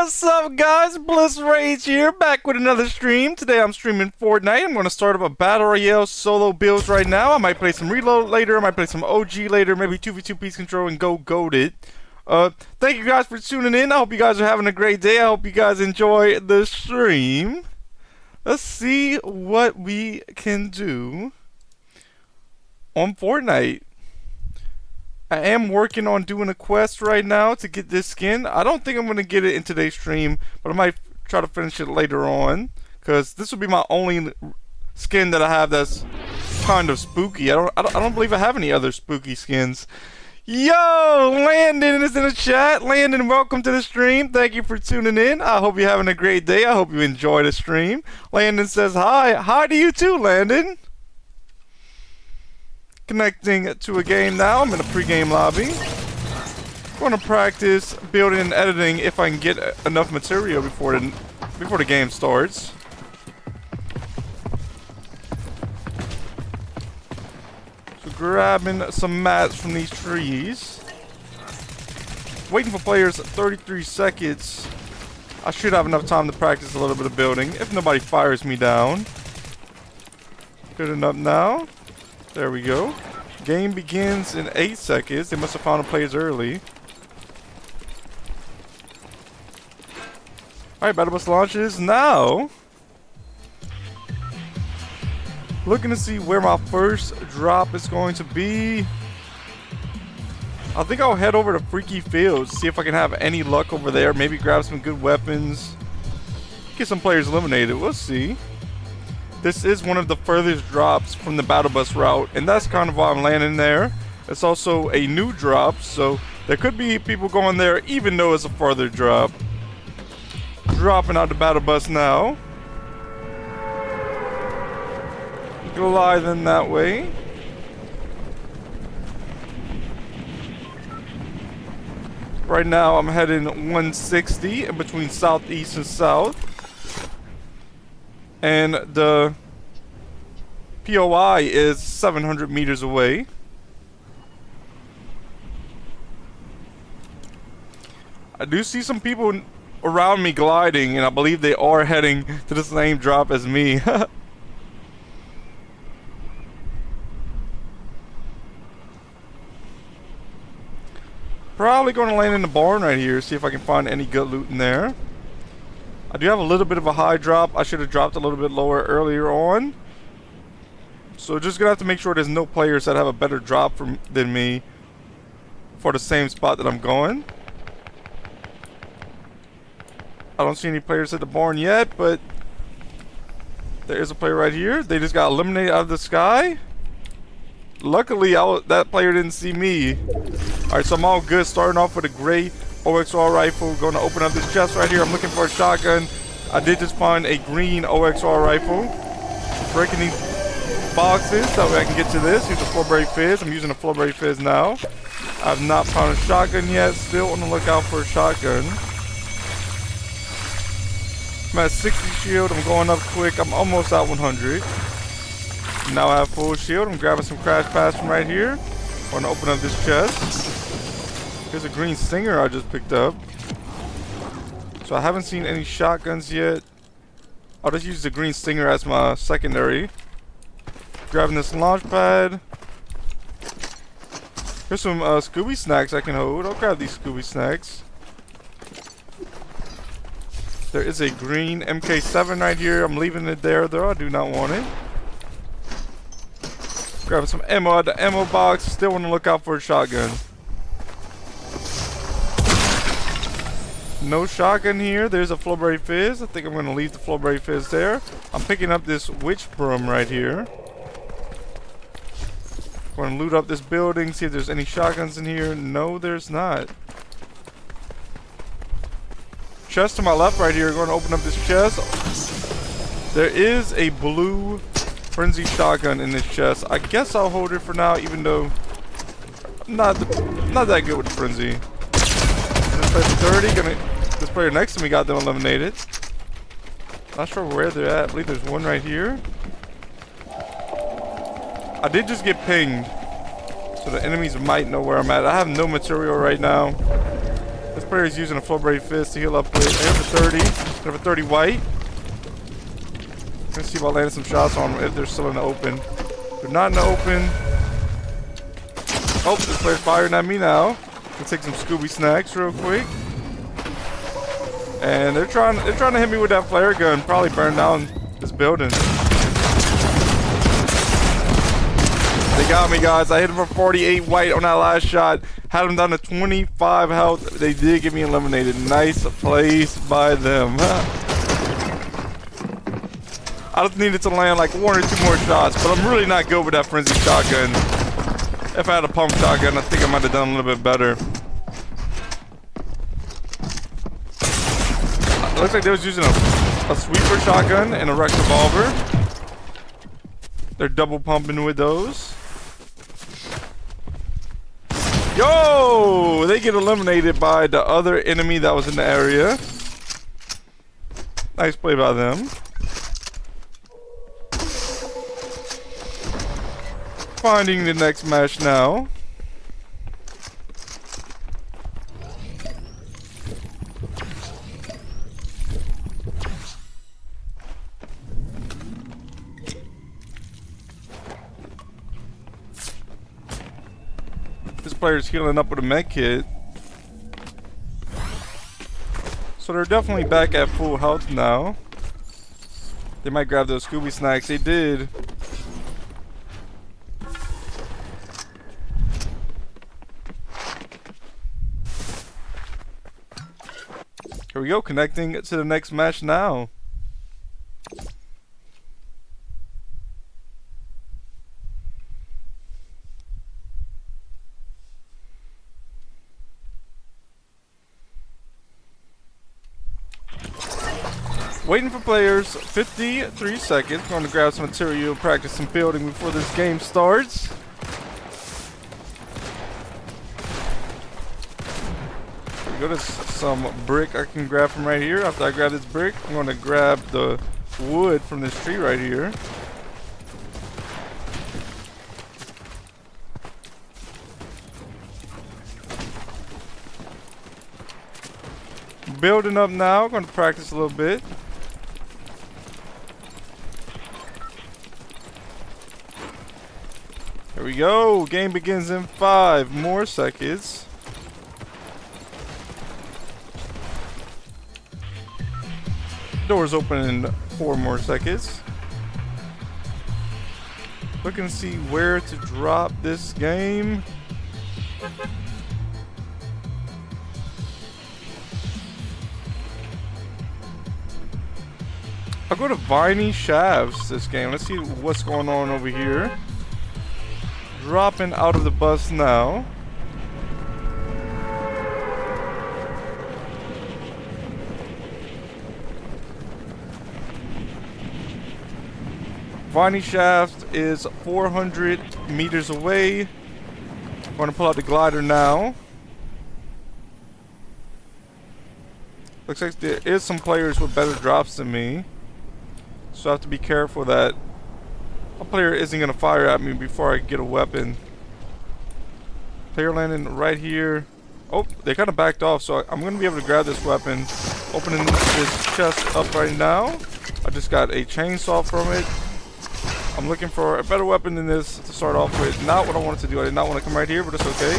What's up, guys? blissrage here, back with another stream. Today I'm streaming Fortnite. I'm going to start up a Battle Royale solo build right now. I might play some Reload later, I might play some OG later, maybe 2v2 Peace Control and go goated. Thank you guys for tuning in. I hope you guys are having a great day. I hope you guys enjoy the stream. Let's see what we can do on Fortnite. I am working on doing a quest right now to get this skin. I don't think I'm going to get it in today's stream, but I might try to finish it later on, because this will be my only skin that I have that's kind of spooky. I don't believe I have any other spooky skins. Yo, Landon is in the chat. Landon, welcome to the stream. Thank you for tuning in. I hope you're having a great day. I hope you enjoy the stream. Landon says hi. Hi to you too, Landon. Connecting to a game now. I'm in a pre-game lobby. Going to practice building and editing if I can get enough material before the game starts. So grabbing some mats from these trees. Waiting for players 33 seconds. I should have enough time to practice a little bit of building if nobody fires me down. Good enough now. There we go. Game begins in 8 seconds. They must have found the players early. Alright, Battle Bus launches now. Looking to see where my first drop is going to be. I think I'll head over to Freaky Fields, see if I can have any luck over there. Maybe grab some good weapons. Get some players eliminated. We'll see. This is one of the furthest drops from the Battle Bus route, and that's kind of why I'm landing there. It's also a new drop, so there could be people going there even though it's a further drop. Dropping out the Battle Bus now. Gliding that way. Right now I'm heading 160 in between southeast and south. And the POI is 700 meters away. I do see some people around me gliding, and I believe they are heading to the same drop as me. Probably going to land in the barn right here, see if I can find any good loot in there. I do have a little bit of a high drop. I should have dropped a little bit lower earlier on. So just gonna have to make sure there's no players that have a better drop than me for the same spot that I'm going. I don't see any players at the barn yet, but there is a player right here. They just got eliminated out of the sky. Luckily, that player didn't see me. Alright, so I'm all good. Starting off with a great OXR rifle. Going to open up this chest right here. I'm looking for a shotgun. I did just find a green OXR rifle. Breaking these boxes so I can get to this. Use a Flowberry Fizz. I'm using a Flowberry Fizz now. I have not found a shotgun yet. Still on the lookout for a shotgun. I'm at 60 shield. I'm going up quick. I'm almost at 100. Now I have full shield. I'm grabbing some crash pads from right here. Going to open up this chest. Here's a green stinger I just picked up. So I haven't seen any shotguns yet. I'll just use the green stinger as my secondary. Grabbing this launch pad. Here's some Scooby snacks I can hold. I'll grab these Scooby snacks. There is a green MK7 right here. I'm leaving it there though. I do not want it. Grabbing some ammo out the ammo box. Still on the lookout for a shotgun. No shotgun here. There's a Flowberry Fizz. I think I'm going to leave the Flowberry Fizz there. I'm picking up this witch broom right here. Going to loot up this building, see if there's any shotguns in here. No, there's not. Chest to my left right here. Going to open up this chest. There is a blue frenzy shotgun in this chest. I guess I'll hold it for now, even though I'm not that good with the frenzy. This player's 30. This player next to me got them eliminated. Not sure where they're at. I believe there's one right here. I did just get pinged, so the enemies might know where I'm at. I have no material right now. This player is using a Flowberry Fist to heal up with. They have a 30. They have a 30 white. Let's see if I landed some shots on them if they're still in the open. They're not in the open. Oh, this player's firing at me now. Let's take some Scooby snacks real quick. And they're trying to hit me with that flare gun. Probably burn down this building. They got me, guys. I hit him for 48 white on that last shot. Had him down to 25 health. They did get me eliminated. Nice plays by them. I just needed to land like 1 or 2 more shots, but I'm really not good with that frenzy shotgun. If I had a pump shotgun, I think I might have done a little bit better. It looks like they was using a sweeper shotgun and a Rex revolver. They're double pumping with those. Yo! They get eliminated by the other enemy that was in the area. Nice play by them. Finding the next match now. This player's healing up with a med kit. So they're definitely back at full health now. They might grab those Scooby snacks. They did. Here we go, connecting to the next match now. Waiting for players, 53 seconds. Going to grab some material, practice some building before this game starts. Go to some brick I can grab from right here. After I grab this brick, I'm going to grab the wood from this tree right here. Building up now. Going to practice a little bit. Here we go. Game begins in 5 more seconds. Doors open in 4 more seconds. Looking to see where to drop this game. I'll go to Viney Shafts this game. Let's see what's going on over here. Dropping out of the bus now. Viney Shaft is 400 meters away. I'm going to pull out the glider now. Looks like there is some players with better drops than me. So I have to be careful that a player isn't going to fire at me before I get a weapon. Player landing right here. Oh, they kind of backed off, so I'm going to be able to grab this weapon. Opening this chest up right now. I just got a chainsaw from it. I'm looking for a better weapon than this to start off with. Not what I wanted to do. I did not want to come right here, but it's okay.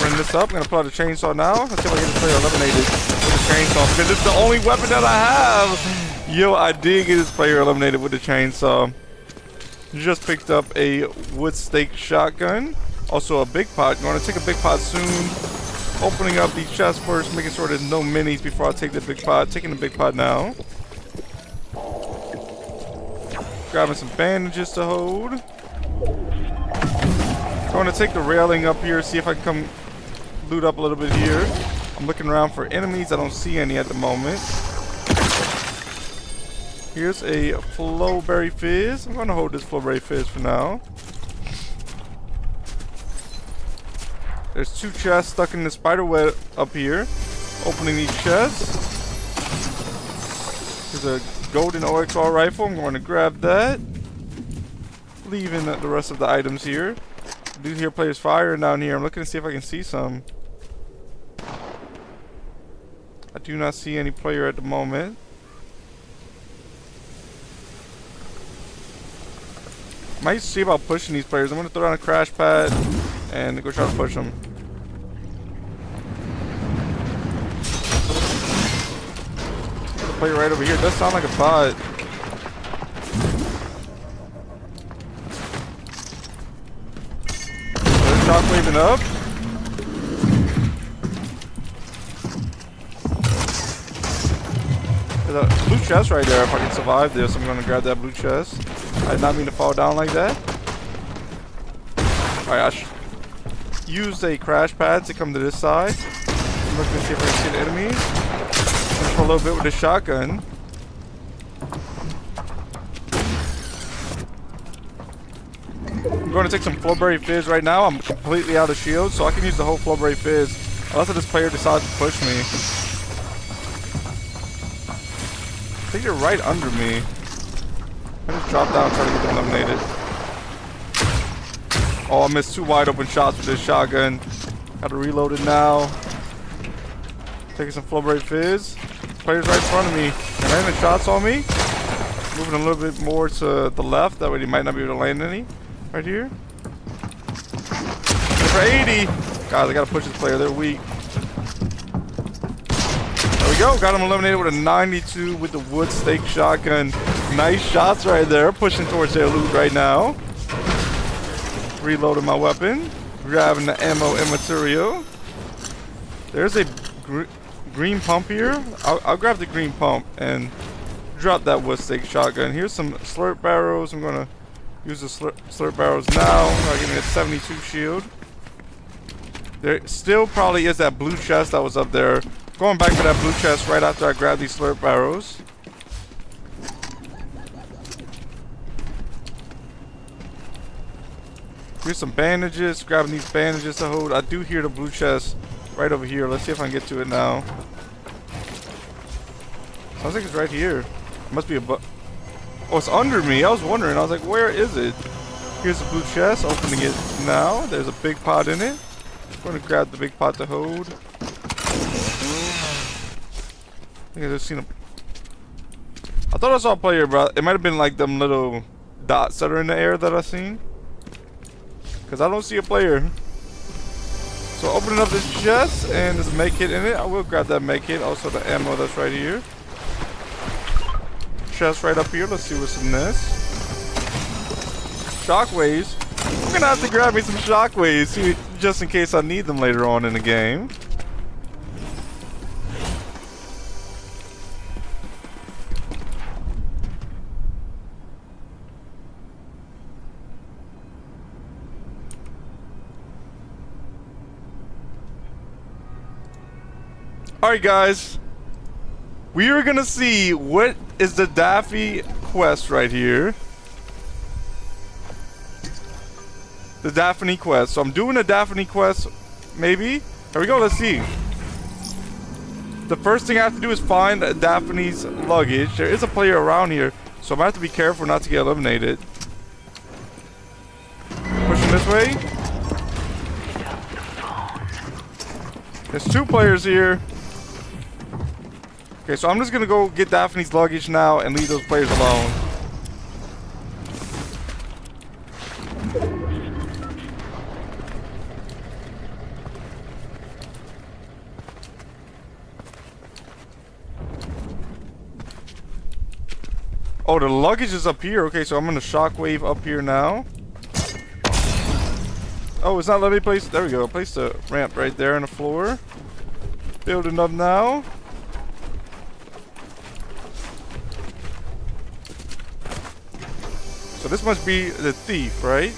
Opening this up. I'm going to pull out a chainsaw now. Let's see if I get this player eliminated with the chainsaw, because it's the only weapon that I have. Yo, I did get this player eliminated with the chainsaw. Just picked up a wood stake shotgun. Also a big pot. Going to take a big pot soon. Opening up the chest first, making sure there's no minis before I take the big pot. Taking the big pot now. Grabbing some bandages to hold. Going to take the railing up here, see if I can come loot up a little bit here. I'm looking around for enemies. I don't see any at the moment. Here's a Flowberry Fizz. I'm going to hold this Flowberry Fizz for now. There's 2 chests stuck in the spider web up here. Opening these chests. There's a golden OXR rifle. I'm going to grab that. Leaving the rest of the items here. I do hear players firing down here. I'm looking to see if I can see some. I do not see any player at the moment. Might see about pushing these players. I'm gonna throw down a crash pad and go try to push them. The player right over here does sound like a bot. They're shockwaving up. There's a blue chest right there if I can survive this. I'm gonna grab that blue chest. I did not mean to fall down like that. Alright, I used a crash pad to come to this side. I'm looking to see if I can see the enemies. Just for a little bit with the shotgun. I'm going to take some Flowberry Fizz right now. I'm completely out of shield, so I can use the whole Flowberry Fizz. Unless this player decides to push me. I think they're right under me. I just dropped down and try to get them eliminated. Oh, I missed 2 wide open shots with this shotgun. Gotta reload it now. Taking some Flowberry Fizz. Player's right in front of me. They're landing shots on me. Moving a little bit more to the left. That way he might not be able to land any. Right here. For 80. Guys, I gotta push this player. They're weak. There we go. Got him eliminated with a 92 with the wood stake shotgun. Nice shots right there. Pushing towards their loot right now. Reloading my weapon. Grabbing the ammo and material. There's a green pump here. I'll grab the green pump and drop that wood stake shotgun. Here's some slurp barrels. I'm gonna use the slurp barrels now. I'll give me a 72 shield. There still probably is that blue chest that was up there. Going back for that blue chest right after I grab these slurp barrels. Here's some bandages. Grabbing these bandages to hold. I do hear the blue chest right over here. Let's see if I can get to it now. Sounds like it's right here. It must be a oh, it's under me. I was wondering. I was like, where is it? Here's the blue chest. Opening it now. There's a big pot in it. I'm going to grab the big pot to hold. I think I just seen a... I thought I saw a player, but it might have been like them little dots that are in the air that I seen. Because I don't see a player. So opening up this chest and there's a med kit in it. I will grab that med kit. Also the ammo that's right here. Chest right up here. Let's see what's in this. Shockwaves. I'm gonna have to grab me some shockwaves just in case I need them later on in the game. Alright guys, we are gonna see what is the Daffy quest right here. The Daphne quest. So I'm doing a Daphne quest, maybe. Here we go, let's see. The first thing I have to do is find Daphne's luggage. There is a player around here, so I'm gonna have to be careful not to get eliminated. Pushing this way. There's 2 players here. Okay, so I'm just gonna go get Daphne's luggage now and leave those players alone. Oh, the luggage is up here. Okay, so I'm gonna shockwave up here now. Oh, it's not letting me place. There we go. Place the ramp right there on the floor. Building up now. So this must be the thief, right?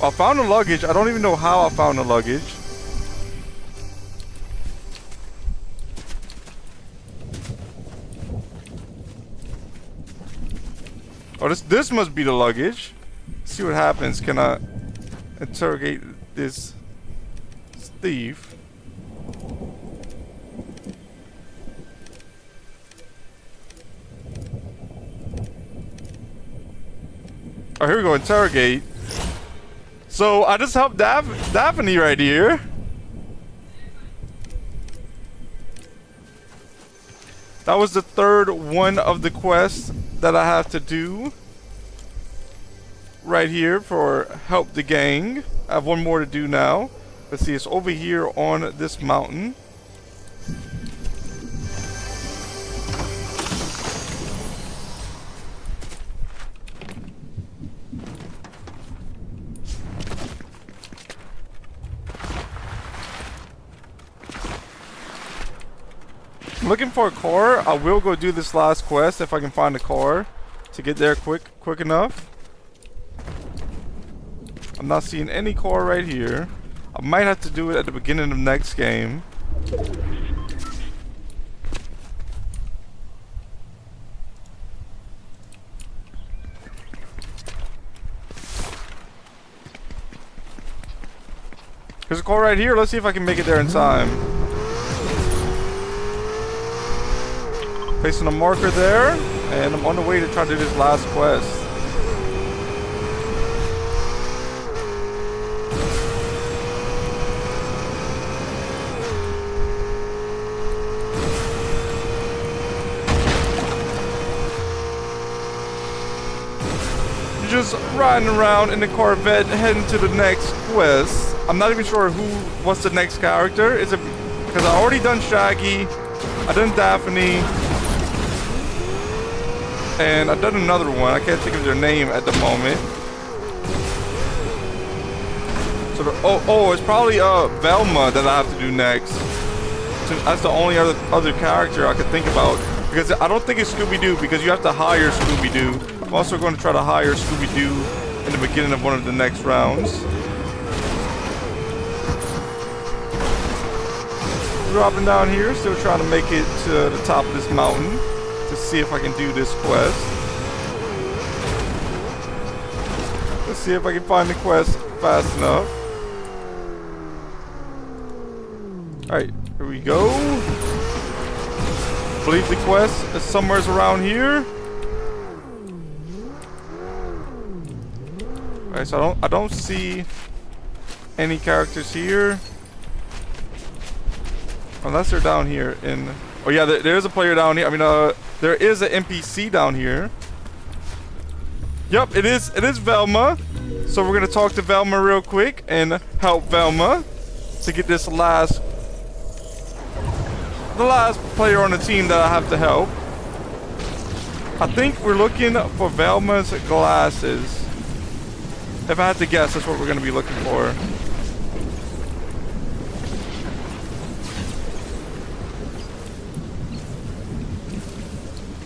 I found the luggage. I don't even know how I found the luggage. Oh, this must be the luggage. Let's see what happens. Can I interrogate this thief? Oh, here we go. Interrogate. So I just helped Daphne right here. That was the third one of the quests that I have to do. Right here for help the gang. I have one more to do now. Let's see, it's over here on this mountain. I'm looking for a car. I will go do this last quest if I can find a car to get there quick enough. I'm not seeing any car right here. I might have to do it at the beginning of next game. There's a car right here. Let's see if I can make it there in time. Placing a marker there, and I'm on the way to try to do this last quest. Just riding around in the Corvette heading to the next quest. I'm not even sure what's the next character. Is it because I already done Shaggy, I done Daphne, and I've done another one. I can't think of their name at the moment. So it's probably Velma that I have to do next. So that's the only other character I could think about, because I don't think it's Scooby-Doo, because you have to hire Scooby-Doo. I'm also going to try to hire Scooby-Doo in the beginning of one of the next rounds. Dropping down here, still trying to make it to the top of this mountain to see if I can do this quest. Let's see if I can find the quest fast enough. Alright, here we go. I believe the quest is somewhere around here. Alright, so I don't see any characters here. Unless they're down here in... Oh yeah, there is a player down here. I mean, there is an NPC down here. Yep, it is Velma. So we're gonna talk to Velma real quick and help Velma to get this last player on the team that I have to help. I think we're looking for Velma's glasses. If I had to guess, that's what we're gonna be looking for.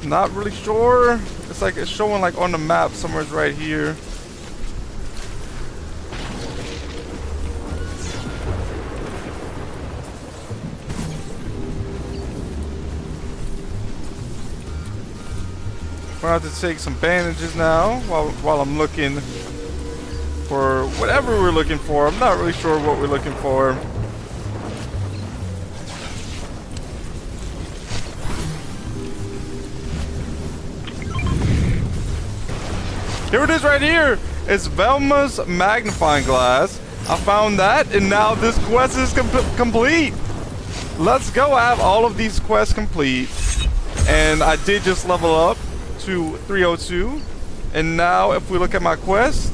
Not really sure. It's like it's showing like on the map somewhere right here. We're gonna have to take some bandages now while I'm looking for whatever we're looking for. I'm not really sure what we're looking for. Here it is right here. It's Velma's magnifying glass. I found that, and now this quest is complete. Let's go. I have all of these quests complete, and I did just level up to 302. And now if we look at my quest,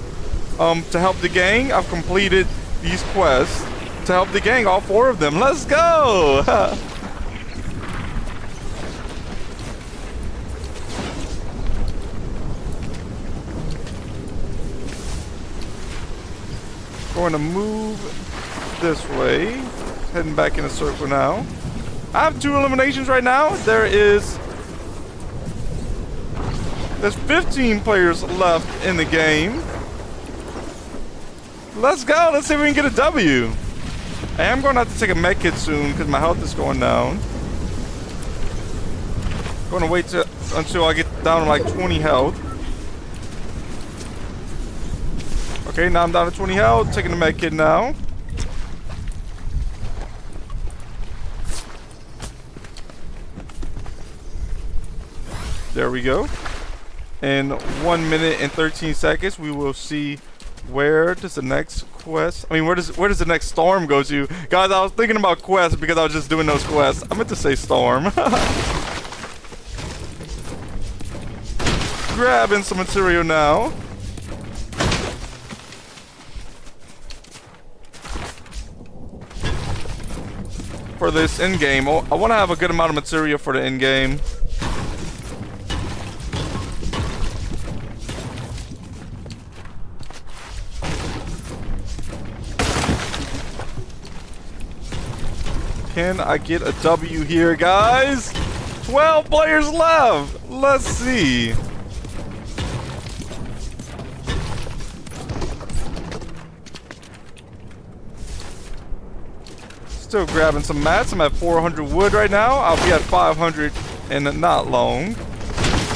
to help the gang, I've completed these quests to help the gang, all 4 of them. Let's go. Going to move this way, heading back in a circle now. I have 2 eliminations right now. There's 15 players left in the game. Let's go. Let's see if we can get a W. I am going to have to take a med kit soon because my health is going down. Going to wait until I get down to like 20 health. Okay, now I'm down to 20 health. Taking the med kit now. There we go. In 1 minute and 13 seconds, we will see where does the next quest. I mean, where does the next storm go to? Guys, I was thinking about quests because I was just doing those quests. I meant to say storm. Grabbing some material now. For this end game, I want to have a good amount of material for the end game. Can I get a W here, guys? 12 players left. Let's see. Still grabbing some mats. I'm at 400 wood right now. I'll be at 500 in not long.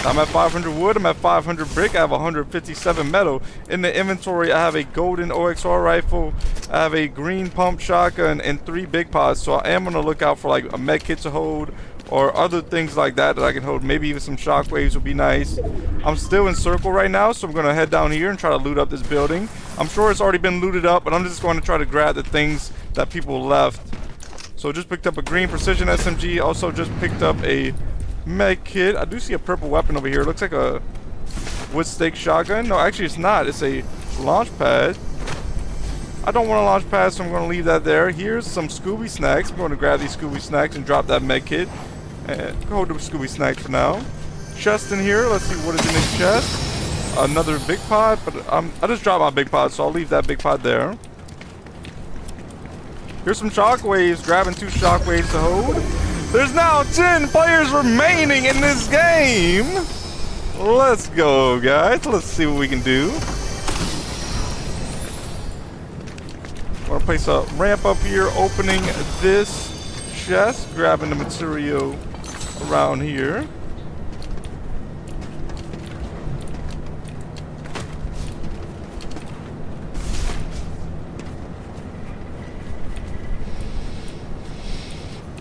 I'm at 500 wood. I'm at 500 brick. I have 157 metal. In the inventory, I have a golden OXR rifle. I have a green pump shotgun and 3 big pods. So I am going to look out for like a med kit to hold or other things like that I can hold. Maybe even some shockwaves would be nice. I'm still in circle right now, so I'm going to head down here and try to loot up this building. I'm sure it's already been looted up, but I'm just going to try to grab the things that people left. So just picked up a green precision SMG. Also just picked up a med kit. I do see a purple weapon over here. It looks like a wood stake shotgun. No, actually it's not. It's a launch pad. I don't want a launch pad, so I'm going to leave that there. Here's some Scooby snacks. I'm going to grab these Scooby snacks and drop that med kit. And hold the Scooby snacks for now. Chest in here. Let's see what is in this chest. Another big pod, but I just dropped my big pod, so I'll leave that big pod there. Here's some shockwaves. Grabbing 2 shockwaves to hold. There's now 10 players remaining in this game. Let's go, guys. Let's see what we can do. I'm gonna place a ramp up here, opening this chest, grabbing the material around here.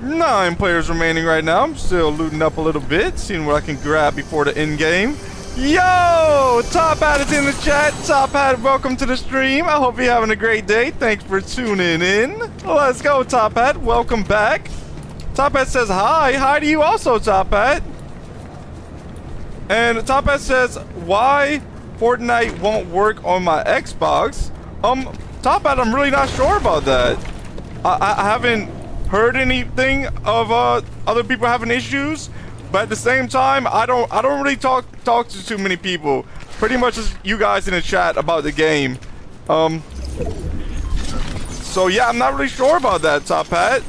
Nine players remaining right now. I'm still looting up a little bit, seeing what I can grab before the end game. Yo! Top Hat is in the chat. Top Hat, welcome to the stream. I hope you're having a great day. Thanks for tuning in. Let's go, Top Hat. Welcome back. Top Hat says hi. Hi to you also, Top Hat. And Top Hat says, why Fortnite won't work on my Xbox? Top Hat, I'm really not sure about that. I haven't heard anything of other people having issues, but at the same time, I don't really talk to too many people. Pretty much just you guys in the chat about the game. So yeah, I'm not really sure about that, Top Hat.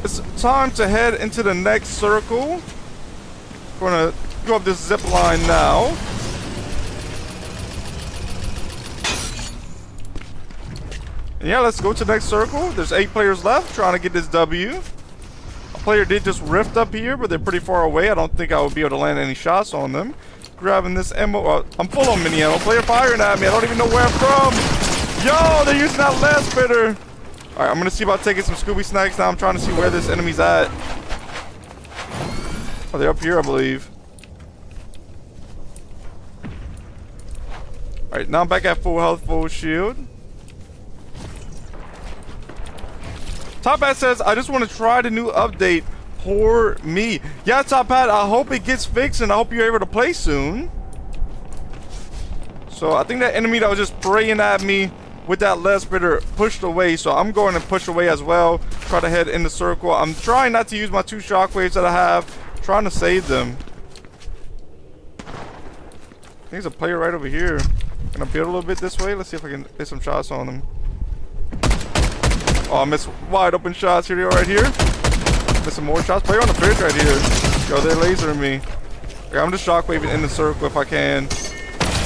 It's time to head into the next circle. Gonna go up this zip line now. And yeah, let's go to the next circle. There's 8 players left trying to get this W. A player did just rift up here, but they're pretty far away. I don't think I would be able to land any shots on them. Grabbing this ammo. I'm full on mini ammo. Player firing at me. I don't even know where I'm from. Yo, they're using that last spitter. Alright, I'm going to see about taking some Scooby snacks now. I'm trying to see where this enemy's at. Oh, they're up here, I believe. Alright, now I'm back at full health, full shield. Top Hat says, I just want to try the new update. Poor me. Yeah, Top Hat, I hope it gets fixed and I hope you're able to play soon. So I think that enemy that was just spraying at me with that lead spitter pushed away. So I'm going to push away as well. Try to head in the circle. I'm trying not to use my 2 shockwaves that I have. Trying to save them. I think there's a player right over here. Gonna build a little bit this way. Let's see if I can hit some shots on them. Oh, I missed wide open shots. Here they are right here. Missed some more shots. Player on the bridge right here. Yo, they're lasering me. Okay, I'm just shockwaving in the circle if I can.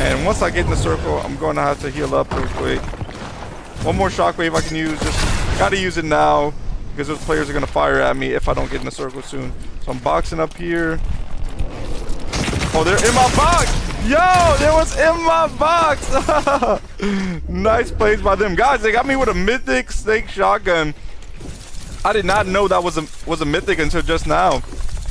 And once I get in the circle, I'm going to have to heal up real quick. One more shockwave I can use. Just got to use it now because those players are going to fire at me if I don't get in the circle soon. So I'm boxing up here. Oh, they're in my box. Yo, they was in my box. Nice plays by them. Guys, they got me with a mythic stake shotgun. I did not know that was a mythic until just now.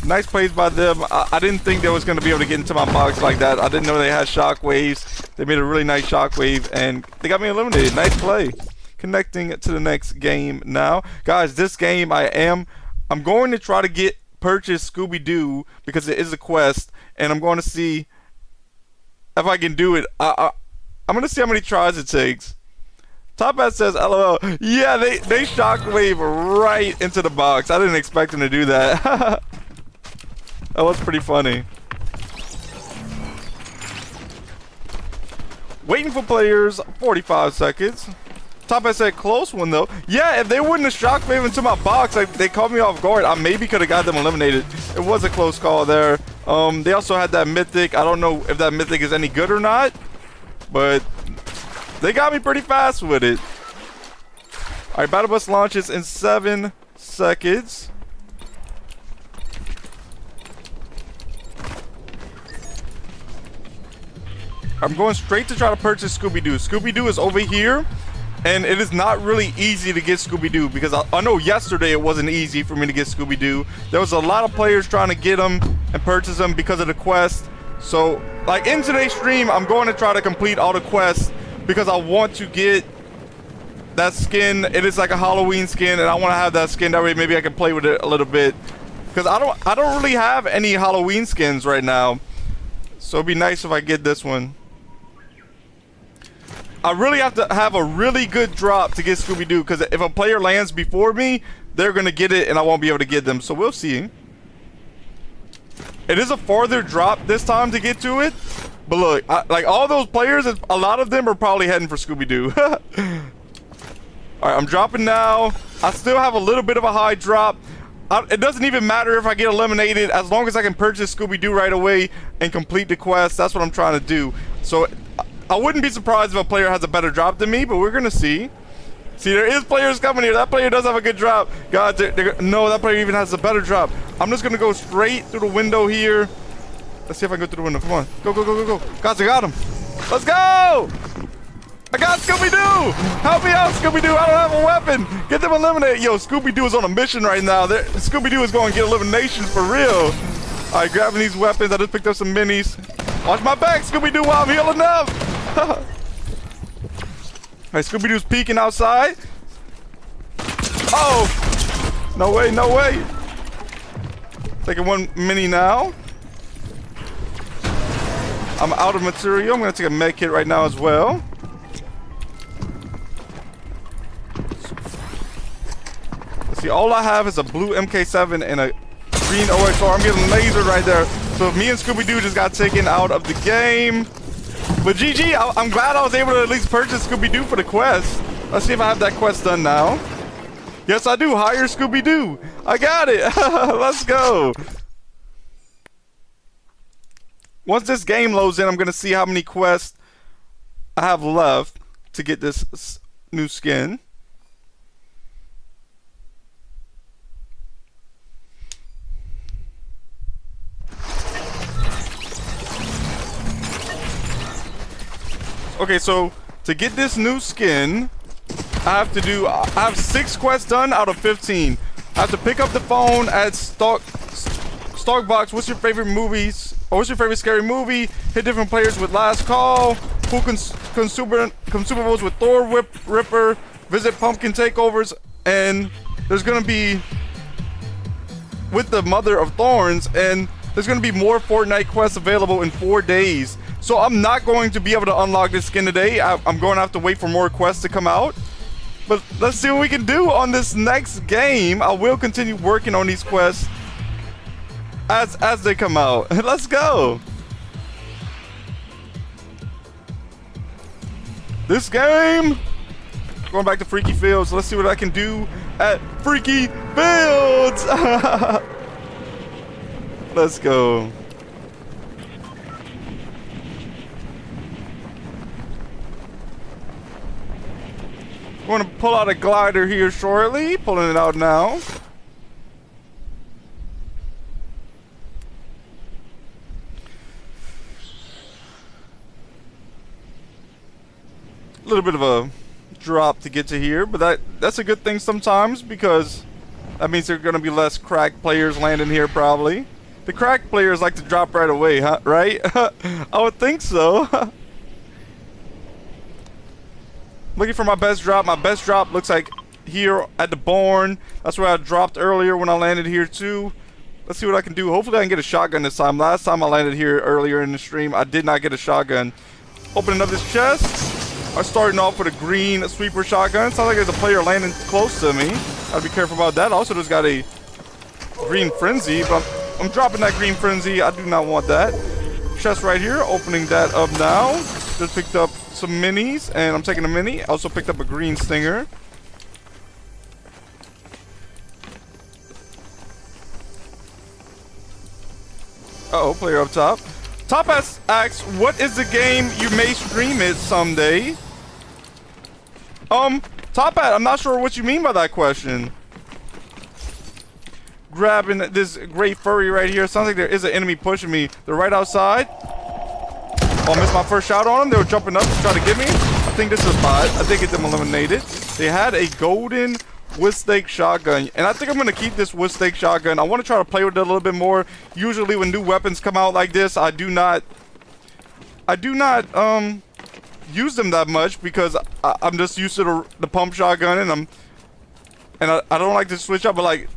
Nice plays by them. I didn't think they was going to be able to get into my box like that. I didn't know they had shockwaves. They made a really nice shockwave, and they got me eliminated. Nice play. Connecting to the next game now. Guys, this game I am I'm going to try to purchase Scooby-Doo because it is a quest, and I'm going to see if I can do it. I'm going to see how many tries it takes. Top Hat says, LOL. Yeah, they shockwave right into the box. I didn't expect them to do that. That was pretty funny. Waiting for players, 45 seconds. Top Hat said, close one though. Yeah, if they wouldn't have shockwave into my box, like they caught me off guard, I maybe could have got them eliminated. It was a close call there. They also had that mythic. I don't know if that mythic is any good or not, but they got me pretty fast with it. All right, Battle Bus launches in 7 seconds. I'm going straight to try to purchase Scooby-Doo. Scooby-Doo is over here, and it is not really easy to get Scooby-Doo because I know yesterday it wasn't easy for me to get Scooby-Doo. There was a lot of players trying to get them and purchase them because of the quest. So, like in today's stream, I'm going to try to complete all the quests because I want to get that skin. It is like a Halloween skin, and I want to have that skin. That way, maybe I can play with it a little bit because I don't really have any Halloween skins right now. So it'd be nice if I get this one. I really have to have a really good drop to get Scooby-Doo because if a player lands before me, they're going to get it and I won't be able to get them. So we'll see. It is a farther drop this time to get to it. But look, like all those players, a lot of them are probably heading for Scooby-Doo. Alright, I'm dropping now. I still have a little bit of a high drop. It doesn't even matter if I get eliminated as long as I can purchase Scooby-Doo right away and complete the quest. That's what I'm trying to do. So I wouldn't be surprised if a player has a better drop than me, but we're gonna see. See, there is players coming here. That player does have a good drop. God, no, that player even has a better drop. I'm just gonna go straight through the window here. Let's see if I can go through the window. Come on, go, go, go, go, go. Guys, I got him. Let's go! I got Scooby-Doo! Help me out, Scooby-Doo! I don't have a weapon! Get them eliminated! Yo, Scooby-Doo is on a mission right now. Scooby-Doo is going to get eliminations for real. Alright, grabbing these weapons. I just picked up some minis. Watch my back, Scooby-Doo, while I'm healing up! Alright, Scooby-Doo's peeking outside. Oh! No way, no way! Taking one mini now. I'm out of material. I'm going to take a med kit right now as well. See, all I have is a blue MK7 and a green OXR. I'm getting lasered right there. So me and Scooby-Doo just got taken out of the game. But GG, I'm glad I was able to at least purchase Scooby-Doo for the quest. Let's see if I have that quest done now. Yes, I do. Hire Scooby-Doo. I got it. Let's go. Once this game loads in, I'm going to see how many quests I have left to get this new skin. Okay, so to get this new skin, I have 6 quests done out of 15. I have to pick up the phone at Starkbox. What's your favorite movies? Or what's your favorite scary movie? Hit different players with last call. Who consumables with Thor Ripper. Visit pumpkin takeovers. And there's gonna be with the Mother of Thorns. And there's gonna be more Fortnite quests available in 4 days. So I'm not going to be able to unlock this skin today. I'm going to have to wait for more quests to come out. But let's see what we can do on this next game. I will continue working on these quests as they come out. Let's go. This game. Going back to Freaky Fields. Let's see what I can do at Freaky Fields. Let's go. I'm going to pull out a glider here shortly. Pulling it out now. A little bit of a drop to get to here, but that's a good thing sometimes because that means there are going to be less cracked players landing here probably. The cracked players like to drop right away, huh? Right? I would think so. Looking for my best drop. My best drop looks like here at the barn. That's where I dropped earlier when I landed here too. Let's see what I can do. Hopefully I can get a shotgun this time. Last time I landed here earlier in the stream, I did not get a shotgun. Opening up this chest. I'm starting off with a green sweeper shotgun. Sounds like there's a player landing close to me. I'll be careful about that. Also, just got a green frenzy, but I'm dropping that green frenzy. I do not want that. Chest right here. Opening that up now. Just picked up some minis, and I'm taking a mini. Also picked up a green stinger. Uh-oh, player up top. Top asks, what is the game you may stream it someday? Top Hat, I'm not sure what you mean by that question. Grabbing this gray furry right here. Sounds like there is an enemy pushing me. They're right outside. Oh, I missed my first shot on them. They were jumping up to try to get me. I think this is a bot. I think get them eliminated. They had a golden wood stake shotgun, and I think I'm going to keep this wood stake shotgun. I want to try to play with it a little bit more. Usually when new weapons come out like this, I do not use them that much because I'm just used to the pump shotgun, and I don't like to switch up, but like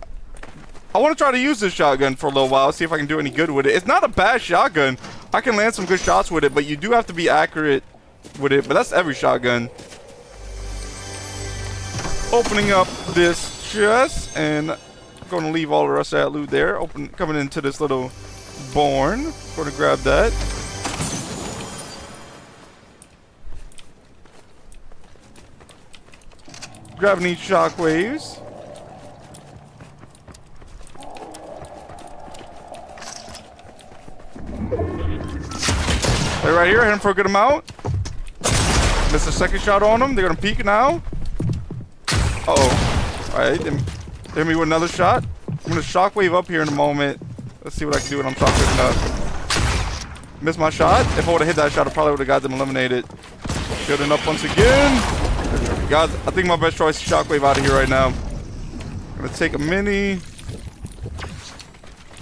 I want to try to use this shotgun for a little while, see if I can do any good with it. It's not a bad shotgun. I can land some good shots with it, but you do have to be accurate with it. But that's every shotgun. Opening up this chest, and going to leave all the rest of that loot there. Coming into this little barn. Going to grab that. Grabbing these shockwaves. They're right here, hitting for a good amount. Missed a second shot on them. They're gonna peek now. Uh-oh. Alright, then hit me with another shot. I'm gonna shockwave up here in a moment. Let's see what I can do when I'm shockwaving up. Missed my shot. If I would have hit that shot, I probably would have got them eliminated. Shielding up once again. Guys, I think my best choice is shockwave out of here right now. Gonna take a mini.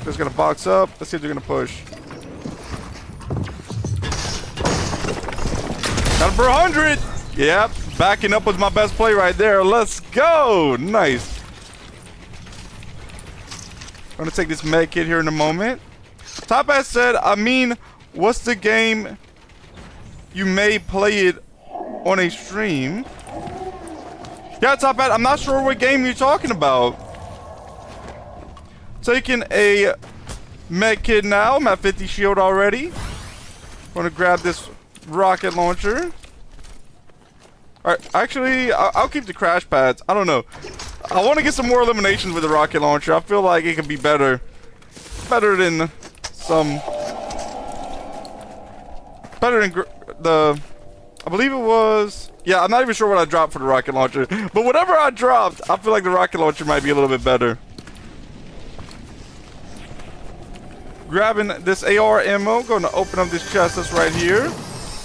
Just gonna box up. Let's see if they're gonna push. Got him for 100. Yep, backing up was my best play right there. Let's go. Nice. Gonna take this med kit here in a moment. Top Hat said, I mean, what's the game you may play it on a stream? Yeah, Top Hat, I'm not sure what game you're talking about. Taking a med kit now. I'm at 50 shield already. Gonna grab this rocket launcher. Alright, actually, I'll keep the crash pads. I don't know. I want to get some more eliminations with the rocket launcher. I feel like it could be better. Better than some... Better than the... I believe it was... Yeah, I'm not even sure what I dropped for the rocket launcher. But whatever I dropped, I feel like the rocket launcher might be a little bit better. Grabbing this AR ammo. Going to open up this chest that's right here.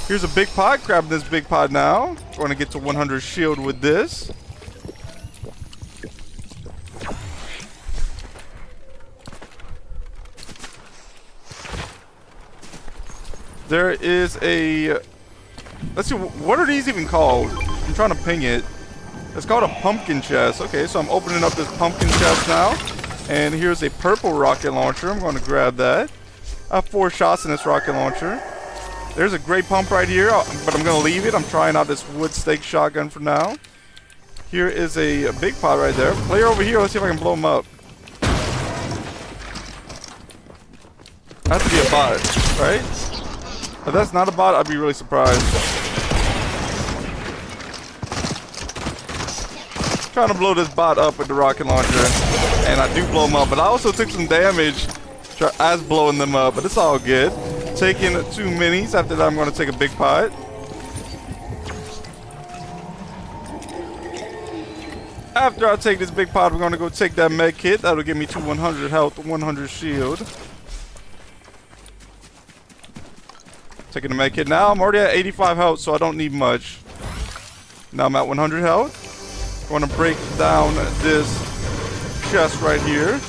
Here's a big pot. Grabbing this big pot now. Going to get to 100 shield with this. There is a... Let's see, what are these even called? I'm trying to ping it. It's called a pumpkin chest. Okay, so I'm opening up this pumpkin chest now. And here's a purple rocket launcher. I'm going to grab that. I have 4 shots in this rocket launcher. There's a gray pump right here, but I'm going to leave it. I'm trying out this wood stake shotgun for now. Here is a big pot right there. Player over here. Let's see if I can blow him up. Has to be a bot, right? If that's not a bot, I'd be really surprised. Trying to blow this bot up with the rocket launcher, and I do blow him up, but I also took some damage as blowing them up, but it's all good. Taking 2 minis. After that, I'm going to take a big pot. After I take this big pot, we're going to go take that med kit. That'll give me 100 health, 100 shield. Taking the med kit now. I'm already at 85 health, so I don't need much. Now I'm at 100 health. Going to break down this chest right here.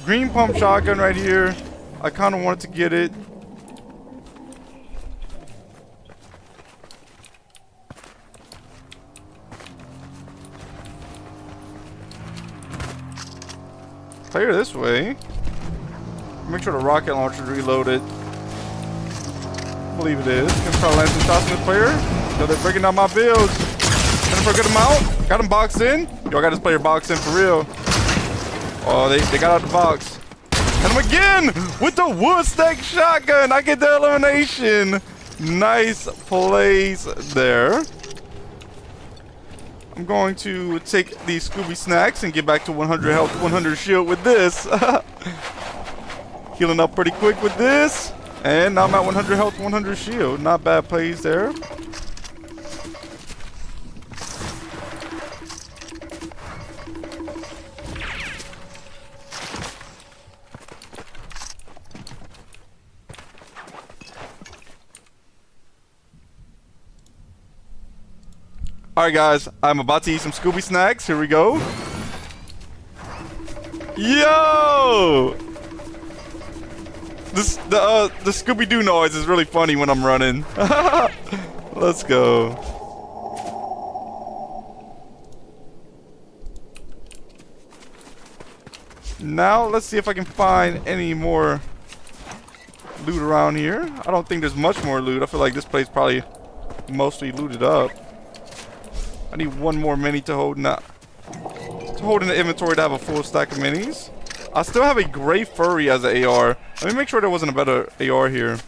Green pump shotgun right here. I kind of wanted to get it. Player this way. Make sure the rocket launcher is reloaded. I believe it is. Gonna try to land some shots in this player. So they're breaking down my builds. Gonna for a good amount. Got him boxed in. Yo, I got this player boxed in for real. Oh, they got out the box. And him again with the wood stack shotgun. I get the elimination. Nice plays there. I'm going to take these Scooby snacks and get back to 100 health, 100 shield with this. Healing up pretty quick with this. And now I'm at 100 health, 100 shield. Not bad plays there. Alright guys, I'm about to eat some Scooby snacks. Here we go. Yo! The Scooby-Doo noise is really funny when I'm running. Let's go. Now let's see if I can find any more loot around here. I don't think there's much more loot. I feel like this place probably mostly looted up. I need one more mini to hold in the inventory to have a full stack of minis. I still have a gray furry as an AR. Let me make sure there wasn't a better AR here.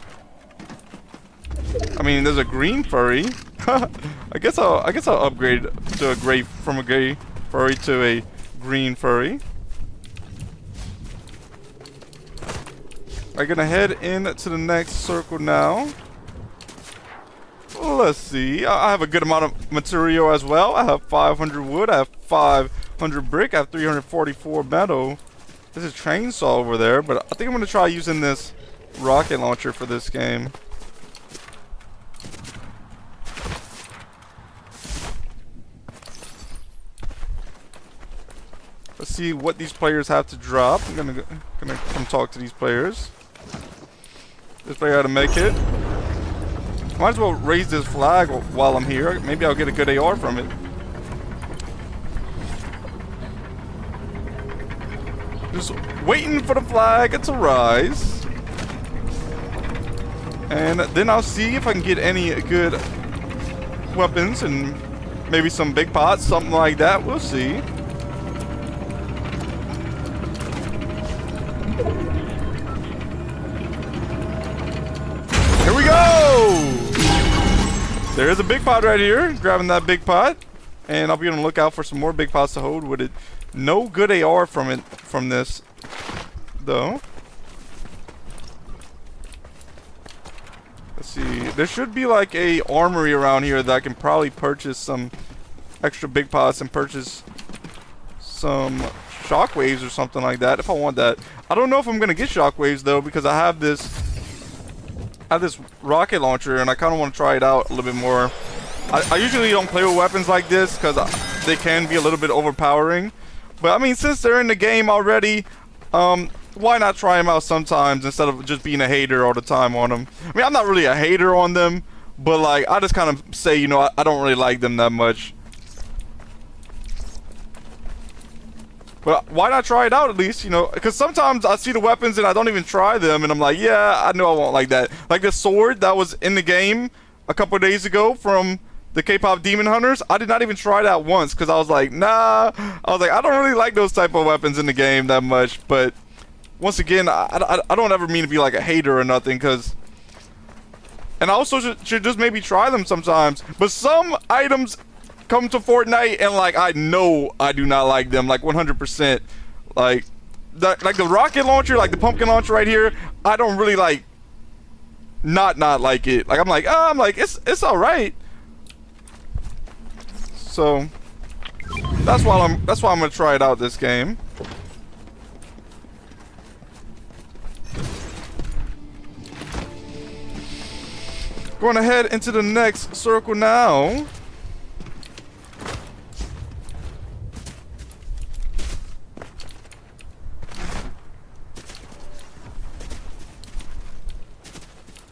I mean, there's a green furry. I guess I'll upgrade to from a gray furry to a green furry. I'm gonna head into the next circle now. Let's see. I have a good amount of material as well. I have 500 wood. I have 500 brick. I have 344 metal. There's a chainsaw over there, but I think I'm going to try using this rocket launcher for this game. Let's see what these players have to drop. I'm gonna come talk to these players. This player had a med kit. Might as well raise this flag while I'm here. Maybe I'll get a good AR from it. Just waiting for the flag to rise. And then I'll see if I can get any good weapons and maybe some big pots, something like that. We'll see. Here we go! There's a big pot right here. Grabbing that big pot. And I'll be on the lookout for some more big pots to hold with it. No good AR from this, though. Let's see. There should be like a armory around here that I can probably purchase some extra big pots and purchase some shockwaves or something like that if I want that. I don't know if I'm gonna get shockwaves though because I have this rocket launcher and I kind of want to try it out a little bit more. I usually don't play with weapons like this because they can be a little bit overpowering. But I mean, since they're in the game already, why not try them out sometimes instead of just being a hater all the time on them? I mean, I'm not really a hater on them, but like, I just kind of say, you know, I don't really like them that much. But why not try it out at least, you know? Because sometimes I see the weapons and I don't even try them, and I'm like, yeah, I know I won't like that. Like the sword that was in the game a couple of days ago from the K-pop Demon Hunters, I did not even try that once because I was like, nah. I was like, I don't really like those type of weapons in the game that much. But once again, I don't ever mean to be like a hater or nothing, because... And I also should just maybe try them sometimes. But some items come to Fortnite and like, I know I do not like them, like 100%. Like the rocket launcher, like the pumpkin launcher right here, I don't really like not like it. Like I'm like it's all right. So that's why I'm gonna try it out this game. Going ahead into the next circle now.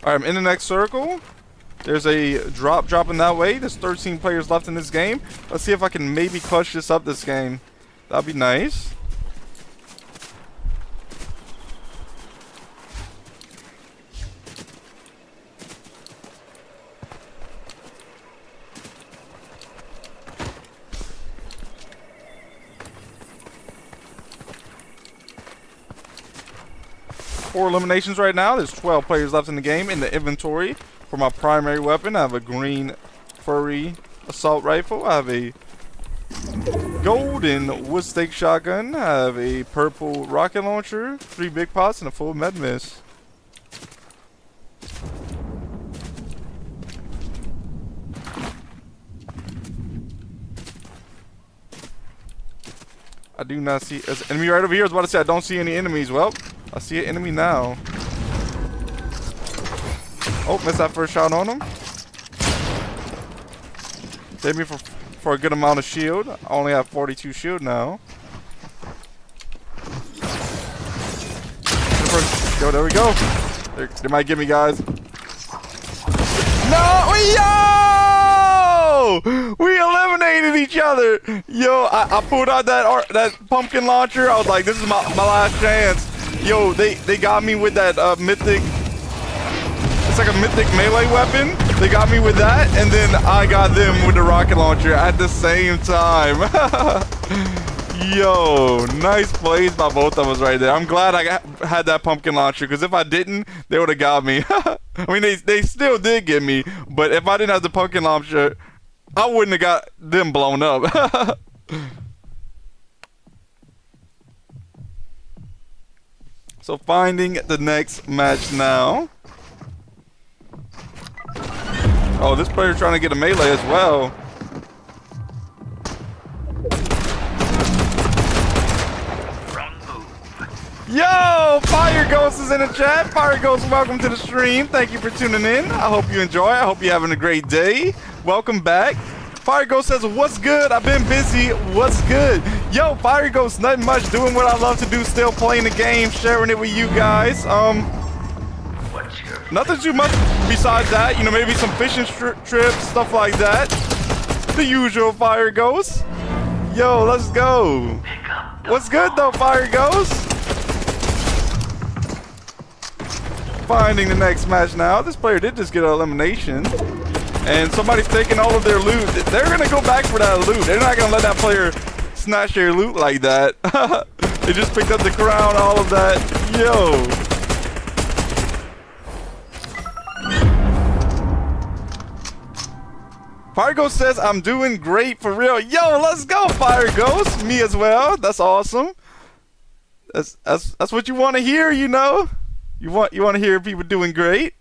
Alright, I'm in the next circle. There's a dropping that way. There's 13 players left in this game. Let's see if I can maybe clutch this up this game. That'd be nice. 4 eliminations right now. There's 12 players left in the game. In the inventory for my primary weapon, I have a green furry assault rifle. I have a golden wood stake shotgun. I have a purple rocket launcher, 3 big pots, and a full med mist. I do not see an enemy right over here. I was about to say I don't see any enemies. Well, I see an enemy now. Oh, missed that first shot on him. Save me for a good amount of shield. I only have 42 shield now. Yo, there we go. They might get me, guys. No! Yo! We eliminated each other. Yo, I pulled out that pumpkin launcher. I was like, this is my last chance. Yo, they got me with that mythic. It's like a mythic melee weapon. They got me with that, and then I got them with the rocket launcher at the same time. Yo, nice plays by both of us right there. I'm glad I had that pumpkin launcher, because if I didn't, they would have got me. I mean, they still did get me, but if I didn't have the pumpkin launcher, I wouldn't have got them blown up. So finding the next match now. Oh, this player's trying to get a melee as well. Yo, Fire Ghost is in the chat. Fire Ghost, welcome to the stream. Thank you for tuning in. I hope you enjoy. I hope you're having a great day. Welcome back. Fire Ghost says, what's good? I've been busy. What's good? Yo, Fire Ghost, nothing much. Doing what I love to do. Still playing the game. Sharing it with you guys. Nothing too much besides that. You know, maybe some fishing trips, stuff like that. The usual, Fire Ghost. Yo, let's go. What's good though, Fire Ghost? Finding the next match now. This player did just get an elimination, and somebody's taking all of their loot. They're gonna go back for that loot. They're not gonna let that player snatch their loot like that. They just picked up the crown, all of that. Yo. Fire Ghost says, I'm doing great for real. Yo, let's go, Fire Ghost. Me as well. That's awesome. That's what you want to hear, you know? You want to hear people doing great?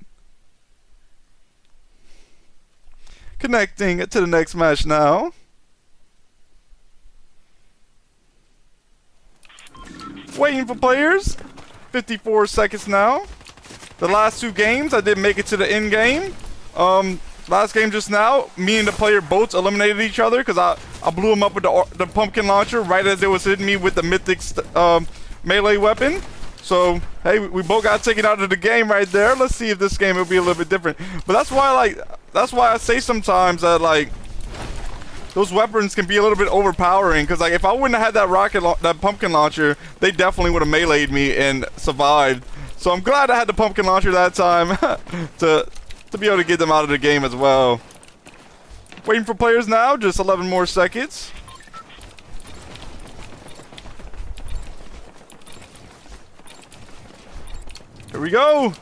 Connecting to the next match now. Waiting for players. 54 seconds now. The last 2 games, I didn't make it to the end game. Last game just now, me and the player both eliminated each other because I blew him up with the pumpkin launcher right as they was hitting me with the mythic melee weapon. So, hey, we both got taken out of the game right there. Let's see if this game will be a little bit different. But that's why I say sometimes that, like, those weapons can be a little bit overpowering. Because, like, if I wouldn't have had that pumpkin launcher, they definitely would have meleeed me and survived. So I'm glad I had the pumpkin launcher that time to be able to get them out of the game as well. Waiting for players now, just 11 more seconds. Here we go.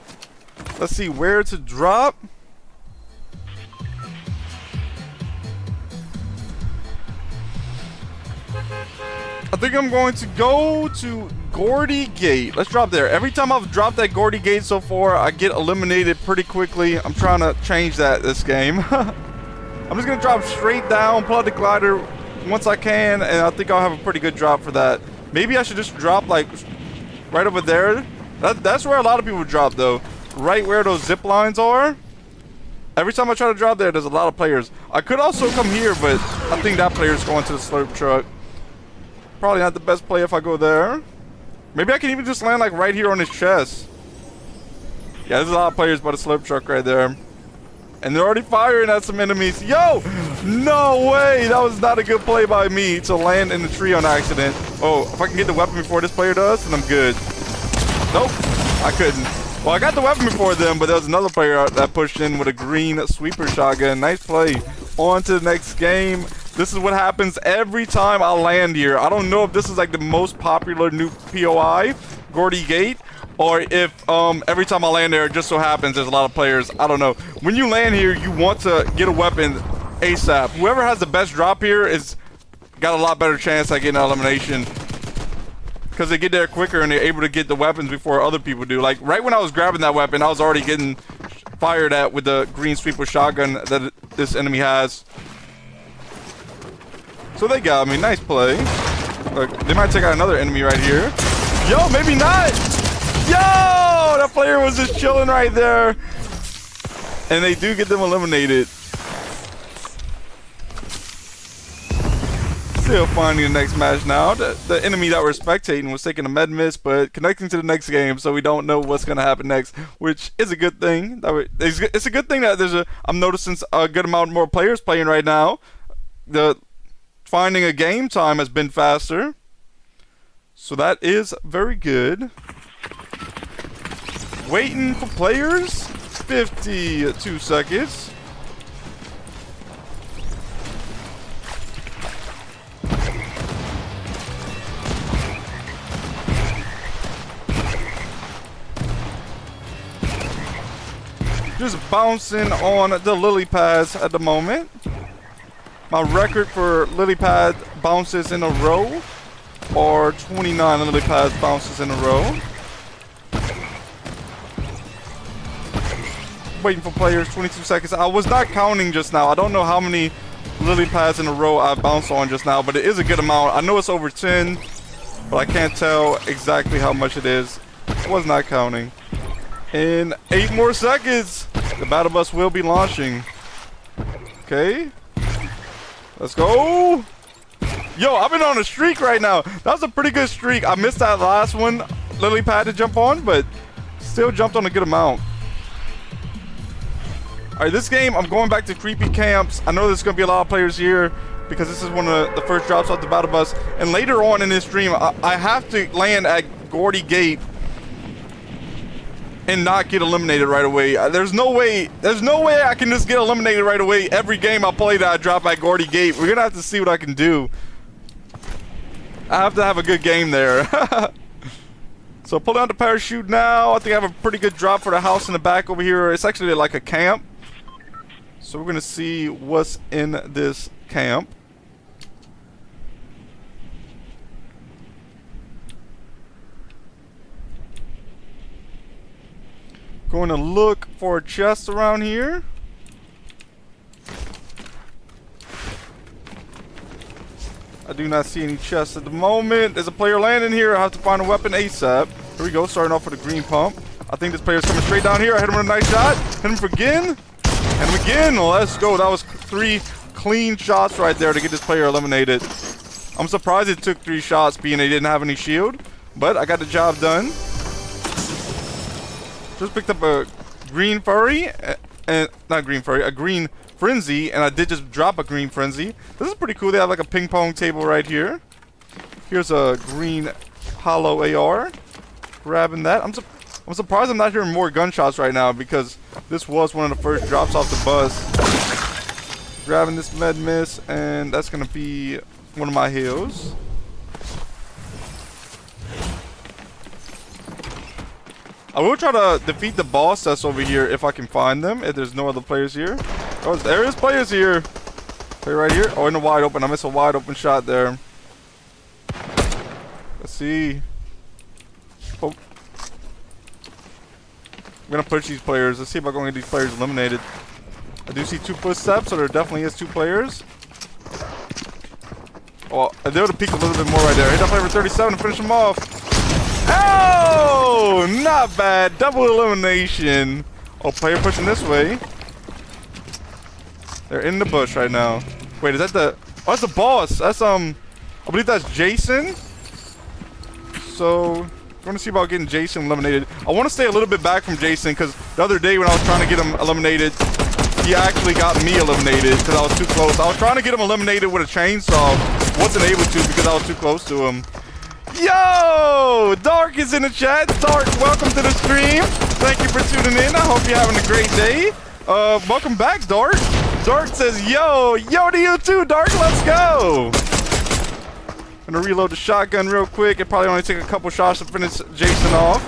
Let's see where to drop. I think I'm going to go to Gordy Gate. Let's drop there. Every time I've dropped that Gordy Gate so far, I get eliminated pretty quickly. I'm trying to change that this game. I'm just going to drop straight down, pull out the glider once I can, and I think I'll have a pretty good drop for that. Maybe I should just drop, like, right over there. That's where a lot of people drop, though. Right where those zip lines are. Every time I try to drop there, there's a lot of players. I could also come here, but I think that player's going to the slurp truck. Probably not the best play if I go there. Maybe I can even just land like right here on his chest. Yeah, there's a lot of players by the slurp truck right there. And they're already firing at some enemies. Yo! No way! That was not a good play by me to land in the tree on accident. Oh, if I can get the weapon before this player does, then I'm good. Nope, I couldn't. Well, I got the weapon before them, but there was another player that pushed in with a green sweeper shotgun. Nice play. On to the next game. This is what happens every time I land here. I don't know if this is like the most popular new POI, Gordy Gate, or if every time I land there, it just so happens there's a lot of players. I don't know. When you land here, you want to get a weapon ASAP. Whoever has the best drop here is got a lot better chance at getting an elimination, because they get there quicker and they're able to get the weapons before other people do. Like right when I was grabbing that weapon, I was already getting fired at with the green sweeper shotgun that this enemy has. So they got me. Nice play. Look, they might take out another enemy right here. Yo, maybe not. Yo, that player was just chilling right there. And they do get them eliminated. Still finding the next match now. The enemy that we're spectating was taking a med miss, but connecting to the next game, so we don't know what's going to happen next, which is a good thing. It's a good thing that I'm noticing a good amount more players playing right now. The finding a game time has been faster, so that is very good. Waiting for players, 52 seconds. Just bouncing on the lily pads at the moment. My record for lily pad bounces in a row are 29 lily pad bounces in a row. Waiting for players, 22 seconds. I was not counting just now. I don't know how many lily pads in a row I bounced on just now, but it is a good amount. I know it's over 10, but I can't tell exactly how much it is. I was not counting. In 8 more seconds, the battle bus will be launching. Okay. Let's go. Yo, I've been on a streak right now. That was a pretty good streak. I missed that last one, lily pad to jump on, but still jumped on a good amount. All right, this game, I'm going back to creepy camps. I know there's going to be a lot of players here because this is one of the first drops off the battle bus. And later on in this stream, I have to land at Gordy Gate and not get eliminated right away. There's no way I can just get eliminated right away every game I play that I drop at Gordy Gate. We're gonna have to see what I can do. I have to have a good game there. So pull down the parachute now. I think I have a pretty good drop for the house in the back over here. It's actually like a camp. So we're gonna see what's in this camp. Going to look for a chest around here. I do not see any chests at the moment. There's a player landing here. I have to find a weapon ASAP. Here we go, starting off with a green pump. I think this player's coming straight down here. I hit him with a nice shot. Hit him for again. Hit him again. Let's go. That was 3 clean shots right there to get this player eliminated. I'm surprised it took 3 shots being they didn't have any shield, but I got the job done. Just picked up a green furry, and not green furry, a green frenzy, and I did just drop a green frenzy. This is pretty cool. They have like a ping pong table right here. Here's a green hollow AR. Grabbing that. I'm surprised I'm not hearing more gunshots right now because this was one of the first drops off the bus. Grabbing this med miss, and that's gonna be one of my heals. I will try to defeat the boss that's over here if I can find them, if there's no other players here. Oh, there is players here. Player right here. Oh, in the wide open. I missed a wide open shot there. Let's see. Oh. I'm going to push these players. Let's see if I can get these players eliminated. I do see 2 footsteps, so there definitely is 2 players. Oh, I did able to peek a little bit more right there. Hit that player for 37 to finish him off. Oh, not bad. Double elimination. Oh, player pushing this way. They're in the bush right now. Wait, is that the... Oh, that's the boss. That's, I believe that's Jason. So, I'm going to see about getting Jason eliminated. I want to stay a little bit back from Jason because the other day when I was trying to get him eliminated, he actually got me eliminated because I was too close. I was trying to get him eliminated with a chainsaw. Wasn't able to because I was too close to him. Yo! Dark is in the chat. Dark, welcome to the stream. Thank you for tuning in. I hope you're having a great day. Welcome back, Dark. Dark says, yo to you too, Dark. Let's go. Gonna reload the shotgun real quick. It probably only take a couple shots to finish Jason off.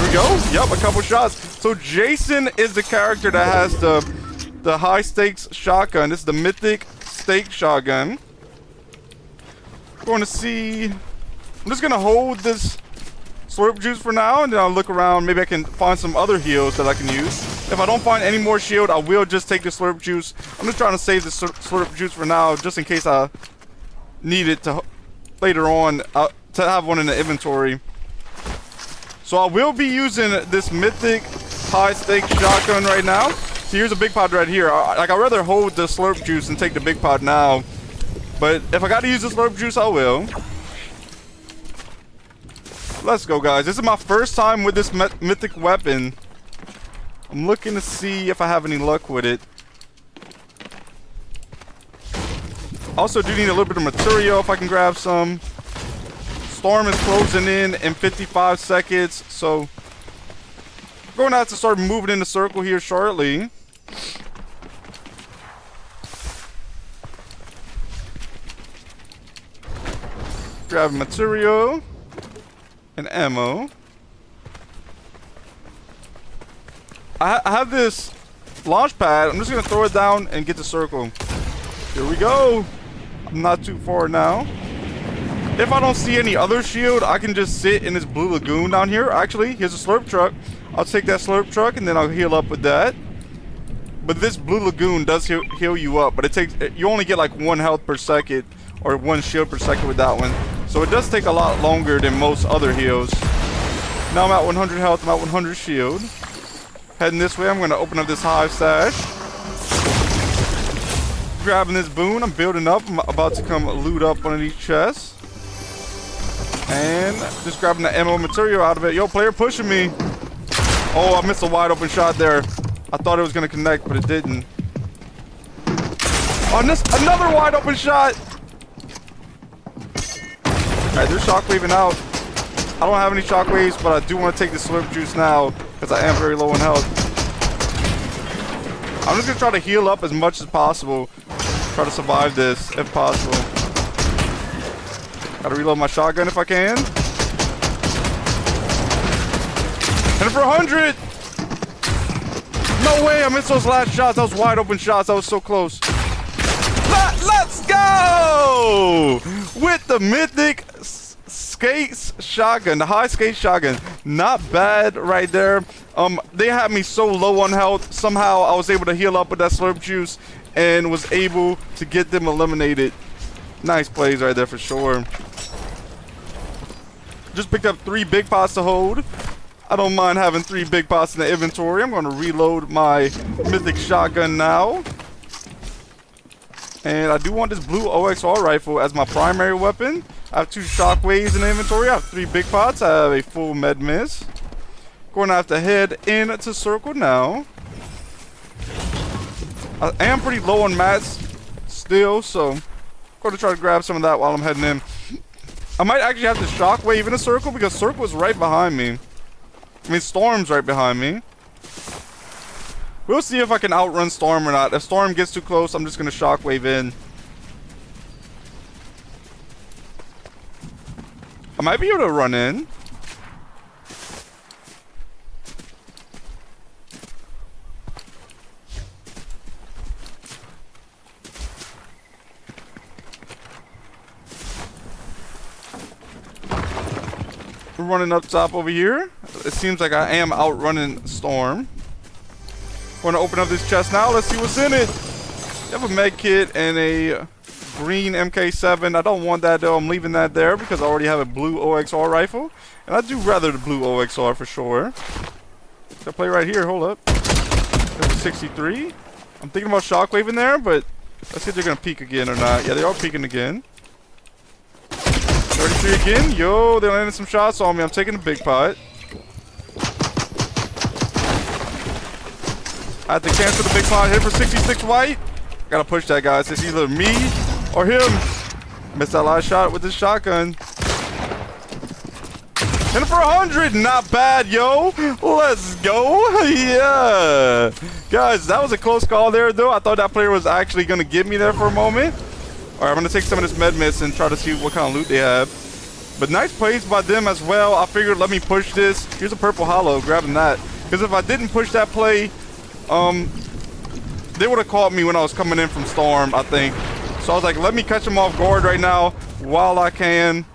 we go. Yep, a couple shots. So Jason is the character that has the high stakes shotgun. This is the mythic stake shotgun. Going to see. I'm just gonna hold this slurp juice for now, and then I'll look around. Maybe I can find some other heals that I can use. If I don't find any more shield, I will just take the slurp juice. I'm just trying to save the slurp juice for now, just in case I need it to later on to have one in the inventory. So I will be using this mythic high stakes shotgun right now. So here's a big pod right here. Like, I'd rather hold the slurp juice and take the big pod now. But if I gotta use the slurp juice, I will. Let's go, guys. This is my first time with this mythic weapon. I'm looking to see if I have any luck with it. Also do need a little bit of material if I can grab some. Storm is closing in 55 seconds, so I'm going to have to start moving in the circle here shortly. Grab material and ammo. I have this launch pad. I'm just going to throw it down and get the circle. Here we go. I'm not too far now. If I don't see any other shield, I can just sit in this blue lagoon down here. Actually, here's a slurp truck. I'll take that slurp truck and then I'll heal up with that. But this blue lagoon does heal you up, but you only get like 1 health per second or 1 shield per second with that one. So it does take a lot longer than most other heals. Now I'm at 100 health, I'm at 100 shield. Heading this way, I'm going to open up this hive stash. Grabbing this boon, I'm building up. I'm about to come loot up one of these chests. And just grabbing the ammo material out of it. Yo, player pushing me. Oh, I missed a wide open shot there. I thought it was going to connect, but it didn't. Oh, another wide open shot. Alright, they're shockwaving out. I don't have any shockwaves, but I do want to take the slurp juice now because I am very low in health. I'm just going to try to heal up as much as possible. Try to survive this if possible. Gotta reload my shotgun if I can. And for 100! No way, I missed those last shots. Those wide open shots. I was so close. Let's go! With the mythic skates shotgun, the high skate shotgun. Not bad right there. They had me so low on health. Somehow I was able to heal up with that slurp juice and was able to get them eliminated. Nice plays right there for sure. Just picked up 3 big pots to hold. I don't mind having 3 big pots in the inventory. I'm going to reload my mythic shotgun now. And I do want this blue OXR rifle as my primary weapon. I have 2 shockwaves in the inventory. I have 3 big pots. I have a full med miss. Going to have to head into circle now. I am pretty low on mats still, so I'm going to try to grab some of that while I'm heading in. I might actually have to shockwave in a circle because circle is right behind me. I mean, Storm's right behind me. We'll see if I can outrun Storm or not. If Storm gets too close, I'm just going to shockwave in. I might be able to run in. We're running up top over here. It seems like I am outrunning Storm. Want to open up this chest now. Let's see what's in it. You have a med kit and a green MK7. I don't want that though. I'm leaving that there because I already have a blue OXR rifle. And I do rather the blue OXR for sure. Should I play right here? Hold up. There's a 63. I'm thinking about shockwave in there, but let's see if they're going to peek again or not. Yeah, they are peeking again. 33 again. Yo, they landed some shots on me. I'm taking the big pot. I have to cancel the big pot. Hit for 66 white. Gotta push that, guys. It's either me or him. Missed that last shot with this shotgun. And for 100. Not bad, yo. Let's go. Yeah. Guys, that was a close call there, though. I thought that player was actually going to get me there for a moment. All right, I'm going to take some of this med mist and try to see what kind of loot they have. But nice plays by them as well. I figured, let me push this. Here's a purple hollow, grabbing that. Because if I didn't push that play, they would have caught me when I was coming in from Storm, I think. So I was like, let me catch them off guard right now while I can.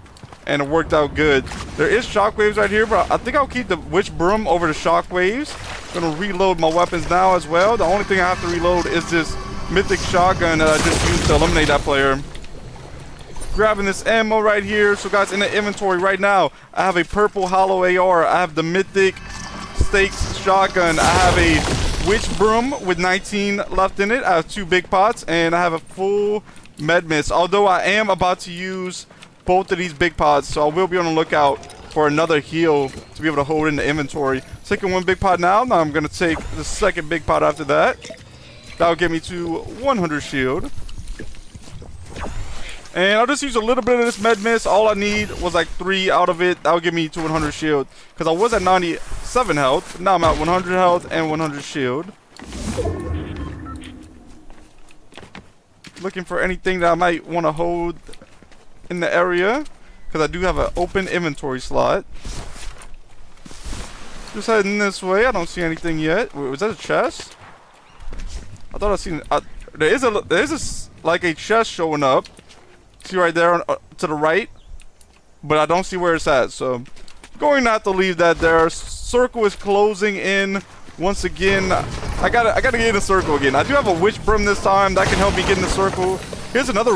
And it worked out good. There is shockwaves right here, but I think I'll keep the witch broom over the shockwaves. Gonna reload my weapons now as well. The only thing I have to reload is this mythic shotgun that I just used to eliminate that player. Grabbing this ammo right here. So guys, in the inventory right now, I have a purple hollow AR. I have the mythic stakes shotgun. I have a witch broom with 19 left in it. I have 2 big pots, and I have a full med mist. Although I am about to use both of these big pots, so I will be on the lookout for another heal to be able to hold in the inventory. Taking 1 big pot now. Now I'm going to take the second big pot after that. That'll get me to 100 shield. And I'll just use a little bit of this med mist. All I need was like 3 out of it. That'll give me to 100 shield. Because I was at 97 health. Now I'm at 100 health and 100 shield. Looking for anything that I might want to hold in the area. Because I do have an open inventory slot. Just heading this way. I don't see anything yet. Wait, was that a chest? I thought I seen. There is like a chest showing up. See right there to the right, but I don't see where it's at. So, going to have to leave that there. Circle is closing in once again. I gotta get in the circle again. I do have a witch broom this time that can help me get in the circle. Here's another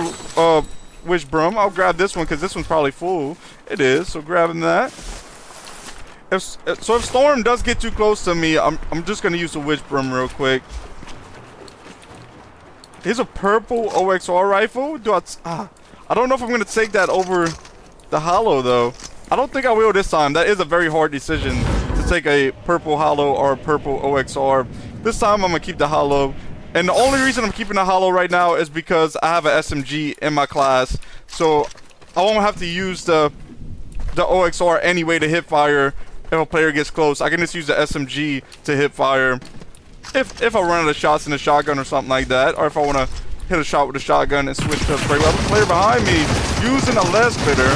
witch broom. I'll grab this one because this one's probably full. It is. So grabbing that. If Storm does get too close to me, I'm just gonna use the witch broom real quick. Here's a purple OXR rifle. I don't know if I'm going to take that over the hollow, though. I don't think I will this time. That is a very hard decision to take a purple hollow or a purple OXR. This time, I'm going to keep the hollow. And the only reason I'm keeping the hollow right now is because I have an SMG in my class. So, I won't have to use the OXR anyway to hit fire if a player gets close. I can just use the SMG to hit fire if I run out of shots in the shotgun or something like that. Or if I want to hit a shot with a shotgun and switch to a spray weapon. Player behind me using a les bitter.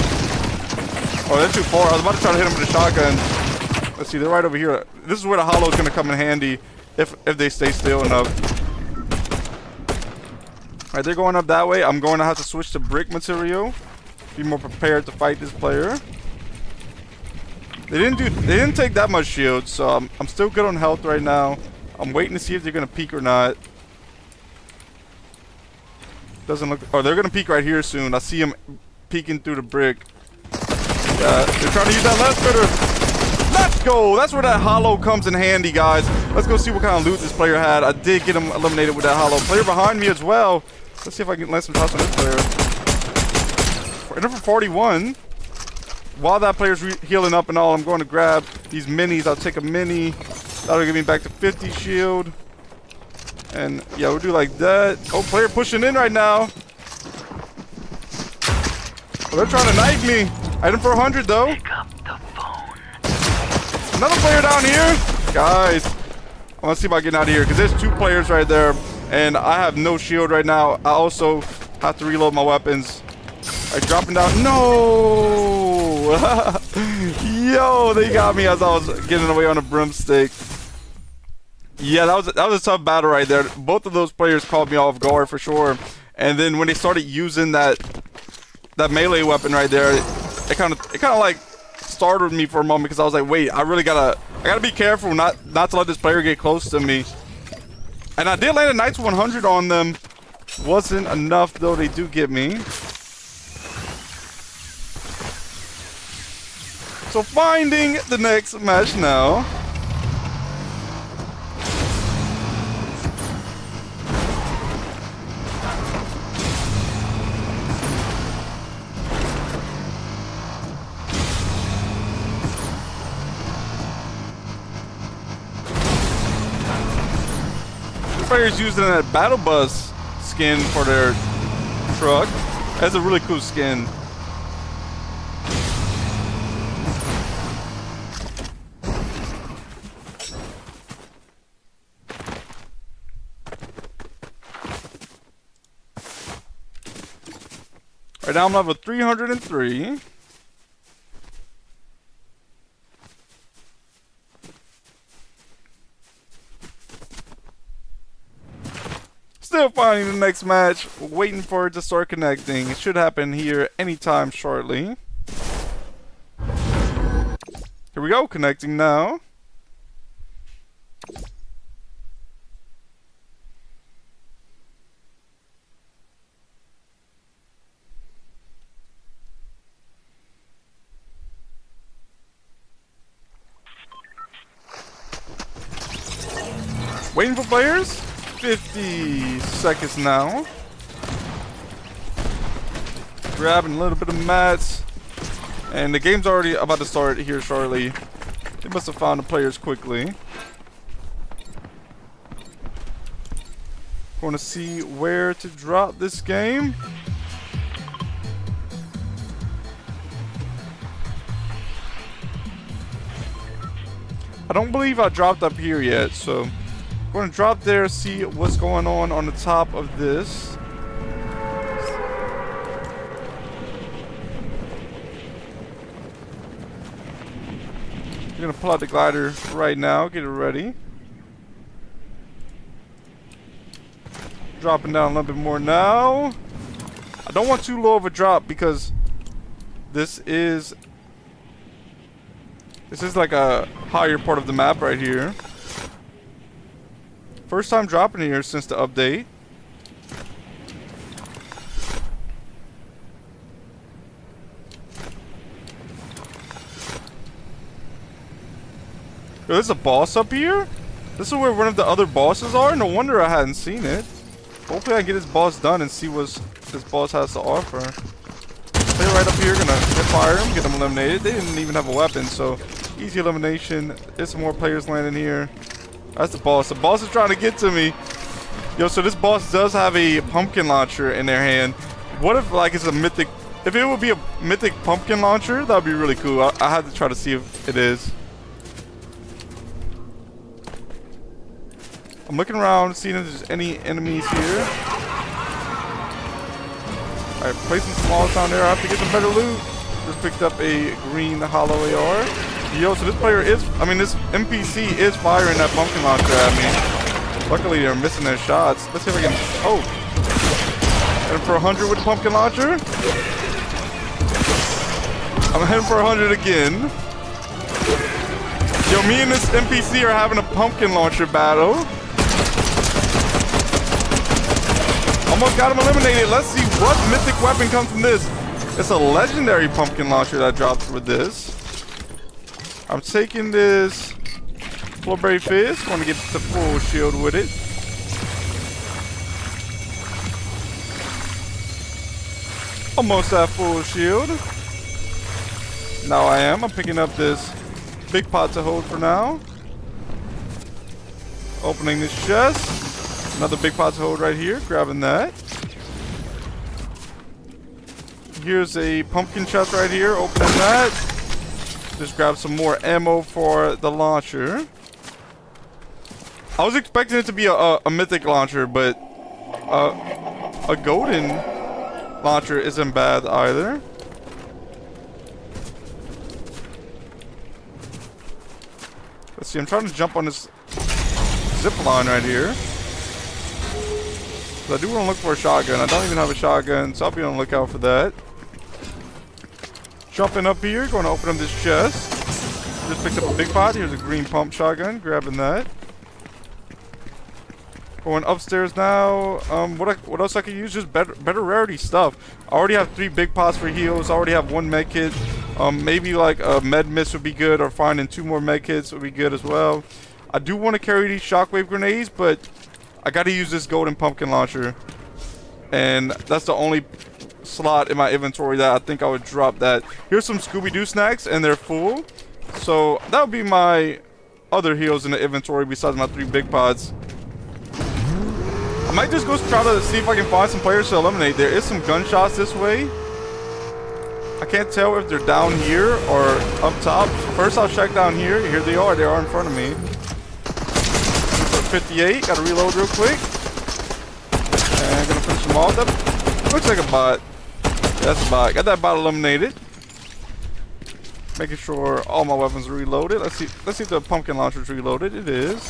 Oh, they're too far. I was about to try to hit him with a shotgun. Let's see, they're right over here. This is where the hollow is going to come in handy if they stay still enough. Alright, they're going up that way. I'm going to have to switch to brick material. Be more prepared to fight this player. They didn't take that much shield, so I'm still good on health right now. I'm waiting to see if they're going to peek or not. Doesn't look. Oh, they're gonna peek right here soon. I see him peeking through the brick. They're trying to use that last bitter. Let's go. That's where that hollow comes in handy, guys. Let's go see what kind of loot this player had. I did get him eliminated with that hollow. Player behind me as well. Let's see if I can land some shots on this player. For number 41. While that player's healing up and all, I'm going to grab these minis. I'll take a mini. That'll get me back to 50 shield. And yeah, we'll do like that. Oh, player pushing in right now. Oh, they're trying to knife me. Item for 100 though. Pick up the phone. Another player down here. Guys, I want to see about getting out of here because there's 2 players right there. And I have no shield right now. I also have to reload my weapons. Alright, dropping down. No! Yo, they got me as I was getting away on a broomstick. Yeah, that was a tough battle right there. Both of those players caught me off guard for sure. And then when they started using that melee weapon right there, it kind of like startled me for a moment because I was like, wait, I gotta be careful not to let this player get close to me. And I did land a nice 100 on them. Wasn't enough though. They do get me. So finding the next match now. Players using that battle bus skin for their truck. That's a really cool skin. Right now I'm level 303. Still finding the next match. Waiting for it to start connecting. It should happen here anytime shortly. Here we go. Connecting now. Waiting for players. 50 seconds now. Grabbing a little bit of mats. And the game's already about to start here shortly. They must have found the players quickly. Going to see where to drop this game. I don't believe I dropped up here yet, so I'm going to drop there, see what's going on the top of this. I'm going to pull out the glider right now, get it ready. Dropping down a little bit more now. I don't want too low of a drop because this is like a higher part of the map right here. First time dropping here since the update. Yo, there's a boss up here? This is where one of the other bosses are? No wonder I hadn't seen it. Hopefully I can get this boss done and see what this boss has to offer. They're right up here, gonna hit fire him, get them eliminated. They didn't even have a weapon, so easy elimination. There's some more players landing here. That's the boss. The boss is trying to get to me. Yo, so this boss does have a pumpkin launcher in their hand. What if, like, it's a mythic... If it would be a mythic pumpkin launcher, that would be really cool. I had to try to see if it is. I'm looking around, seeing if there's any enemies here. Alright, placing some walls down there. I have to get some better loot. Just picked up a green hollow AR. Yo, so this player is, this NPC is firing that pumpkin launcher at me. Luckily, they're missing their shots. Let's see if I can, heading for 100 with the pumpkin launcher. I'm heading for 100 again. Yo, me and this NPC are having a pumpkin launcher battle. Almost got him eliminated. Let's see what mythic weapon comes from this. It's a legendary pumpkin launcher that drops with this. I'm taking this Flowberry Fizz. Want to get the full shield with it. Almost at full shield. Now I am. I'm picking up this big pot to hold for now. Opening this chest. Another big pot to hold right here. Grabbing that. Here's a pumpkin chest right here. Opening that. Just grab some more ammo for the launcher. I was expecting it to be a mythic launcher, but a golden launcher isn't bad either. Let's see, I'm trying to jump on this zip line right here. So I do want to look for a shotgun. I don't even have a shotgun, so I'll be on the lookout for that. Jumping up here, going to open up this chest. Just picked up a big pot. Here's a green pump shotgun. Grabbing that. Going upstairs now. What else I could use? Just better rarity stuff. I already have 3 big pots for heals. I already have 1 med kit. Maybe like a med mist would be good, or finding 2 more med kits would be good as well. I do want to carry these shockwave grenades, but I got to use this golden pumpkin launcher, and that's the only slot in my inventory that I think I would drop that. Here's some Scooby-Doo snacks, and they're full, so that would be my other heals in the inventory besides my 3 big pots. I might just go try to see if I can find some players to eliminate. There is some gunshots this way. I can't tell if they're down here or up top. First I'll check down here. Here they are. They are in front of me. 58. Gotta reload real quick. And gonna finish them off. That looks like a bot. That's a bot. Got that bot eliminated. Making sure all my weapons are reloaded. Let's see if the pumpkin launcher is reloaded. It is.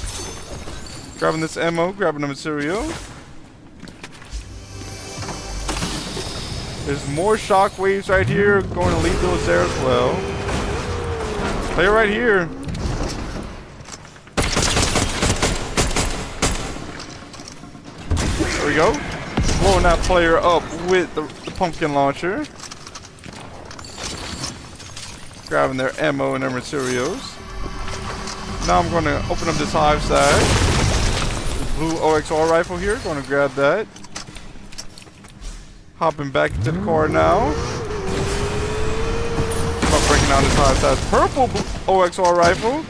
Grabbing this ammo, grabbing the material. There's more shockwaves right here. Going to leave those there as well. Player right here. There we go. Blowing that player up with the pumpkin launcher. Grabbing their ammo and their materials. Now I'm going to open up this hive side. This blue OXR rifle here. Going to grab that. Hopping back into the car now. I'm breaking down this hive side. Purple OXR rifle.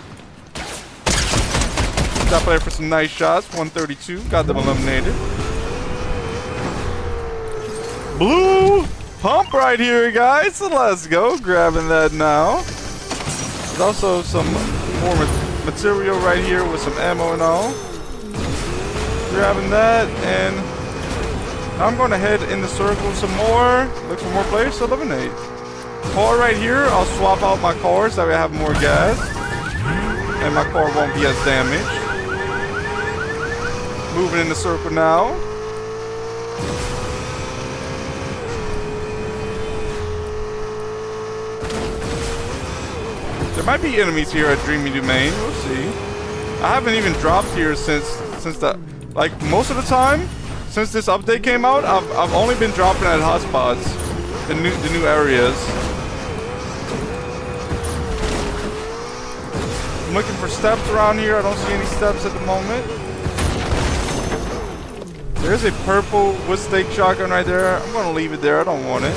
That player for some nice shots. 132. Got them eliminated. Blue pump right here, guys. So let's go. Grabbing that now. There's also some more material right here with some ammo and all. Grabbing that, and now I'm going to head in the circle some more. Look for more players to eliminate. Car right here. I'll swap out my cars so that way I have more gas. And my car won't be as damaged. Moving in the circle now. There might be enemies here at Dreamy Domain. We'll see. I haven't even dropped here since the, like, most of the time since this update came out. I've only been dropping at hotspots, the new areas. I'm looking for steps around here. I don't see any steps at the moment. There's a purple wood stake shotgun right there. I'm gonna leave it there. I don't want it.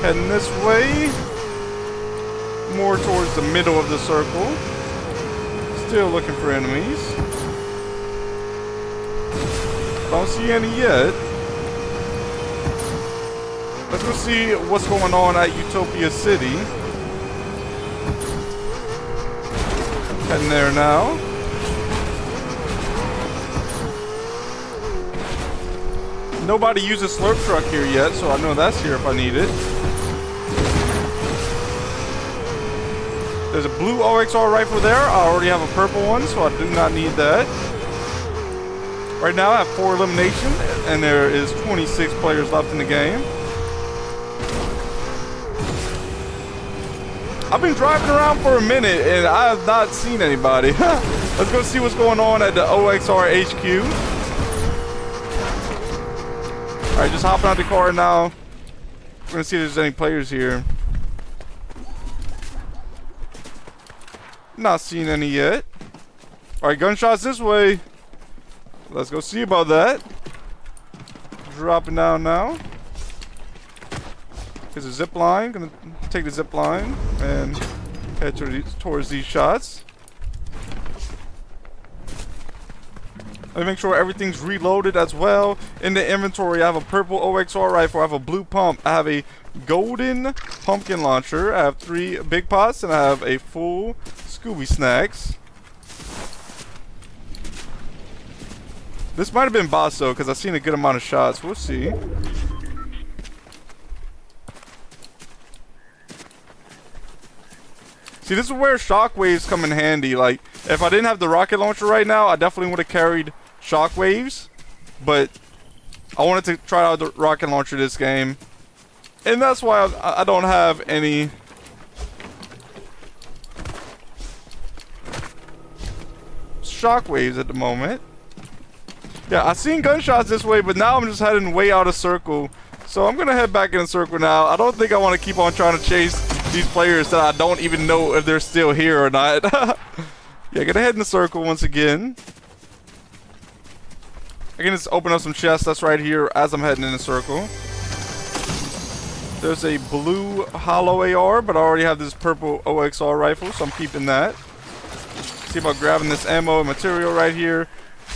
Heading this way, more towards the middle of the circle. Still looking for enemies. Don't see any yet. Let's go see what's going on at Utopia City. Heading there now. Nobody uses slurp truck here yet, so I know that's here if I need it. There's a blue OXR rifle there. I already have a purple one, so I do not need that. Right now I have 4 eliminations, and there is 26 players left in the game. I've been driving around for a minute, and I have not seen anybody. Let's go see what's going on at the OXR HQ. Alright, just hopping out the car now. We're gonna see if there's any players here. Not seeing any yet. Alright, gunshots this way. Let's go see about that. Dropping down now. Here's a zip line. Gonna take the zip line and head towards these shots. Let me make sure everything's reloaded as well. In the inventory, I have a purple OXR rifle. I have a blue pump. I have a golden pumpkin launcher. I have 3 big pots, and I have a full Scooby Snacks. This might have been boss though, because I've seen a good amount of shots. We'll see. See, this is where shockwaves come in handy. Like, if I didn't have the rocket launcher right now, I definitely would have carried shockwaves. But I wanted to try out the rocket launcher this game. And that's why I don't have any shockwaves at the moment. Yeah, I seen gunshots this way, but now I'm just heading way out of circle. So I'm gonna head back in a circle now. I don't think I want to keep on trying to chase these players that I don't even know if they're still here or not. Yeah, gonna head in the circle once again. I can just open up some chests that's right here as I'm heading in the circle. There's a blue hollow AR, but I already have this purple OXR rifle, so I'm keeping that. See about grabbing this ammo and material right here.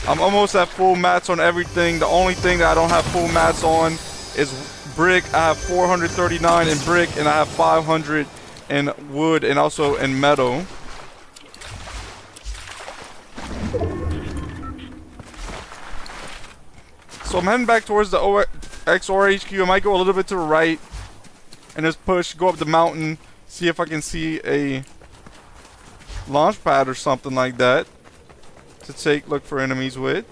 I'm almost at full mats on everything. The only thing that I don't have full mats on is brick. I have 439 in brick, and I have 500 in wood and also in metal. So I'm heading back towards the OXR HQ. I might go a little bit to the right and just push, go up the mountain, see if I can see a launch pad or something like that to look for enemies with.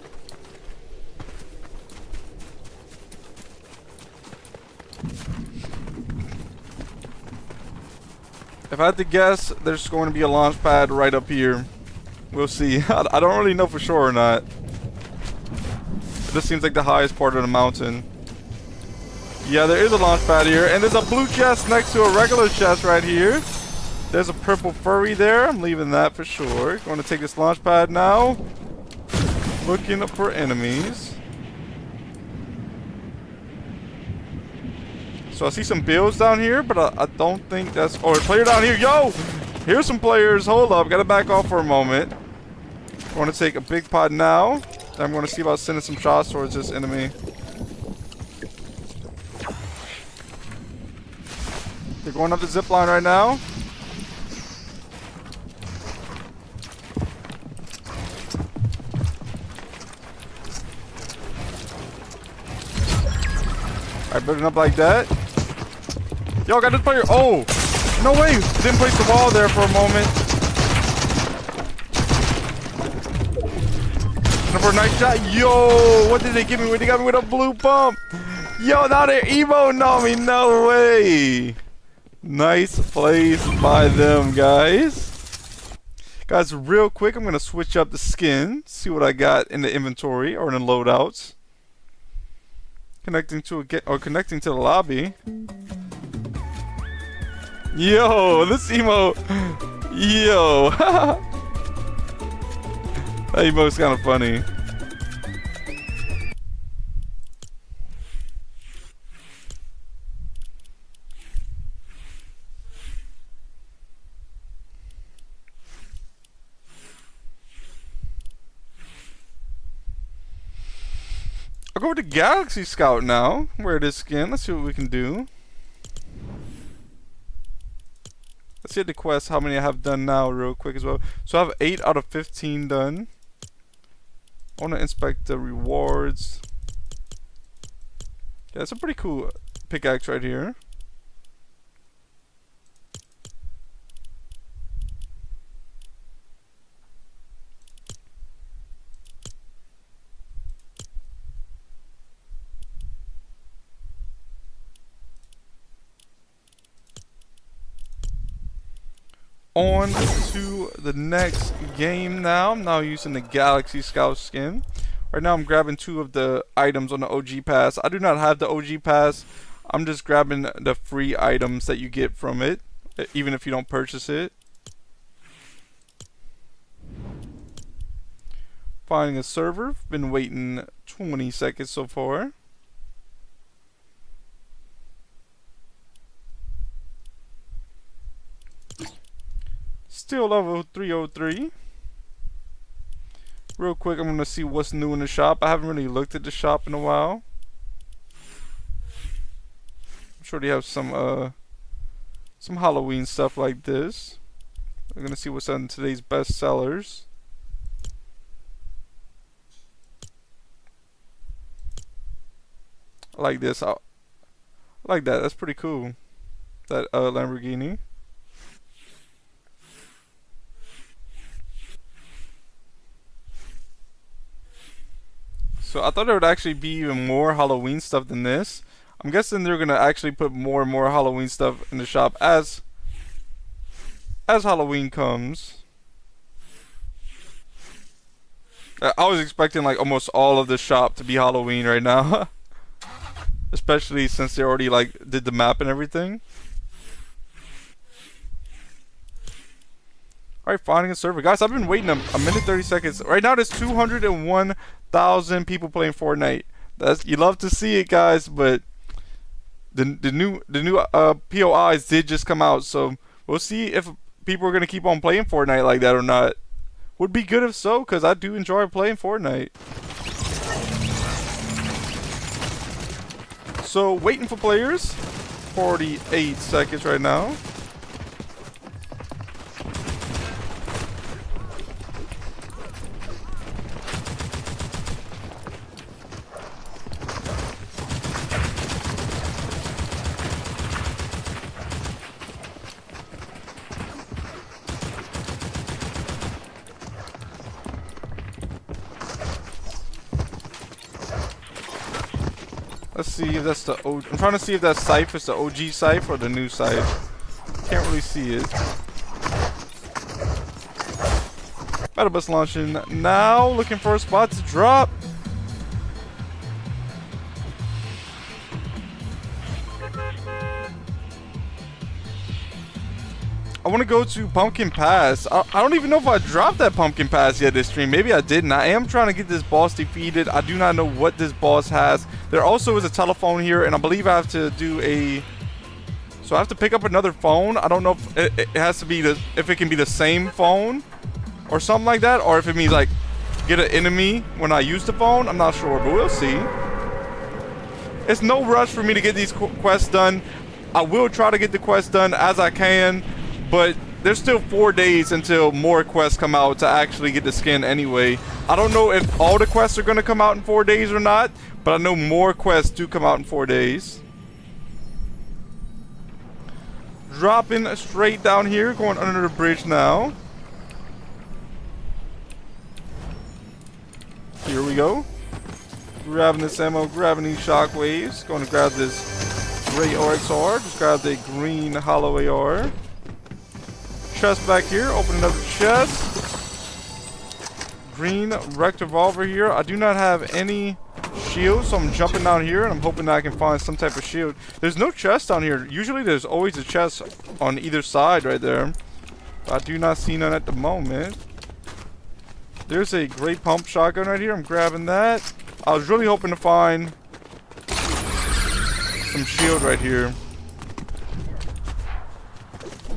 If I had to guess, there's going to be a launch pad right up here. We'll see. I don't really know for sure or not. This seems like the highest part of the mountain. Yeah, there is a launch pad here. And there's a blue chest next to a regular chest right here. There's a purple furry there. I'm leaving that for sure. Going to take this launch pad now. Looking for enemies. So I see some builds down here, but I don't think that's... Oh, a player down here. Yo! Here's some players. Hold up. Gotta back off for a moment. I want to take a big pod now. I'm going to see about sending some shots towards this enemy. They're going up the zip line right now. Alright, building up like that. Yo, got this player. Oh! No way! Didn't place the wall there for a moment. For a nice shot. Yo, what did they give me? They got me with a blue pump. Yo, now they're emoting on me. No way. Nice plays by them, guys. Guys, real quick, I'm going to switch up the skin. See what I got in the inventory or in the loadouts. Connecting to the lobby. Yo, this emote. Yo. That emote's kind of funny. I'll go with the Galaxy Scout now. Wear this skin. Let's see what we can do. Let's hit the quest, how many I have done now real quick as well. So I have 8 out of 15 done. I want to inspect the rewards. Yeah, it's a pretty cool pickaxe right here. On to the next game now. I'm now using the Galaxy Scout skin. Right now I'm grabbing 2 of the items on the OG pass. I do not have the OG pass. I'm just grabbing the free items that you get from it, even if you don't purchase it. Finding a server. Been waiting 20 seconds so far. Still level 303. Real quick, I'm gonna see what's new in the shop. I haven't really looked at the shop in a while. I'm sure they have some Halloween stuff like this. I'm gonna see what's on today's best sellers. I like this. I like that. That's pretty cool. That Lamborghini. So I thought there would actually be even more Halloween stuff than this. I'm guessing they're gonna actually put more and more Halloween stuff in the shop as Halloween comes. I was expecting like almost all of the shop to be Halloween right now. Especially since they already like did the map and everything. Alright, finding a server. Guys, I've been waiting a minute 30 seconds. Right now there's 201,000 people playing Fortnite. You love to see it, guys, but the new POIs did just come out, so we'll see if people are gonna keep on playing Fortnite like that or not. Would be good if so, because I do enjoy playing Fortnite. So waiting for players. 48 seconds right now. Let's see if that's the OG. I'm trying to see if that scythe is the OG scythe or the new scythe. Can't really see it. Battle bus launching now. Looking for a spot to drop. I want to go to Pumpkin Pass. I don't even know if I dropped that Pumpkin Pass yet this stream. Maybe I didn't. I am trying to get this boss defeated. I do not know what this boss has. There also is a telephone here, and I believe I have to do a... So I have to pick up another phone. I don't know if it has to be if it can be the same phone or something like that, or if it means like get an enemy when I use the phone. I'm not sure, but we'll see. It's no rush for me to get these quests done. I will try to get the quest done as I can. But there's still 4 days until more quests come out to actually get the skin anyway. I don't know if all the quests are going to come out in 4 days or not, but I know more quests do come out in 4 days. Dropping straight down here, going under the bridge now. Here we go. Grabbing this ammo, grabbing these shockwaves. Going to grab this gray RXR. Just grab the green hollow AR. Chest back here, open another chest. Green wrecked revolver here. I do not have any shields, so I'm jumping down here and I'm hoping that I can find some type of shield. There's no chest down here. Usually there's always a chest on either side right there. I do not see none at the moment. There's a great pump shotgun right here. I'm grabbing that. I was really hoping to find some shield right here.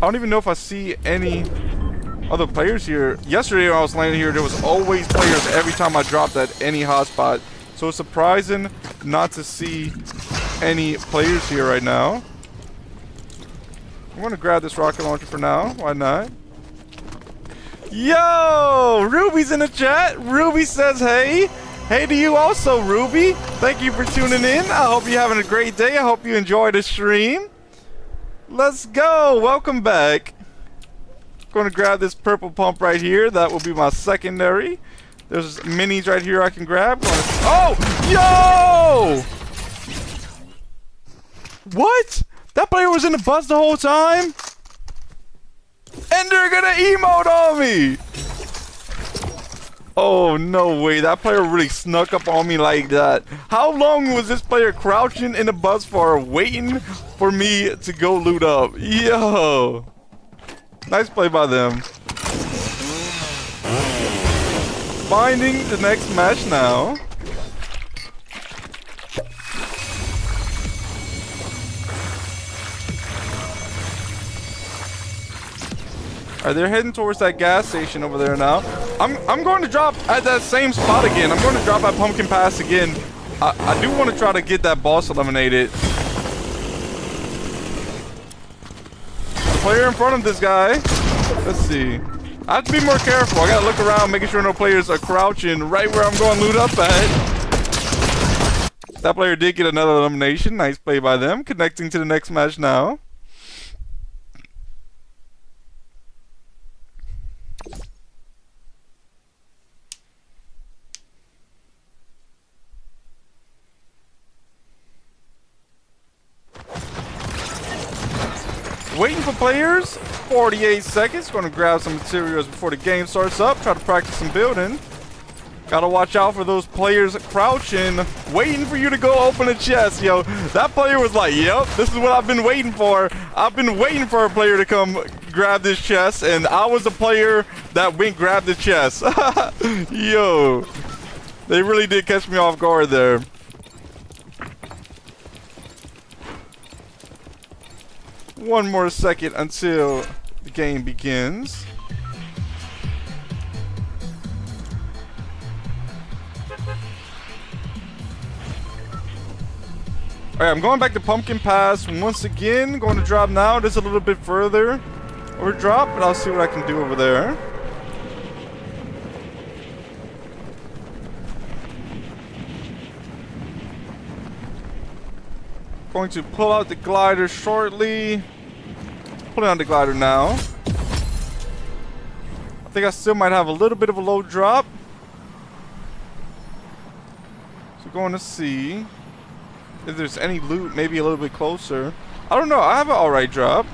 I don't even know if I see any other players here. Yesterday when I was landing here, there was always players every time I dropped at any hotspot. So it's surprising not to see any players here right now. I'm going to grab this rocket launcher for now. Why not? Yo! Ruby's in the chat. Ruby says hey. Hey to you also, Ruby. Thank you for tuning in. I hope you're having a great day. I hope you enjoy the stream. Let's go. Welcome back. Going to grab this purple pump right here. That will be my secondary. There's minis right here I can grab. Oh! Yo! What? That player was in the bus the whole time? And they're gonna emote on me! Oh, no way. That player really snuck up on me like that. How long was this player crouching in the bus for, waiting for me to go loot up? Yo! Nice play by them. Finding the next match now. Alright, they're heading towards that gas station over there now. I'm going to drop at that same spot again. I'm going to drop at Pumpkin Pass again. I do want to try to get that boss eliminated. The player in front of this guy. Let's see. I have to be more careful. I gotta look around, making sure no players are crouching right where I'm going to loot up at. That player did get another elimination. Nice play by them. Connecting to the next match now. Waiting for players. 48 seconds. Going to grab some materials before the game starts up. Try to practice some building. Gotta watch out for those players crouching, waiting for you to go open a chest, yo. That player was like, yep, this is what I've been waiting for. I've been waiting for a player to come grab this chest, and I was the player that went grab the chest. Yo. They really did catch me off guard there. One more second until the game begins. Alright, I'm going back to Pumpkin Pass once again. Going to drop now. Just a little bit further over drop, but I'll see what I can do over there. Going to pull out the glider shortly. Pulling out the glider now. I think I still might have a little bit of a low drop. So going to see if there's any loot, maybe a little bit closer. I don't know. I have an alright drop.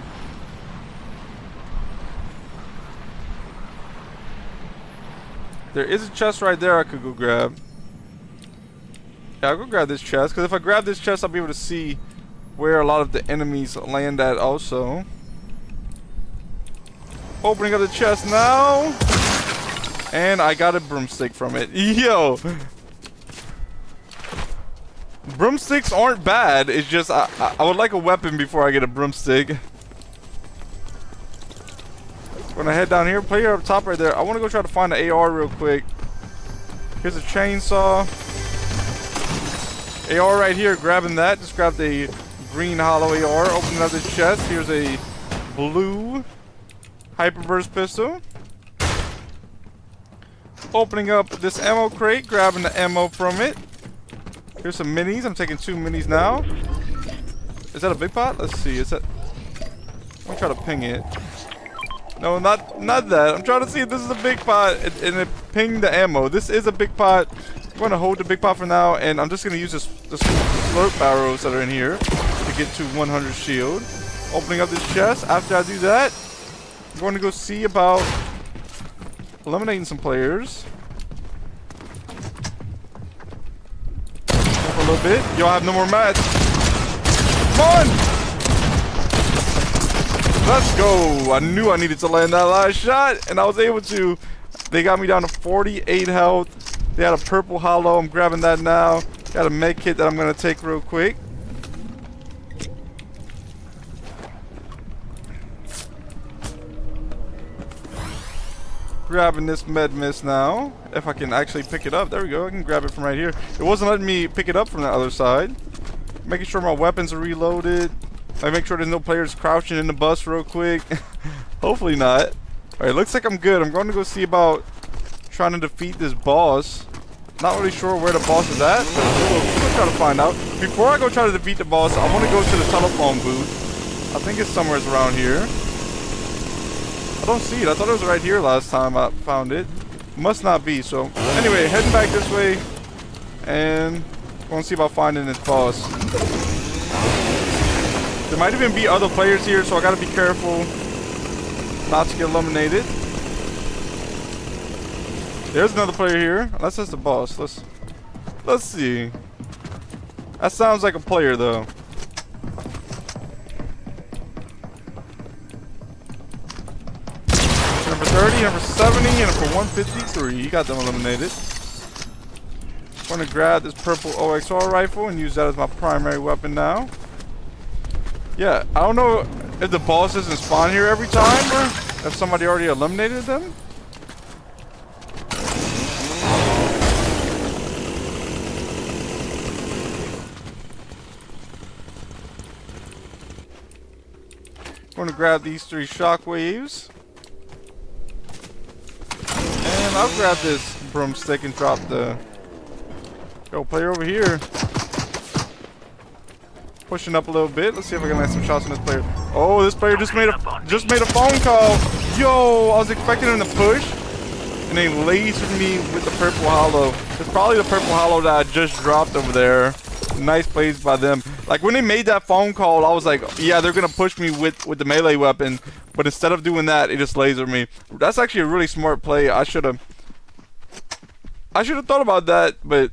There is a chest right there I could go grab. Yeah, I'll go grab this chest, because if I grab this chest, I'll be able to see where a lot of the enemies land at also. Opening up the chest now. And I got a broomstick from it. Yo! Broomsticks aren't bad. It's just I would like a weapon before I get a broomstick. Gonna head down here. Player up top right there. I want to go try to find the AR real quick. Here's a chainsaw. AR right here. Grabbing that. Just grab the green hollow AR. Opening up this chest. Here's a blue hyperburst pistol. Opening up this ammo crate. Grabbing the ammo from it. Here's some minis. I'm taking 2 minis now. Is that a big pot? Let's see. Is that... I'm gonna try to ping it. No, not that. I'm trying to see if this is a big pot and it pinged the ammo. This is a big pot. I'm going to hold the big pot for now, and I'm just going to use this slurp barrels that are in here to get to 100 shield. Opening up this chest. After I do that, I'm going to go see about eliminating some players. For a little bit. Yo, I have no more mats. Come on! Let's go. I knew I needed to land that last shot, and I was able to. They got me down to 48 health. They had a purple hollow. I'm grabbing that now. Got a med kit that I'm going to take real quick. Grabbing this med mist now. If I can actually pick it up. There we go. I can grab it from right here. It wasn't letting me pick it up from the other side. Making sure my weapons are reloaded. I make sure there's no players crouching in the bus real quick. Hopefully not. Alright, looks like I'm good. I'm going to go see about trying to defeat this boss. Not really sure where the boss is at. We'll try to find out. Before I go try to defeat the boss, I want to go to the telephone booth. I think it's somewhere around here. I don't see it. I thought it was right here last time I found it. Must not be. So anyway, heading back this way. And going to see about finding this boss. There might even be other players here, so I gotta be careful not to get eliminated. There's another player here. Unless that's the boss. Let's see. That sounds like a player though. Number 30, number 70, and number 153. You got them eliminated. I'm gonna grab this purple OXR rifle and use that as my primary weapon now. Yeah, I don't know if the boss doesn't spawn here every time or if somebody already eliminated them. I'm going to grab these 3 shockwaves. And I'll grab this broomstick and drop the... Yo, player over here. Pushing up a little bit. Let's see if I can land some shots on this player. Oh, this player just made a phone call. Yo, I was expecting him to push, and they lasered me with the purple hollow. It's probably the purple hollow that I just dropped over there. Nice plays by them. Like when they made that phone call, I was like, yeah, they're gonna push me with the melee weapon. But instead of doing that, it just lasered me. That's actually a really smart play. I should have thought about that, but.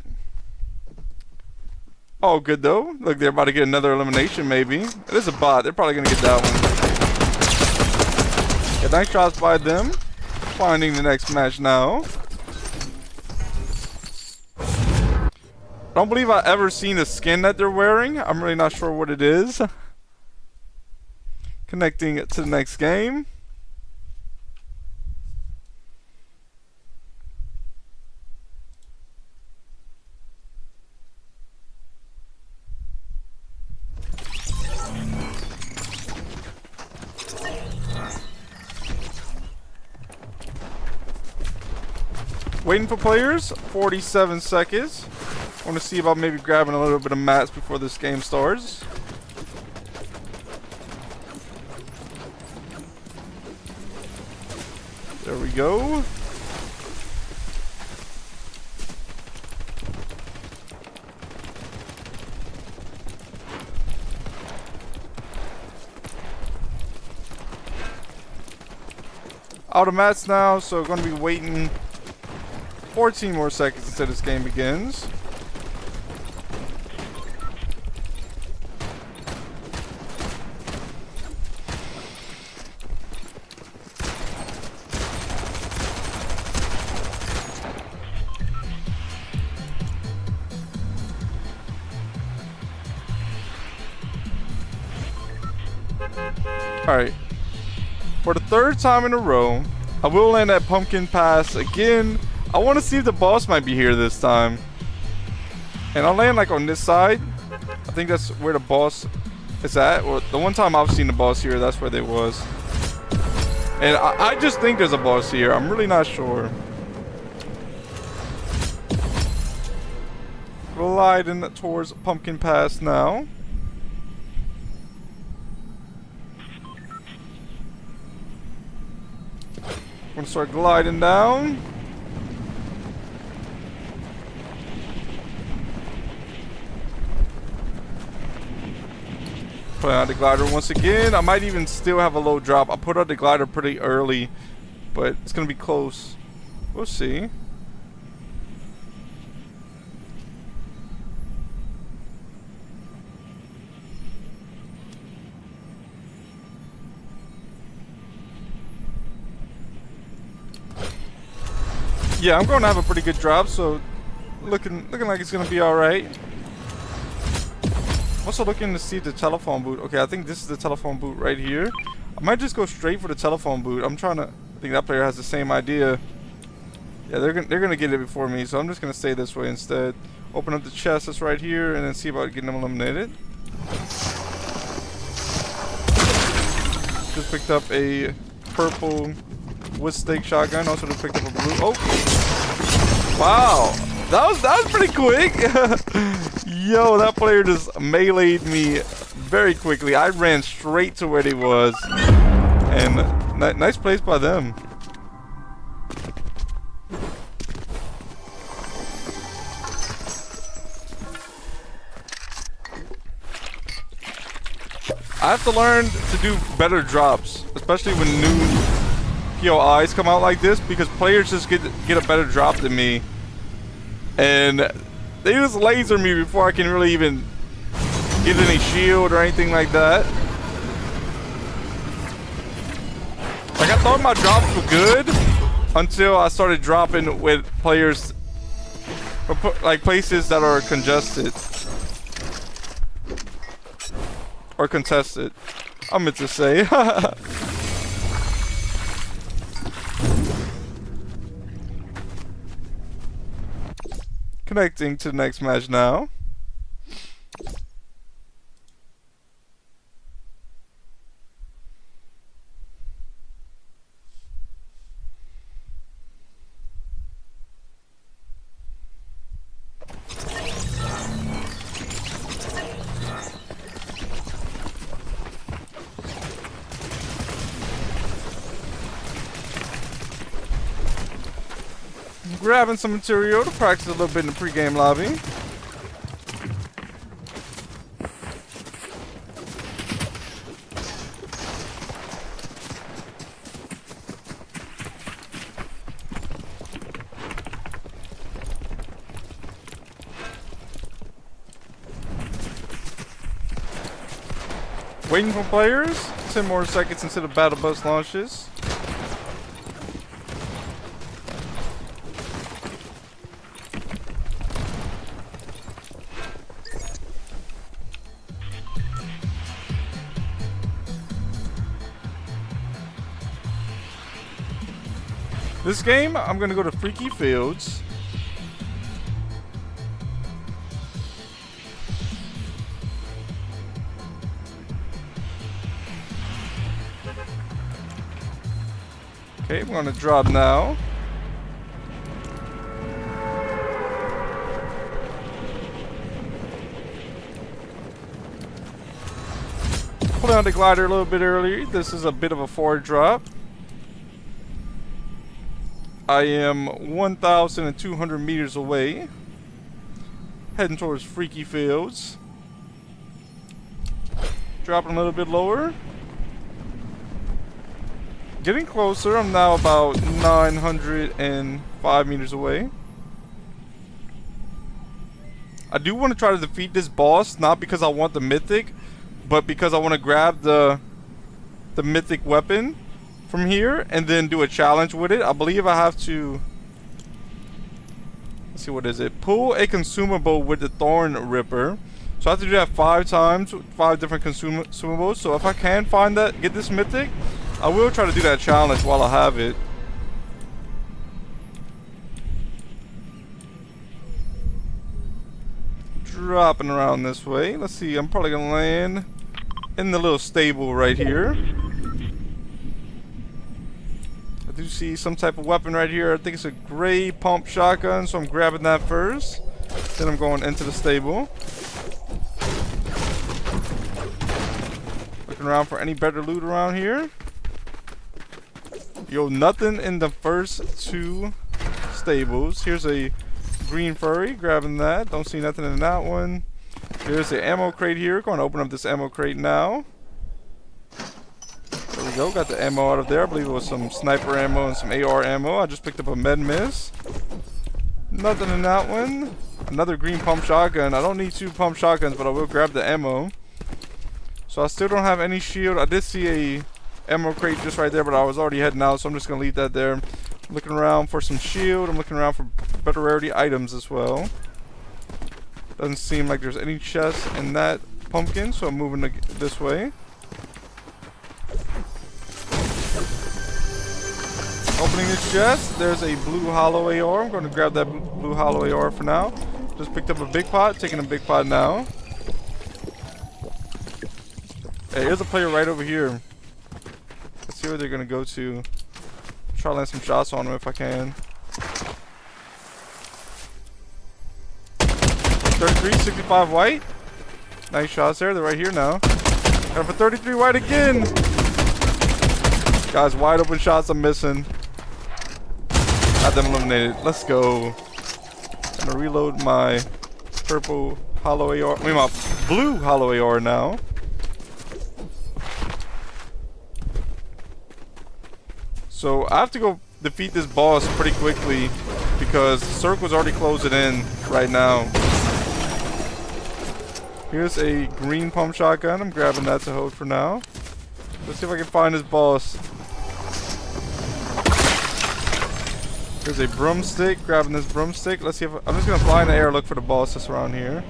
Oh, good though. Look, they're about to get another elimination, maybe. It is a bot. They're probably going to get that one. Yeah, nice shots by them. Finding the next match now. I don't believe I've ever seen the skin that they're wearing. I'm really not sure what it is. Connecting it to the next game. Waiting for players, 47 seconds. I want to see about maybe grabbing a little bit of mats before this game starts. There we go. out of mats now, so going to be waiting 14 more seconds until this game begins. Alright, for the third time in a row, I will land that pumpkin pass again. I want to see if the boss might be here this time. And I'll land like on this side. I think that's where the boss is at. Or the one time I've seen the boss here, that's where they was. And I just think there's a boss here. I'm really not sure. Gliding towards pumpkin pass now. I'm gonna start gliding down. Put out the glider once again. I might even still have a low drop. I put out the glider pretty early, but it's gonna be close. We'll see. Yeah, I'm going to have a pretty good drop, so looking like it's going to be alright. I'm also looking to see the telephone booth. Okay, I think this is the telephone booth right here. I might just go straight for the telephone booth. I'm trying to... I think that player has the same idea. Yeah, they're gonna get it before me, so I'm just going to stay this way instead. Open up the chest that's right here, and then see about getting them eliminated. Just picked up a purple with stake shotgun. Also just picked up a blue. Oh, wow, that was pretty quick. Yo, that player just meleeed me very quickly. I ran straight to where he was, and nice place by them. I have to learn to do better drops, especially when new POIs come out like this, because players just get a better drop than me, and they just laser me before I can really even get any shield or anything like that. Like, I thought my drops were good until I started dropping with players, like places that are congested or contested, I meant to say. Connecting to the next match now. Grabbing some material to practice a little bit in the pregame lobby. Waiting for players. 10 more seconds until the battle bus launches. This game, I'm gonna go to Freaky Fields. Okay, we're gonna drop now. Pull down the glider a little bit earlier. This is a bit of a forward drop. I am 1,200 meters away, heading towards Freaky Fields. Dropping a little bit lower. Getting closer. I'm now about 905 meters away. I do want to try to defeat this boss, not because I want the mythic, but because I want to grab the mythic weapon from here and then do a challenge with it. I believe I have to, let's see, what is it? Pull a consumable with the Thorn Ripper. So I have to do that 5 times, 5 different consumables. So if I can find that, get this mythic, I will try to do that challenge while I have it. Dropping around this way. Let's see, I'm probably gonna land in the little stable right here. I do see some type of weapon right here. I think it's a gray pump shotgun, so I'm grabbing that first. Then I'm going into the stable. Looking around for any better loot around here. Yo, nothing in the first 2 stables. Here's a green furry, grabbing that. Don't see nothing in that one. There's the ammo crate here. Going to open up this ammo crate now. There we go. Got the ammo out of there. I believe it was some sniper ammo and some AR ammo. I just picked up a med miss. Nothing in that one. Another green pump shotgun. I don't need 2 pump shotguns, but I will grab the ammo. So I still don't have any shield. I did see a ammo crate just right there, but I was already heading out, so I'm just going to leave that there. I'm looking around for some shield. I'm looking around for better rarity items as well. Doesn't seem like there's any chests in that pumpkin, so I'm moving this way. Opening this chest, there's a blue hollow AR. I'm going to grab that blue hollow AR for now. Just picked up a big pot, taking a big pot now. Hey, here's a player right over here. Let's see where they're going to go to. Try to land some shots on him if I can. 33, 65 white. Nice shots there. They're right here now. Got for 33 white again. Guys, wide open shots I'm missing. Got them eliminated. Let's go. I'm gonna reload my purple hollow AR. I mean, my blue hollow AR now. So I have to go defeat this boss pretty quickly because the circle's already closing in right now. Here's a green pump shotgun. I'm grabbing that to hold for now. Let's see if I can find this boss. Here's a broomstick. Grabbing this broomstick. Let's see if I'm just gonna fly in the air, look for the boss that's around here.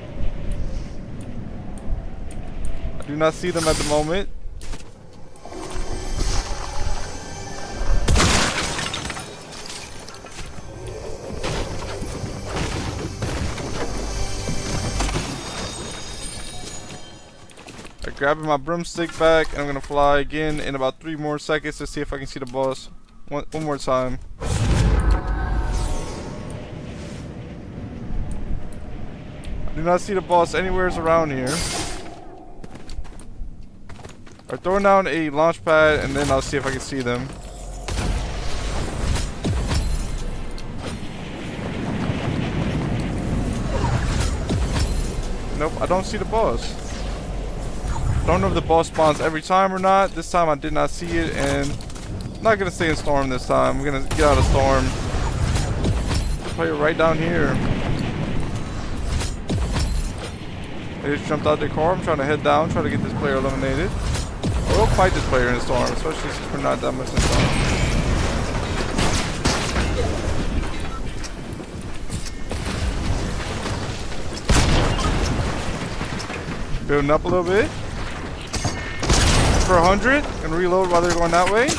I do not see them at the moment. Grabbing my broomstick back, and I'm gonna fly again in about 3 more seconds to see if I can see the boss one more time. I do not see the boss anywhere around here. I'm throwing down a launch pad, and then I'll see if I can see them. Nope, I don't see the boss. Don't know if the boss spawns every time or not. This time I did not see it, and I'm not gonna stay in storm this time. I'm gonna get out of storm. Player right down here. They just jumped out their car. I'm trying to head down, try to get this player eliminated. I will fight this player in the storm, especially since we're not that much in storm. Building up a little bit. For 100 and reload while they're going that way.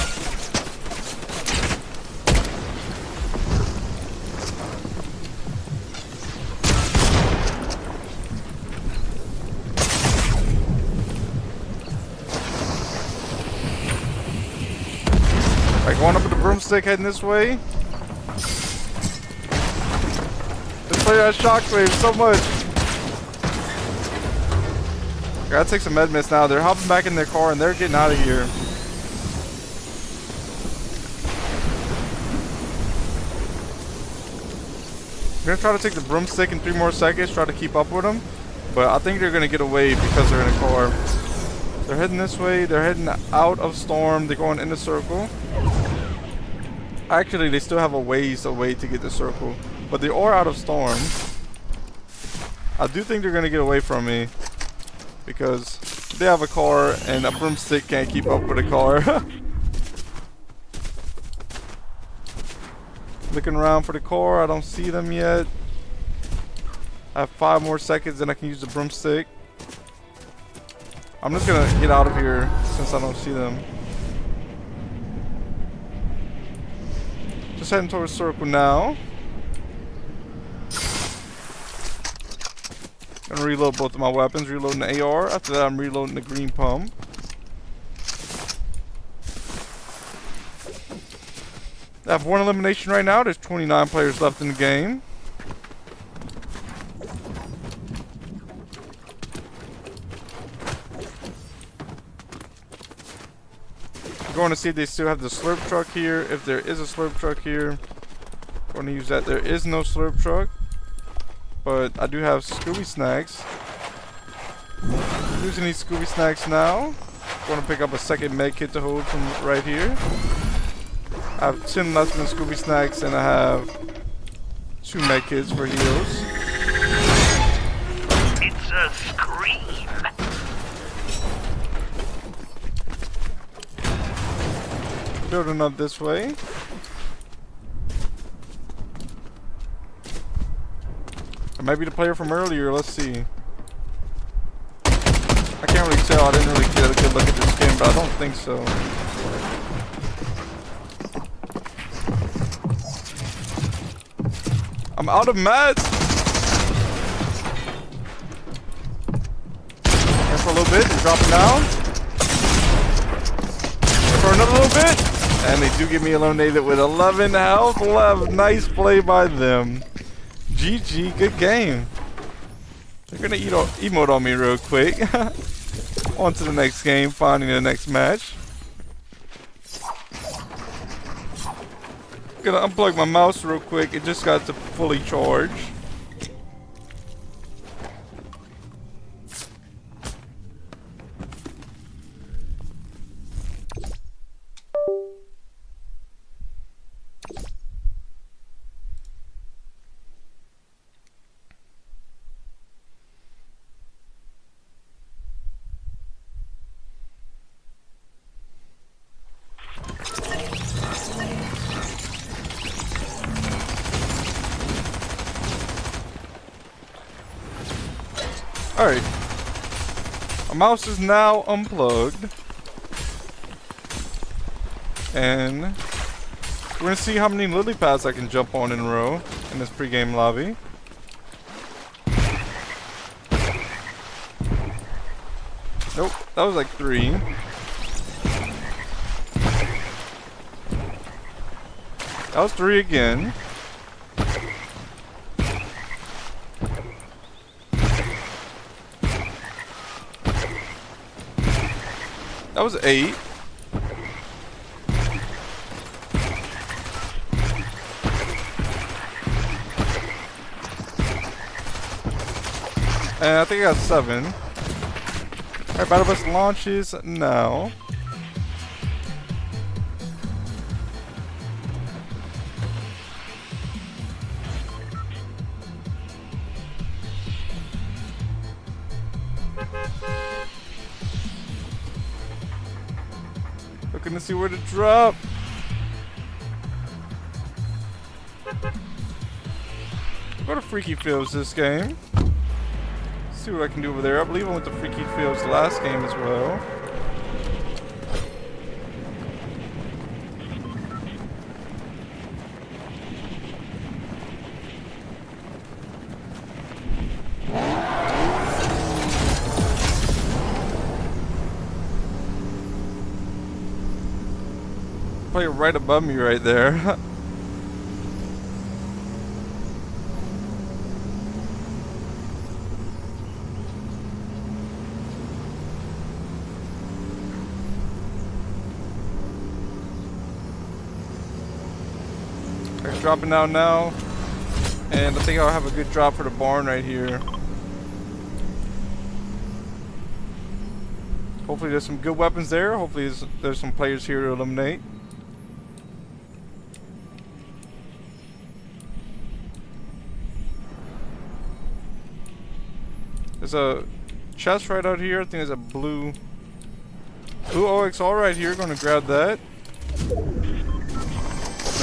Alright, going up with the broomstick, heading this way. This player has shockwave so much. Gotta take some med miss now. They're hopping back in their car and they're getting out of here. I'm gonna try to take the broomstick in 3 more seconds, try to keep up with them. But I think they're gonna get away because they're in a car. They're heading this way. They're heading out of storm. They're going in the circle. Actually, they still have a ways away to get the circle, but they are out of storm. I do think they're gonna get away from me because they have a car and a broomstick can't keep up with a car. Looking around for the car. I don't see them yet. I have 5 more seconds and I can use the broomstick. I'm just gonna get out of here since I don't see them. Just heading towards the circle now. Gonna reload both of my weapons. Reloading the AR. After that, I'm reloading the green pump. I have 1 elimination right now. There's 29 players left in the game. I'm going to see if they still have the slurp truck here. If there is a slurp truck here, I'm going to use that. There is no slurp truck, but I do have Scooby snacks. I'm using these Scooby snacks now. I'm going to pick up a second med kit to hold from right here. I have 10 less than Scooby snacks, and I have 2 med kits for heals. It's a scream. Building up this way. It might be the player from earlier. Let's see. I can't really tell. I didn't really get a good look at this game, but I don't think so. I'm out of mats. And for a little bit, they're dropping down. And for another little bit. And they do get me eliminated with 11 health left. Nice play by them. GG, good game. They're gonna emote on me real quick. On to the next game, finding the next match. Gonna unplug my mouse real quick. It just got to fully charge. Alright. My mouse is now unplugged. And we're gonna see how many lily pads I can jump on in a row in this pregame lobby. Nope, that was like 3. That was 3 again. That was 8. And I think I got 7. Alright, Battle Bus launches now. Looking to see where to drop. Go to Freaky Fields this game. See what I can do over there. I believe I went to Freaky Fields last game as well. Player right above me right there. Dropping down now, and I think I'll have a good drop for the barn right here. Hopefully there's some good weapons there. Hopefully there's some players here to eliminate. There's a chest right out here. I think there's a blue OXR right here. Gonna grab that. Open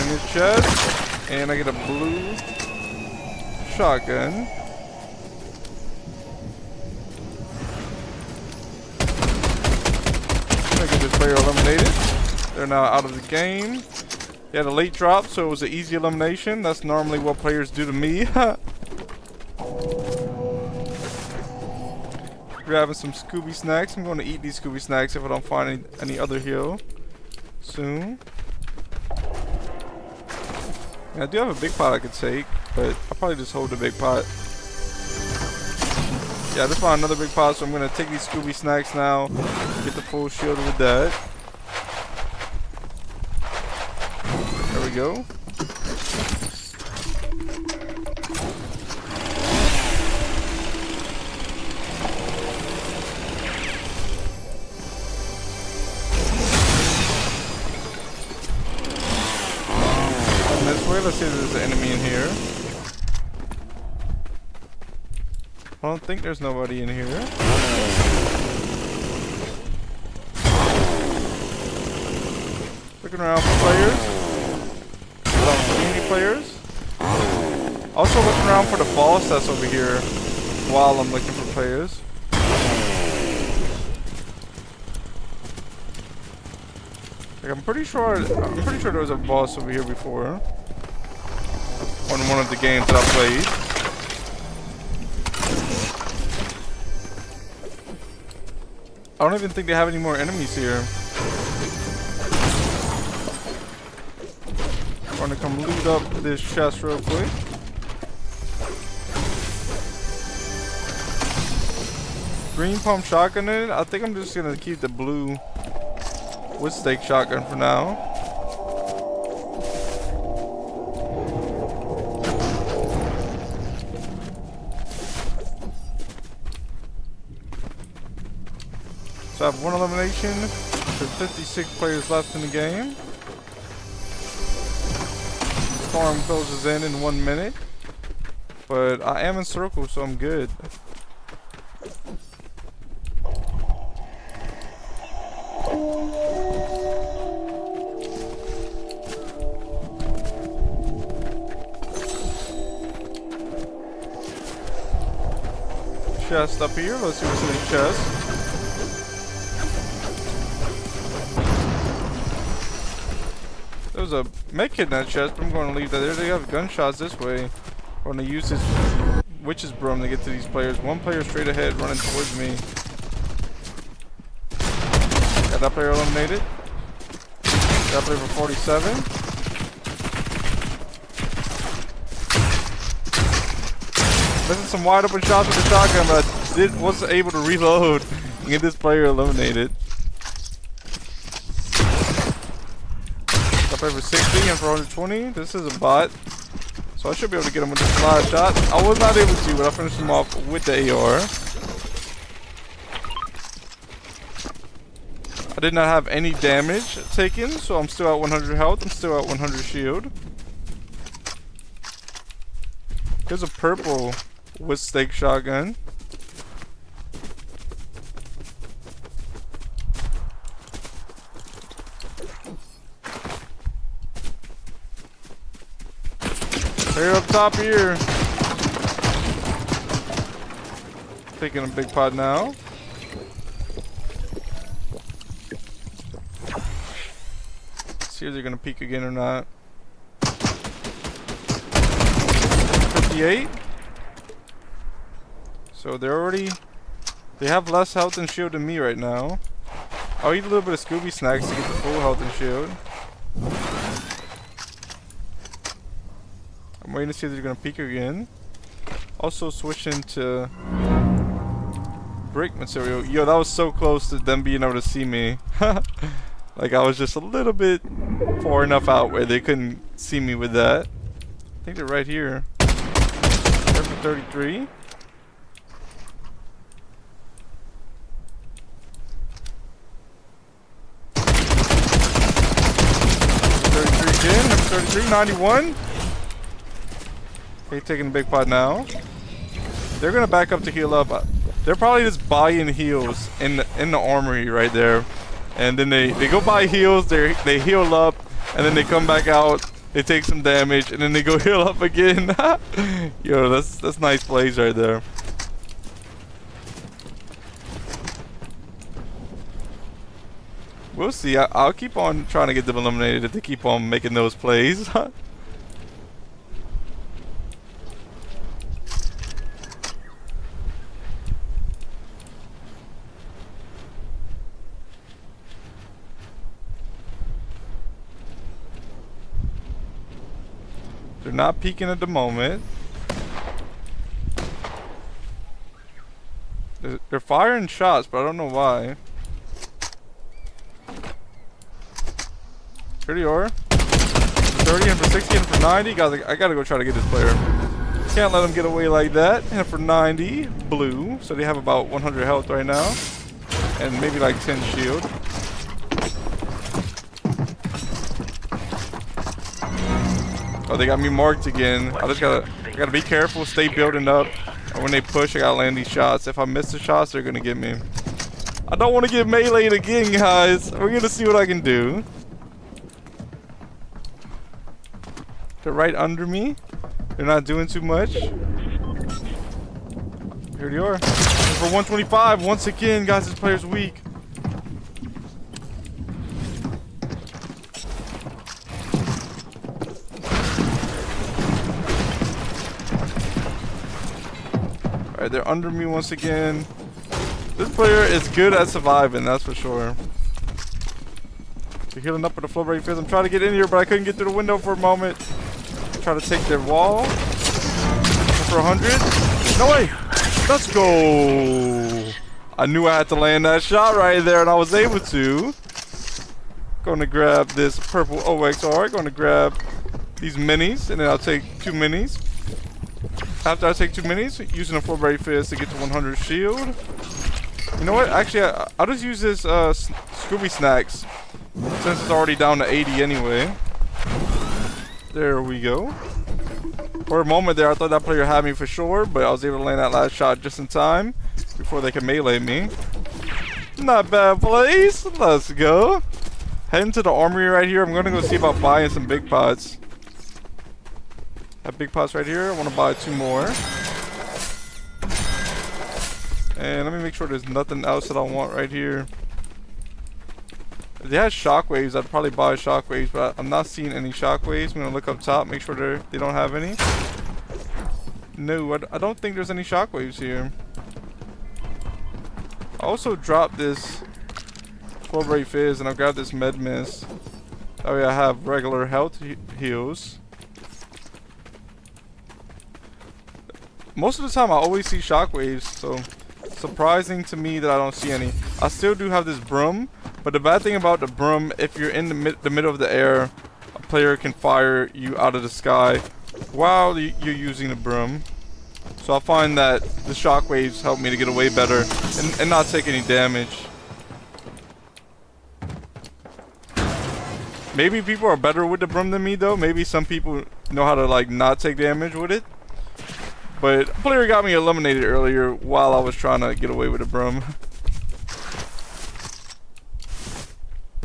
his chest. And I get a blue shotgun. Gonna get this player eliminated. They're now out of the game. He had a late drop, so it was an easy elimination. That's normally what players do to me. Grabbing some Scooby snacks. I'm going to eat these Scooby snacks if I don't find any other heal soon. And I do have a big pot I could take, but I'll probably just hold the big pot. Yeah, I just found another big pot, so I'm going to take these Scooby snacks now. Get the full shield with that. There we go. Let's see if there's an enemy in here. I don't think there's nobody in here. Looking around for players. I don't see any players. Also looking around for the boss that's over here while I'm looking for players. Like I'm pretty sure there was a boss over here before. On one of the games that I played. I don't even think they have any more enemies here. I'm going to come loot up this chest real quick. Green pump shotgun in it. I think I'm just going to keep the blue with stake shotgun for now. So I have one elimination. There's 56 players left in the game. Storm closes in 1 minute. But I am in circle, so I'm good. Chest up here. Let's see what's in the chest. There's a med kit in that chest, but I'm going to leave that there. They have gunshots this way. I'm going to use this witch's broom to get to these players. One player straight ahead running towards me. Got that player eliminated. Got that player for 47. Missing some wide open shots with the shotgun, but I wasn't able to reload and get this player eliminated. Up over 60 and for 120. This is a bot, so I should be able to get him with this live shot. I was not able to, but I finished him off with the AR. I did not have any damage taken, so I'm still at 100 health. I'm still at 100 shield. Here's a purple with stake shotgun. They're up top here. Taking a big pot now. See if they're gonna peek again or not. 58. So they have less health and shield than me right now. I'll eat a little bit of Scooby snacks to get the full health and shield. I'm waiting to see if they're gonna peek again. Also switching to break material. Yo, that was so close to them being able to see me. Like I was just a little bit far enough out where they couldn't see me with that. I think they're right here. They're for 33. 33, 91. Okay, taking a big pot now. They're gonna back up to heal up. They're probably just buying heals in the armory right there, and then they go buy heals. They heal up, and then they come back out. They take some damage, and then they go heal up again. Yo, that's nice plays right there. We'll see. I'll keep on trying to get them eliminated if they keep on making those plays. They're not peeking at the moment. They're firing shots, but I don't know why. Here they are. For 30 and for 60 and for 90. Guys, I gotta go try to get this player. Can't let them get away like that. And for 90, blue. So they have about 100 health right now. And maybe like 10 shield. Oh, they got me marked again. I gotta be careful, stay building up. And when they push, I gotta land these shots. If I miss the shots, they're gonna get me. I don't want to get meleeed again, guys. We're gonna see what I can do. They're right under me. They're not doing too much. Here they are. For 125, once again, guys, this player's weak. Alright, they're under me once again. This player is good at surviving, that's for sure. They're healing up with the flow break fizz. I'm trying to get in here, but I couldn't get through the window for a moment. Try to take their wall. For 100. No way! Let's go! I knew I had to land that shot right there, and I was able to. Going to grab this purple OXR. Going to grab these minis, and then I'll take 2 minis. After I take 2 minis, using a 4-berry fizz to get to 100 shield. You know what? Actually, I'll just use this Scooby Snacks since it's already down to 80 anyway. There we go. For a moment there, I thought that player had me for sure, but I was able to land that last shot just in time before they could melee me. Not bad plays. Let's go. Heading to the armory right here. I'm gonna go see about buying some big pots. Have big pots right here. I want to buy 2 more. And let me make sure there's nothing else that I want right here. If they had shockwaves, I'd probably buy shockwaves, but I'm not seeing any shockwaves. I'm gonna look up top, make sure they don't have any. No, I don't think there's any shockwaves here. I also dropped this 12-ray fizz, and I've got this med mist. Oh yeah, I have regular health heals. Most of the time, I always see shockwaves, so surprising to me that I don't see any. I still do have this broom. But the bad thing about the broom, if you're in the middle of the air, a player can fire you out of the sky while you're using the broom. So I find that the shockwaves help me to get away better and not take any damage. Maybe people are better with the broom than me though. Maybe some people know how to like not take damage with it. But a player got me eliminated earlier while I was trying to get away with the broom.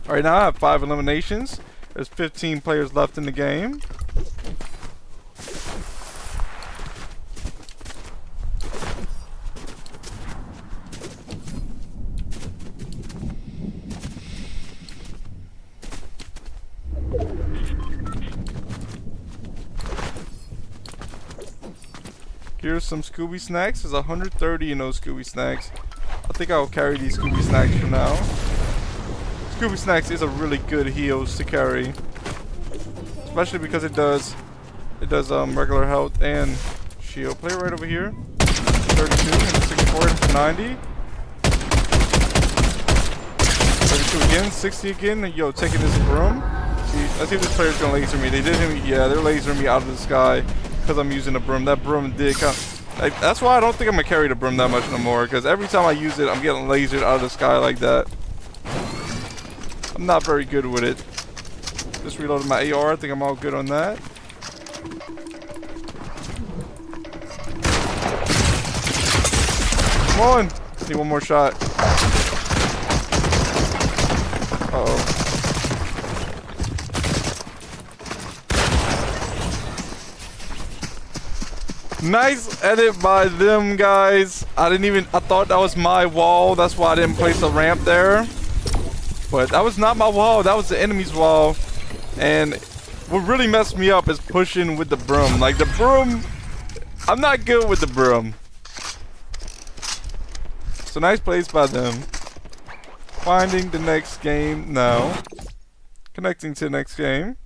Alright, now I have 5 eliminations. There's 15 players left in the game. Here's some Scooby Snacks. There's 130 in those Scooby Snacks. I think I'll carry these Scooby Snacks for now. Scooby Snacks is a really good heals to carry, especially because it does regular health and shield. Player right over here, 32 and 64 and 90. 32 again, 60 again. Yo, taking this broom. See, let's see if this player's gonna laser me. They did hit me. Yeah, they're lasering me out of the sky because I'm using the broom. That broom did kind of, like, that's why I don't think I'm gonna carry the broom that much no more. Because every time I use it, I'm getting lasered out of the sky like that. I'm not very good with it. Just reloaded my AR. I think I'm all good on that. Come on. Need one more shot. Uh-oh. Nice edit by them, guys. I thought that was my wall. That's why I didn't place a ramp there. But that was not my wall. That was the enemy's wall. And what really messed me up is pushing with the broom. Like the broom, I'm not good with the broom. So nice place by them. Finding the next game. No. Connecting to the next game.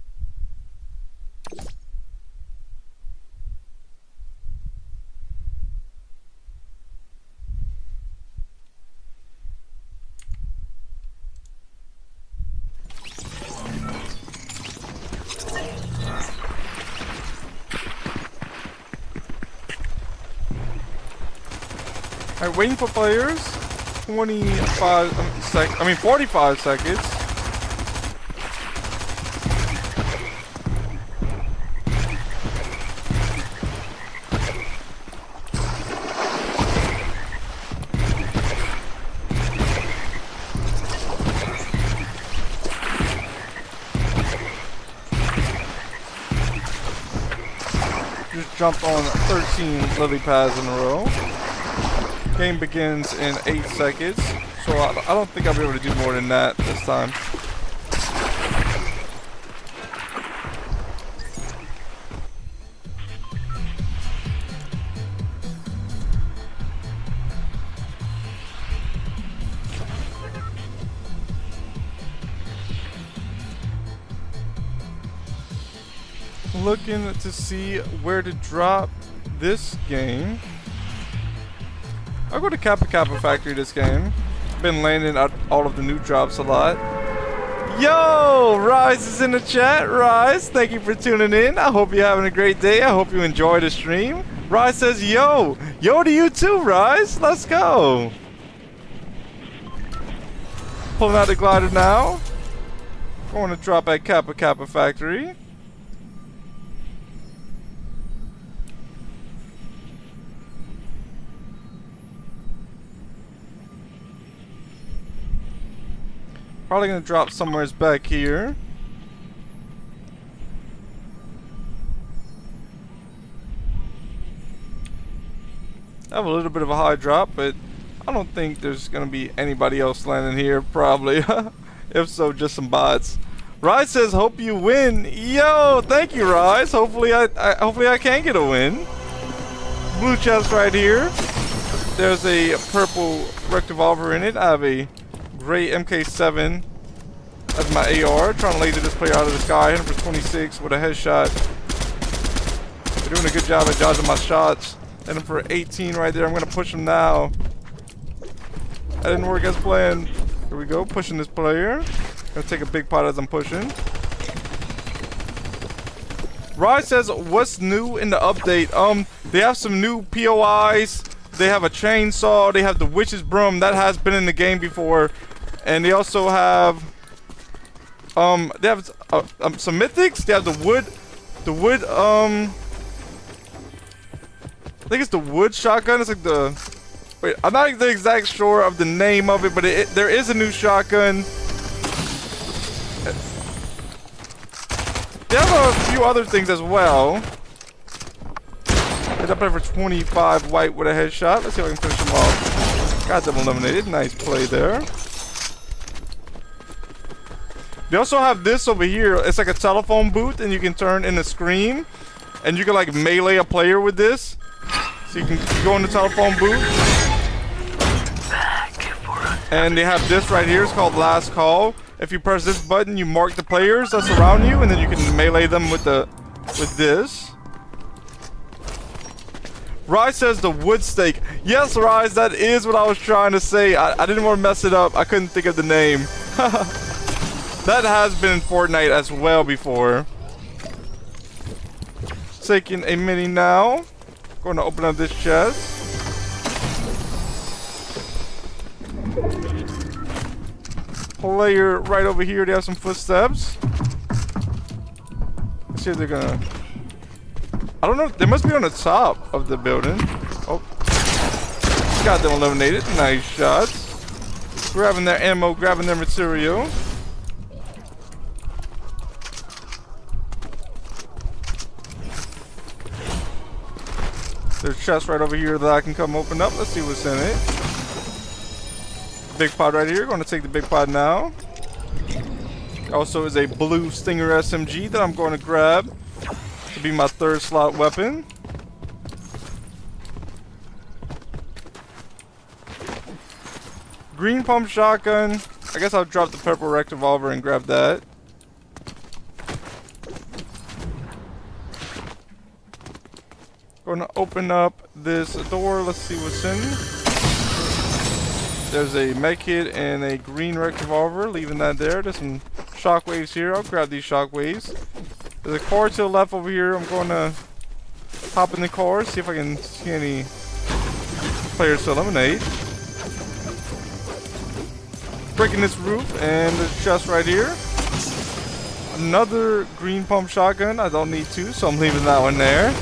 Alright, waiting for players. 45 seconds. Just jumped on 13 lily pads in a row. Game begins in 8 seconds, so I don't think I'll be able to do more than that this time. Looking to see where to drop this game. I'll go to Kappa Kappa Factory this game. Been landing at all of the new drops a lot. Yo! Rise is in the chat. Rise, thank you for tuning in. I hope you're having a great day. I hope you enjoy the stream. Rise says, yo! Yo to you too, Rise. Let's go. Pulling out the glider now. Going to drop at Kappa Kappa Factory. Probably gonna drop somewhere back here. I have a little bit of a high drop, but I don't think there's gonna be anybody else landing here. Probably. If so, just some bots. Rise says, "Hope you win." Yo, thank you, Rise. Hopefully, hopefully I can get a win. Blue chest right here. There's a purple rec revolver in it. I have a gray MK7 as my AR, trying to laser this player out of the sky. Hit him for 26 with a headshot. They're doing a good job at dodging my shots. Hit him for 18 right there. I'm gonna push him now. That didn't work as planned. Here we go, pushing this player. Gonna take a big pot as I'm pushing. Rise says, what's new in the update? They have some new POIs. They have a chainsaw. They have the witch's broom that has been in the game before. And they also have some mythics. They have the wood, I think it's the wood shotgun. It's like the, wait, I'm not the exact sure of the name of it, but there is a new shotgun. They have a few other things as well. He's up there for 25 white with a headshot. Let's see if I can finish him off. Got them eliminated. Nice play there. They also have this over here. It's like a telephone booth, and you can turn in the screen, and you can like melee a player with this. So you can go in the telephone booth. And they have this right here. It's called Last Call. If you press this button, you mark the players that's around you, and then you can melee them with this. Rise says the wood stake. Yes, Rise, that is what I was trying to say. I didn't want to mess it up. I couldn't think of the name. That has been in Fortnite as well before. Taking a mini now. Going to open up this chest. Player right over here. They have some footsteps. see if they're gonna... I don't know. They must be on the top of the building. Oh. Got them eliminated. Nice shots. Grabbing their ammo, grabbing their material. There's chests right over here that I can come open up. Let's see what's in it. Big pod right here. Going to take the big pod now. Also is a blue Stinger SMG that I'm going to grab to be my third slot weapon. Green pump shotgun. I guess I'll drop the purple rec revolver and grab that. Going to open up this door. Let's see what's in. There's a med kit and a green rec revolver. Leaving that there. There's some shockwaves here. I'll grab these shockwaves. There's a car to the left over here. I'm going to hop in the car. See if I can see any players to eliminate. Breaking this roof, and there's a chest right here. Another green pump shotgun. I don't need two, so I'm leaving that one there.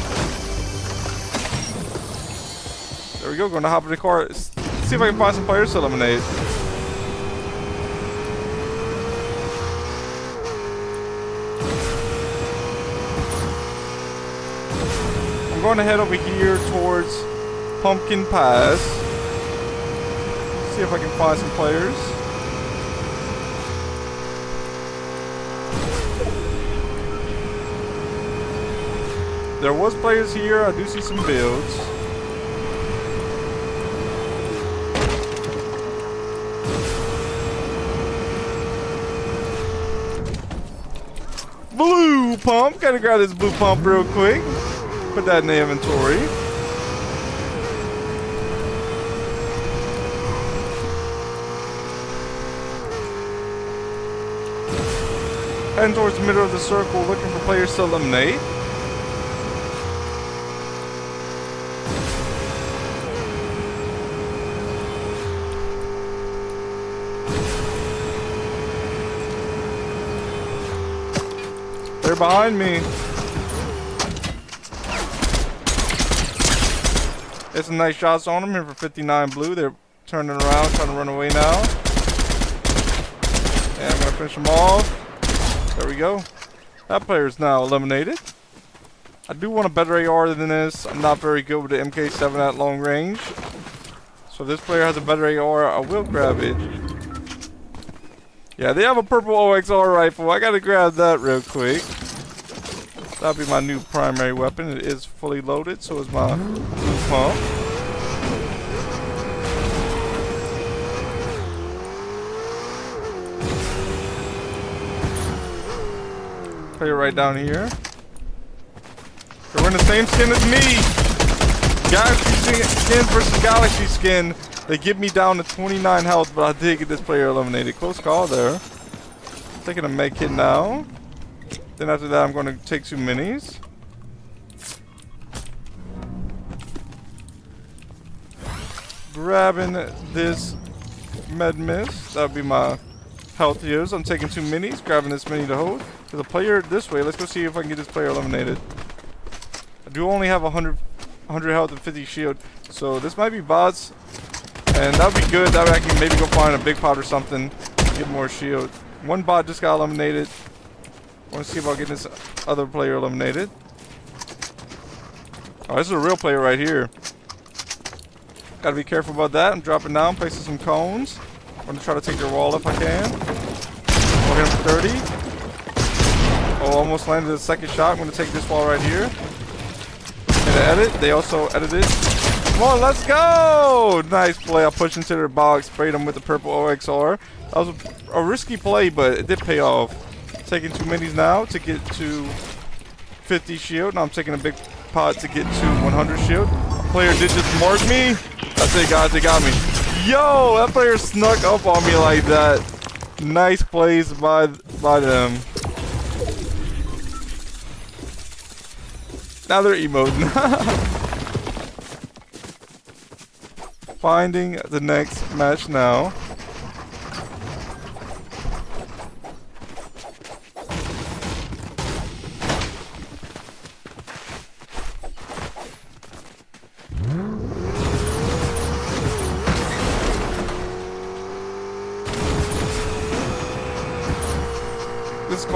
There we go. Going to hop in the car. See if I can find some players to eliminate. I'm going to head over here towards Pumpkin Pass. See if I can find some players. There was players here. I do see some builds. Blue pump. Gotta grab this blue pump real quick. Put that in the inventory. Heading towards the middle of the circle, looking for players to eliminate. They're behind me. There's some nice shots on them here for 59 blue. They're turning around, trying to run away now. And I'm going to finish them off. There we go. That player is now eliminated. I do want a better AR than this. I'm not very good with the MK7 at long range. So if this player has a better AR, I will grab it. Yeah, they have a purple OXR rifle. I gotta grab that real quick. That'll be my new primary weapon. It is fully loaded, so is my blue pump. Player right down here. They're wearing the same skin as me. Galaxy skin versus Galaxy skin. They get me down to 29 health, but I did get this player eliminated. Close call there. Taking a med kit now. Then after that, I'm going to take 2 minis. Grabbing this med mist. That would be my health heals. I'm taking 2 minis. Grabbing this mini to hold. There's a player this way. Let's go see if I can get this player eliminated. I do only have 100 health and 50 shield. So this might be bots. And that would be good. That way I can maybe go find a big pot or something to get more shield. One bot just got eliminated. I want to see if I'll get this other player eliminated. Oh, this is a real player right here. Gotta be careful about that. I'm dropping down, placing some cones. I'm going to try to take their wall if I can. I'll hit him for 30. Oh, almost landed the second shot. I'm going to take this wall right here. And edit. They also edited. Come on, let's go! Nice play. I pushed into their box, sprayed them with the purple OXR. That was a risky play, but it did pay off. Taking 2 minis now to get to 50 shield. Now I'm taking a big pot to get to 100 shield. Player did just mark me. That's it, guys. They got me. Yo, that player snuck up on me like that. Nice plays by them. Now they're emoting. Finding the next match now.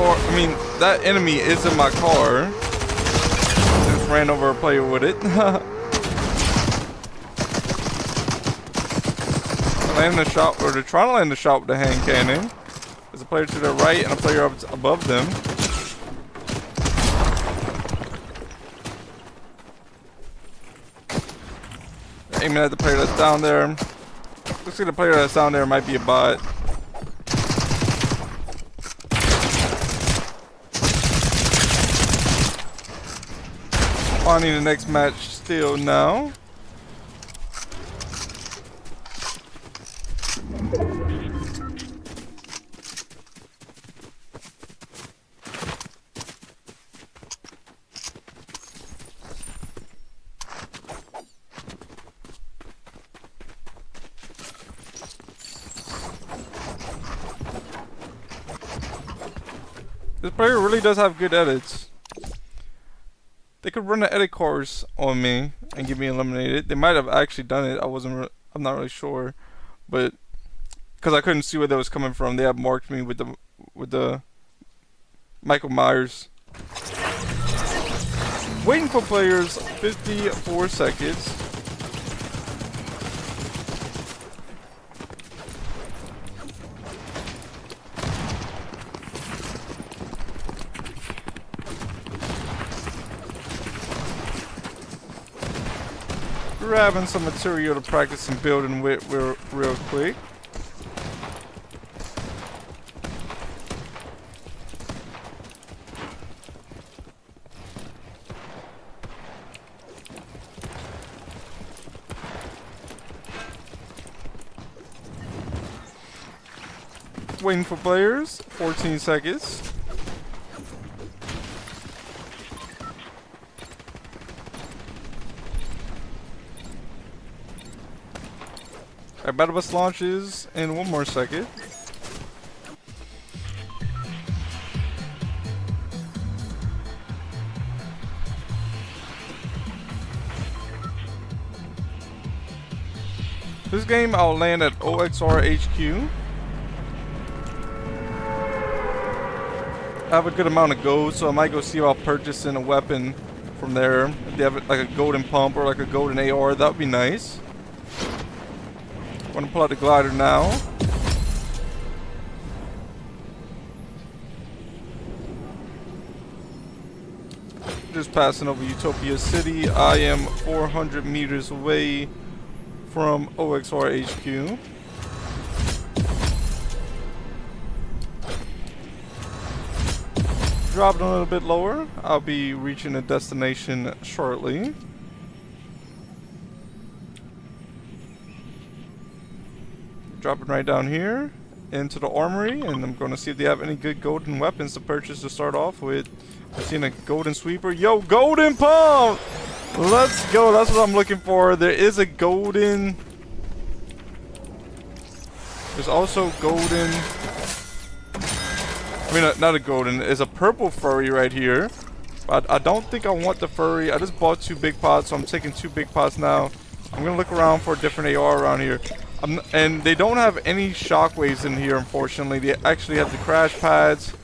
car, I mean, that enemy is in my car. Just ran over a player with it. Landing a shot, or they're trying to land a shot with the hand cannon. There's a player to their right and a player up above them. They're aiming at the player that's down there. Looks like the player that's down there might be a bot. Finding the next match still now. This player really does have good edits. They could run an edit course on me and get me eliminated. They might have actually done it. I'm not really sure, but because I couldn't see where that was coming from, they have marked me with the Michael Myers. Waiting for players, 54 seconds. Grabbing some material to practice and building with real quick. Waiting for players, 14 seconds. Alright, battle bus launches in 1 more second. This game I'll land at OXR HQ. I have a good amount of gold, so I might go see about purchasing a weapon from there. If they have like a golden pump or like a golden AR, that would be nice. Want to pull out the glider now. Just passing over Utopia City. I am 400 meters away from OXR HQ. Dropping a little bit lower. I'll be reaching a destination shortly. Dropping right down here into the armory, and I'm going to see if they have any good golden weapons to purchase to start off with. I've seen a golden sweeper. Yo, golden pump! Let's go. That's what I'm looking for. There is a golden. There's also golden. I mean, not a golden. There's a purple furry right here. But I don't think I want the furry. I just bought 2 big pots, so I'm taking 2 big pots now. I'm going to look around for a different AR around here. And they don't have any shockwaves in here, unfortunately. They actually have the crash pads.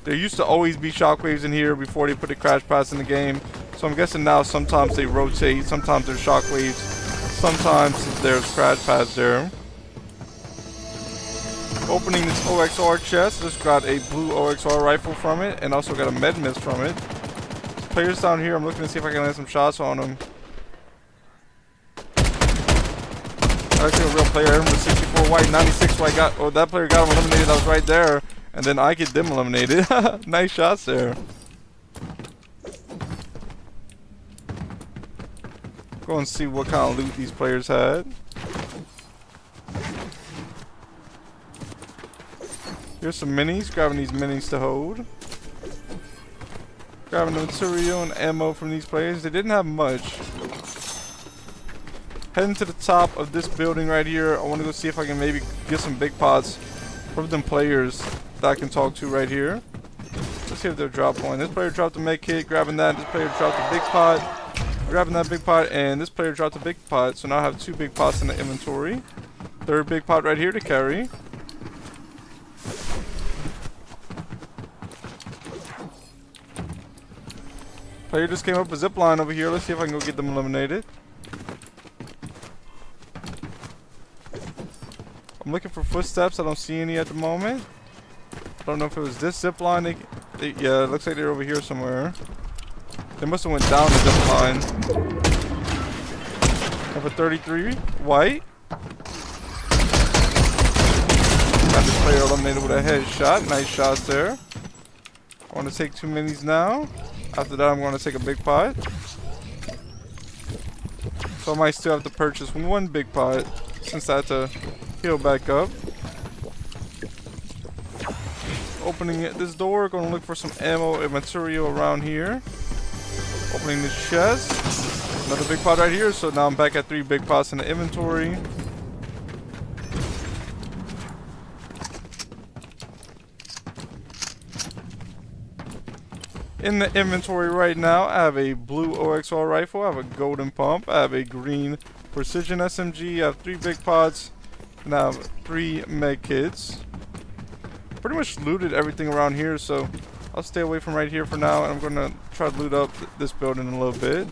There used to always be shockwaves in here before they put the crash pads in the game. So I'm guessing now sometimes they rotate, sometimes there's shockwaves, sometimes there's crash pads there. Opening this OXR chest, just got a blue OXR rifle from it, and also got a med mist from it. Players down here, I'm looking to see if I can land some shots on them. Actually a real player, with 64 white, 96 white, that player got him eliminated, that was right there. And then I get them eliminated. Nice shots there. Go and see what kind of loot these players had. Here's some minis, grabbing these minis to hold. Grabbing the material and ammo from these players. They didn't have much. Heading to the top of this building right here. I want to go see if I can maybe get some big pots from them players that I can talk to right here. Let's see if they'll drop one. This player dropped a med kit, grabbing that. This player dropped a big pot, grabbing that big pot, and this player dropped a big pot. So now I have 2 big pots in the inventory. 3rd big pot right here to carry. Player just came up a zip line over here. Let's see if I can go get them eliminated. I'm looking for footsteps. I don't see any at the moment. I don't know if it was this zip line. Yeah, it looks like they're over here somewhere. They must have went down the zip line. Number 33, white. Got this player eliminated with a headshot. Nice shots there. I want to take 2 minis now. After that, I'm going to take a big pot. So I might still have to purchase 1 big pot since I have to heal back up. Opening this door, going to look for some ammo and material around here. Opening this chest. Another big pot right here. So now I'm back at 3 big pots in the inventory. In the inventory right now, I have a blue OXR rifle, I have a golden pump, I have a green precision SMG, I have 3 big pots, and I have 3 med kits. Pretty much looted everything around here, so I'll stay away from right here for now, and I'm going to try to loot up this building in a little bit.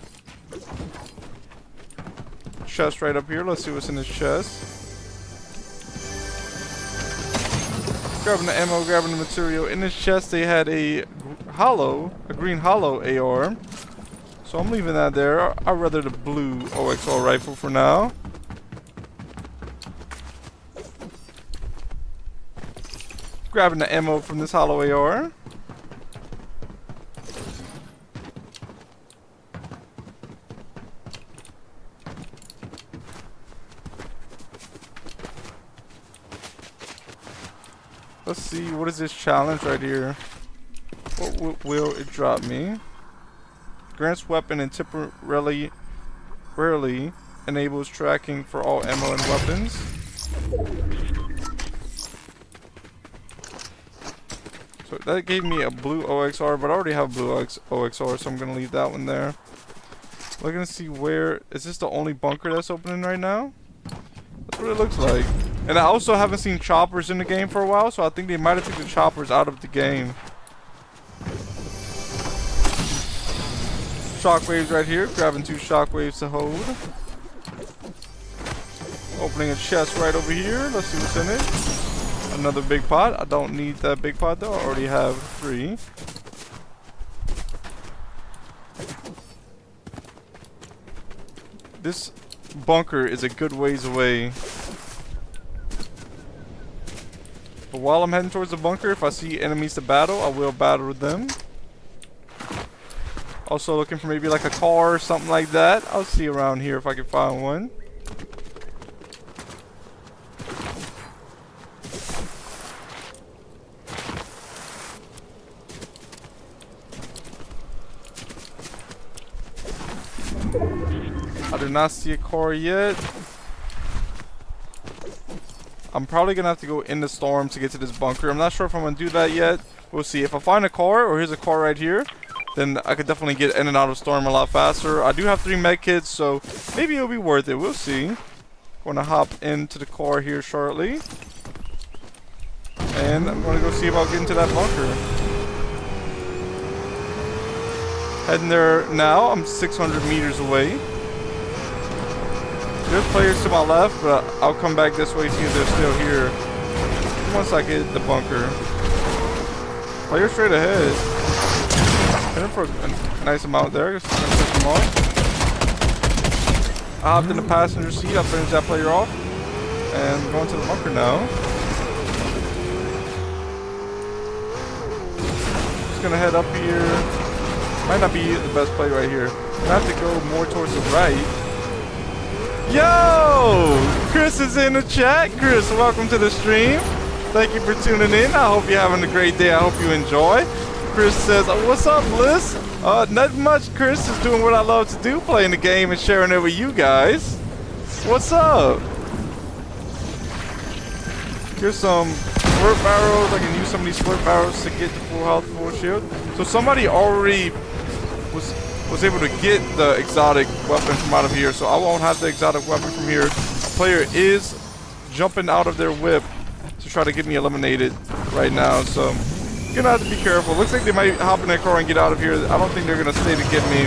Chest right up here, let's see what's in this chest. Grabbing the ammo, grabbing the material. In this chest they had a green hollow AR. So I'm leaving that there. I'd rather the blue OXR rifle for now. Grabbing the ammo from this hollow AR. Let's see, what is this challenge right here? What will it drop me? Grants weapon and temporarily rarely enables tracking for all ammo and weapons. So that gave me a blue OXR, but I already have blue OXR, so I'm gonna leave that one there. Looking to see where is this the only bunker that's opening right now? That's what it looks like. And I also haven't seen choppers in the game for a while, so I think they might have taken the choppers out of the game. Shockwaves right here, grabbing 2 shockwaves to hold. Opening a chest right over here, let's see what's in it. Another big pot, I don't need that big pot though, I already have 3. This bunker is a good ways away. But while I'm heading towards the bunker, if I see enemies to battle, I will battle them. Also looking for maybe like a car or something like that. I'll see around here if I can find one. I do not see a car yet. I'm probably gonna have to go in the storm to get to this bunker. I'm not sure if I'm gonna do that yet. We'll see. If I find a car, or here's a car right here, then I could definitely get in and out of storm a lot faster. I do have 3 med kits, so maybe it'll be worth it. We'll see. Gonna hop into the car here shortly, and I'm gonna go see if I'll get into that bunker. Heading there now. I'm 600 meters away. There's players to my left, but I'll come back this way, see if they're still here once I get the bunker. Player straight ahead. Hitting for a nice amount there. Just gonna push them off. I hopped in the passenger seat. I finished that player off. And I'm going to the bunker now. Just gonna head up here. Might not be the best play right here. I have to go more towards the right. Yo! Chris is in the chat. Chris, welcome to the stream. Thank you for tuning in. I hope you're having a great day. I hope you enjoy. Chris says, what's up, Bliss? Nothing much. Chris is doing what I love to do, playing the game and sharing it with you guys. What's up? Here's some squirt barrels. I can use some of these squirt barrels to get the full health, full shield. So somebody already was able to get the exotic weapon from out of here, so I won't have the exotic weapon from here. A player is jumping out of their whip to try to get me eliminated right now, so Gonna have to be careful. Looks like they might hop in that car and get out of here. I don't think they're gonna stay to get me.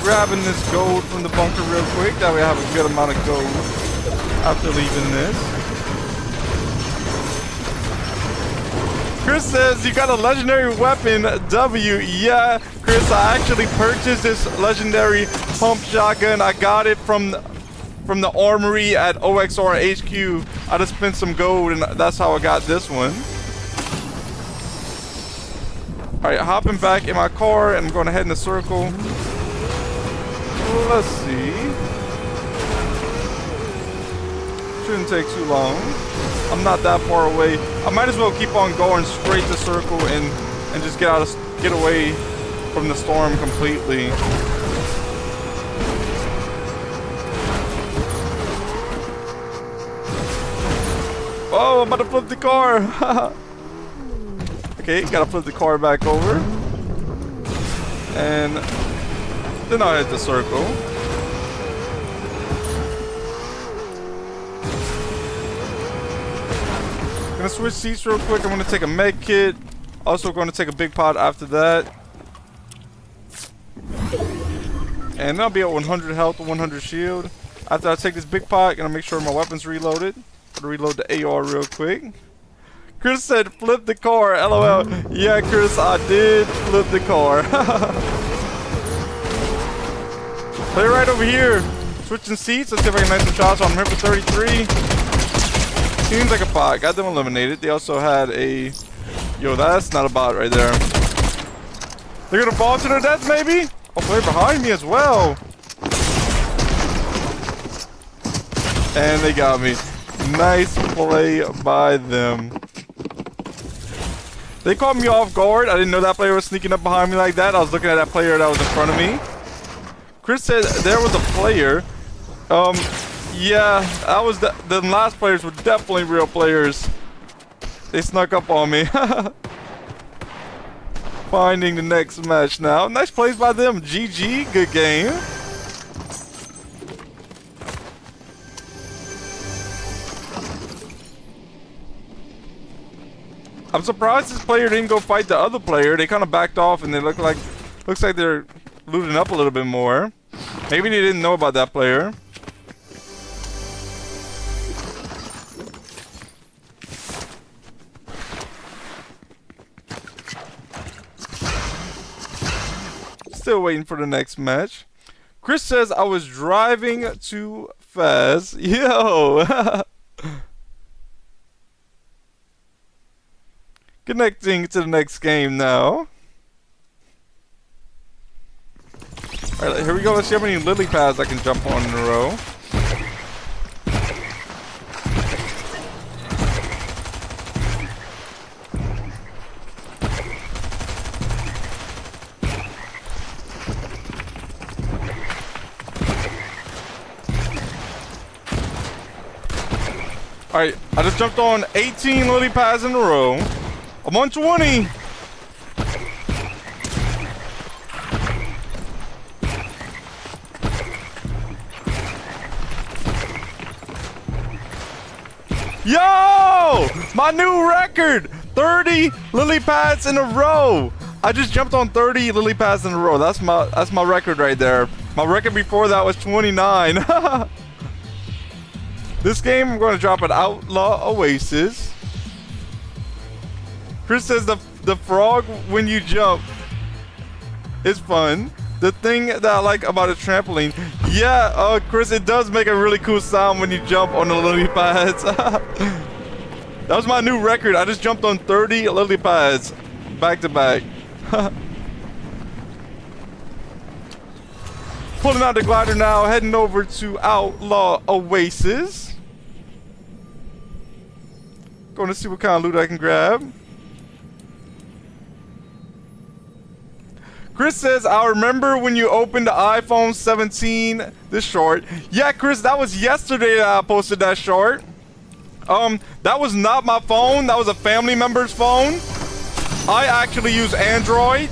Grabbing this gold from the bunker real quick. That way I have a good amount of gold after leaving this. Chris says, you got a legendary weapon, W. Yeah, Chris, I actually purchased this legendary pump shotgun. I got it from the armory at OXR HQ. I just spent some gold and that's how I got this one. Alright, hopping back in my car and I'm going to head in a circle. Let's see. Shouldn't take too long. I'm not that far away. I might as well keep on going straight to circle and just get away from the storm completely. Oh, I'm about to flip the car. Okay, gotta flip the car back over. And then I'll hit the circle. Gonna switch seats real quick. I'm gonna take a med kit. Also gonna take a big pot after that. And I'll be at 100 health, 100 shield. After I take this big pot, gonna make sure my weapon's reloaded. Gonna reload the AR real quick. Chris said flip the car, LOL. Yeah, Chris, I did flip the car. Play right over here. Switching seats. Let's see if I can land some shots on him. Here for 33. Seems like a bot. Got them eliminated. They also had a... Yo, that's not a bot right there. They're gonna fall to their death, maybe? Oh, play behind me as well. And they got me. Nice play by them. They caught me off guard. I didn't know that player was sneaking up behind me like that. I was looking at that player that was in front of me. Chris said there was a player. Yeah, that was the last players were definitely real players. They snuck up on me. Finding the next match now. Nice plays by them. GG, good game. I'm surprised this player didn't go fight the other player. They kind of backed off and they looks like they're looting up a little bit more. Maybe they didn't know about that player. Still waiting for the next match. Chris says I was driving too fast. Yo. Connecting to the next game now. Alright, here we go. Let's see how many lily pads I can jump on in a row. Alright, I just jumped on 18 lily pads in a row. I'm on 20. Yo! My new record! 30 lily pads in a row. I just jumped on 30 lily pads in a row. That's my record right there. My record before that was 29. This game I'm going to drop an Outlaw Oasis. Chris says the frog when you jump is fun. The thing that I like about a trampoline, yeah, Chris, it does make a really cool sound when you jump on the lily pads. That was my new record. I just jumped on 30 lily pads back to back. Pulling out the glider now, heading over to Outlaw Oasis. Going to see what kind of loot I can grab. Chris says, I remember when you opened the iPhone 17, this short. Yeah, Chris, that was yesterday that I posted that short. That was not my phone. That was a family member's phone. I actually use Android,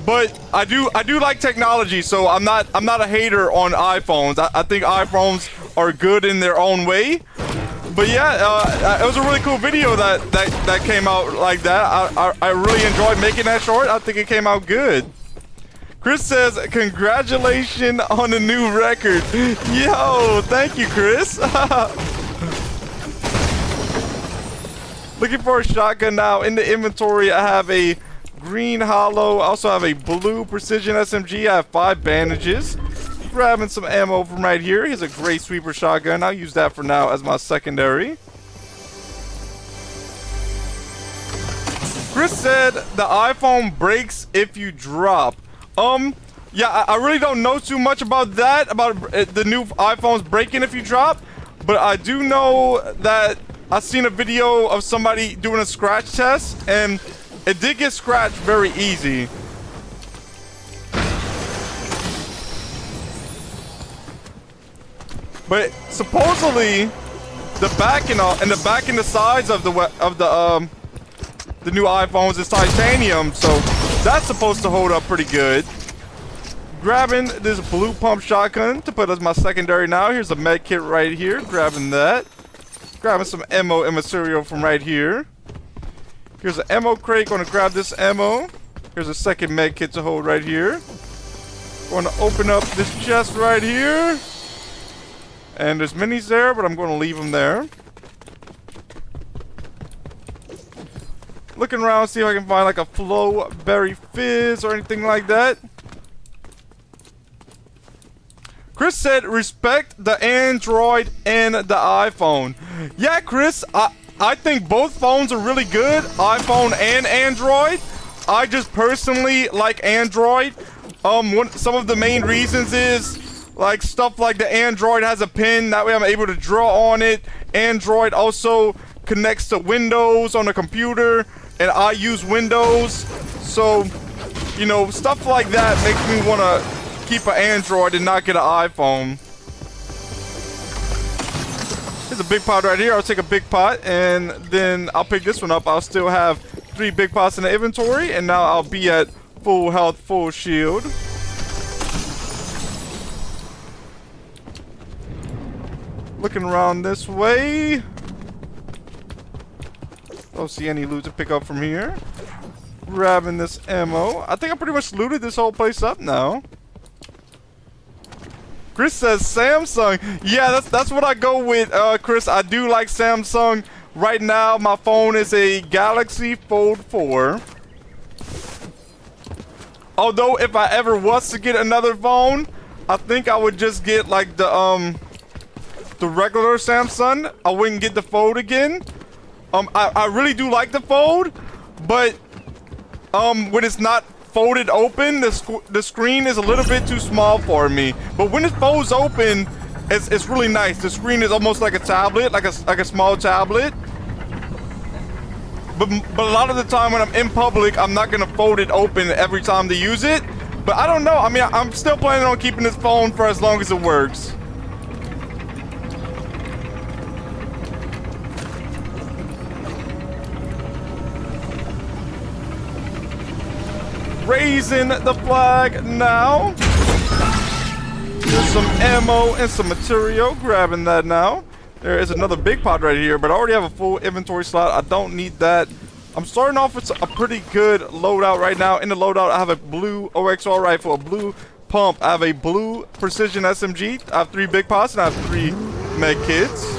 but I do like technology, so I'm not a hater on iPhones. I think iPhones are good in their own way. But yeah, it was a really cool video that came out like that. I really enjoyed making that short. I think it came out good. Chris says, congratulations on the new record. Yo, thank you, Chris. Looking for a shotgun now. In the inventory, I have a green hollow. I also have a blue precision SMG. I have 5 bandages. Grabbing some ammo from right here. Here's a gray sweeper shotgun. I'll use that for now as my secondary. Chris said the iPhone breaks if you drop. Yeah, I really don't know too much about that, about the new iPhones breaking if you drop. But I do know that I've seen a video of somebody doing a scratch test, and it did get scratched very easy. But supposedly, the back and the sides of the new iPhones is titanium, so that's supposed to hold up pretty good. Grabbing this blue pump shotgun to put as my secondary now. Here's a med kit right here. Grabbing that. Grabbing some ammo and material from right here. Here's an ammo crate. Gonna grab this ammo. Here's a second med kit to hold right here. Gonna open up this chest right here. And there's minis there, but I'm gonna leave them there. Looking around, see if I can find like a flow berry fizz or anything like that. Chris said, respect the Android and the iPhone. Yeah, Chris, I think both phones are really good, iPhone and Android. I just personally like Android. Some of the main reasons is like stuff like the Android has a pin, that way I'm able to draw on it. Android also connects to Windows on the computer, and I use Windows. So, you know, stuff like that makes me want to keep an Android and not get an iPhone. There's a big pot right here. I'll take a big pot and then I'll pick this one up. I'll still have 3 big pots in the inventory, and now I'll be at full health, full shield. Looking around this way. Don't see any loot to pick up from here. Grabbing this ammo. I think I pretty much looted this whole place up now. Chris says Samsung. Yeah, that's what I go with, Chris. I do like Samsung. Right now, my phone is a Galaxy Fold 4. Although, if I ever was to get another phone, I think I would just get like the regular Samsung. I wouldn't get the Fold again. I really do like the Fold, but when it's not folded open, the screen is a little bit too small for me. But when it folds open, it's really nice. The screen is almost like a tablet, like a small tablet. But a lot of the time when I'm in public, I'm not gonna fold it open every time to use it. But I don't know. I mean, I'm still planning on keeping this phone for as long as it works. Raising the flag now. There's some ammo and some material. Grabbing that now. There is another big pot right here, but I already have a full inventory slot. I don't need that. I'm starting off with a pretty good loadout right now. In the loadout, I have a blue OXR rifle, a blue pump. I have a blue precision SMG. I have 3 big pots, and I have 3 med kits.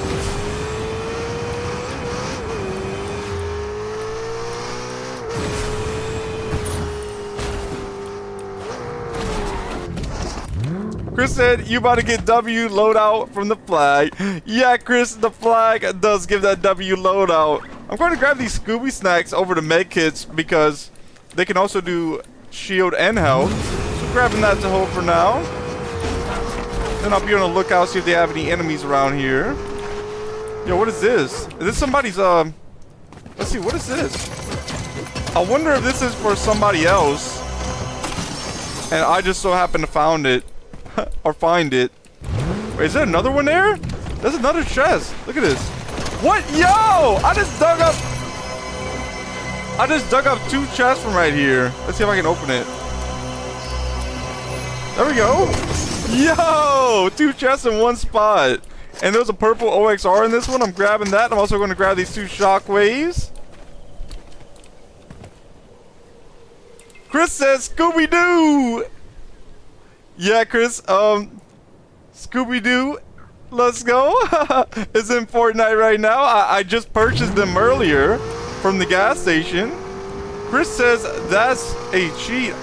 Chris said, you about to get W loadout from the flag. Yeah, Chris, the flag does give that W loadout. I'm going to grab these Scooby snacks over the med kits because they can also do shield and health. So grabbing that to hold for now. Then I'll be on the lookout, see if they have any enemies around here. Yo, what is this? Is this somebody's, let's see, what is this? I wonder if this is for somebody else. And I just so happen to found it. Or find it. Wait, is there another one there? There's another chest. Look at this. What? Yo! I just dug up 2 chests from right here. Let's see if I can open it. There we go. Yo! 2 chests in one spot. And there's a purple OXR in this one. I'm grabbing that. I'm also going to grab these 2 shockwaves. Chris says Scooby-Doo. Yeah, Chris. Scooby-Doo. Let's go. It's in Fortnite right now. I just purchased them earlier from the gas station. Chris says that's a cheat.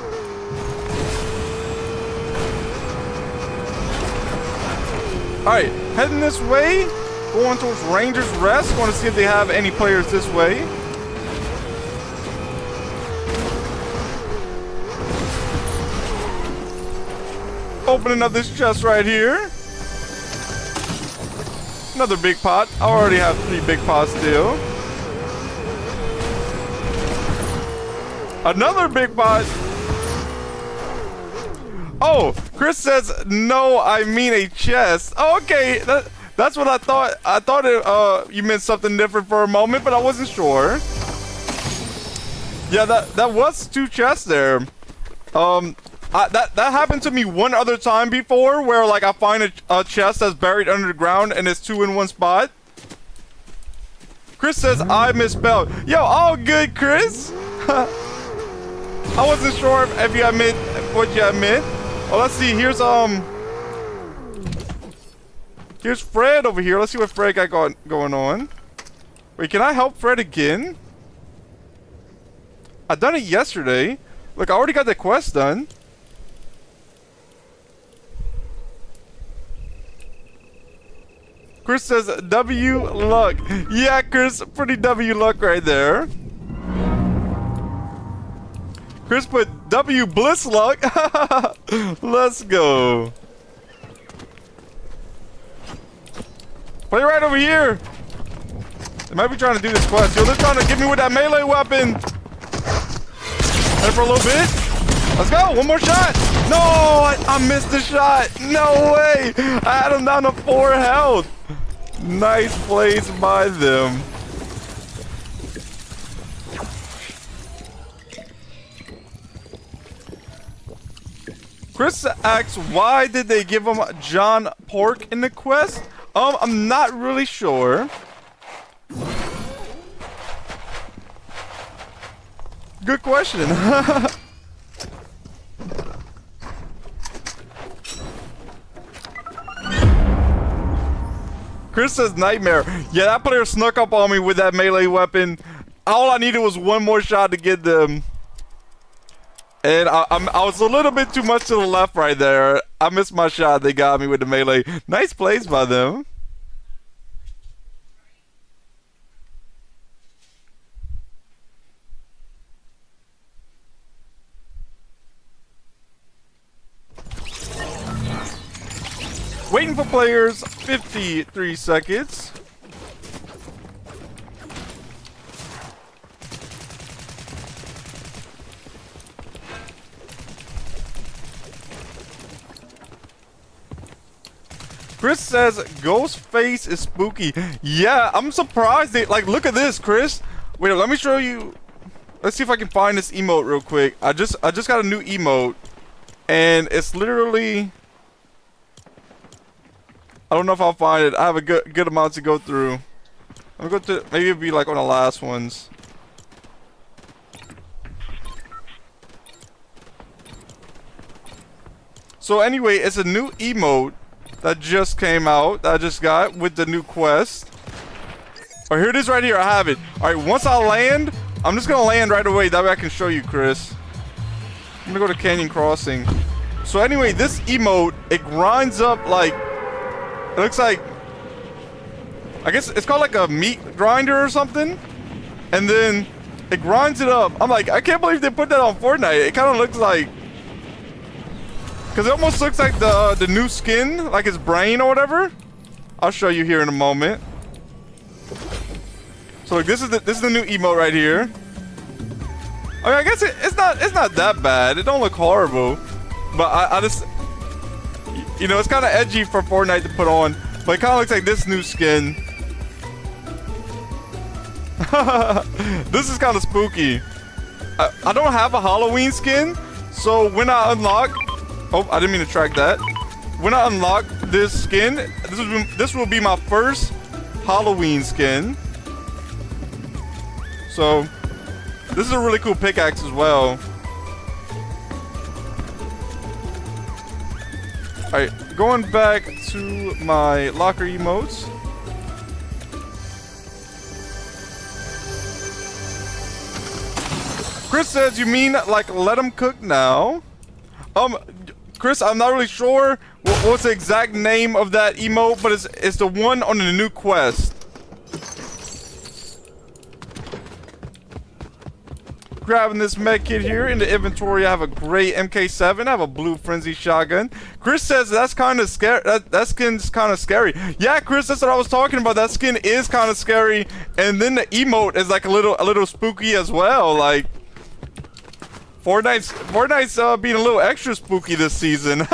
Alright, heading this way. Going towards Rangers Rest. Want to see if they have any players this way. Opening up this chest right here. Another big pot. I already have 3 big pots still. Another big pot. Oh, Chris says no, I mean a chest. Oh, okay, that's what I thought. I thought you meant something different for a moment, but I wasn't sure. Yeah, that was 2 chests there. That happened to me one other time before, where like I find a chest that's buried under the ground and it's 2 in one spot. Chris says I misspelled. Yo, all good, Chris. I wasn't sure if you admit what you admit. Oh, let's see. Here's Fred over here. Let's see what Fred got going on. Wait, can I help Fred again? I done it yesterday. Look, I already got the quest done. Chris says W luck. Yeah, Chris, pretty W luck right there. Chris put W bliss luck. Let's go. Play right over here. They might be trying to do this quest. Yo, they're trying to get me with that melee weapon. And for a little bit. Let's go. One more shot. No, I missed the shot. No way. I had him down to 4 health. Nice plays by them. Chris asks, why did they give him John Pork in the quest? I'm not really sure. Good question. Chris says nightmare. Yeah, that player snuck up on me with that melee weapon. All I needed was one more shot to get them. And I was a little bit too much to the left right there. I missed my shot. They got me with the melee. Nice plays by them. Waiting for players, 53 seconds. Chris says Ghostface is spooky. Yeah, I'm surprised they like look at this, Chris. Wait, let me show you. Let's see if I can find this emote real quick. I just got a new emote and it's literally I don't know if I'll find it. I have a good amount to go through. I'm gonna go to maybe it'll be like on the last ones. So anyway, it's a new emote that just came out, that I just got with the new quest. Oh, here it is right here. I have it. All right, once I land, I'm just gonna land right away. That way I can show you, Chris. I'm gonna go to Canyon Crossing. So anyway, this emote, it grinds up like, it looks like, I guess it's called like a meat grinder or something. And then it grinds it up. I'm like, I can't believe they put that on Fortnite. It kind of looks like, because it almost looks like the new skin, like his brain or whatever. I'll show you here in a moment. So like this is the new emote right here. I mean, I guess it's not that bad. It don't look horrible, but I just, you know, it's kind of edgy for Fortnite to put on, but it kind of looks like this new skin. This is kind of spooky. I don't have a Halloween skin, so when I unlock, oh, I didn't mean to track that. When I unlock this skin. This will be my first Halloween skin. So this is a really cool pickaxe as well. Alright, going back to my locker emotes. Chris says, you mean like let them cook now? Chris, I'm not really sure what's the exact name of that emote, but it's the one on the new quest. Grabbing this med kit here. In the inventory, I have a gray MK7. I have a blue frenzy shotgun. Chris says that's kind of scary. That skin's kind of scary. Yeah, Chris, that's what I was talking about. That skin is kind of scary, and then the emote is like a little spooky as well. Like Fortnite's being a little extra spooky this season.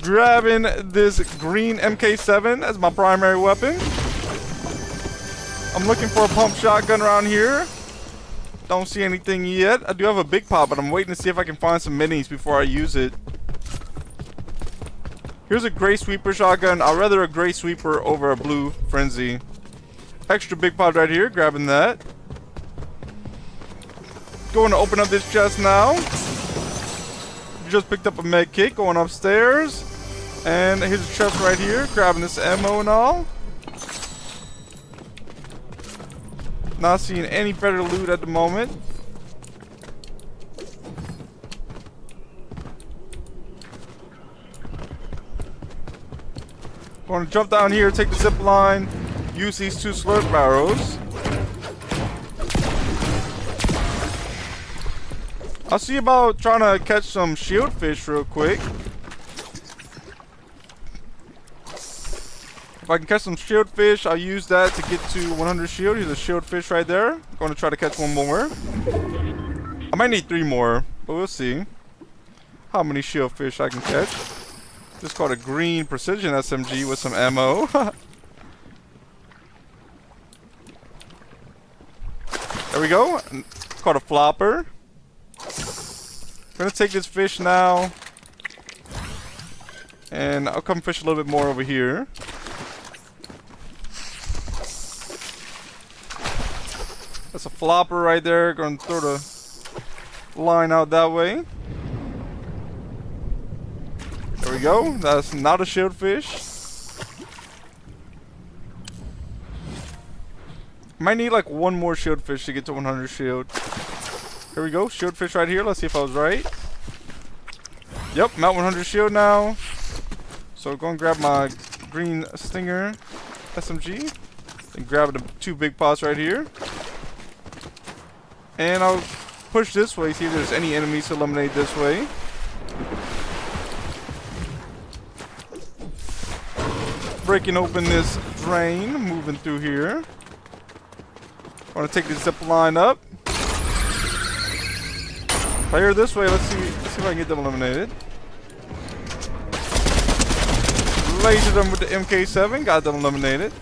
Grabbing this green MK7 as my primary weapon. I'm looking for a pump shotgun around here. Don't see anything yet. I do have a big pop, but I'm waiting to see if I can find some minis before I use it. Here's a gray sweeper shotgun. I'd rather a gray sweeper over a blue frenzy. Extra big pop right here. Grabbing that. Going to open up this chest now. Just picked up a med kit. Going upstairs. And here's a chest right here. Grabbing this ammo and all. Not seeing any better loot at the moment. Going to jump down here, take the zip line, use these 2 slurp barrels. I'll see about trying to catch some shield fish real quick. If I can catch some shield fish, I'll use that to get to 100 shield. Here's a shield fish right there. I'm going to try to catch one more. I might need 3 more, but we'll see how many shield fish I can catch. This is called a green precision SMG with some ammo. There we go. It's called a flopper. Gonna take this fish now. And I'll come fish a little bit more over here. That's a flopper right there. Gonna throw the line out that way. There we go. That's not a shield fish. Might need like 1 more shield fish to get to 100 shield. Here we go. Shield fish right here. Let's see if I was right. Yep, I'm at 100 shield now. So go and grab my green stinger SMG. And grab the 2 big pots right here. And I'll push this way, see if there's any enemies to eliminate this way. Breaking open this drain, moving through here. I want to take the zip line up. If I hear this way, let's see if I can get them eliminated. Laser them with the MK7, got them eliminated.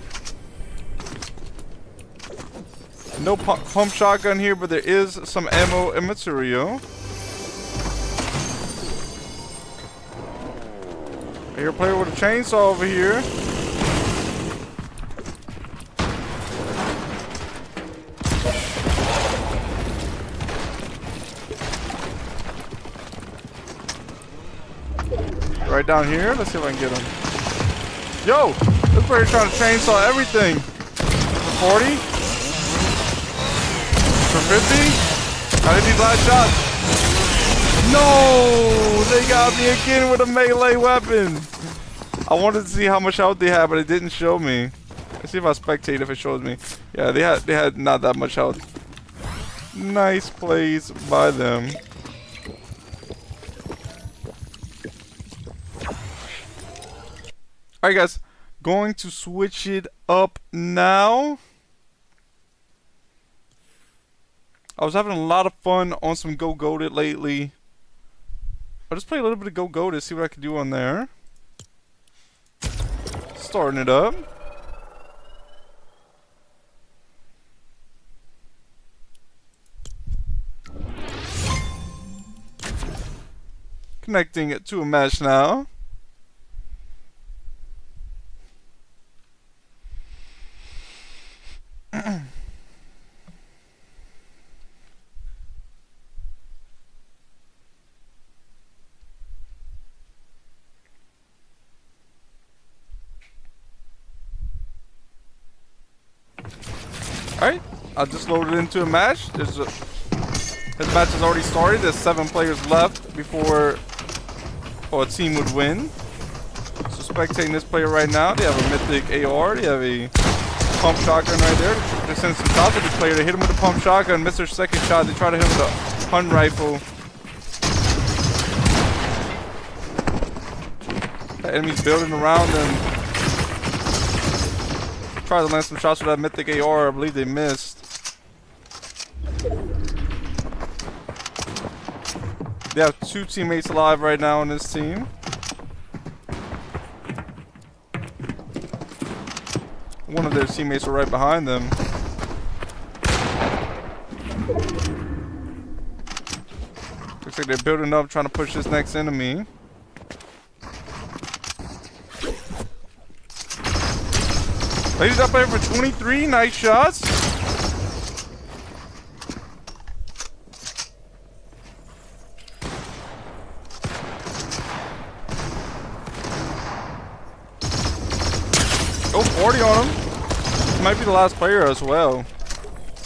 No pump shotgun here, but there is some ammo and material. I hear a player with a chainsaw over here. Right down here. Let's see if I can get him. Yo! This player trying to chainsaw everything. For 40? For 50? I did these last shots. No! They got me again with a melee weapon. I wanted to see how much health they had, but it didn't show me. Let's see if I spectate if it shows me. Yeah, they had not that much health. Nice plays by them. Alright guys, going to switch it up now. I was having a lot of fun on some Go Goated lately. I'll just play a little bit of Go Goated, see what I can do on there. Starting it up. Connecting it to a match now. I just loaded into a match. His match has already started. There's 7 players left before a team would win. So spectating this player right now. They have a mythic AR. They have a pump shotgun right there. They're sending some shots at this player. They hit him with the pump shotgun. Missed their second shot. They try to hit him with a hunt rifle. The enemy's building around them. Try to land some shots with that mythic AR. I believe they missed. They have 2 teammates alive right now on this team. One of their teammates are right behind them. Looks like they're building up, trying to push this next enemy. Ladies up there for 23, nice shots. Go 40 on him. This might be the last player as well.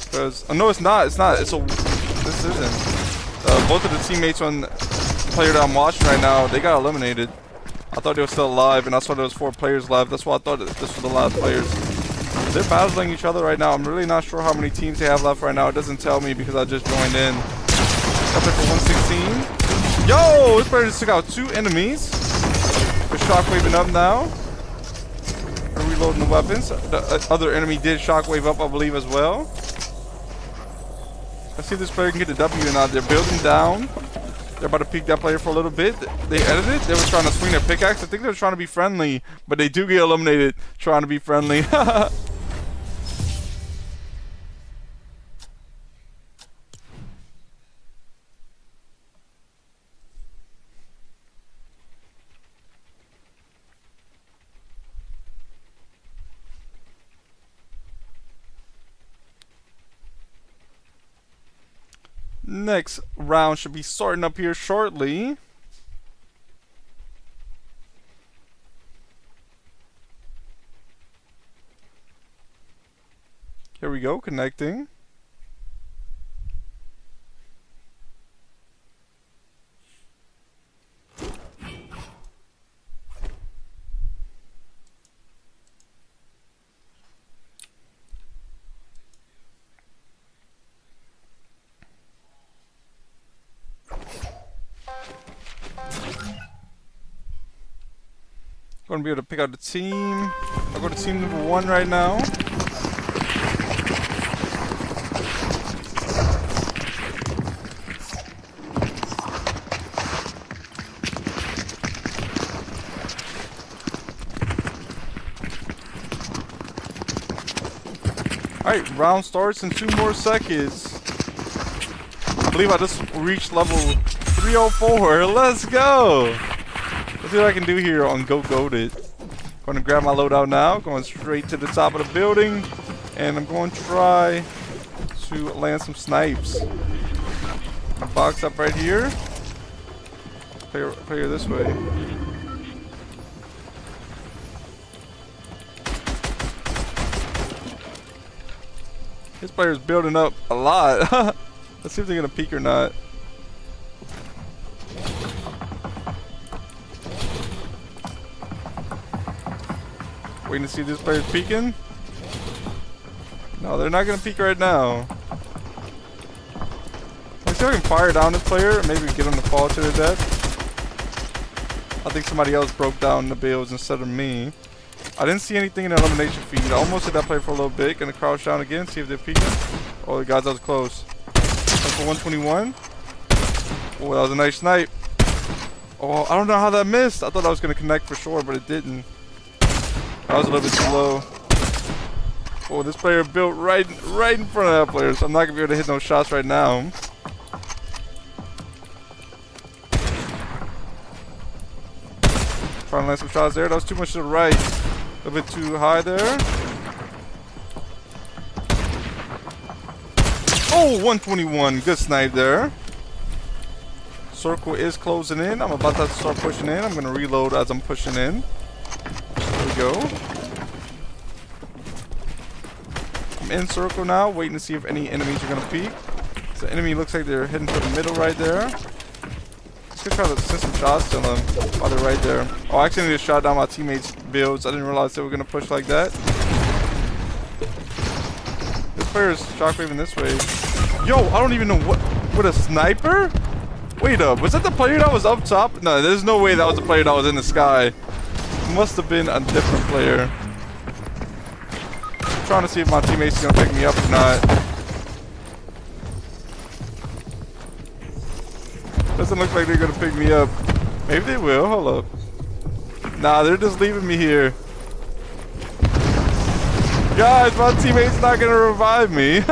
Because, oh no, it's not. This isn't. Both of the teammates on the player that I'm watching right now, they got eliminated. I thought they were still alive, and I saw there was 4 players left. That's why I thought this was the last players. They're battling each other right now. I'm really not sure how many teams they have left right now. It doesn't tell me because I just joined in. Up there for 116. Yo, this player just took out 2 enemies. They're shockwaving up now. They're reloading the weapons. The other enemy did shockwave up, I believe, as well. Let's see if this player can get the W or not. They're building down. They're about to peek that player for a little bit. They edited. They were trying to swing their pickaxe. I think they were trying to be friendly, but they do get eliminated trying to be friendly. Next round should be starting up here shortly. Here we go, connecting. Going to be able to pick out the team. I'll go to team number 1 right now. Alright, round starts in 2 more seconds. I believe I just reached level 304. Let's go! Let's see what I can do here on Go Goated. Going to grab my loadout now. Going straight to the top of the building. And I'm going to try to land some snipes. A box up right here. Player this way. This player's building up a lot. Let's see if they're going to peek or not. Waiting to see if this player's peeking. No, they're not going to peek right now. Let's see if I can fire down this player and maybe get him to fall to their death. I think somebody else broke down the builds instead of me. I didn't see anything in the elimination feed. I almost hit that player for a little bit. Gonna crouch down again, see if they're peeking. Oh, the guys, that was close. That's for 121. Oh, that was a nice snipe. Oh, I don't know how that missed. I thought I was gonna connect for sure, but it didn't. I was a little bit too low. Oh, this player built right in front of that player, so I'm not gonna be able to hit no shots right now. Trying to land some shots there. That was too much to the right. A little bit too high there. Oh, 121. Good snipe there. Circle is closing in. I'm about to start pushing in. I'm gonna reload as I'm pushing in. There we go. I'm in circle now, waiting to see if any enemies are gonna peek. So the enemy looks like they're heading for the middle right there. Let's go try to send some shots to them while they're right there. Oh, I actually just shot down my teammates' builds. I didn't realize they were gonna push like that. This player is shockwaving this way. Yo, I don't even know what. With a sniper? Wait up, was that the player that was up top? No, there's no way that was the player that was in the sky. It must have been a different player. I'm trying to see if my teammates are gonna pick me up or not. Doesn't look like they're gonna pick me up. Maybe they will, hold up. Nah, they're just leaving me here. Guys, my teammate's not gonna revive me.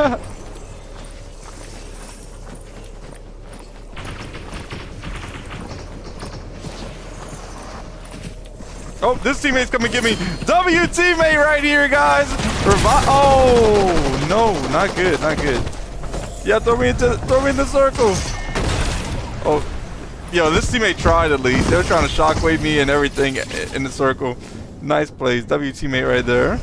Oh, this teammate's coming to get me. W teammate right here, guys. Revive. Oh, no, not good, not good. Yeah, throw me in the circle. Oh, yo, this teammate tried at least. They were trying to shockwave me and everything in the circle. Nice plays, W teammate right there.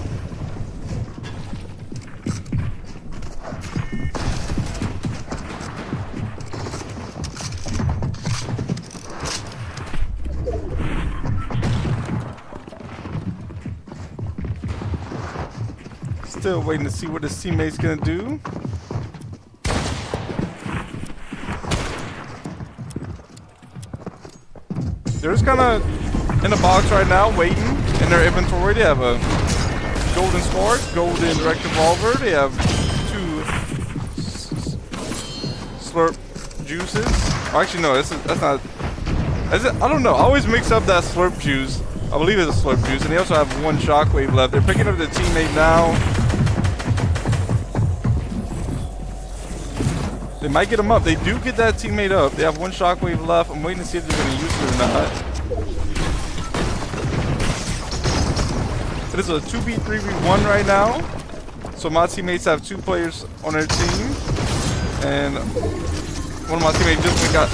Still waiting to see what his teammate's gonna do. They're just kind of in a box right now, waiting. In their inventory, they have a golden spark, golden direct revolver. They have 2 slurp juices. Oh, actually, no, that's not. I don't know. I always mix up that slurp juice. I believe it's a slurp juice, and they also have 1 shockwave left. They're picking up their teammate now. They might get him up. They do get that teammate up. They have 1 shockwave left. I'm waiting to see if they're going to use it or not. It is a 2v3v1 right now. So my teammates have 2 players on their team. And one of my teammates just got...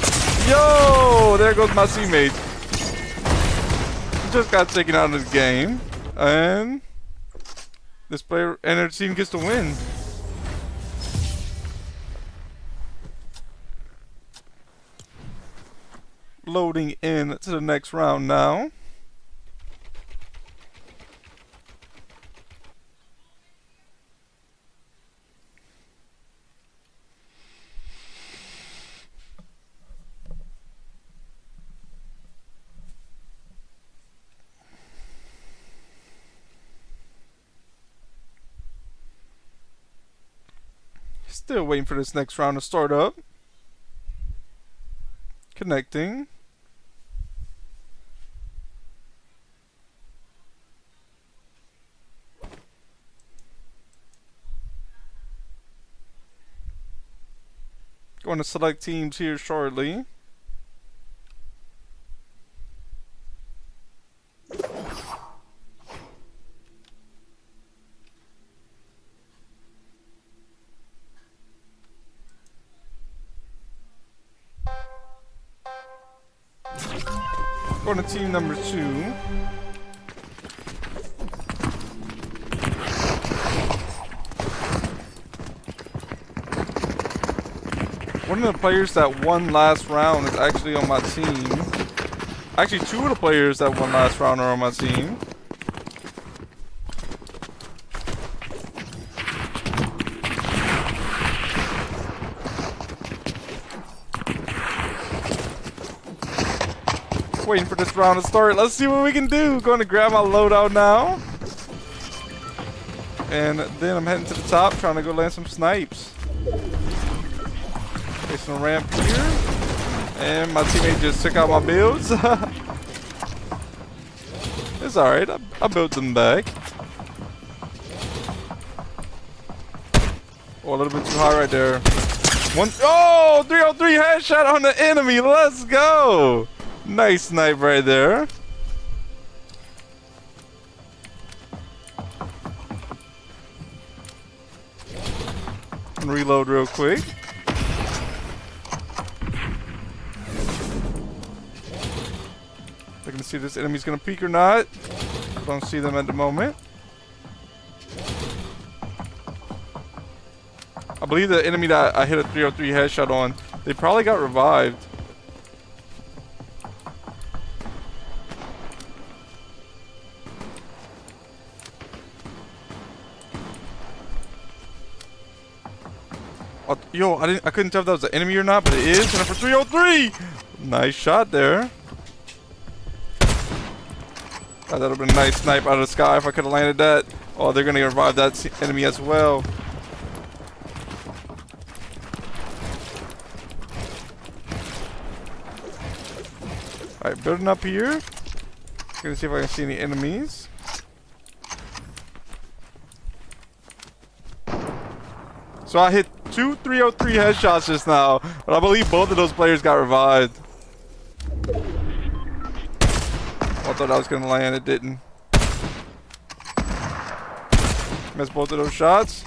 Yo! There goes my teammate. Just got taken out of this game. And this player and their team gets to win. Loading in to the next round now. Still waiting for this next round to start up. Connecting. Going to select teams here shortly. Going to team number 2. One of the players that won last round is actually on my team. Actually, 2 of the players that won last round are on my team. Waiting for this round to start. Let's see what we can do. Going to grab my loadout now. And then I'm heading to the top, trying to go land some snipes. Facing a ramp here. And my teammate just took out my builds. It's alright. I built them back. Oh, a little bit too high right there. Oh, 303 headshot on the enemy. Let's go. Nice snipe right there. And reload real quick. Looking to see if this enemy's gonna peek or not. Don't see them at the moment. believe the enemy that I hit a 303 headshot on, they probably got revived. Yo, I couldn't tell if that was an enemy or not, but it is. And for 303, nice shot there. God, that would have been a nice snipe out of the sky if I could have landed that. Oh, they're gonna revive that enemy as well. All right, building up here. Gonna see if I can see any enemies. So I hit 2 303 headshots just now, but I believe both of those players got revived. I thought I was gonna land, it didn't. Missed both of those shots.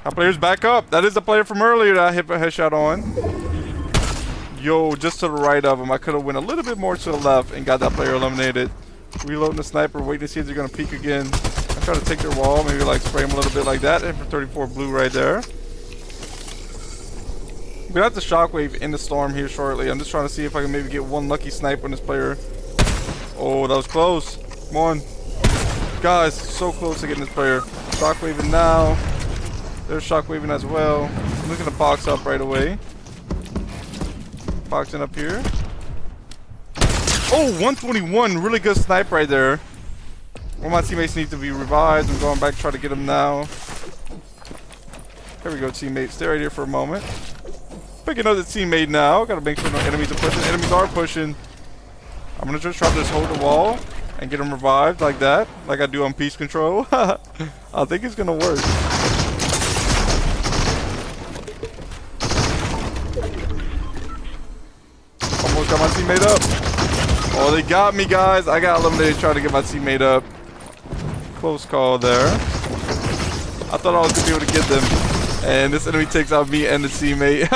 Our player's back up. That is the player from earlier that I hit a headshot on. Yo, just to the right of him. I could have went a little bit more to the left and got that player eliminated. Reloading the sniper, waiting to see if they're gonna peek again. I try to take their wall, maybe like spray them a little bit like that. And for 34 blue right there. We're gonna have to shockwave in the storm here shortly. I'm just trying to see if I can maybe get one lucky snipe on this player. Oh, that was close. Come on. Guys, so close to getting this player. Shockwaving now. They're shockwaving as well. I'm looking to box up right away. Boxing up here. Oh, 121. Really good snipe right there. One of my teammates need to be revived. I'm going back to try to get him now. There we go, teammates. Stay right here for a moment. Picking up the teammate now. Gotta make sure no enemies are pushing. Enemies are pushing. I'm gonna just try to just hold the wall and get him revived like that. Like I do on Peace Control. I think it's gonna work. Almost got my teammate up. Oh, they got me, guys. I got eliminated trying to get my teammate up. Close call there. I thought I was gonna be able to get them. And this enemy takes out me and the teammate.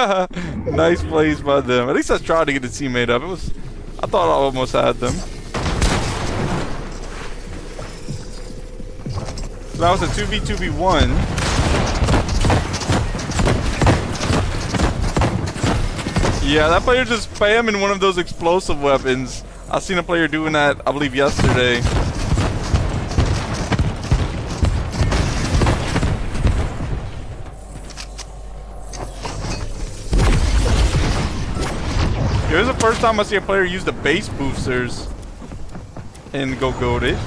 Nice plays by them. At least I tried to get the teammate up. I thought I almost had them. So that was a 2v2v1. Yeah, that player just spamming one of those explosive weapons. I seen a player doing that, I believe, yesterday. Here's the first time I see a player use the base boosters and go goated.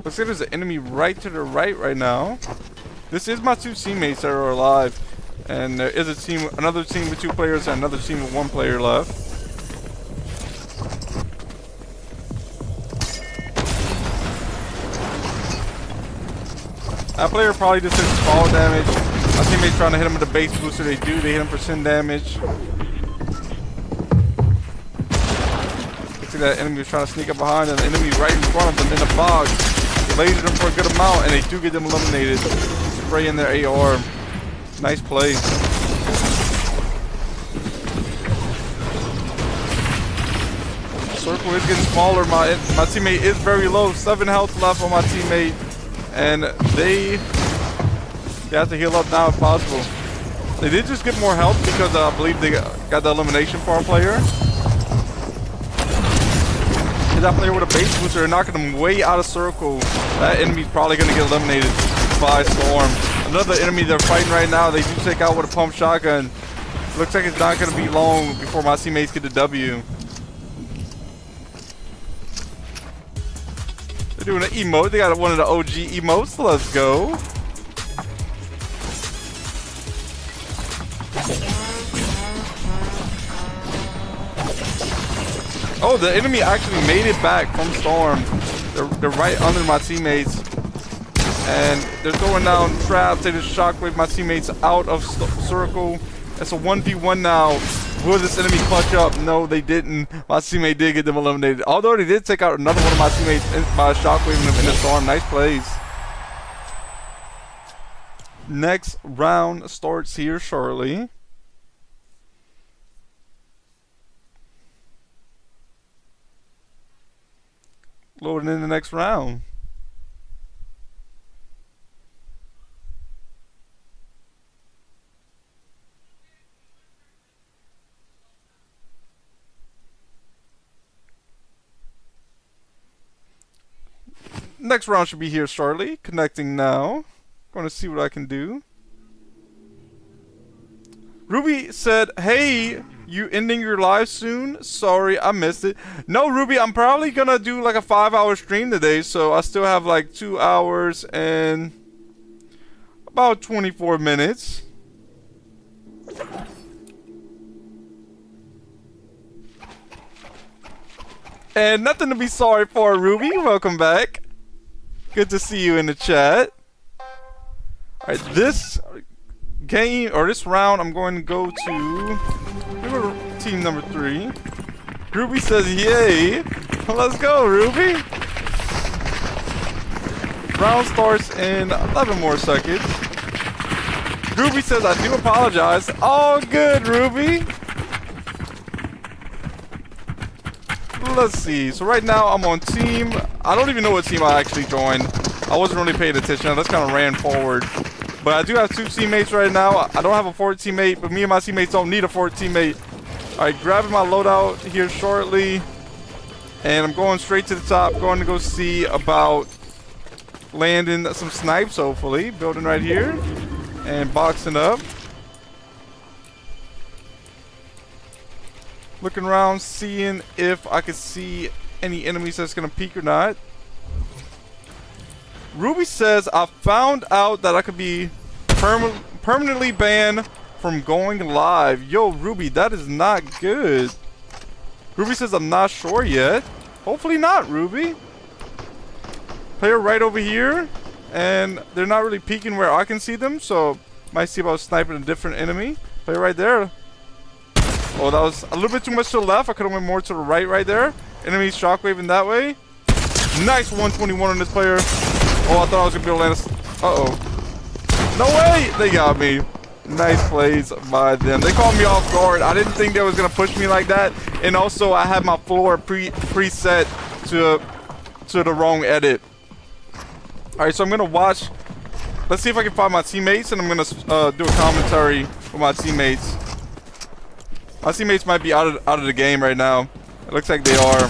Looks like there's an enemy right to the right now. This is my two teammates that are alive. And there is a team, another team with 2 players and another team with 1 player left. That player probably just did fall damage. My teammate's trying to hit him with the base booster. They do. They hit him for sin damage. You see that enemy was trying to sneak up behind, and the enemy right in front of them in the box. They lasered them for a good amount, and they do get them eliminated. Spray in their AR. Nice play. Circle is getting smaller. My teammate is very low. 7 health left on my teammate. And they have to heal up now if possible. They did just get more health because I believe they got the elimination for our player. And that player with a base booster, knocking them way out of circle. That enemy's probably going to get eliminated by Storm. Another enemy they're fighting right now, they do take out with a pump shotgun. Looks like it's not going to be long before my teammates get the W. They're doing an emote. They got one of the OG emotes. Let's go. Oh, the enemy actually made it back from Storm. They're right under my teammates. And they're throwing down traps. They just shockwave my teammates out of circle. It's a 1v1 now. Will this enemy clutch up? No, they didn't. My teammate did get them eliminated. Although they did take out another one of my teammates by shockwaving them in the storm. Nice plays. Next round starts here shortly. Loading in the next round. Next round should be here shortly. Connecting now. Going to see what I can do. Ruby said, hey, you ending your live soon? Sorry, I missed it. No, Ruby, I'm probably going to do like a 5-hour stream today. So I still have like 2 hours and about 24 minutes. And nothing to be sorry for, Ruby. Welcome back. Good to see you in the chat. Alright, this game, or this round, I'm going to go to team number 3. Ruby says, yay. Let's go, Ruby. Round starts in 11 more seconds. Ruby says, I do apologize. All good, Ruby. Let's see. So right now I'm on team. I don't even know what team I actually joined. I wasn't really paying attention. I just kind of ran forward. But I do have 2 teammates right now. I don't have a 4th teammate, but me and my teammates don't need a 4th teammate. Alright, grabbing my loadout here shortly. And I'm going straight to the top. Going to go see about landing some snipes, hopefully. Building right here. And boxing up. Looking around, seeing if I can see any enemies that's going to peek or not. Ruby says, I found out that I could be permanently banned from going live. Yo, Ruby, that is not good. Ruby says, I'm not sure yet. Hopefully not, Ruby. Player right over here. And they're not really peeking where I can see them. So, might see about sniping a different enemy. Player right there. Oh, that was a little bit too much to the left. I could have went more to the right there. Enemy shockwaving that way. Nice 121 on this player. Oh, I thought I was going to be able to land a... Uh-oh. No way! They got me. Nice plays by them. They called me off guard. I didn't think they was going to push me like that. And also, I had my floor preset to the wrong edit. Alright, so I'm going to watch... Let's see if I can find my teammates. And I'm going to do a commentary with my teammates. My teammates might be out of the game right now. It looks like they are.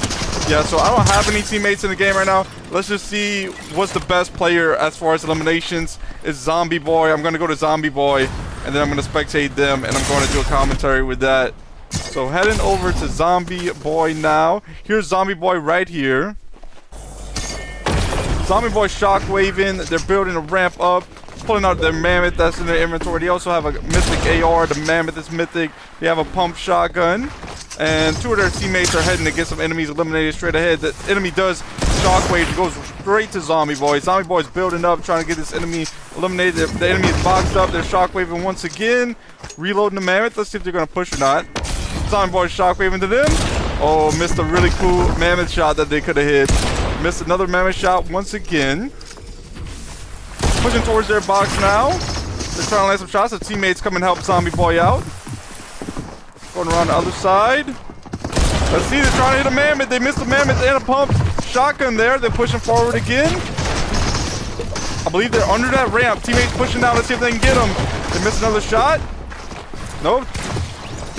Yeah, so I don't have any teammates in the game right now. Let's just see what's the best player as far as eliminations. Is Zombie Boy. I'm going to go to Zombie Boy. And then I'm going to spectate them. And I'm going to do a commentary with that. So heading over to Zombie Boy now. Here's Zombie Boy right here. Zombie Boy shockwaving. They're building a ramp up. Pulling out their mammoth that's in their inventory. They also have a mythic AR. The mammoth is mythic. They have a pump shotgun. And 2 of their teammates are heading to get some enemies eliminated straight ahead. The enemy does shockwave. It goes straight to Zombie Boy. Zombie Boy's building up, trying to get this enemy eliminated. The enemy is boxed up. They're shockwaving once again. Reloading the mammoth. Let's see if they're going to push or not. Zombie Boy's shockwaving to them. Oh, missed a really cool mammoth shot that they could have hit. Missed another mammoth shot once again. Pushing towards their box now. They're trying to land some shots. The teammates come and help Zombie Boy out. Going around the other side. Let's see, they're trying to hit a mammoth. They missed a mammoth and a pump shotgun there. They're pushing forward again. I believe they're under that ramp. Teammates pushing down. Let's see if they can get them. They missed another shot. Nope.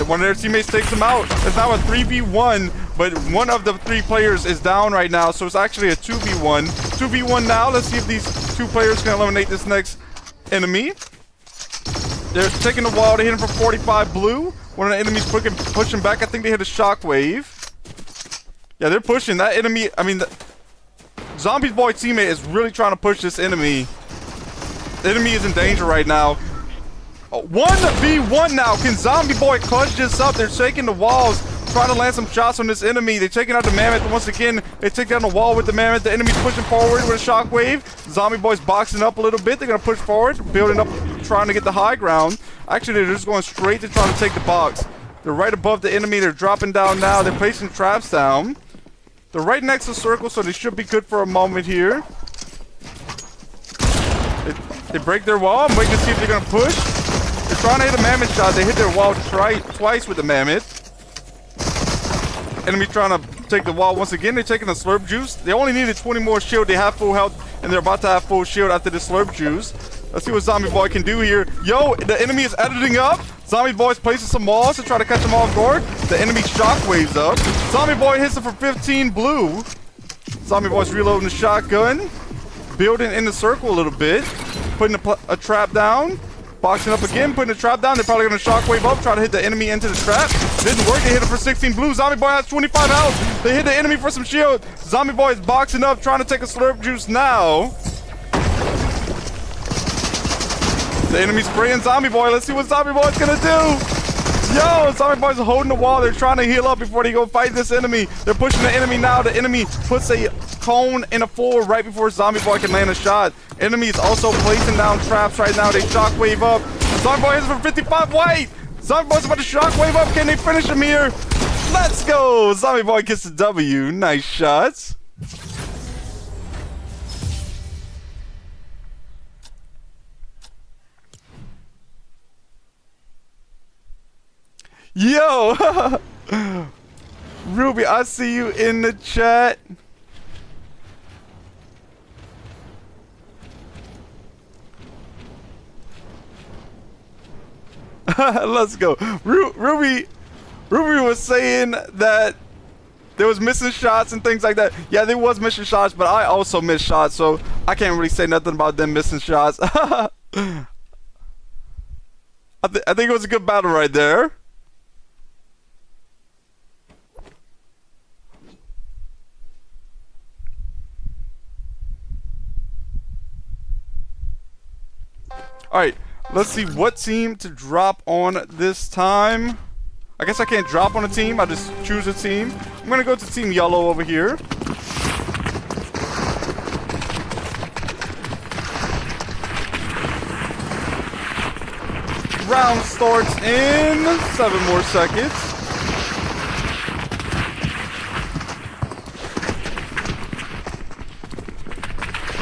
One of their teammates takes them out. It's now a 3v1, but one of the 3 players is down right now, so it's actually a 2v1. 2v1 now. Let's see if these 2 players can eliminate this next enemy. They're taking the wall. They hit him for 45 blue. One of the enemies pushing back. I think they hit a shockwave. Yeah, they're pushing. That enemy, I mean, the Zombie Boy teammate is really trying to push this enemy. The enemy is in danger right now. 1v1 now. Can Zombie Boy clutch this up? They're shaking the walls, trying to land some shots on this enemy. They're taking out the mammoth once again. They take down the wall with the mammoth. The enemy's pushing forward with a shockwave. Zombie Boy's boxing up a little bit. They're going to push forward, building up, trying to get the high ground. Actually, they're just going straight to trying to take the box. They're right above the enemy. They're dropping down now. They're placing traps down. They're right next to the circle, so they should be good for a moment here. They break their wall. I'm waiting to see if they're going to push. They're trying to hit a mammoth shot. They hit their wall twice with the mammoth. Enemy trying to take the wall once again. They're taking the slurp juice. They only needed 20 more shield. They have full health, and they're about to have full shield after the slurp juice. Let's see what Zombie Boy can do here. Yo, the enemy is editing up. Zombie Boy's placing some walls to try to catch him off guard. The enemy shockwaves up. Zombie Boy hits him for 15 blue. Zombie Boy's reloading the shotgun. Building in the circle a little bit. Putting a trap down. Boxing up again, putting the trap down. They're probably going to shockwave up, try to hit the enemy into the trap. Didn't work. They hit him for 16 blue. Zombie Boy has 25 health. They hit the enemy for some shield. Zombie Boy is boxing up, trying to take a slurp juice now. The enemy's spraying Zombie Boy. Let's see what Zombie Boy's going to do. Yo, Zombie Boy's holding the wall. They're trying to heal up before they go fight this enemy. They're pushing the enemy now. The enemy puts a cone in a four right before Zombie Boy can land a shot. Enemy is also placing down traps right now. They shockwave up. Zombie Boy hits for 55 white. Zombie Boy's about to shockwave up. Can they finish him here? Let's go. Zombie Boy gets the W. Nice shots. Yo, Ruby, I see you in the chat. Let's go. Ruby was saying that there was missing shots and things like that. Yeah, there was missing shots, but I also missed shots, so I can't really say nothing about them missing shots. I think it was a good battle right there. Alright, let's see what team to drop on this time. I guess I can't drop on a team, I just choose a team. I'm gonna go to Team Yellow over here. Round starts in 7 more seconds.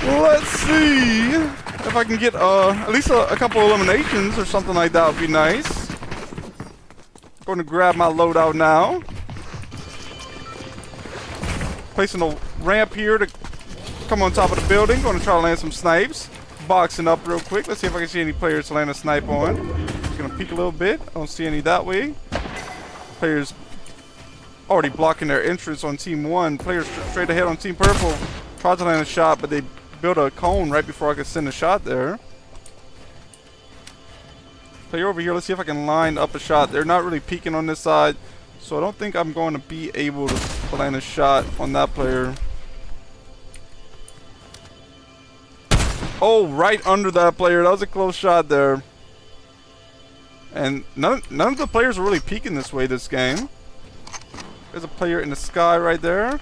Let's see if I can get at least a couple eliminations or something like that would be nice. Going to grab my loadout now. Placing a ramp here to come on top of the building. Going to try to land some snipes. Boxing up real quick. Let's see if I can see any players to land a snipe on. Just going to peek a little bit. I don't see any that way. Players already blocking their entrance on Team 1. Players straight ahead on Team Purple. Tried to land a shot, but they built a cone right before I could send a shot there. Player over here, let's see if I can line up a shot. They're not really peeking on this side, so I don't think I'm going to be able to land a shot on that player. Oh, right under that player. That was a close shot there. And none of the players are really peeking this way this game. There's a player in the sky right there.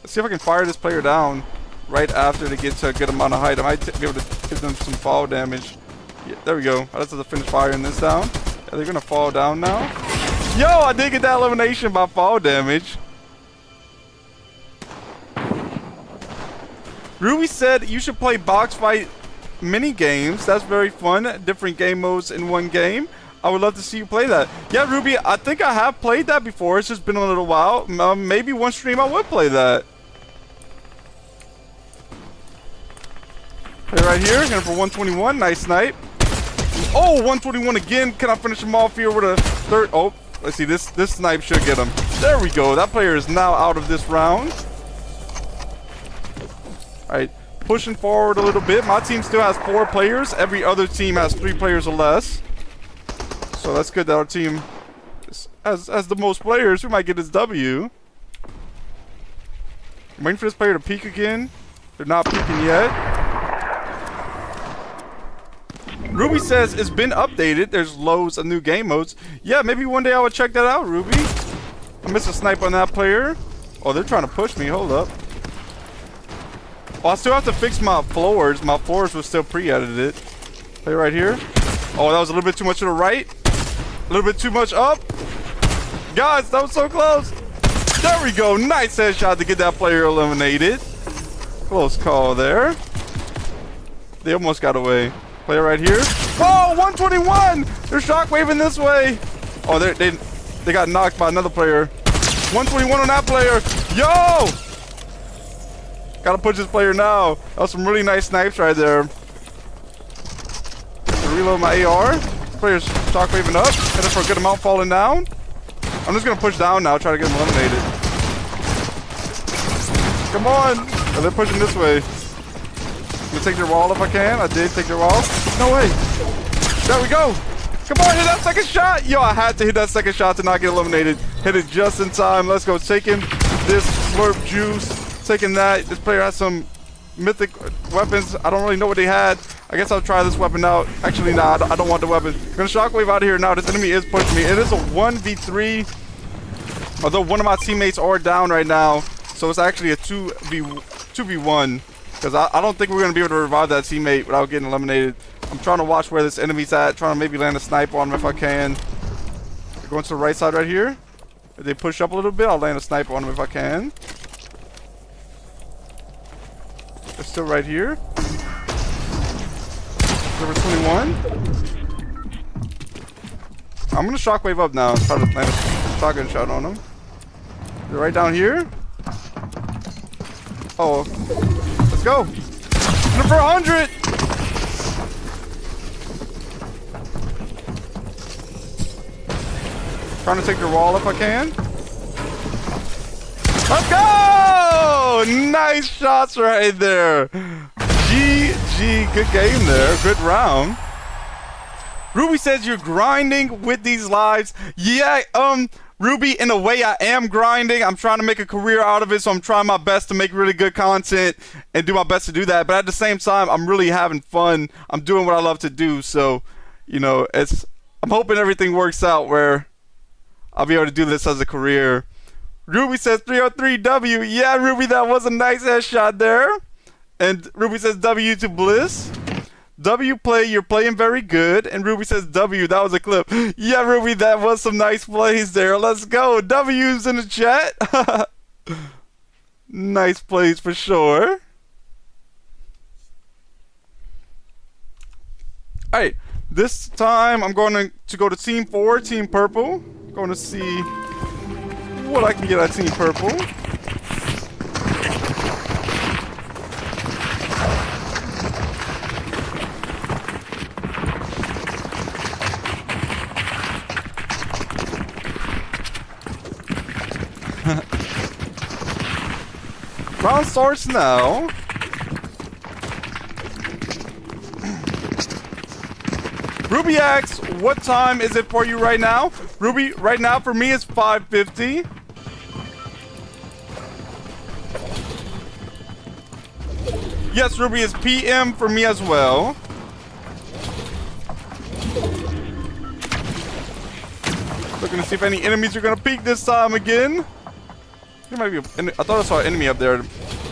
Let's see if I can fire this player down right after they get to a good amount of height. I might be able to give them some fall damage. Yeah, there we go. I just have to finish firing this down. Are they gonna fall down now? Yo, I did get that elimination by fall damage. Ruby said you should play box fight mini games. That's very fun. Different game modes in one game. I would love to see you play that. Yeah, Ruby, I think I have played that before. It's just been a little while. Maybe one stream I would play that. Play right here. Hit him for 121. Nice snipe. Oh, 121 again. Can I finish him off here with a third? Oh, let's see. This snipe should get him. There we go. That player is now out of this round. All right. Pushing forward a little bit. My team still has 4 players. Every other team has 3 players or less. So that's good that our team has the most players. We might get this W. I'm waiting for this player to peek again. They're not peeking yet. Ruby says it's been updated. There's loads of new game modes. Yeah, maybe one day I would check that out, Ruby. I missed a snipe on that player. Oh, they're trying to push me. Hold up. Oh, I still have to fix my floors. My floors were still pre-edited. Play right here. Oh, that was a little bit too much to the right. A little bit too much up. Guys, that was so close. There we go. Nice headshot to get that player eliminated. Close call there. They almost got away. Player right here. Oh, 121. They're shockwaving this way. Oh, they got knocked by another player. 121 on that player. Yo! Gotta push this player now. That was some really nice snipes right there. Reload my AR. Player's shockwaving up. Headed for a good amount, falling down. I'm just gonna push down now, try to get him eliminated. Come on! Oh, they're pushing this way. I'm gonna take their wall if I can. I did take their wall. No way! There we go! Come on, hit that second shot! Yo, I had to hit that second shot to not get eliminated. Hit it just in time. Let's go. Taking this slurp juice. Taking that. This player has some mythic weapons. I don't really know what they had. I guess I'll try this weapon out. Actually, nah, I don't want the weapon. I'm gonna shockwave out of here now. This enemy is pushing me. It is a 1v3. Although one of my teammates are down right now. So it's actually a 2v1. Because I don't think we're going to be able to revive that teammate without getting eliminated. I'm trying to watch where this enemy's at. Trying to maybe land a snipe on him if I can. Going to the right side right here. If they push up a little bit, I'll land a snipe on him if I can. They're still right here. Number 21. I'm going to shockwave up now. Try to land a shotgun shot on him. They're right down here. Oh. Let's go. Number 100. Trying to take their wall if I can. Let's go! Nice shots right there. GG. Good game there. Good round. Ruby says you're grinding with these lives. Yeah, Ruby, in a way, I am grinding. I'm trying to make a career out of it, so I'm trying my best to make really good content and do my best to do that. But at the same time, I'm really having fun. I'm doing what I love to do. So, you know, I'm hoping everything works out where I'll be able to do this as a career. Ruby says 303W. Yeah, Ruby, that was a nice headshot there. And Ruby says W to Bliss. W play, you're playing very good. And Ruby says W, that was a clip. Yeah, Ruby, that was some nice plays there. Let's go. W's in the chat. Nice plays for sure. Alright, this time I'm going to go to Team 4, Team Purple. Going to see what I can get at Team Purple. Round starts now. Ruby asks, what time is it for you right now? Ruby, right now for me it's 5:50. Yes, Ruby, is PM for me as well. Looking to see if any enemies are gonna peek this time again. There might be I thought I saw an enemy up there.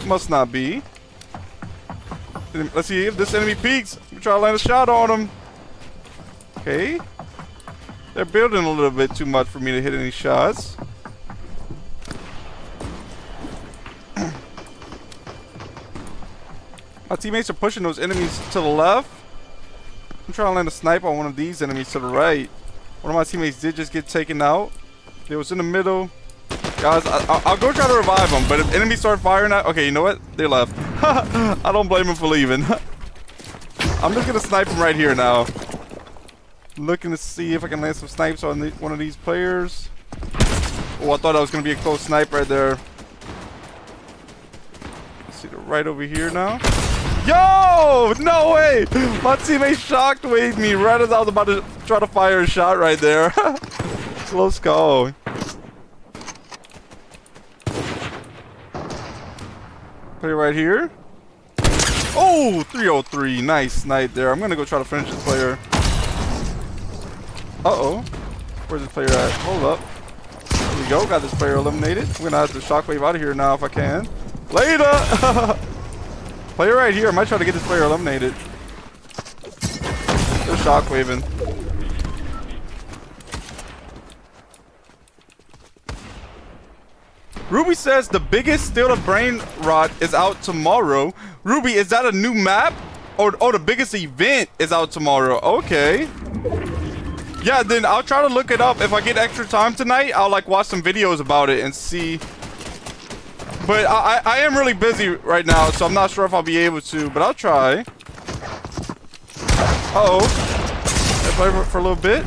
Must not be. Let's see if this enemy peeks. We'll try to land a shot on him. Okay. They're building a little bit too much for me to hit any shots. My teammates are pushing those enemies to the left. I'm trying to land a snipe on one of these enemies to the right. One of my teammates did just get taken out. They was in the middle. Guys, I'll go try to revive them, but if enemies start firing at... Okay, you know what? They left. I don't blame them for leaving. I'm just going to snipe them right here now. Looking to see if I can land some snipes on one of these players. Oh, I thought that was going to be a close snipe right there. Let's see, they're right over here now. Yo! No way! My teammate shockwaved me right as I was about to try to fire a shot right there. Close call. Play right here. Oh, 303. Nice snipe there. I'm going to go try to finish this player. Uh-oh. Where's this player at? Hold up. There we go. Got this player eliminated. I'm going to have to shockwave out of here now if I can. Later! Player right here. I might try to get this player eliminated. They're shockwaving. Ruby says the biggest Steal the Brain Rot is out tomorrow. Ruby, is that a new map? Oh, the biggest event is out tomorrow. Okay. Yeah, then I'll try to look it up. If I get extra time tonight, I'll like watch some videos about it and see. But I am really busy right now, so I'm not sure if I'll be able to, but I'll try. Uh-oh. That play for a little bit.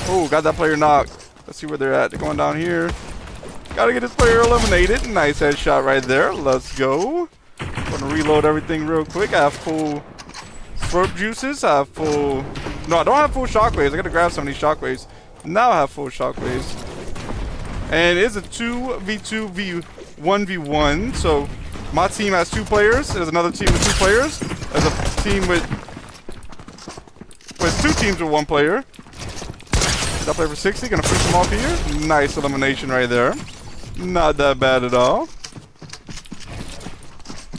Oh, got that player knocked. Let's see where they're at. They're going down here. Gotta get this player eliminated. Nice headshot right there. Let's go. Gonna reload everything real quick. I have full slurp juices. I have full... No, I don't have full shockwaves. I gotta grab some of these shockwaves. Now I have full shockwaves. And it's a 2v2 1v1. So my team has 2 players. There's another team with 2 players. There's a team with 2 teams with 1 player. That player for 60. Gonna push him off here. Nice elimination right there. Not that bad at all.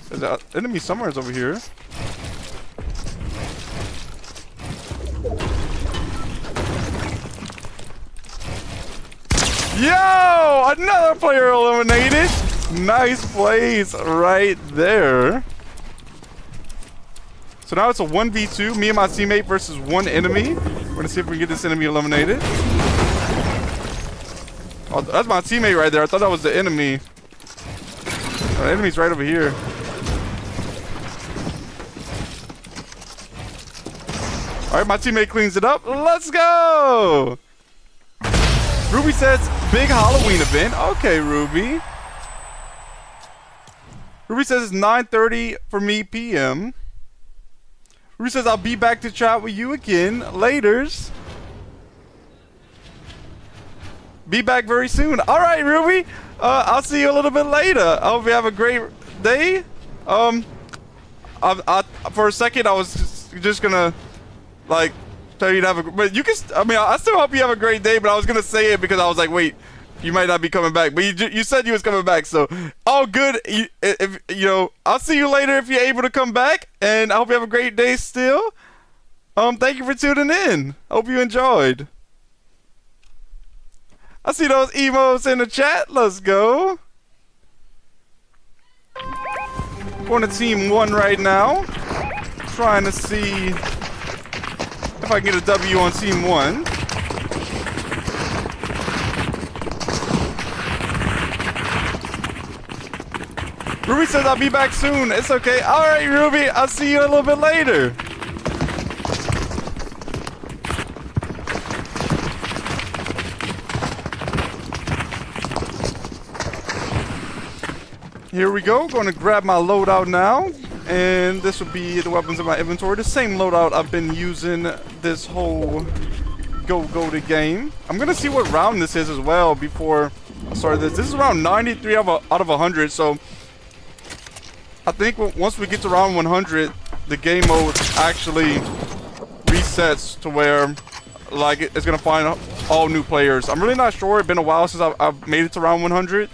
There's an enemy somewhere over here. Yo! Another player eliminated. Nice plays right there. So now it's a 1v2. Me and my teammate versus 1 enemy. We're gonna see if we can get this enemy eliminated. Oh, that's my teammate right there. I thought that was the enemy. Oh, the enemy's right over here. Alright, my teammate cleans it up. Let's go! Ruby says, big Halloween event. Okay, Ruby. Ruby says it's 9:30 for me p.m. Ruby says, I'll be back to chat with you again. Laters. Be back very soon. Alright, Ruby. I'll see you a little bit later. I hope you have a great day. For a second, I was just gonna, like, tell you to have a... But you can... I mean, I still hope you have a great day, but I was gonna say it because I was like, wait, you might not be coming back. But you said you was coming back, so all good. If you know, I'll see you later if you're able to come back, and I hope you have a great day still. Thank you for tuning in. Hope you enjoyed. I see those emos in the chat. Let's go. Going to team 1 right now. Trying to see if I can get a W on team 1. Ruby says I'll be back soon. It's okay. Alright, Ruby. I'll see you a little bit later. Here we go. Going to grab my loadout now. And this will be the weapons in my inventory. The same loadout I've been using this whole go to game. I'm going to see what round this is as well before I start this. This is around 93 out of 100. So I think once we get to round 100, the game mode actually resets to where like it's going to find all new players. I'm really not sure. It's been a while since I've made it to round 100.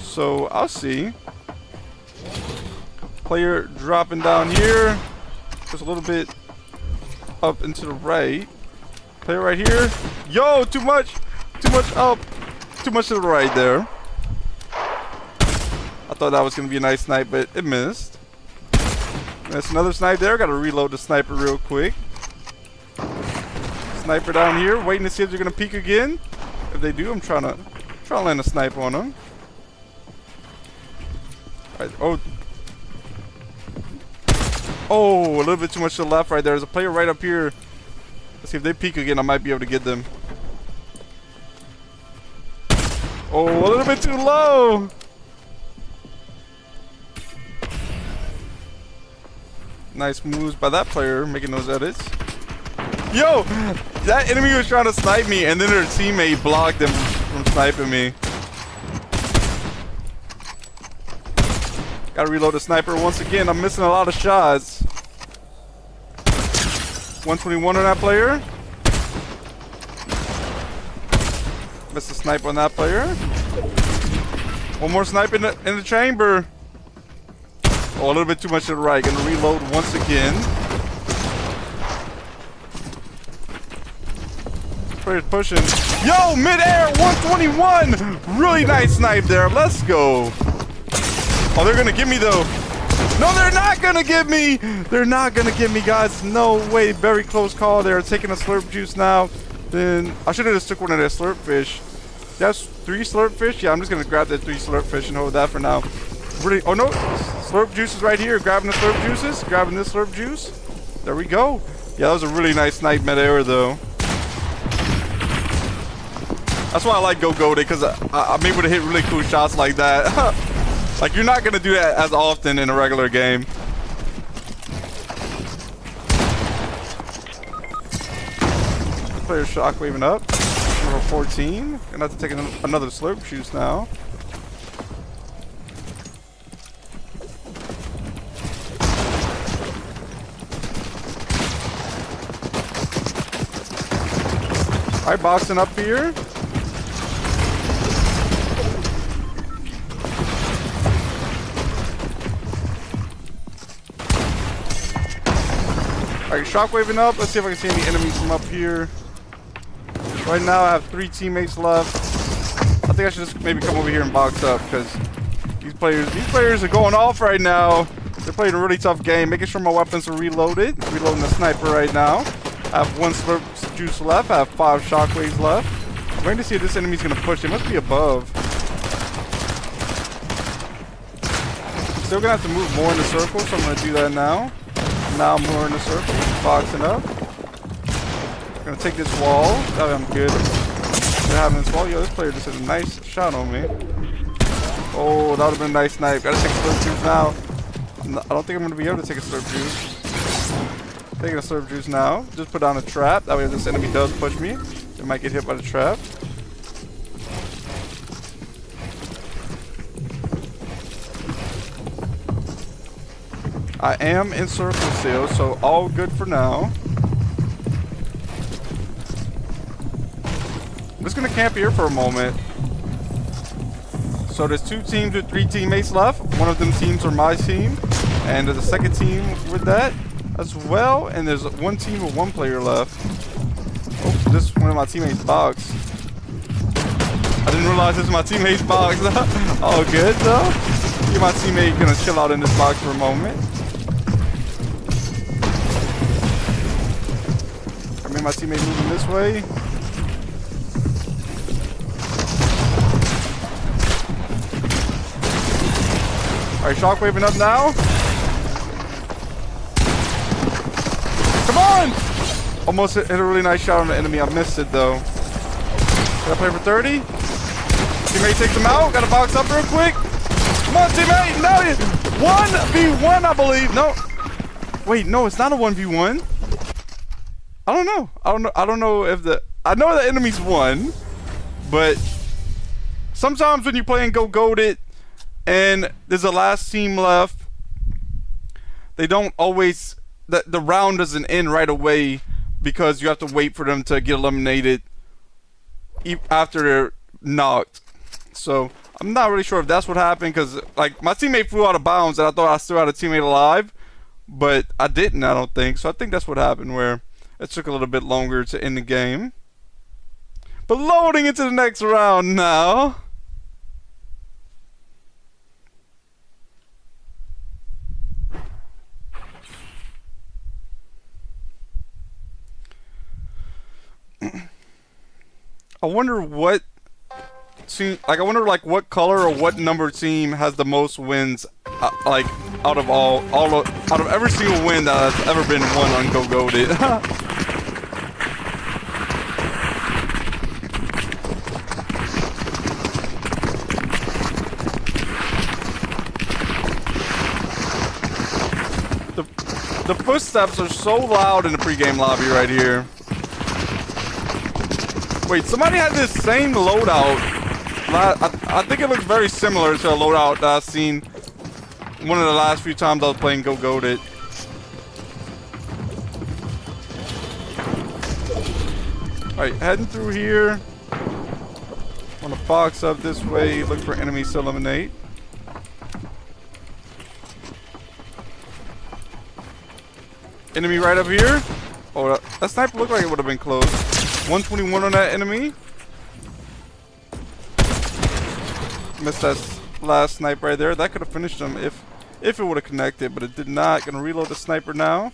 So I'll see. Player dropping down here. Just a little bit up and to the right. Player right here. Yo, too much up. Too much to the right there. I thought that was going to be a nice snipe, but it missed. That's another snipe there. Got to reload the sniper real quick. Sniper down here. Waiting to see if they're going to peek again. If they do, I'm trying to land a snipe on them. Right, oh, a little bit too much to the left right there. There's a player right up here. Let's see if they peek again. I might be able to get them. Oh, a little bit too low. Nice moves by that player, making those edits. Yo, that enemy was trying to snipe me, and then their teammate blocked them from sniping me. Gotta reload the sniper once again. I'm missing a lot of shots. 121 on that player. Missed a snipe on that player. One more snipe in the chamber. Oh, a little bit too much to the right. Gonna reload once again. Player's pushing. Yo, mid-air, 121. Really nice snipe there. Let's go. Oh, they're gonna get me though. No, they're not gonna get me. They're not gonna get me, guys. No way. Very close call there. Taking a slurp juice now. Then I should have just took one of their slurp fish. That's 3 slurp fish. Yeah, I'm just gonna grab that 3 slurp fish and hold that for now. Really? Oh no, slurp juices right here. Grabbing the slurp juices. Grabbing this slurp juice. There we go. Yeah, that was a really nice snipe mid-air though. That's why I like go-goated, because I'm able to hit really cool shots like that. Like, you're not gonna do that as often in a regular game. Player shockwaving up. Number 14. Gonna have to take another slurp juice now. Alright, boxing up here. Alright, shockwaving up. Let's see if I can see any enemies from up here. Right now I have 3 teammates left. I think I should just maybe come over here and box up, because these players are going off right now. They're playing a really tough game, making sure my weapons are reloaded. Reloading the sniper right now. I have 1 slurp juice left. I have 5 shockwaves left. I'm waiting to see if this enemy's gonna push. They must be above. Still gonna have to move more in the circle, so I'm gonna do that now. Now I'm more in the circle, boxing up. Gonna take this wall. That way I'm good. They're having this wall. Yo, this player just hit a nice shot on me. Oh, that would have been a nice snipe. Gotta take a slurp juice now. I don't think I'm gonna be able to take a slurp juice. Taking a slurp juice now. Just put down a trap. That way if this enemy does push me, they might get hit by the trap. I am in circle still, so all good for now. I'm just gonna camp here for a moment. So there's 2 teams with 3 teammates left. One of them teams are my team, and there's a second team with that as well. And there's 1 team with 1 player left. Oh, this is one of my teammates' box. I didn't realize this was my teammate's box. All good though. Get my teammate gonna chill out in this box for a moment. I mean, my teammate moving this way. Alright, shockwaving up now. Come on! Almost hit a really nice shot on the enemy. I missed it though. Gotta play for 30. Teammate takes him out. Gotta box up real quick. Come on, teammate! No! 1v1, I believe. No. Wait, no, it's not a 1v1. I don't know. I don't know if I know the enemy's won, but sometimes when you're playing Go Goated and there's a last team left, they don't always, the round doesn't end right away because you have to wait for them to get eliminated after they're knocked. So I'm not really sure if that's what happened, because like my teammate flew out of bounds and I thought I still had a teammate alive, but I didn't, I don't think. So I think that's what happened, where it took a little bit longer to end the game. But loading into the next round now. I wonder what team, like I wonder like what color or what number team has the most wins, like out of out of every single win that has ever been won on Go Goated. The footsteps are so loud in the pregame lobby right here. Wait, somebody had this same loadout. I think it looks very similar to a loadout that I've seen one of the last few times I was playing Go Goated. Alright, heading through here. Want to box up this way, look for enemies to eliminate. Enemy right up here. Oh, that sniper looked like it would have been close. 121 on that enemy. Missed that last snipe right there. That could have finished him if If it would have connected, but it did not. Gonna reload the sniper now.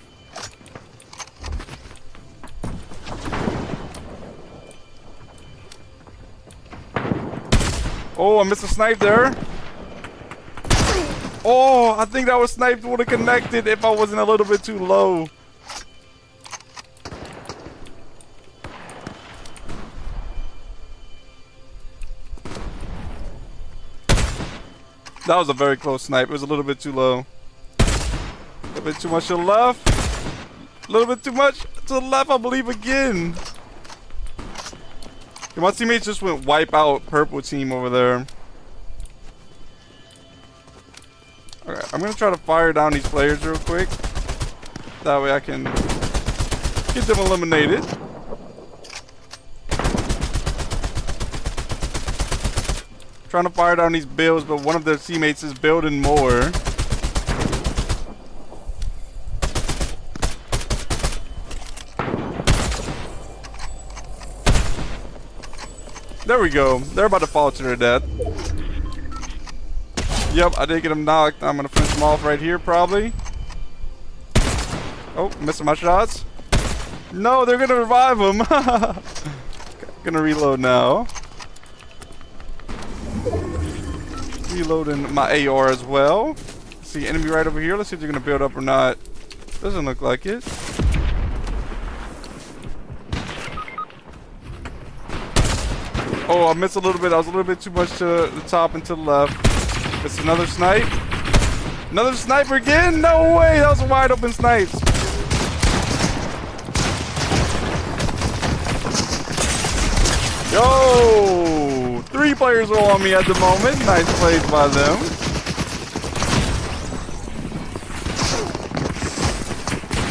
Oh, I missed a snipe there. Oh, I think that was sniped. Would have connected if I wasn't a little bit too low. That was a very close snipe. It was a little bit too low. A little bit too much to the left. A little bit too much to the left, I believe, again. My teammates just went wipe out purple team over there. Okay, I'm gonna try to fire down these players real quick. That way I can get them eliminated. Trying to fire down these builds, but one of their teammates is building more. There we go. They're about to fall to their death. Yep, I did get him knocked. I'm gonna finish him off right here, probably. Oh, missing my shots. No, they're gonna revive him. Gonna reload now. Reloading my AR as well. See enemy right over here. Let's see if they're gonna build up or not. Doesn't look like it. Oh, I missed a little bit. I was a little bit too much to the top and to the left. It's another snipe. Another sniper again? No way! That was a wide open snipe. Yo! 3 players are on me at the moment. Nice plays by them.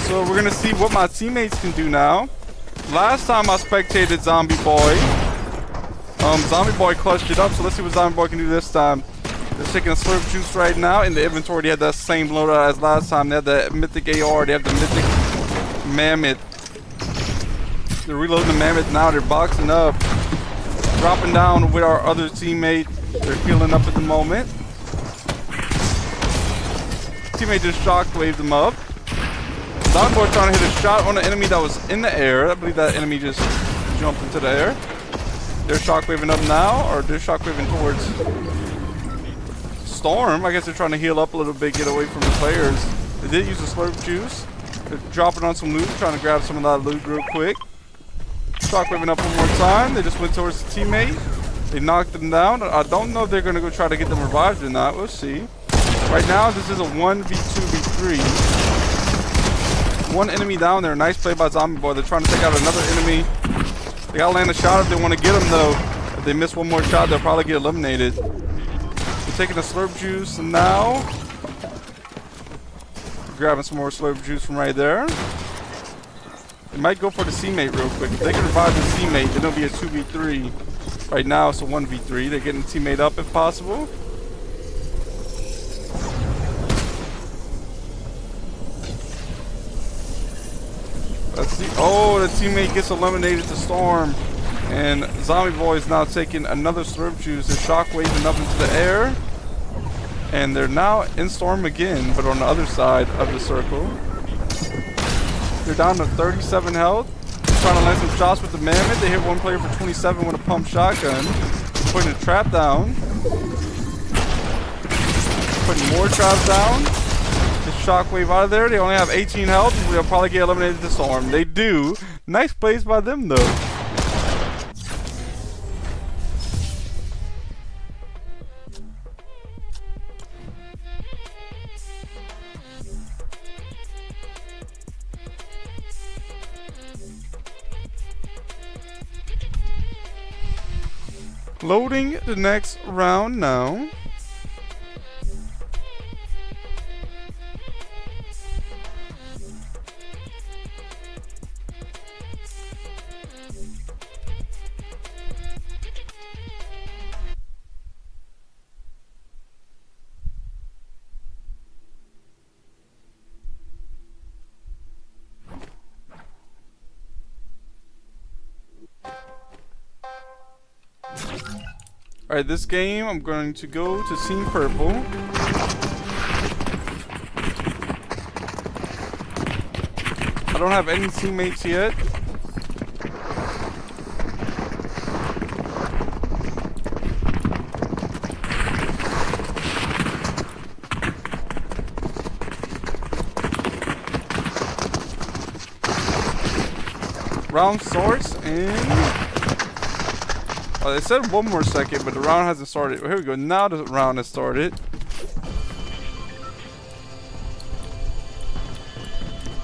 So we're gonna see what my teammates can do now. Last time I spectated Zombie Boy. Zombie Boy clutched it up, so let's see what Zombie Boy can do this time. They're taking a slurp juice right now. In the inventory, they had that same loadout as last time. They had the mythic AR. They have the mythic mammoth. They're reloading the mammoth now. They're boxing up. Dropping down with our other teammate. They're healing up at the moment. Teammate just shockwaved them up. Zombie Boy trying to hit a shot on an enemy that was in the air. I believe that enemy just jumped into the air. They're shockwaving up now, or they're shockwaving towards Storm. I guess they're trying to heal up a little bit, get away from the players. They did use the slurp juice. They're dropping on some loot, trying to grab some of that loot real quick. Shockwaving up one more time. They just went towards the teammate. They knocked them down. I don't know if they're going to go try to get them revived or not. We'll see. Right now, this is a 1v2v3. One enemy down there. Nice play by Zombie Boy. They're trying to take out another enemy. They gotta land a shot if they want to get him, though. If they miss one more shot, they'll probably get eliminated. They're taking a slurp juice, and now grabbing some more slurp juice from right there. They might go for the teammate real quick. If they can revive the teammate, then it'll be a 2v3. Right now, it's a 1v3. They're getting the teammate up if possible. Let's see. Oh, the teammate gets eliminated to Storm. And Zombie Boy is now taking another slurp juice. They're shockwaving up into the air. And they're now in Storm again, but on the other side of the circle. They're down to 37 health. They're trying to land some shots with the mammoth. They hit one player for 27 with a pump shotgun. Putting a trap down. Putting more traps down. Shockwave out of there. They only have 18 health. They'll probably get eliminated to Storm. They do. Nice plays by them, though. Loading the next round now. Alright, this game I'm going to go to Team Purple. don't have any teammates yet. Round starts in... Oh, they said 1 more second, but the round hasn't started. Here we go. Now the round has started.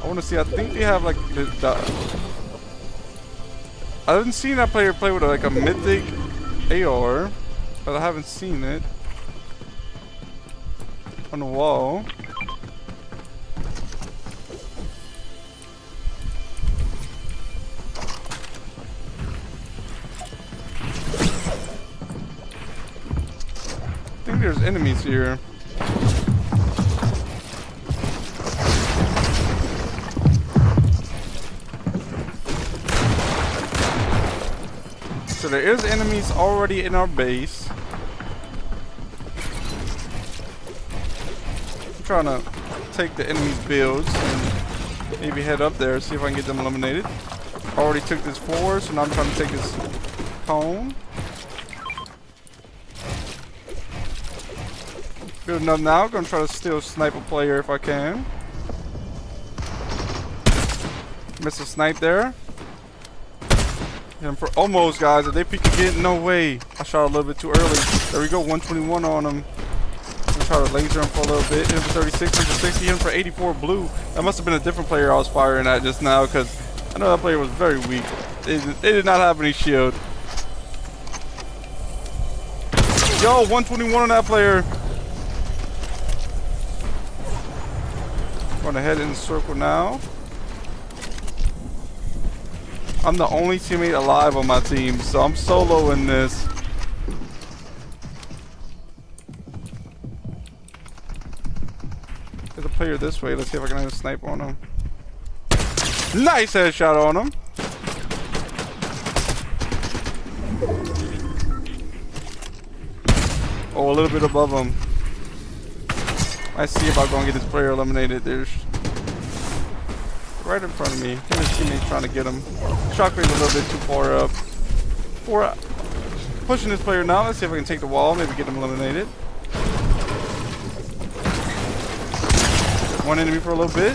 I want to see. I think they have like I haven't seen that player play with like a mythic AR, but I haven't seen it on the wall. I think there's enemies here. So there is enemies already in our base. I'm trying to take the enemy's builds and maybe head up there, see if I can get them eliminated. Already took this forward, so now I'm trying to take this cone. Good enough now. Gonna try to still snipe a player if I can. Miss a snipe there. Hit him for almost, guys. If they peek again, no way. I shot a little bit too early. There we go, 121 on him. I'm gonna try to laser him for a little bbit. Hit him for 36, hit him for 60, hit him for 84 blue. That must have been a different player I was firing at just now, because I know that player was very weak. They did not have any shield. Yo, 121 on that player. Going to head in the circle now. I'm the only teammate alive on my team, so I'm solo in this. There's a player this way. Let's see if I can have a snipe on him. Nice headshot on him. Oh, a little bit above him. Let's see if I'm going to get this player eliminated. There's right in front of me. Him and his teammates trying to get him. Shockwave a little bit too far up. Pushing this player now. Let's see if I can take the wall. Maybe get him eliminated. One enemy for a little bit.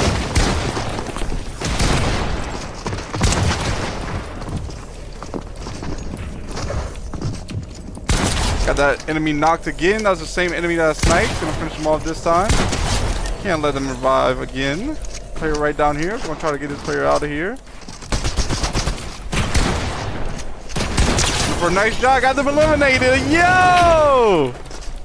Got that enemy knocked again. That was the same enemy that I sniped. Gonna finish him off this time. Can't let them revive again. Player right down here. Gonna try to get this player out of here. For a nice shot. Got them eliminated. Yo!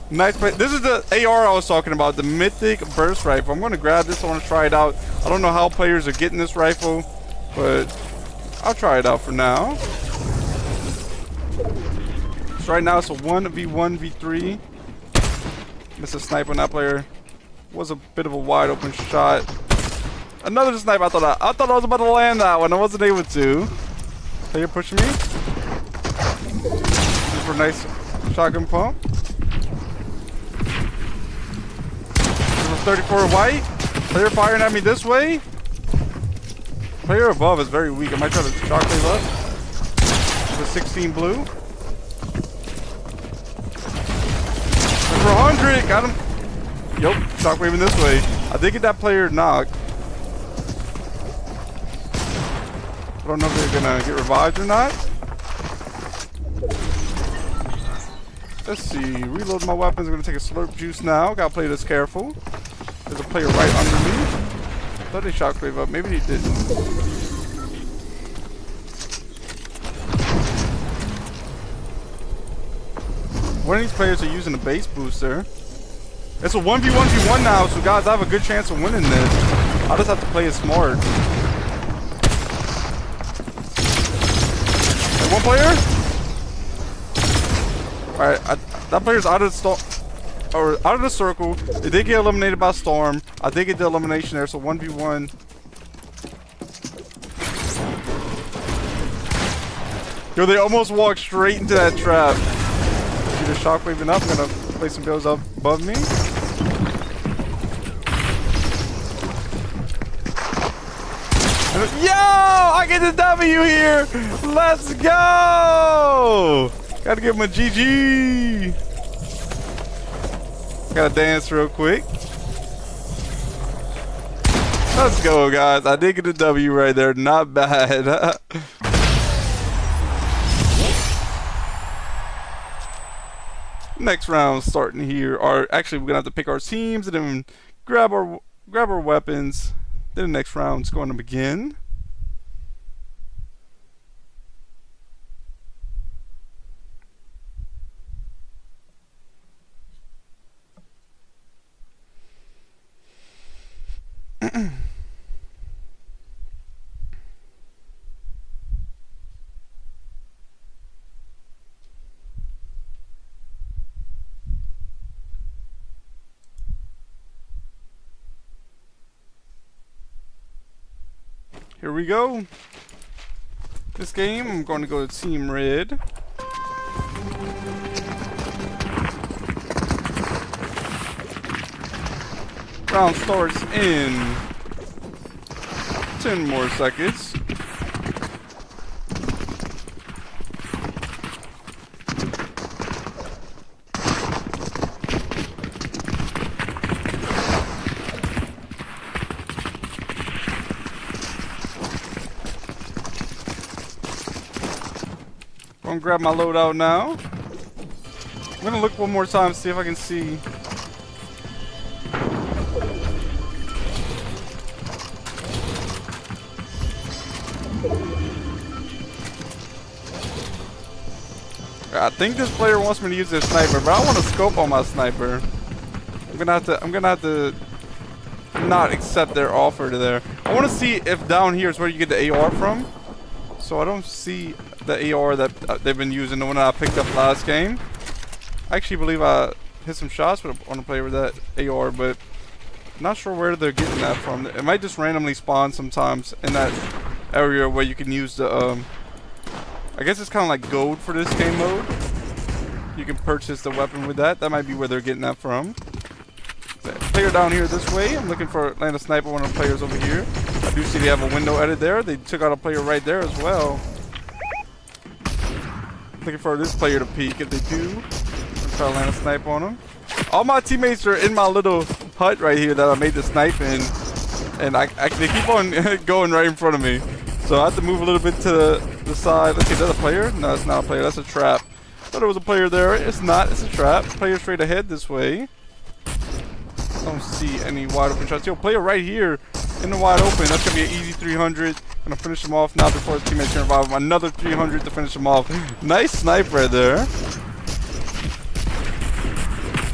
Nice play. This is the AR I was talking about. The Mythic Burst Rifle. I'm gonna grab this. I want to try it out. I don't know how players are getting this rifle, but I'll try it out for now. Right now it's a 1v1 v3. Missed a snipe on that player. Was a bit of a wide open shot. Another snipe. I thought I was about to land that one. I wasn't able to. Player pushing me. For a nice shotgun pump. 34 white. Player firing at me this way. Player above is very weak. I might try to shockwave up. For 16 blue. For 100, got him. Yup, shockwaving this way. I did get that player knocked. I don't know if they're gonna get revived or not. Let's see. Reload my weapons. I'm gonna take a slurp juice now. Gotta play this careful. There's a player right under me. Thought they shockwave up. Maybe they didn't. One of these players are using a base booster. It's a 1v1v1 now, so guys, I have a good chance of winning this. I just have to play it smart. Hey, one player? Alright, that player's out of the circle. They did get eliminated by Storm. I did get the elimination there, so 1v1. Yo, they almost walked straight into that trap. Just shockwaving up. I'm gonna play some builds up above me. Yo! I get the W here! Let's go! Gotta give him a GG! Gotta dance real quick. Let's go, guys. I did get a W right there. Not bad. Next round starting here. Actually, we're gonna have to pick our teams and then grab our weapons. Then the next round's going to begin. Here we go. This game, I'm going to go to Team Red. Round starts in 10 more seconds. I'm gonna grab my loadout now. I'm gonna look one more time, see if I can see. I think this player wants me to use their sniper, but I want to scope on my sniper. I'm gonna have to not accept their offer to there. I want to see if down here is where you get the AR from. So I don't see the AR that they've been using, the one that I picked up last game. I actually believe I hit some shots on a player with that AR, but I'm not sure where they're getting that from. It might just randomly spawn sometimes in that area where you can use the I guess it's kind of like gold for this game mode. You can purchase the weapon with that. That might be where they're getting that from. Player down here this way. I'm looking for land a sniper, one of the players over here. I do see they have a window edit there. They took out a player right there as well. Looking for this player to peek. If they do, I'm trying to land a snipe on them. All my teammates are in my little hut right here that I made the snipe in, and they keep on going right in front of me. So I have to move a little bit to the side. Let's see, is that a player? No, it's not a player. That's a trap. Thought there was a player there. It's not. It's a trap. Player straight ahead this way. Don't see any wide open shots. Yo, player right here in the wide open. That's gonna be an easy 300. Gonna finish him off now before his teammates can revive him. Another 300 to finish him off. Nice snipe right there.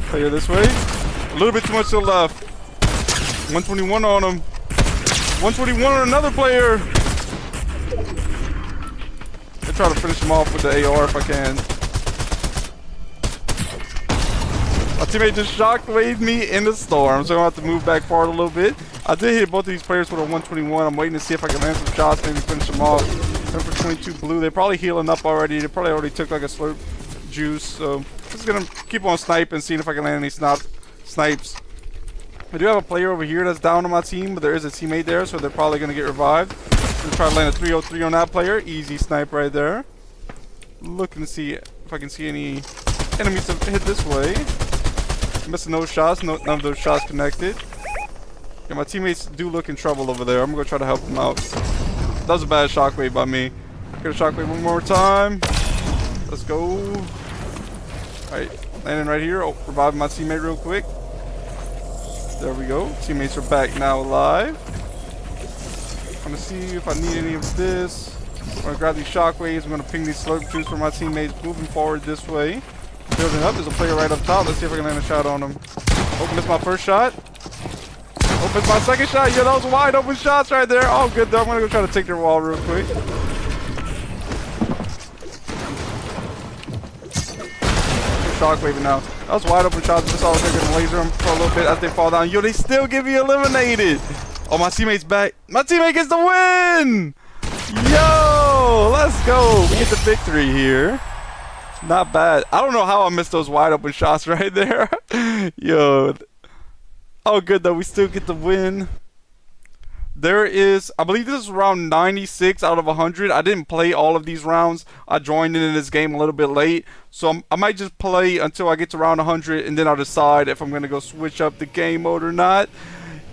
Player this way. A little bit too much to the left. 121 on him. 121 on another player. I'll try to finish him off with the AR if I can. My teammate just shockwaved me in the storm, so I'm going to have to move back forward a little bit. I did hit both of these players with a 121. I'm waiting to see if I can land some shots, maybe finish them off. Number 22 blue. They're probably healing up already. They probably already took like a slurp juice. So just going to keep on sniping, seeing if I can land any snipes. I do have a player over here that's down on my team, but there is a teammate there, so they're probably going to get revived. I'm going to try to land a 303 on that player. Easy snipe right there. Looking to see if I can see any enemies to hit this way. Missing those shots. None of those shots connected. Yeah, my teammates do look in trouble over there. I'm going to try to help them out. That was a bad shockwave by me. Get a shockwave one more time. Let's go. Alright, landing right here. Oh, reviving my teammate real quick. There we go. Teammates are back now alive. I'm going to see if I need any of this. I'm going to grab these shockwaves. I'm going to ping these slurp juice for my teammates. Moving forward this way. Building up. There's a player right up top. Let's see if I can land a shot on him. Open this my first shot. Opens my second shot. Yeah, those wide open shots right there. All good though. I'm going to go try to take their wall real quick. Shockwave now. That was wide open shots. Just all they're going to laser them for a little bit as they fall down. Yo, they still get me eliminated. Oh, my teammate's back. My teammate gets the win. Yo, let's go. We get the victory here. Not bad. I don't know how I missed those wide open shots right there. Yo. Oh, good though. We still get the win. There is, I believe this is round 96 out of 100. I didn't play all of these rounds. I joined in this game a little bit late. So I might just play until I get to round 100, and then I'll decide if I'm going to go switch up the game mode or not.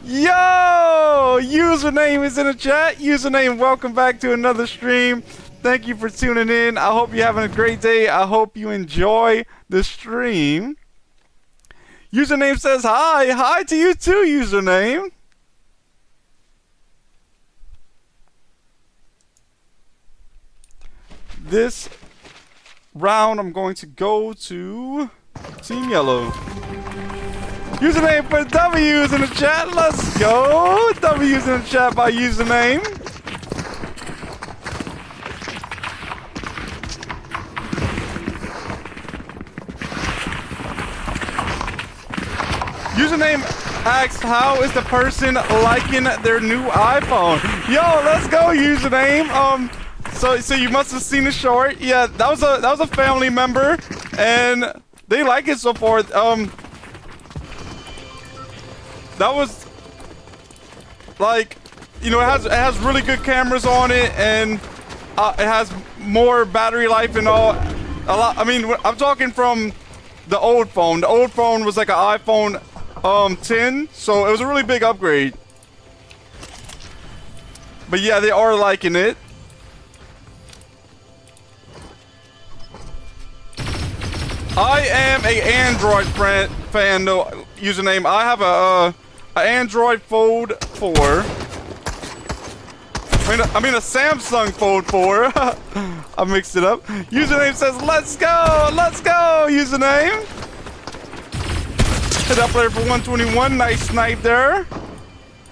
Yo! Username is in the chat. Username, welcome back to another stream. Thank you for tuning in. I hope you're having a great day. I hope you enjoy the stream. Username says hi. Hi to you too, Username. This round, I'm going to go to Team Yellow. Username for W's in the chat. Let's go. W's in the chat by username. Username asks, how is the person liking their new iPhone? Yo, let's go, username. So you must have seen the short. Yeah, that was a family member, and they like it so far. That was like, you know, it has really good cameras on it, and it has more battery life and all. A lot. I mean, I'm talking from the old phone. The old phone was like an iPhone 10, so it was a really big upgrade. But yeah, they are liking it. I am a Android fan though, username. I have a Android Fold 4. I mean a Samsung Fold 4. I mixed it up. Username says, let's go, username. Hit that player for 121, nice snipe there.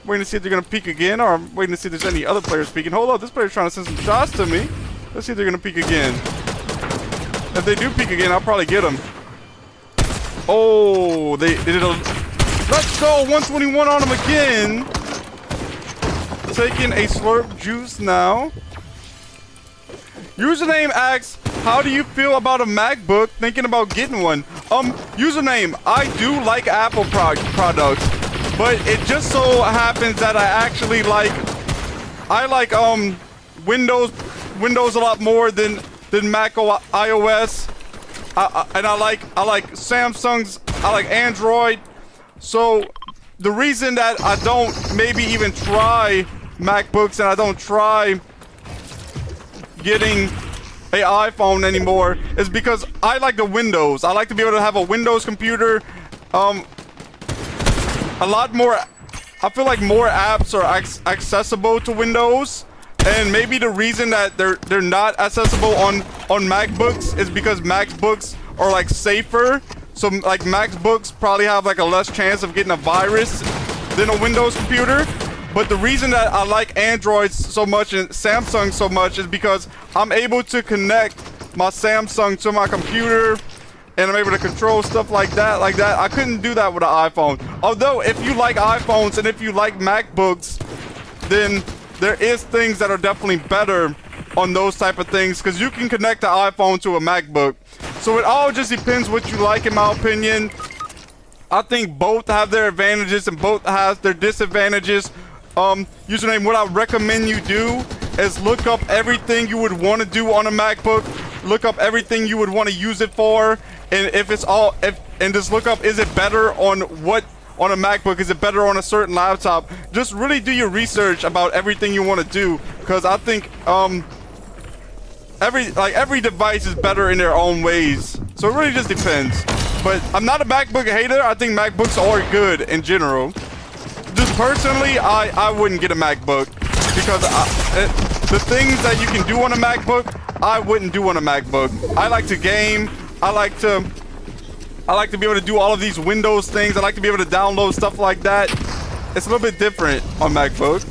Waiting to see if they're gonna peek again, or I'm waiting to see if there's any other players peeking. Hold up, this player's trying to send some shots to me. Let's see if they're gonna peek again. If they do peek again, I'll probably get them. Oh, they did a... Let's go, 121 on them again. Taking a slurp juice now. Username asks, how do you feel about a MacBook? Thinking about getting one. Username, I do like Apple products, but it just so happens that I actually like... I like, Windows a lot more than Mac iOS, and I like Samsung's, I like Android. So the reason that I don't maybe even try MacBooks and I don't try getting an iPhone anymore is because I like the Windows. I like to be able to have a Windows computer. A lot more. I feel like more apps are accessible to Windows. And maybe the reason that they're not accessible on MacBooks is because MacBooks are like safer. So like MacBooks probably have like a less chance of getting a virus than a Windows computer. But the reason that I like Androids so much and Samsung so much is because I'm able to connect my Samsung to my computer, and I'm able to control stuff like that. I couldn't do that with an iPhone. Although if you like iPhones and if you like MacBooks, then there is things that are definitely better on those type of things, because you can connect the iPhone to a MacBook. So it all just depends what you like, in my opinion. I think both have their advantages and both have their disadvantages. Username, what I recommend you do is look up everything you would want to do on a MacBook. Look up everything you would want to use it for, and and just look up, is it better on a MacBook? Is it better on a certain laptop? Just really do your research about everything you want to do, because I think every device is better in their own ways. So it really just depends. But I'm not a MacBook hater. I think MacBooks are good in general. Just personally, I wouldn't get a MacBook because the things that you can do on a MacBook, I wouldn't do on a MacBook. I like to game. I like to be able to do all of these Windows things. I like to be able to download stuff like that. It's a little bit different on MacBook.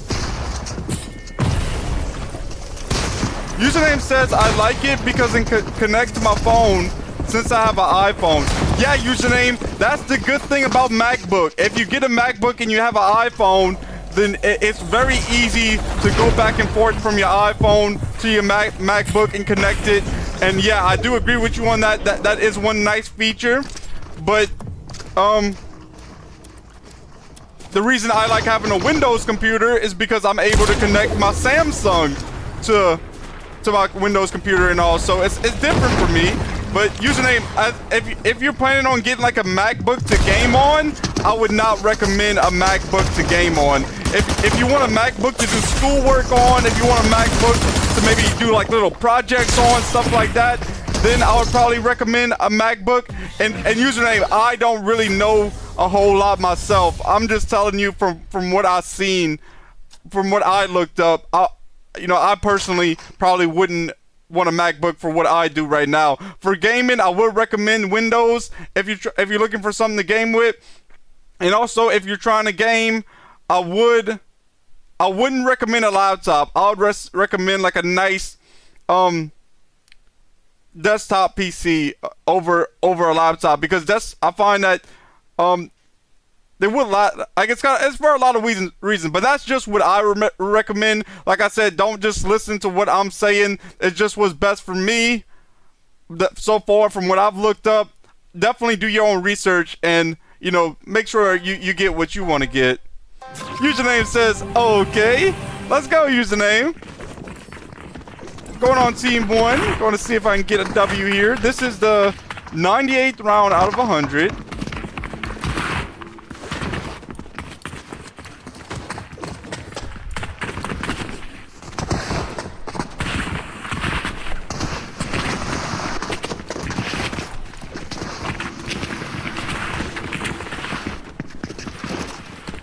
Username says, I like it because it connects to my phone since I have an iPhone. Yeah, username, that's the good thing about MacBook. If you get a MacBook and you have an iPhone, then it's very easy to go back and forth from your iPhone to your MacBook and connect it. And yeah, I do agree with you on that. That is one nice feature. But the reason I like having a Windows computer is because I'm able to connect my Samsung to my Windows computer and all. So it's different for me. But username, if you're planning on getting like a MacBook to game on, I would not recommend a MacBook to game on. If you want a MacBook to do schoolwork on, if you want a MacBook to maybe do like little projects on, stuff like that, then I would probably recommend a MacBook. And username, I don't really know a whole lot myself. I'm just telling you from what I've seen, from what I looked up. I personally probably wouldn't want a MacBook for what I do right now. For gaming, I would recommend Windows if you're looking for something to game with. And also, if you're trying to game, I wouldn't recommend a laptop. I would recommend like a nice desktop PC over a laptop, because I find that they would it's for a lot of reasons, but that's just what I recommend. Like I said, don't just listen to what I'm saying. It's just what's best for me so far from what I've looked up. Definitely do your own research and, make sure you get what you want to get. Username says, okay. Let's go, username. Going on team 1. Going to see if I can get a W here. This is the 98th round out of 100.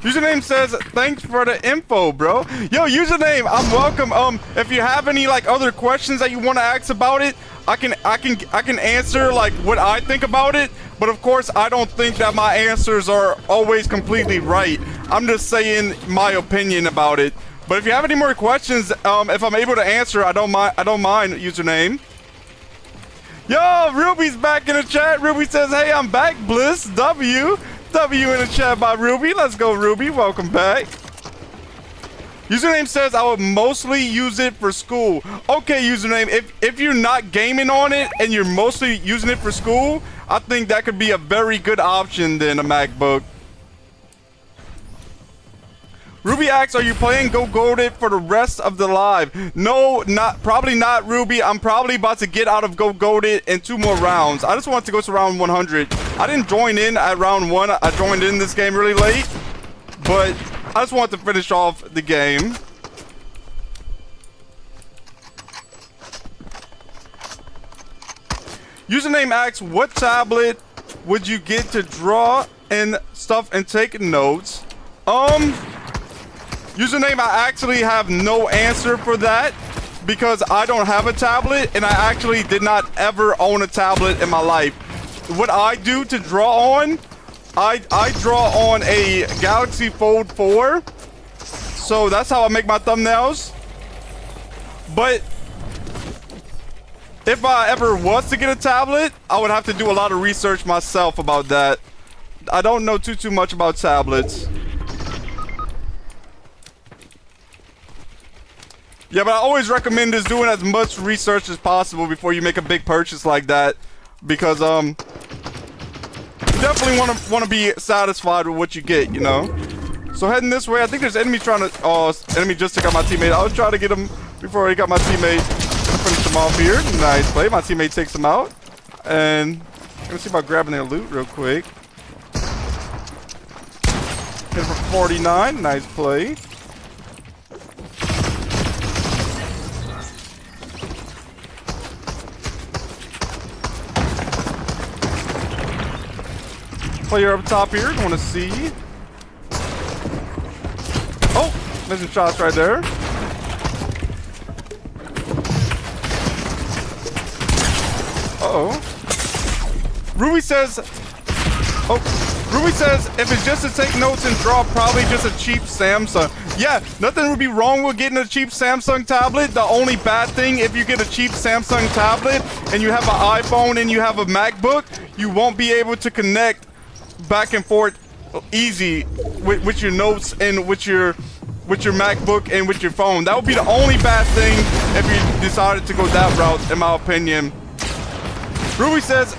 Username says, thanks for the info, bro. Yo, username, I'm welcome. If you have any like other questions that you want to ask about it, I can answer like what I think about it. But of course, I don't think that my answers are always completely right. I'm just saying my opinion about it. But if you have any more questions, if I'm able to answer, I don't mind, username. Yo, Ruby's back in the chat. Ruby says, hey, I'm back, Bliss, W in the chat by Ruby. Let's go, Ruby. Welcome back. Username says I would mostly use it for school. Okay, username, if you're not gaming on it and you're mostly using it for school, I think that could be a very good option than a MacBook. Ruby asks, are you playing Go Goated for the rest of the live? No, probably not, Ruby. I'm probably about to get out of Go Goated in 2 more rounds. I just want to go to round 100. I didn't join in at round 1. I joined in this game really late, but I just want to finish off the game. Username asks, what tablet would you get to draw and stuff and take notes? Username, I actually have no answer for that because I don't have a tablet and I actually did not ever own a tablet in my life. What I do to draw on, I draw on a Galaxy Fold 4. So that's how I make my thumbnails. But if I ever was to get a tablet, I would have to do a lot of research myself about that. I don't know too much about tablets. Yeah, but I always recommend just doing as much research as possible before you make a big purchase like that, because you definitely want to be satisfied with what you get, you know. So heading this way, I think there's enemy trying to. Oh, enemy just took out my teammate. I was trying to get him before he got my teammate. Finish him off here. Nice play. My teammate takes him out, and I'm gonna see about grabbing their loot real quick. Hit for 49. Nice play. Player up top here, want to see. Oh, missing shots right there. Uh-oh. Ruby says, if it's just to take notes and draw, probably just a cheap Samsung. Yeah, nothing would be wrong with getting a cheap Samsung tablet. The only bad thing, if you get a cheap Samsung tablet and you have an iPhone and you have a MacBook, you won't be able to connect back and forth easy with your notes and with your MacBook and with your phone. That would be the only bad thing if you decided to go that route, in my opinion. Ruby says,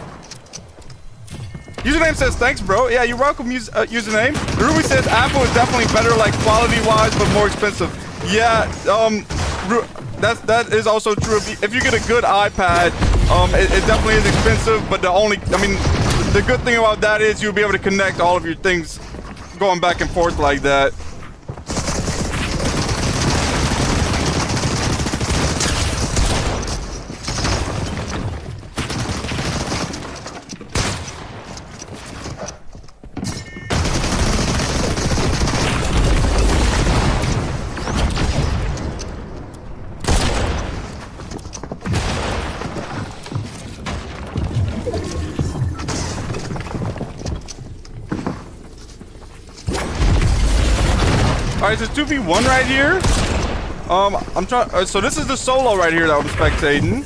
Username says, thanks, bro. Yeah, you're welcome, username. Ruby says, Apple is definitely better, like, quality-wise, but more expensive. Yeah, that is also true. If you get a good iPad, it definitely is expensive, but the good thing about that is you'll be able to connect all of your things going back and forth like that. Alright, so 2v1 right here. I'm trying. So this is the solo right here that I'm spectating.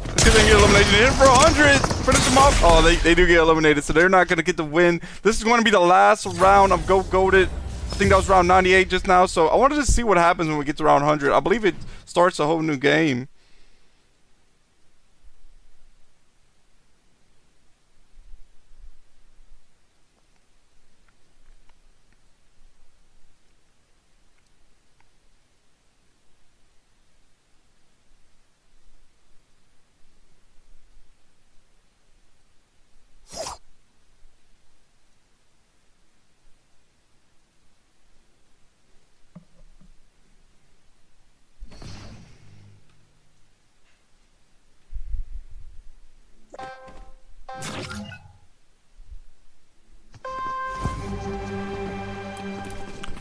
Let's see if they can get eliminated. In for 100. Finish them off. Oh, they do get eliminated, so they're not gonna get the win. This is going to be the last round of Go Goated. I think that was round 98 just now. So I wanted to see what happens when we get to round 100. I believe it starts a whole new game.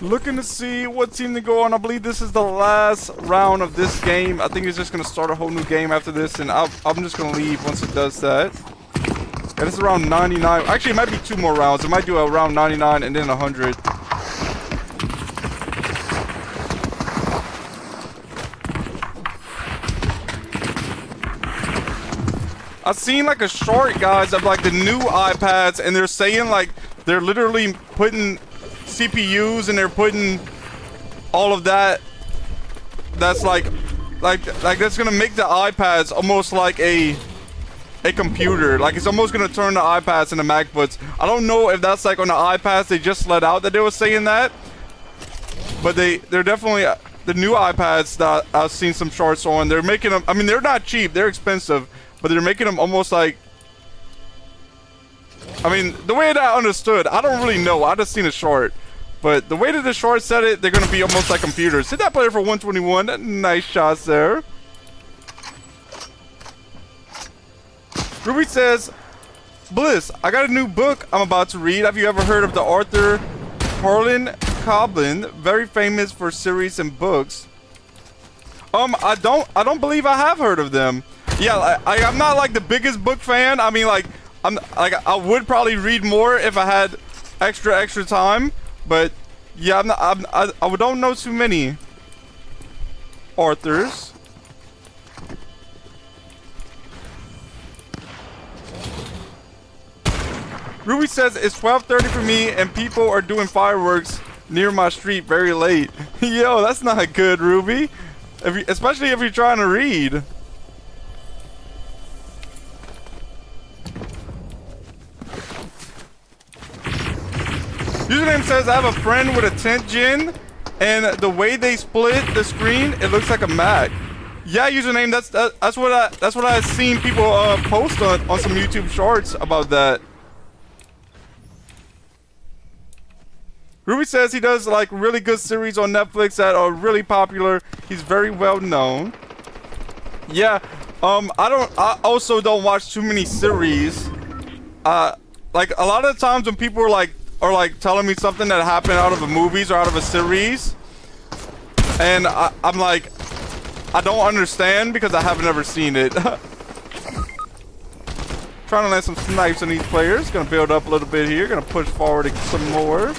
Looking to see what team to go on. I believe this is the last round of this game. I think it's just going to start a whole new game after this, and I'm just going to leave once it does that. Yeah, this is around 99. Actually, it might be 2 more rounds. It might do around 99 and then 100. I've seen like a short, guys, of like the new iPads, and they're saying like they're literally putting CPUs and they're putting all of that. That's like that's gonna make the iPads almost like a computer. Like it's almost gonna turn the iPads into MacBooks. I don't know if that's like on the iPads they just let out that they were saying that, but they're definitely the new iPads that I've seen some shorts on. They're making them. I mean, they're not cheap. They're expensive, but they're making them almost like. I mean, the way that I understood, I don't really know. I just seen a short. But the way that the short said it, they're going to be almost like computers. Hit that player for 121. Nice shots there. Ruby says, Bliss, I got a new book I'm about to read. Have you ever heard of the Arthur Harlan Coblin? Very famous for series and books. I don't believe I have heard of them. Yeah, I'm not like the biggest book fan. I mean, like, I would probably read more if I had extra time. But yeah, I don't know too many authors. Ruby says it's 12:30 for me and people are doing fireworks near my street very late. Yo, that's not good, Ruby. Especially if you're trying to read. Username says I have a friend with a 10th gen, and the way they split the screen, it looks like a Mac. Yeah, username. That's what I've seen people post on some YouTube shorts about that. Ruby says he does like really good series on Netflix that are really popular. He's very well known. Yeah. I also don't watch too many series. Like a lot of the times when people are like telling me something that happened out of the movies or out of a series, and I'm like, I don't understand because I haven't ever seen it. Trying to land some snipes on these players. Gonna build up a little bit here. Gonna push forward some more. I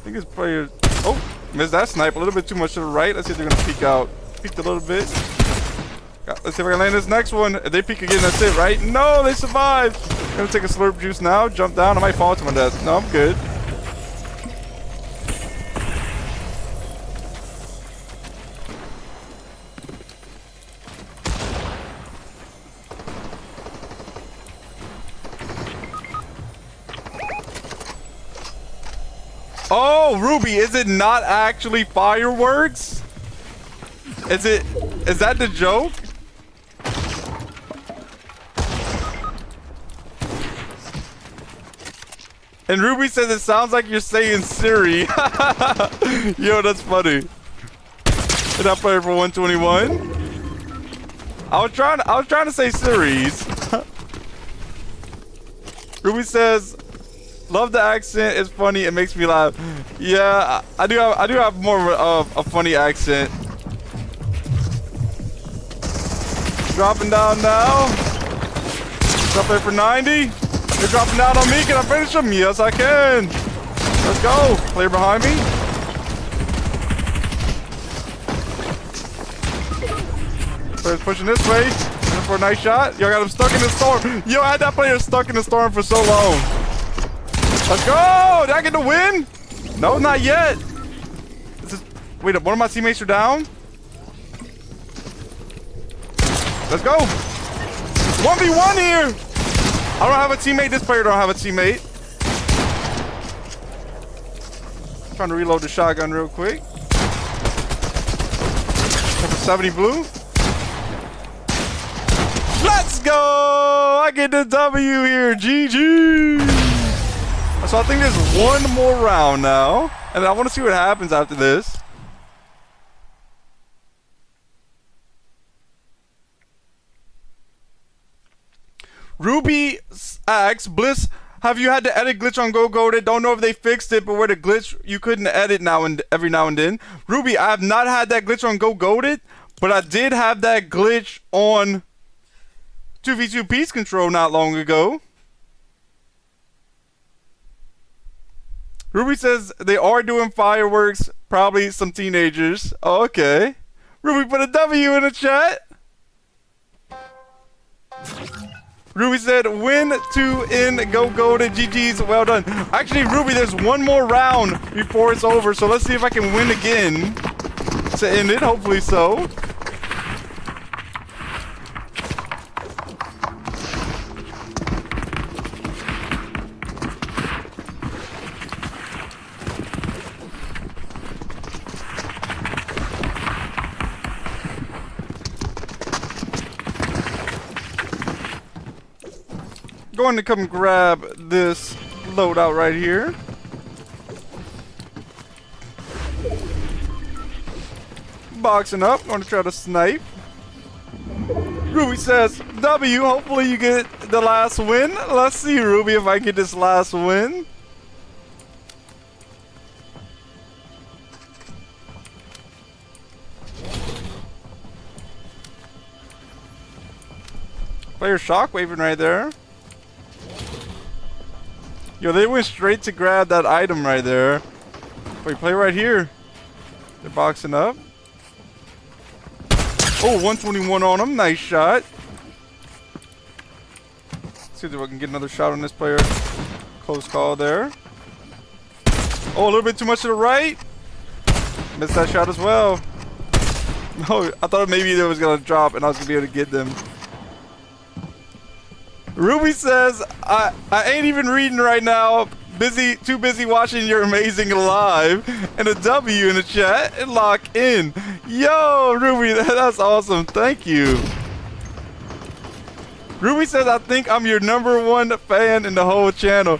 think this player. Oh, missed that snipe a little bit too much to the right. Let's see if they're gonna peek out. Peeked a little bit. Let's see if I can land this next one. If they peek again, that's it, right? No, they survived. Gonna take a slurp juice now. Jump down. I might fall to my death. No, I'm good. Oh, Ruby, is it not actually fireworks? Is that the joke? And Ruby says it sounds like you're saying Siri. Yo, that's funny. Did I play for 121? I was trying to say series. Ruby says, "Love the accent. It's funny. It makes me laugh." Yeah, I do have more of a funny accent. Dropping down now. Drop it for 90. They're dropping down on me. Can I finish them? Yes, I can. Let's go. Player behind me. Player's pushing this way. Looking for a nice shot. Yo, I got him stuck in the storm. Yo, I had that player stuck in the storm for so long. Let's go. Did I get the win? No, not yet. Wait, one of my teammates are down. Let's go. 1v1 here. I don't have a teammate. This player don't have a teammate. Trying to reload the shotgun real quick. 70 blue. Let's go! I get the W here. GG. So I think there's one more round now. And I want to see what happens after this. Ruby asks, Bliss, have you had the edit glitch on Go Goated? Don't know if they fixed it, but where the glitch you couldn't edit every now and then. Ruby, I have not had that glitch on Go Goated, but I did have that glitch on 2v2 Peace Control not long ago. Ruby says they are doing fireworks, probably some teenagers. Oh, okay. Ruby put a W in the chat. Ruby said, win to in Go Goated. GG's, well done. Actually, Ruby, there's one more round before it's over, so let's see if I can win again to end it. Hopefully so. Going to come grab this loadout right here. Boxing up, going to try to snipe. Ruby says, W, hopefully you get the last win. Let's see, Ruby, if I get this last win. Player shockwaving right there. Yo, they went straight to grab that item right there. Wait, play right here. They're boxing up. Oh, 121 on him. Nice shot. Let's see if I can get another shot on this player. Close call there. Oh, a little bit too much to the right. Missed that shot as well. No, I thought maybe they was going to drop and I was going to be able to get them. Ruby says, I ain't even reading right now. Too busy watching your amazing live. And a W in the chat and lock in. Yo, Ruby, that's awesome. Thank you. Ruby says, I think I'm your #1 fan in the whole channel.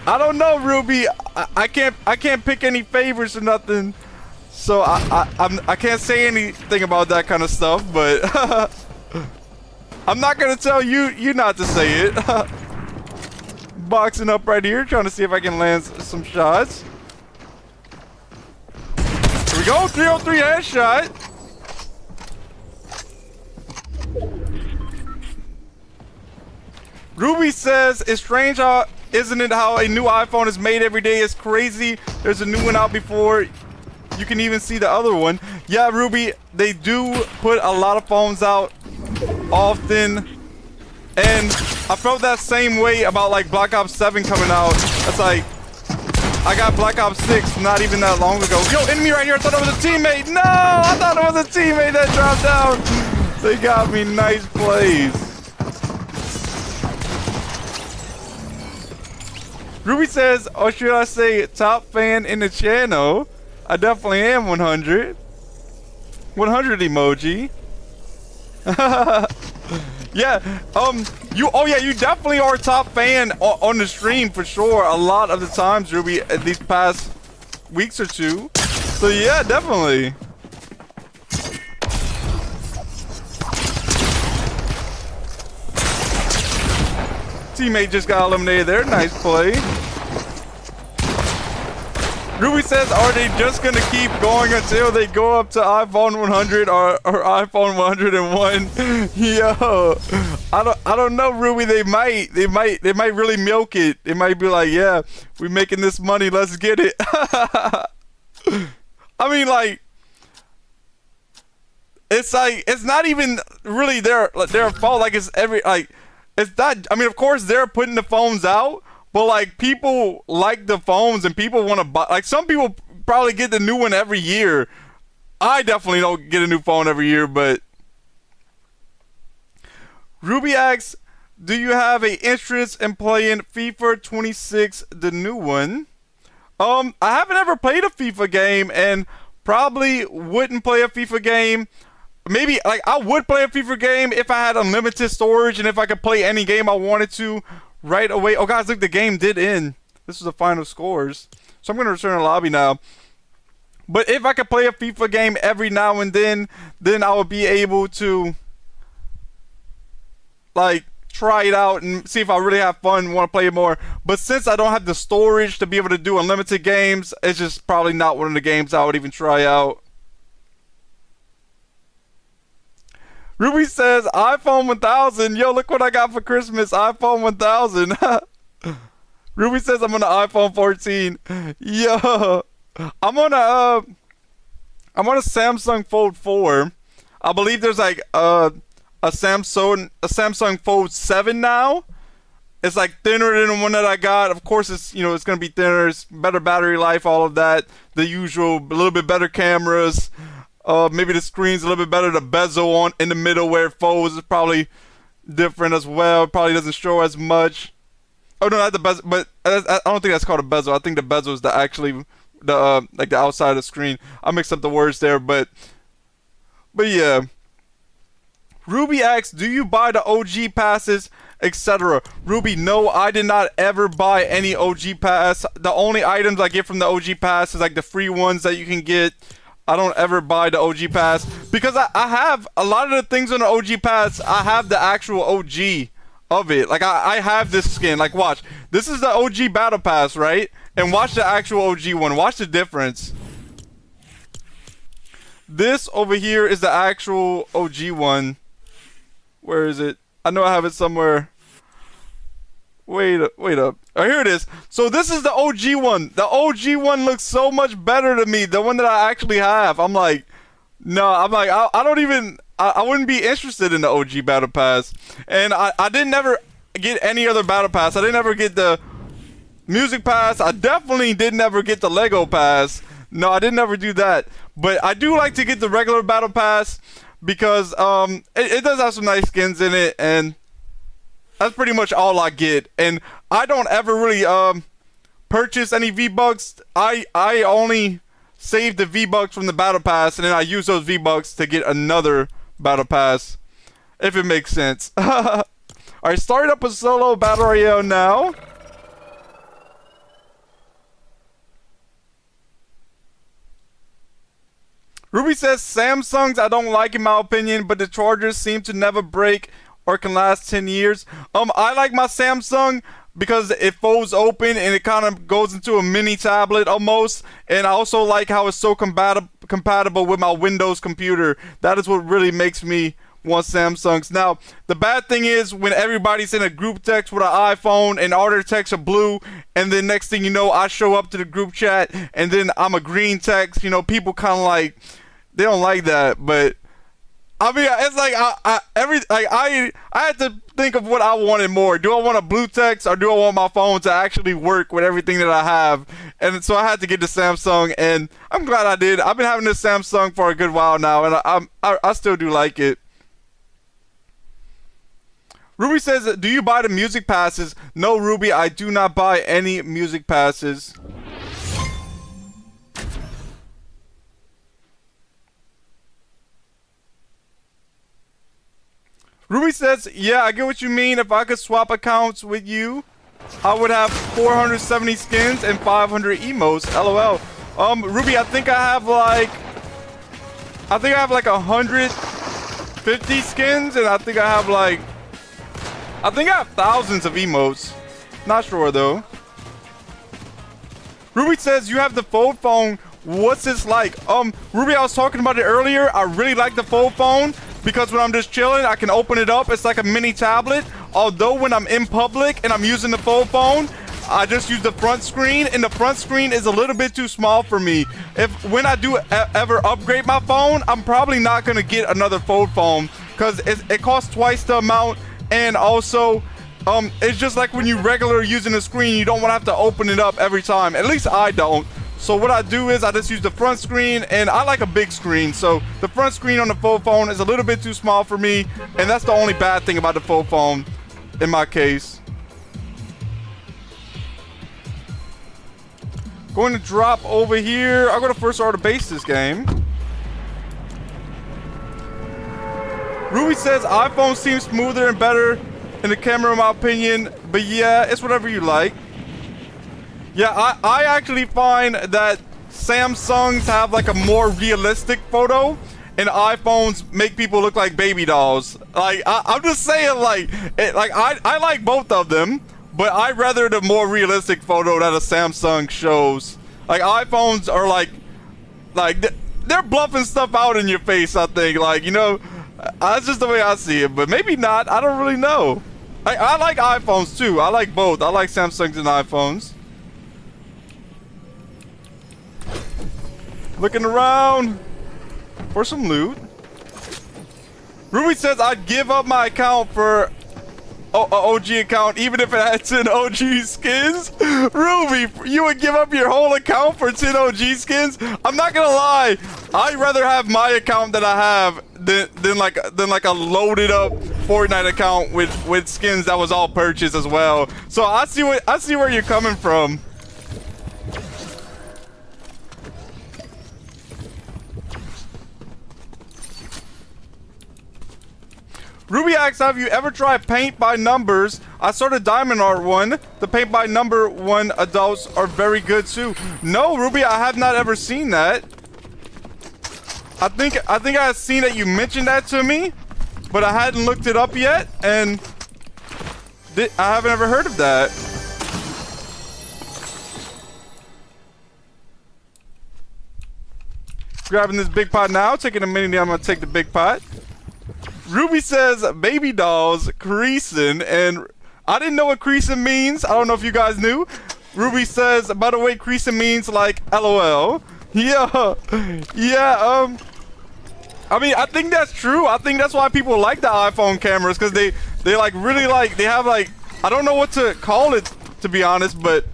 I don't know, Ruby. I can't pick any favorites or nothing. So I can't say anything about that kind of stuff, but I'm not gonna tell you not to say it. Boxing up right here, trying to see if I can land some shots. Here we go, 303 headshot. Ruby says, it's strange how, isn't it, how a new iPhone is made every day? It's crazy. There's a new one out before you can even see the other one. Yeah, Ruby, they do put a lot of phones out often, and I felt that same way about like Black Ops 7 coming out. It's like, I got Black Ops 6 not even that long ago. Yo, enemy right here. I thought it was a teammate. No, I thought it was a teammate that dropped down. They got me. Nice plays. Ruby says, or should I say top fan in the channel? I definitely am 100. 100 emoji. Yeah, you definitely are top fan on the stream for sure. A lot of the times, Ruby, at these past weeks or two. So yeah, definitely. Teammate just got eliminated there. Nice play. Ruby says, are they just gonna keep going until they go up to iPhone 100 or iPhone 101? Yo, I don't know, Ruby. They might really milk it. They might be like, yeah, we making this money, let's get it. I mean, like, it's like, it's not even really their fault. Like, it's not. I mean, of course they're putting the phones out. But like, people like the phones and people want to buy. Like, some people probably get the new one every year. I definitely don't get a new phone every year. But Ruby asks, do you have an interest in playing FIFA 26, the new one? I haven't ever played a FIFA game and probably wouldn't play a FIFA game. Maybe, like, I would play a FIFA game if I had unlimited storage and if I could play any game I wanted to right away. Oh, guys, look, the game did end. This is the final scores. So I'm going to return to lobby now. But if I could play a FIFA game every now and then I would be able to, like, try it out and see if I really have fun and want to play it more. But since I don't have the storage to be able to do unlimited games, it's just probably not one of the games I would even try out. Ruby says, iPhone 1000. Yo, look what I got for Christmas. iPhone 1000. Ruby says, I'm on an iPhone 14. Yo, I'm on a Samsung Fold 4. I believe there's like a Samsung Fold 7 now. It's like thinner than the one that I got. Of course, it's, it's gonna be thinner. It's better battery life, all of that. The usual, a little bit better cameras. Maybe the screen's a little bit better. The bezel in the middle where it folds is probably different as well. It probably doesn't show as much. Oh no, not the bezel, but I don't think that's called a bezel. I think the bezel is the like the outside of the screen. I mixed up the words there, but yeah. Ruby asks, do you buy the OG passes, etc.? Ruby, no, I did not ever buy any OG pass. The only items I get from the OG pass is like the free ones that you can get. I don't ever buy the OG pass because I have a lot of the things on the OG pass. I have the actual OG of it. Like, I have this skin. Like, watch. This is the OG battle pass, right? And watch the actual OG one. Watch the difference. This over here is the actual OG one. Where is it? I know I have it somewhere. Wait up. Oh, here it is. So this is the OG one. The OG one looks so much better to me. The one that I actually have. I'm like, no, I don't even, I wouldn't be interested in the OG Battle Pass. And I didn't ever get any other Battle Pass. I didn't ever get the Music Pass. I definitely didn't ever get the Lego Pass. No, I didn't ever do that. But I do like to get the regular Battle Pass because it does have some nice skins in it, and that's pretty much all I get. And I don't ever really purchase any V-Bucks. I only save the V-Bucks from the Battle Pass, and then I use those V-Bucks to get another Battle Pass, if it makes sense. Alright, start up a solo Battle Royale now. Ruby says, Samsungs I don't like in my opinion, but the chargers seem to never break or can last 10 years. I like my Samsung because it folds open and it kind of goes into a mini tablet almost. And I also like how it's so compatible with my Windows computer. That is what really makes me want Samsungs. Now, the bad thing is when everybody's in a group text with an iPhone and all their texts are blue, and then next thing you know, I show up to the group chat and then I'm a green text. People kind of like, they don't like that, but I mean, it's like I had to think of what I wanted more. Do I want a blue text or do I want my phone to actually work with everything that I have? And so I had to get the Samsung, and I'm glad I did. I've been having this Samsung for a good while now, and I still do like it. Ruby says, do you buy the music passes? No, Ruby, I do not buy any music passes. Ruby says, yeah, I get what you mean. If I could swap accounts with you, I would have 470 skins and 500 emotes. LOL. Ruby, I think I have like 150 skins, and I think I have thousands of emotes. Not sure though. Ruby says, you have the fold phone. What's this like? Ruby, I was talking about it earlier. I really like the fold phone because when I'm just chilling, I can open it up. It's like a mini tablet. Although when I'm in public and I'm using the fold phone, I just use the front screen, and the front screen is a little bit too small for me. When I do ever upgrade my phone, I'm probably not gonna get another fold phone because it costs twice the amount, and also it's just like when you regular using the screen, you don't want to have to open it up every time. At least I don't. So what I do is I just use the front screen, and I like a big screen. So the front screen on the fold phone is a little bit too small for me, and that's the only bad thing about the fold phone in my case. Going to drop over here. I'll go to first order base this game. Ruby says iPhone seems smoother and better in the camera in my opinion, but yeah, it's whatever you like. Yeah, I actually find that Samsungs have like a more realistic photo, and iPhones make people look like baby dolls. Like I'm just saying, I like both of them, but I'd rather the more realistic photo that a Samsung shows. Like iPhones are like they're bluffing stuff out in your face. I think, that's just the way I see it. But maybe not. I don't really know. I like iPhones too. I like both. I like Samsungs and iPhones. Looking around for some loot. Ruby says I'd give up my account for an OG account even if it had 10 OG skins. Ruby, you would give up your whole account for 10 OG skins? I'm not gonna lie, I'd rather have my account that I have than like a loaded up Fortnite account with skins that was all purchased as well. So I see where you're coming from. Ruby asks, have you ever tried paint by numbers? I saw the diamond art one. The paint by number one adults are very good too. No, Ruby, I have not ever seen that. I think I have seen that you mentioned that to me, but I hadn't looked it up yet, and I haven't ever heard of that. Grabbing this big pot now, taking a minute, I'm gonna take the big pot. Ruby says baby dolls creasing, and I didn't know what creasing means. I don't know if you guys knew. Ruby says, by the way, creasing means like LOL. Yeah. I mean, I think that's true. I think that's why people like the iPhone cameras, because they like really like, they have like, I don't know what to call it, to be honest, but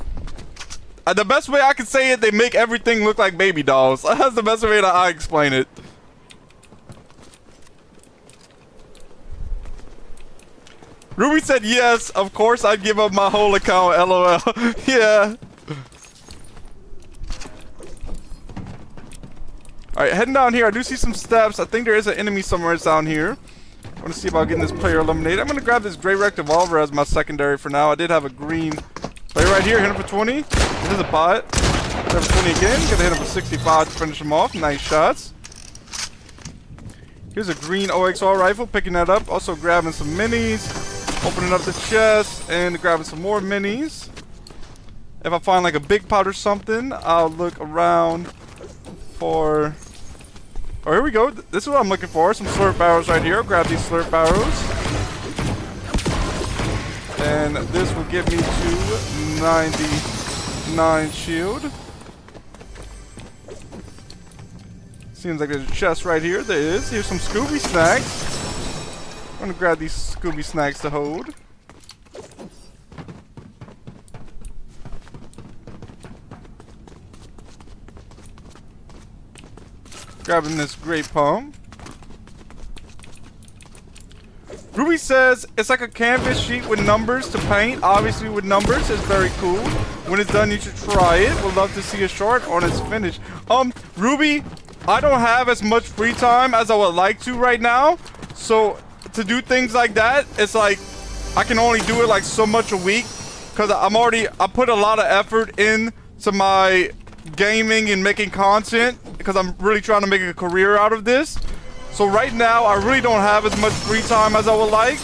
the best way I can say it, they make everything look like baby dolls. That's the best way that I explain it. Ruby said, yes, of course I'd give up my whole account, LOL. Yeah. Alright, heading down here. I do see some steps. I think there is an enemy somewhere down here. I want to see about getting this player eliminated. I'm going to grab this gray wreck revolver as my secondary for now. I did have a green player right here. Hit him for 20. This is a bot. Hit him for 20 again. Gonna hit him for 65 to finish him off. Nice shots. Here's a green OXR rifle. Picking that up. Also grabbing some minis. Opening up the chest and grabbing some more minis. If I find like a big pot or something, I'll look around for... Oh, here we go. This is what I'm looking for. Some slurp barrels right here. I'll grab these slurp barrels. And this will get me to 99 shield. Seems like there's a chest right here. There is. Here's some Scooby snacks. I'm gonna grab these Scooby snacks to hold. Grabbing this grape pump. Ruby says it's like a canvas sheet with numbers to paint. Obviously with numbers, it's very cool. When it's done, you should try it. Would love to see a short on its finish. Ruby, I don't have as much free time as I would like to right now. So to do things like that, it's like I can only do it like so much a week because I put a lot of effort into my gaming and making content because I'm really trying to make a career out of this. So right now, I really don't have as much free time as I would like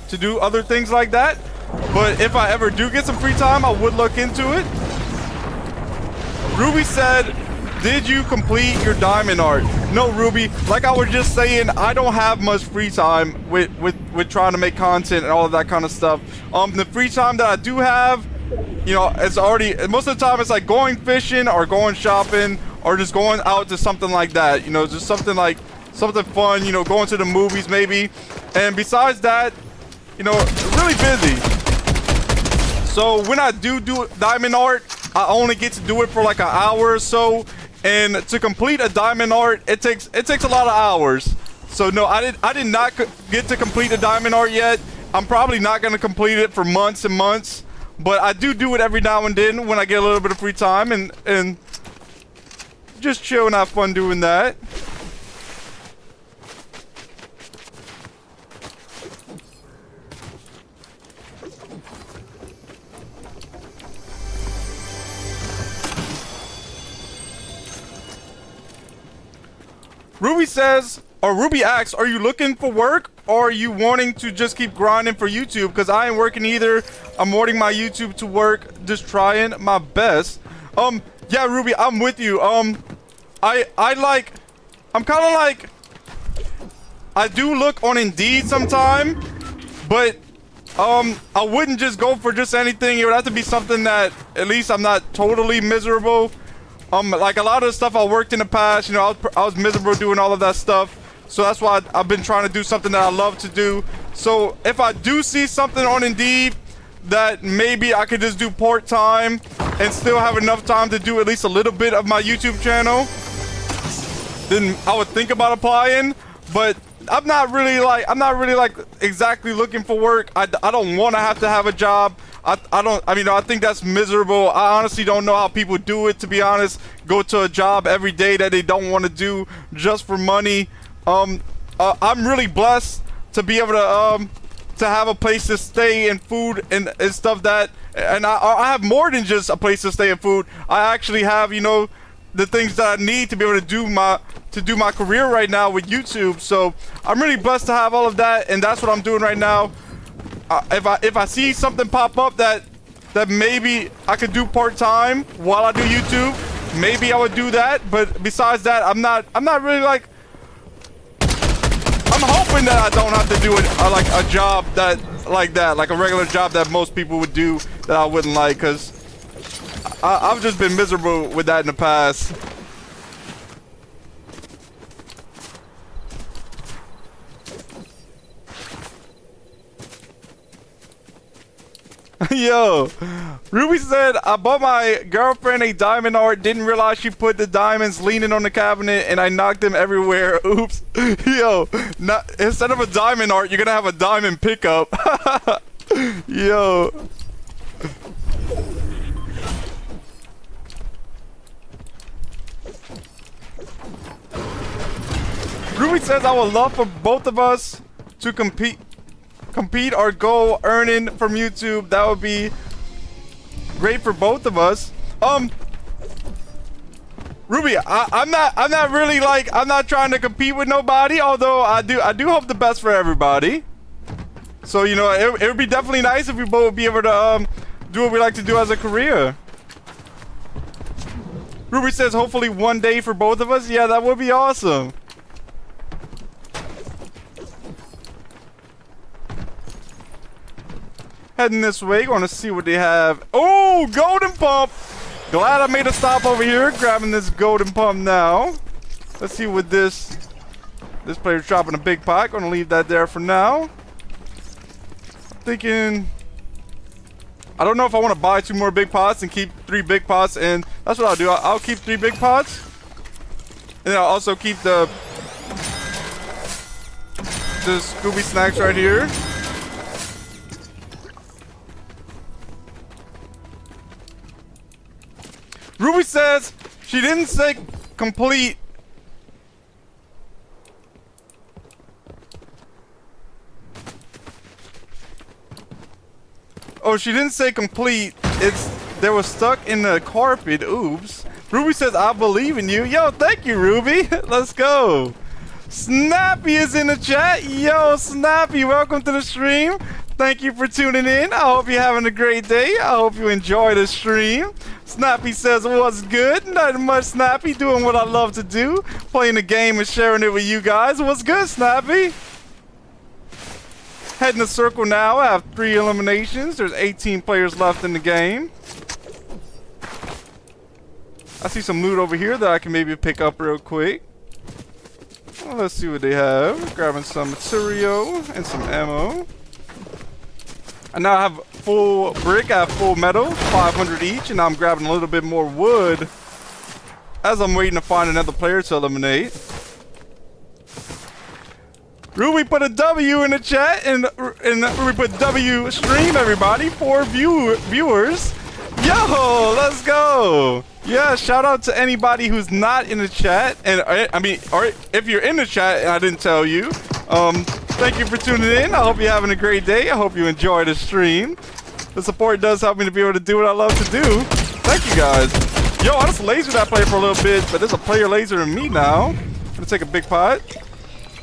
to do other things like that. But if I ever do get some free time, I would look into it. Ruby said, did you complete your diamond art? No, Ruby. Like I was just saying, I don't have much free time with trying to make content and all of that kind of stuff. The free time that I do have, you know, it's already, most of the time it's like going fishing or going shopping or just going out to something like that. You know, just something fun, you know, going to the movies maybe. And besides that, you know, really busy. So when I do diamond art, I only get to do it for like an hour or so. And to complete a diamond art, it takes a lot of hours. So no, I did not get to complete a diamond art yet. I'm probably not going to complete it for months and months. But I do it every now and then when I get a little bit of free time and just chill and have fun doing that. Ruby says, or Ruby asks, are you looking for work or are you wanting to just keep grinding for YouTube? Because I ain't working either. I'm wanting my YouTube to work, just trying my best. Yeah, Ruby, I'm with you. I'm kind of like, I do look on Indeed sometime, but I wouldn't just go for just anything. It would have to be something that at least I'm not totally miserable. Like a lot of the stuff I worked in the past, you know, I was miserable doing all of that stuff. So that's why I've been trying to do something that I love to do. So if I do see something on Indeed that maybe I could just do part-time and still have enough time to do at least a little bit of my YouTube channel, then I would think about applying. But I'm not really like exactly looking for work. I don't want to have a job. I think that's miserable. I honestly don't know how people do it, to be honest. Go to a job every day that they don't want to do just for money. I'm really blessed to be able to have a place to stay and food and stuff that, and I have more than just a place to stay and food. I actually have, you know, the things that I need to be able to do my career right now with YouTube. So I'm really blessed to have all of that, and that's what I'm doing right now. If I see something pop up that maybe I could do part-time while I do YouTube, maybe I would do that. But besides that, I'm not really like, I'm hoping that I don't have to do like a job like a regular job that most people would do that I wouldn't like, because I've just been miserable with that in the past. Yo, Ruby said, I bought my girlfriend a diamond art, didn't realize she put the diamonds leaning on the cabinet, and I knocked them everywhere. Oops. Yo, instead of a diamond art, you're gonna have a diamond pickup. Yo. Ruby says, I would love for both of us to compete or go earning from YouTube. That would be great for both of us. Ruby, I'm not really like, I'm not trying to compete with nobody, although I do hope the best for everybody. So, you know, it would be definitely nice if we both would be able to do what we like to do as a career. Ruby says hopefully one day for both of us. Yeah, that would be awesome. Heading this way, going to see what they have. Oh, golden pump! Glad I made a stop over here, grabbing this golden pump now. Let's see what this player's dropping a big pot. Going to leave that there for now. Thinking, I don't know if I want to buy 2 more big pots and keep 3 big pots, and that's what I'll do. I'll keep 3 big pots, and I'll also keep the this Scooby Snacks right here. Ruby says she didn't say complete. Oh, she didn't say complete. They were stuck in the carpet. Oops. Ruby says, I believe in you. Yo, thank you, Ruby. Let's go. Snappy is in the chat. Yo, Snappy, welcome to the stream. Thank you for tuning in. I hope you're having a great day. I hope you enjoy the stream. Snappy says, what's good? Nothing much, Snappy. Doing what I love to do. Playing the game and sharing it with you guys. What's good, Snappy? Heading the circle now. I have 3 eliminations. There's 18 players left in the game. I see some loot over here that I can maybe pick up real quick. Well, let's see what they have. Grabbing some material and some ammo. I now have full brick. I have full metal, 500 each, and I'm grabbing a little bit more wood as I'm waiting to find another player to eliminate. Ruby put a W in the chat, and Ruby put W stream, everybody. 4 viewers. Yo, let's go. Yeah, shout out to anybody who's not in the chat. And I mean, or if you're in the chat and I didn't tell you, thank you for tuning in. I hope you're having a great day. I hope you enjoy the stream. The support does help me to be able to do what I love to do. Thank you guys. Yo, I just lasered that player for a little bit, but there's a player lasering me now. I'm gonna take a big pot.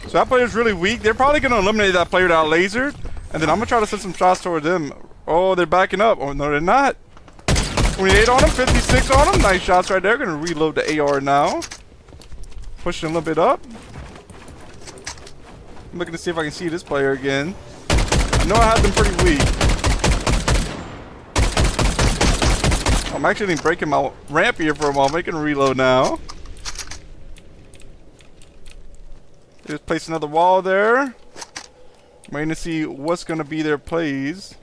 So that player's really weak. They're probably gonna eliminate that player that I lasered, and then I'm gonna try to send some shots toward them. Oh, they're backing up. Oh no, they're not. 28 on them, 56 on them. Nice shots right there. Gonna reload the AR now. Pushing a little bit up. I'm looking to see if I can see this player again. I know I had them pretty weak. I'm actually breaking my ramp here for a moment. Gonna reload now. Just place another wall there. I'm waiting to see what's gonna be their plays.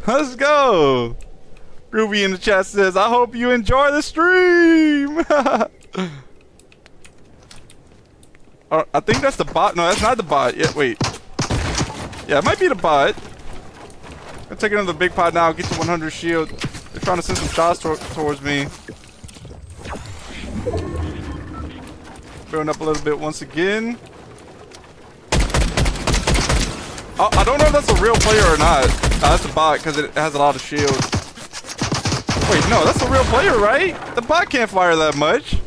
Let's go. Ruby in the chat says, I hope you enjoy the stream. I think that's the bot. No, that's not the bot. Yeah, wait. Yeah, it might be the bot. I'm taking another big pot now. Get to 100 shield. They're trying to send some shots towards me. Building up a little bit once again. I don't know if that's a real player or not. That's a bot because it has a lot of shield. Wait, no, that's a real player, right? The bot can't fire that much.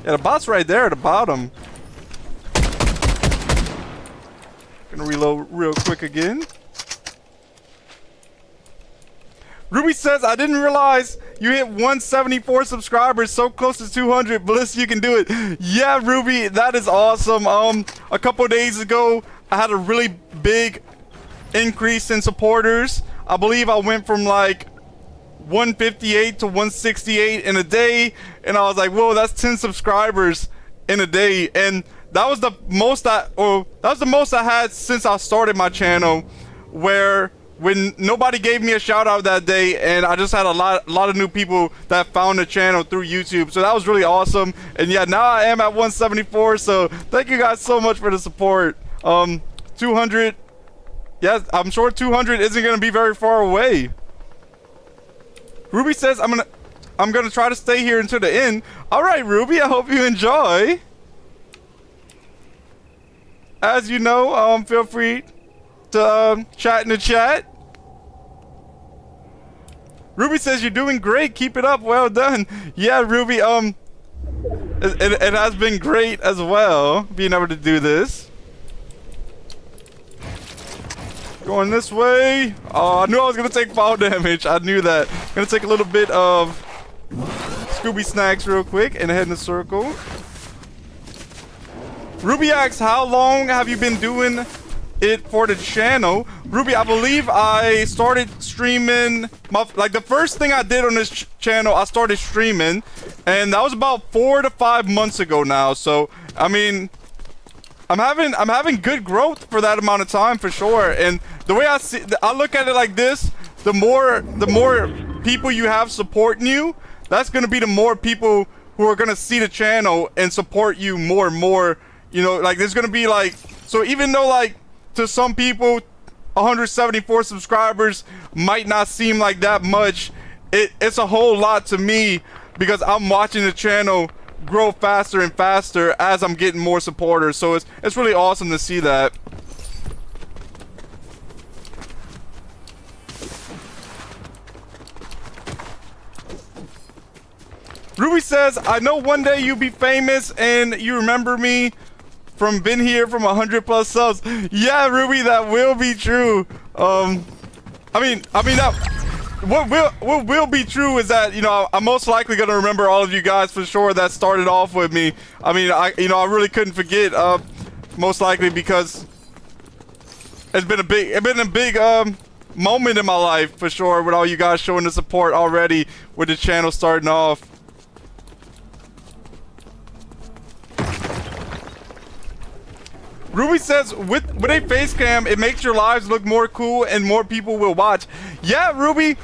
Yeah, the bot's right there at the bottom. Gonna reload real quick again. Ruby says, I didn't realize you hit 174 subscribers, so close to 200. Bliss, you can do it. Yeah, Ruby, that is awesome. A couple days ago, I had a really big increase in supporters. I believe I went from like 158 to 168 in a day, and I was like, whoa, that's 10 subscribers in a day. And that was the most I had since I started my channel, where when nobody gave me a shout out that day, and I just had a lot of new people that found the channel through YouTube. So that was really awesome. And yeah, now I am at 174. So thank you guys so much for the support. 200. Yeah, I'm sure 200 isn't gonna be very far away. Ruby says I'm gonna try to stay here until the end. All right, Ruby, I hope you enjoy. As you know, feel free to chat in the chat. Ruby says you're doing great. Keep it up. Well done. Yeah, Ruby. It has been great as well being able to do this. Going this way. Oh, I knew I was gonna take fall damage. I knew that. Gonna take a little bit of Scooby Snacks real quick and head in a circle. Ruby asks, how long have you been doing it for the channel? Ruby, I believe I started streaming like the first thing I did on this channel, I started streaming, and that was about 4 to 5 months ago now. So I mean, I'm having good growth for that amount of time for sure. And the way I look at it like this, the more people you have supporting you, that's gonna be the more people who are gonna see the channel and support you more and more. you know, like there's gonna be like, so even though like to some people 174 subscribers might not seem like that much, it's a whole lot to me because I'm watching the channel grow faster and faster as I'm getting more supporters. So it's really awesome to see that. Ruby says, I know one day you'll be famous and you remember me from been here from 100+ subs. Yeah, Ruby, that will be true. What will be true is that, you know, I'm most likely gonna remember all of you guys for sure that started off with me. I mean, I really couldn't forget, most likely because it's been a big moment in my life for sure with all you guys showing the support already with the channel starting off. Ruby says, with a face cam, it makes your lives look more cool and more people will watch. Yeah, Ruby.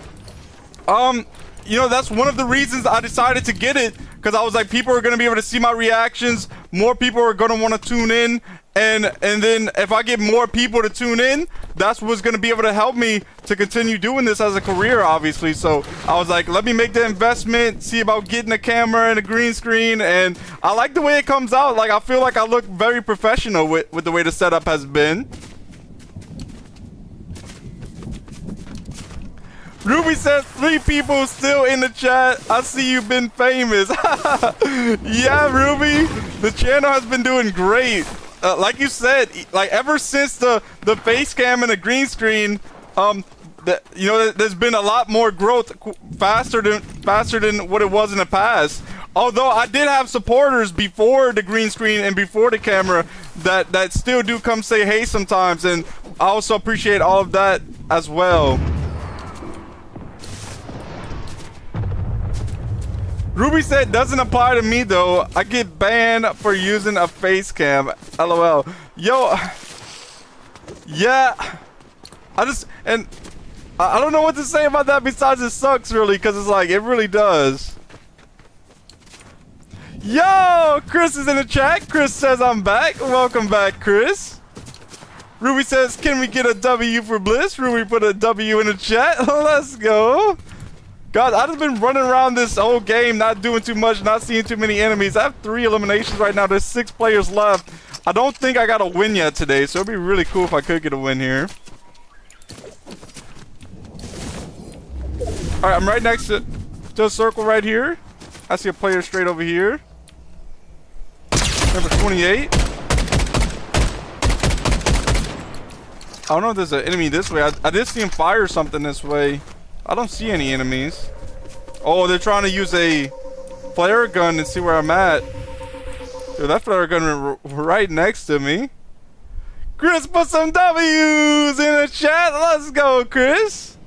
You know, that's one of the reasons I decided to get it, because I was like, people are going to be able to see my reactions. More people are going to want to tune in. And then if I get more people to tune in, that's what's going to be able to help me to continue doing this as a career, obviously. So I was like, let me make the investment, see about getting a camera and a green screen. And I like the way it comes out. Like, I feel like I look very professional with the way the setup has been. Ruby says 3 people still in the chat. I see you've been famous. Yeah, Ruby, the channel has been doing great. Like you said, like ever since the face cam and the green screen, you know, there's been a lot more growth faster than what it was in the past. Although I did have supporters before the green screen and before the camera that still do come say hey sometimes, and I also appreciate all of that as well. Ruby said, doesn't apply to me though. I get banned for using a face cam. LOL. Yo. Yeah. I don't know what to say about that besides it sucks really, because it's like, it really does. Yo, Chris is in the chat. Chris says I'm back. Welcome back, Chris. Ruby says, can we get a W for Bliss? Ruby put a W in the chat. Let's go. God, I've just been running around this whole game, not doing too much, not seeing too many enemies. I have 3 eliminations right now. There's 6 players left. I don't think I got a win yet today, so it'd be really cool if I could get a win here. All right, I'm right next to a circle right here. I see a player straight over here. Number 28. I don't know if there's an enemy this way. I did see him fire something this way. I don't see any enemies. Oh, they're trying to use a flare gun to see where I'm at. Dude, that flare gun right next to me. Chris put some W's in the chat. Let's go, Chris.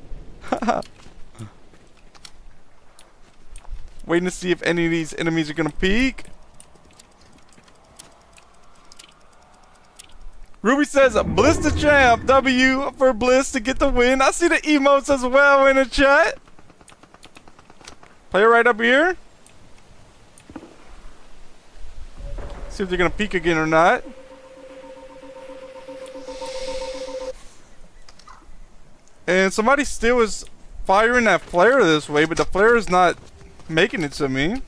Waiting to see if any of these enemies are gonna peek. Ruby says, Bliss the champ. W for Bliss to get the win. I see the emotes as well in the chat. Player right up here. See if they're going to peek again or not. And somebody still is firing that flare this way, but the flare is not making it to me.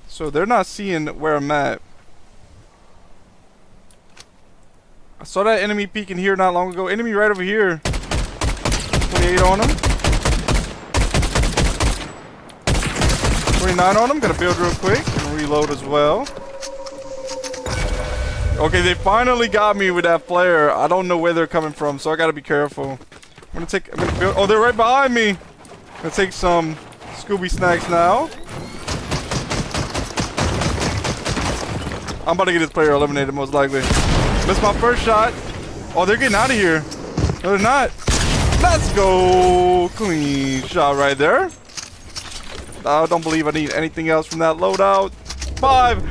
So they're not seeing where I'm at. I saw that enemy peeking here not long ago. Enemy right over here. 28 on him. 29 on him. Gonna build real quick and reload as well. Okay, they finally got me with that flare. I don't know where they're coming from, so I gotta be careful. I'm gonna build. Oh, they're right behind me. I'm gonna take some Scooby snacks now. I'm about to get this player eliminated most likely. Missed my first shot. Oh, they're getting out of here. No, they're not. Let's go. Clean shot right there. I don't believe I need anything else from that loadout. 5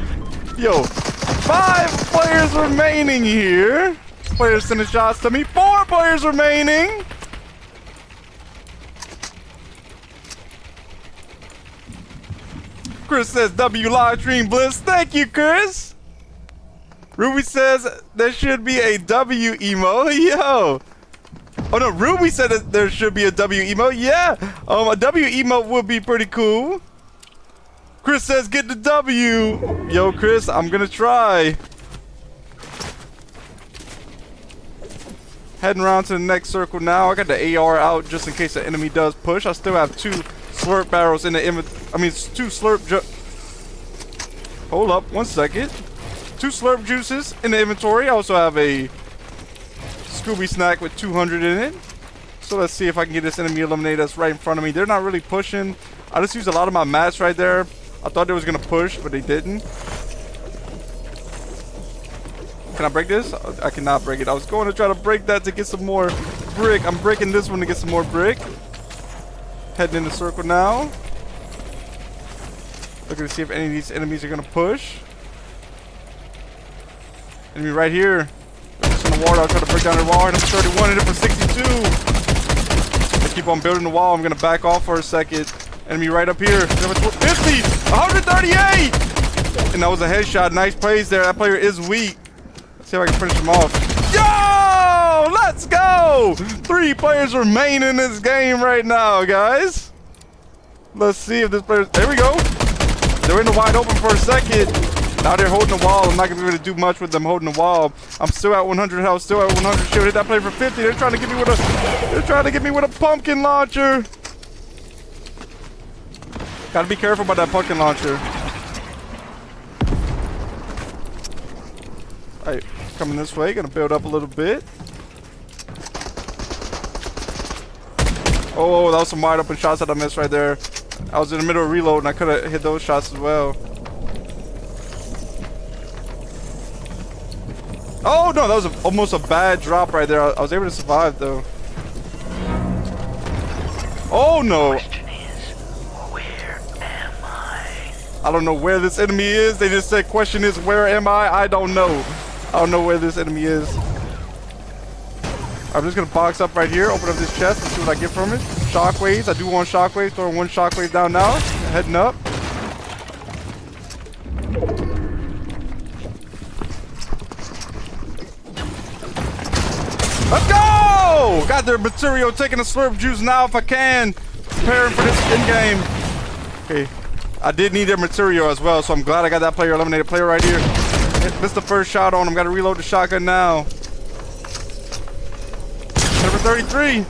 players remaining here. Players sending shots to me. 4 players remaining. Chris says W live stream Bliss. Thank you, Chris. Ruby says there should be a W emo. Yo. Oh no, Ruby said that there should be a W emo. Yeah. A W emo would be pretty cool. Chris says get the W. Yo, Chris, I'm gonna try. Heading around to the next circle now. I got the AR out just in case the enemy does push. I still have 2 slurp barrels in the I mean, 2 slurp hold up, 1 second. 2 slurp juices in the inventory. I also have a Scooby snack with 200 in it. So let's see if I can get this enemy eliminated that's right in front of me. They're not really pushing. I just used a lot of my mats right there. I thought they was gonna push, but they didn't. Can I break this? I cannot break it. I was going to try to break that to get some more brick. I'm breaking this one to get some more brick. Heading in the circle now. Looking to see if any of these enemies are going to push. Enemy right here. Just on the wall. I'll try to break down the wall. And I'm 31 in it for 62. I keep on building the wall. I'm going to back off for a second. Enemy right up here. 50. 138. And that was a headshot. Nice plays there. That player is weak. See if I can finish him off. Yo! Let's go! 3 players remain in this game right now, guys. Let's see if this player... There we go. They're in the wide open for a second. Now they're holding the wall. I'm not going to be able to do much with them holding the wall. I'm still at 100 health. Still at 100 shield. Hit that player for 50. They're trying to get me with a... They're trying to get me with a pumpkin launcher. Gotta be careful about that pumpkin launcher. Alright. Coming this way, gonna build up a little bit. Oh, that was some wide open shots that I missed right there. I was in the middle of reload and I could have hit those shots as well. Oh no, that was almost a bad drop right there. I was able to survive though. Oh no. I don't know where this enemy is. They just said question is where am I? I don't know. I don't know where this enemy is. I'm just gonna box up right here, open up this chest and see what I get from it. Shockwaves, I do want shockwaves, throwing 1 shockwave down now. Heading up. Let's go! Got their material, taking a slurp juice now if I can. Preparing for this end game. Okay, I did need their material as well, so I'm glad I got that player eliminated. Player right here. Missed the first shot on him. Gotta reload the shotgun now. Number 33.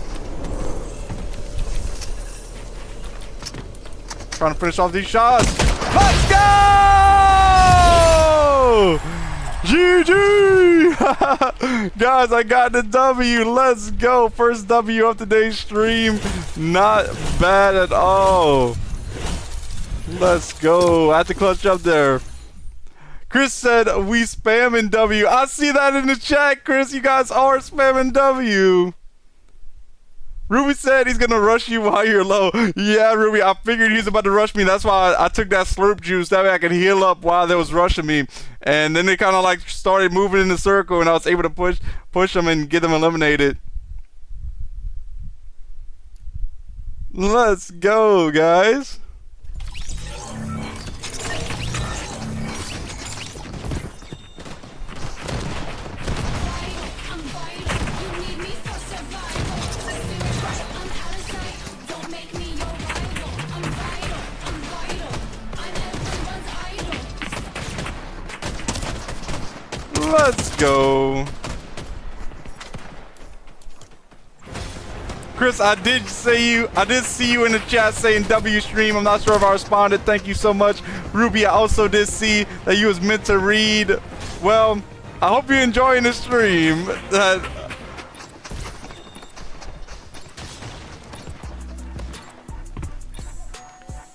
Trying to finish off these shots. Let's go! GG! Guys, I got the W. Let's go. First W of today's stream. Not bad at all. Let's go. I had to clutch up there. Chris said we spamming W. I see that in the chat, Chris. You guys are spamming W. Ruby said he's gonna rush you while you're low. Yeah, Ruby, I figured he was about to rush me. That's why I took that slurp juice. That way I could heal up while they was rushing me. And then they kind of like started moving in the circle and I was able to push them and get them eliminated. Let's go, guys. Let's go. Chris, I did see you in the chat saying W stream. I'm not sure if I responded. Thank you so much. Ruby, I also did see that you was meant to read. Well, I hope you're enjoying the stream.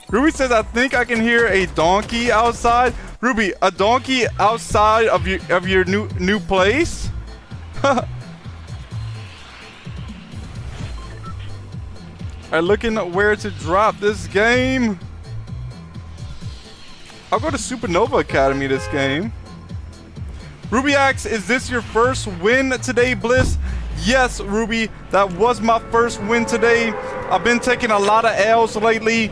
Ruby says, I think I can hear a donkey outside. Ruby, a donkey outside of your new place? Alright, looking at where to drop this game. I'll go to Supernova Academy this game. Ruby asks, is this your first win today, Bliss? Yes, Ruby, that was my first win today. I've been taking a lot of L's lately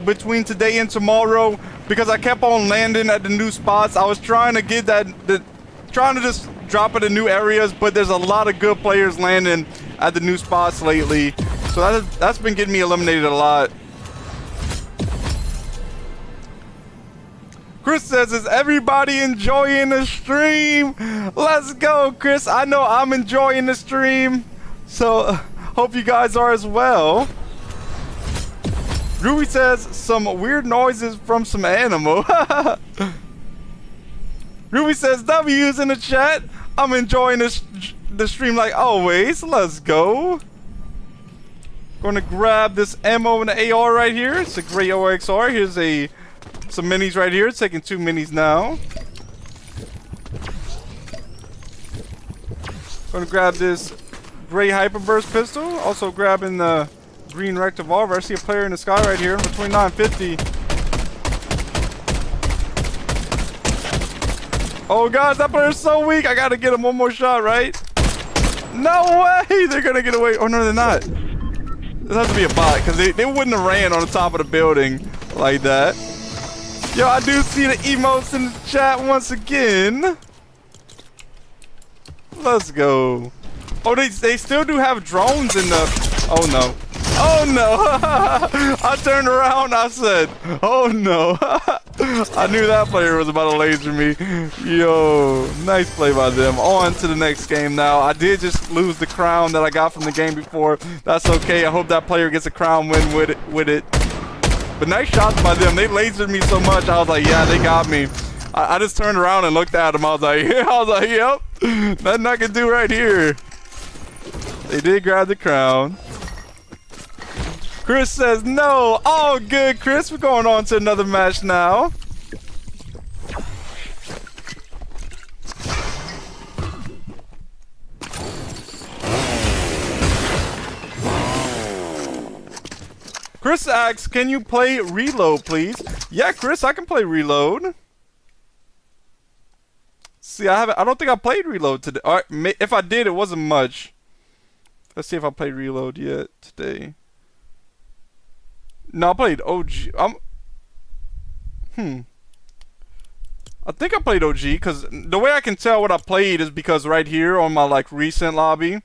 between today and tomorrow, because I kept on landing at the new spots. I was trying to get trying to just drop it in new areas, but there's a lot of good players landing at the new spots lately. So that's been getting me eliminated a lot. Chris says, is everybody enjoying the stream? Let's go, Chris. I know I'm enjoying the stream. So, hope you guys are as well. Ruby says, some weird noises from some animal. Ruby says, W's in the chat. I'm enjoying the stream like always. Let's go. Gonna grab this ammo and the AR right here. It's a great OXR. Here's some minis right here. Taking 2 minis now. Gonna grab this gray hyperburst pistol. Also grabbing the green rect revolver. I see a player in the sky right here for 29.50. Oh god, that player's so weak. I gotta get him one more shot, right? No way! They're gonna get away. Oh no, they're not. This has to be a bot, because they wouldn't have ran on the top of the building like that. Yo, I do see the emotes in the chat once again. Let's go. Oh, they still do have drones in the... Oh no. Oh no! I turned around, I said, oh no. I knew that player was about to laser me. Yo, nice play by them. On to the next game now. I did just lose the crown that I got from the game before. That's okay. I hope that player gets a crown win with it. But nice shots by them. They lasered me so much. I was like, yeah, they got me. I just turned around and looked at them. I was like, yep. Nothing I can do right here. They did grab the crown. Chris says no. All good, Chris. We're going on to another match now. Chris asks, can you play Reload, please? Yeah, Chris, I can play Reload. See, I don't think I played Reload today. All right, if I did, it wasn't much. Let's see if I played Reload yet today. No, I played OG. I think I played OG, because the way I can tell what I played is because right here on my like recent lobby,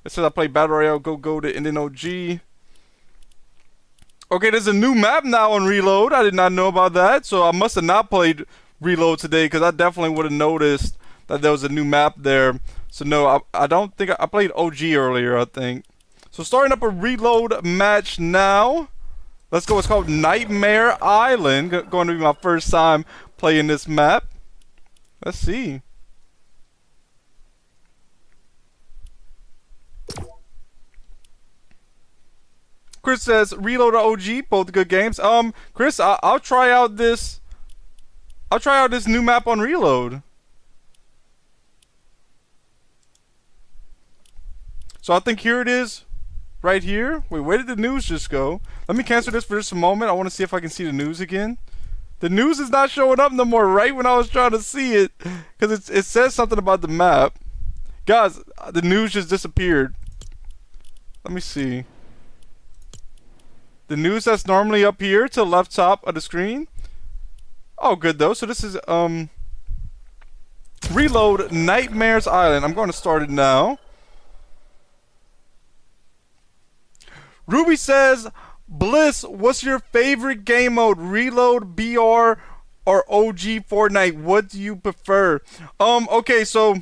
it says I played Battle Royale, go to, and then OG. Okay, there's a new map now on Reload. I did not know about that, so I must have not played Reload today, because I definitely would have noticed that there was a new map there. So no, I don't think I played OG earlier, I think. So starting up a Reload match now. Let's go. It's called Nightmare Island. Going to be my first time playing this map. Let's see. Chris says Reload or OG, both good games. Chris, I'll try out this. I'll try out this new map on Reload. So I think here it is. Right here. Wait, where did the news just go? Let me cancel this for just a moment. I want to see if I can see the news again. The news is not showing up no more right when I was trying to see it. Because it says something about the map. Guys, the news just disappeared. Let me see. The news that's normally up here to the left top of the screen. Oh, good though. So this is Reload Nightmares Island. I'm going to start it now. Ruby says, Bliss, what's your favorite game mode? Reload, BR, or OG Fortnite? What do you prefer? Okay, so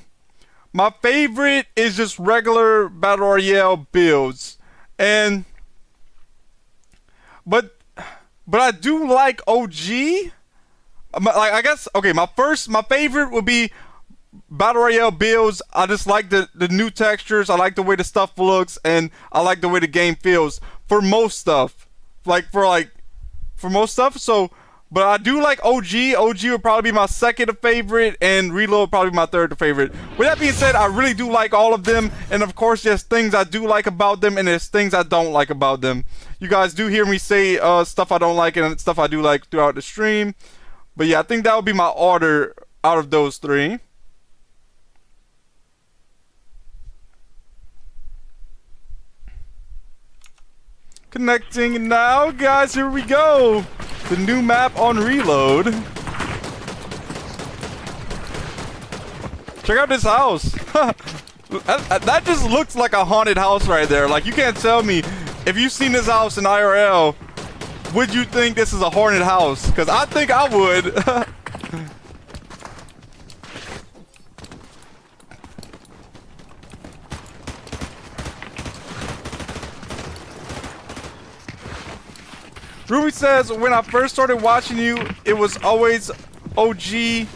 my favorite is just regular Battle Royale builds. And but I do like OG. Like, I guess, okay, my favorite would be Battle Royale builds. I just like the new textures. I like the way the stuff looks, and I like the way the game feels for most stuff. For most stuff. So, but I do like OG. OG would probably be my second favorite, and Reload would probably be my third favorite. With that being said, I really do like all of them, and of course, there's things I do like about them, and there's things I don't like about them. You guys do hear me say stuff I don't like and stuff I do like throughout the stream. But yeah, I think that would be my order out of those three. Connecting now, guys. Here we go. the new map on reload. Check out this house. That just looks like a haunted house right there. Like, you can't tell me, if you've seen this house in IRL, would you think this is a haunted house? Because I think I would. Ruby says, when I first started watching you, it was always OG.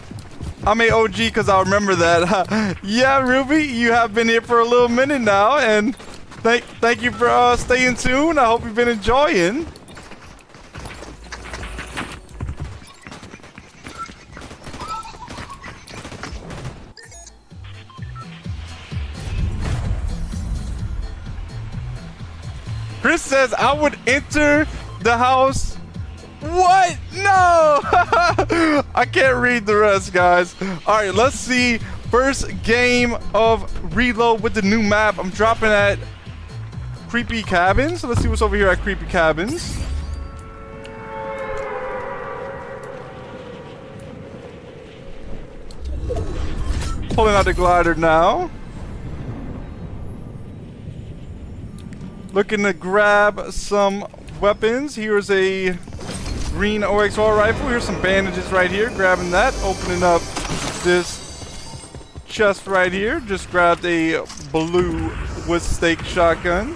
I'm a OG because I remember that. Yeah, Ruby, you have been here for a little minute now, and thank you for staying tuned. I hope you've been enjoying. Chris says, I would enter the house. What? No! I can't read the rest, guys. Alright, let's see. First game of reload with the new map. I'm dropping at Creepy Cabins. So let's see what's over here at Creepy Cabins. Pulling out the glider now. Looking to grab some weapons. Here's a green OXR rifle. Here's some bandages right here. Grabbing that. Opening up this chest right here. Just grabbed a blue wood stake shotgun.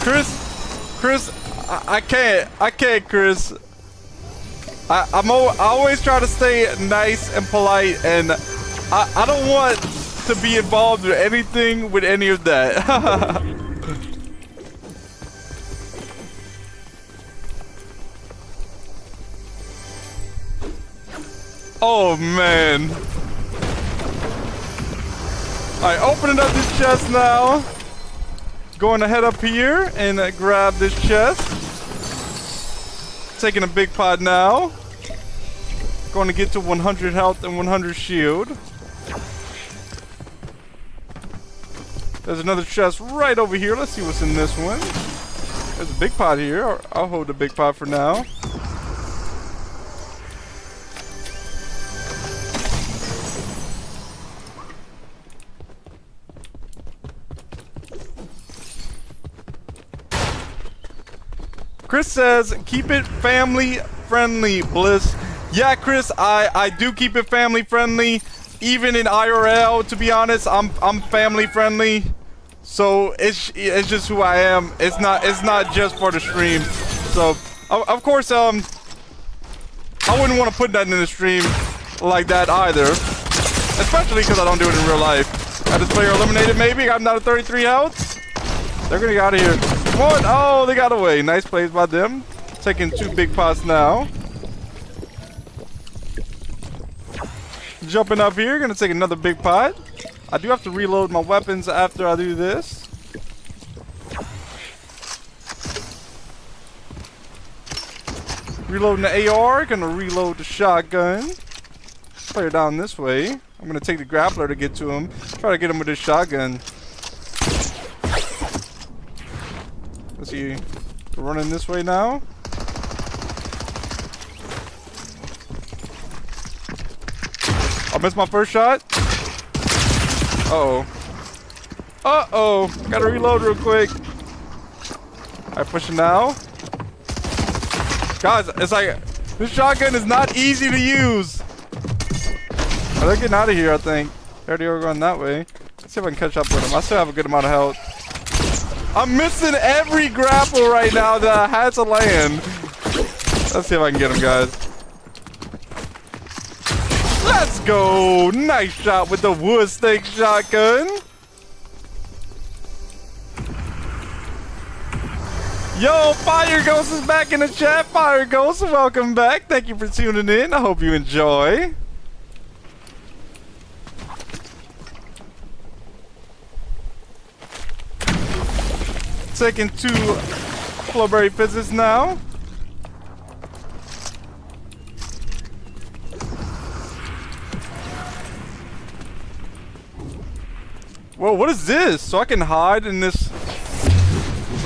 Chris, I can't, Chris. I always try to stay nice and polite, and I don't want to be involved with anything with any of that. Oh man. Alright, opening up this chest now. Going to head up here and grab this chest. Taking a big pot now. Going to get to 100 health and 100 shield. There's another chest right over here. Let's see what's in this one. There's a big pot here. I'll hold the big pot for now. Chris says, keep it family friendly, Bliss. Yeah, Chris, I do keep it family friendly. Even in IRL, to be honest, I'm family friendly. So it's just who I am. It's not just for the stream. So of course I wouldn't want to put that in the stream like that either. Especially because I don't do it in real life. Got this player eliminated maybe. I'm down to 33 health. They're gonna get out of here. Come on. Oh, they got away. Nice plays by them. Taking 2 big pots now. Jumping up here, gonna take another big pot. I do have to reload my weapons after I do this. Reloading the AR, gonna reload the shotgun. Player down this way. I'm gonna take the grappler to get to him. Try to get him with this shotgun. Let's see. We're running this way now. I missed my first shot. Uh-oh. Uh-oh. Gotta reload real quick. Alright, pushing now. Guys, it's like, this shotgun is not easy to use. Oh, they're getting out of here, I think. They're already going that way. Let's see if I can catch up with them. I still have a good amount of health. I'm missing every grapple right now that I had to land. Let's see if I can get him, guys. Let's go! Nice shot with the wood stake shotgun. Yo, Fire Ghost is back in the chat. Fire Ghost, welcome back. Thank you for tuning in. I hope you enjoy. Taking 2 Flowberry Fizzes now. Whoa, what is this? So I can hide in this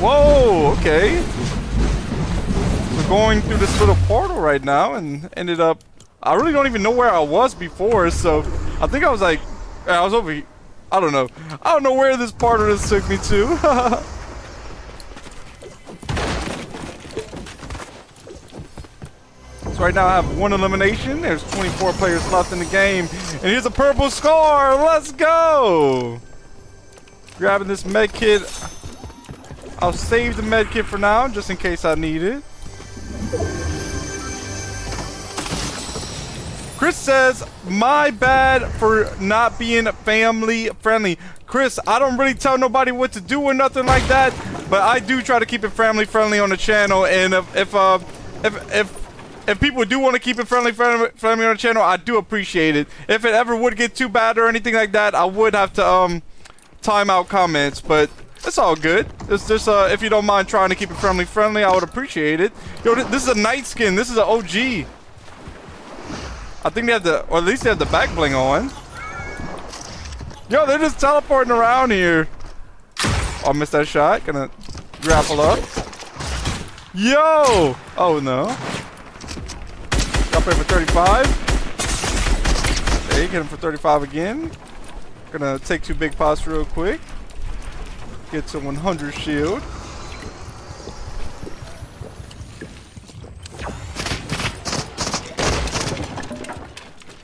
Whoa, okay. We're going through this little portal right now and ended up... I really don't even know where I was before, so... I think I was like... I was over here. I don't know. I don't know where this part of this took me to. So right now I have 1 elimination. There's 24 players left in the game. And here's a purple score. Let's go. Grabbing this med kit. I'll save the med kit for now, just in case I need it. Chris says, my bad for not being family friendly. Chris, I don't really tell nobody what to do or nothing like that, but I do try to keep it family friendly on the channel. And if people do want to keep it friendly on the channel, I do appreciate it. If it ever would get too bad or anything like that, I would have to time out comments, but it's all good. It's just if you don't mind trying to keep it friendly, I would appreciate it. Yo, this is a night skin. This is an OG. I think they have the, or at least they have the back bling on. Yo, they're just teleporting around here. Oh, I missed that shot. Gonna grapple up. Yo! Oh no. Got paid for 35. Okay, get him for 35 again. Gonna take 2 big pots real quick. Get to 100 shield.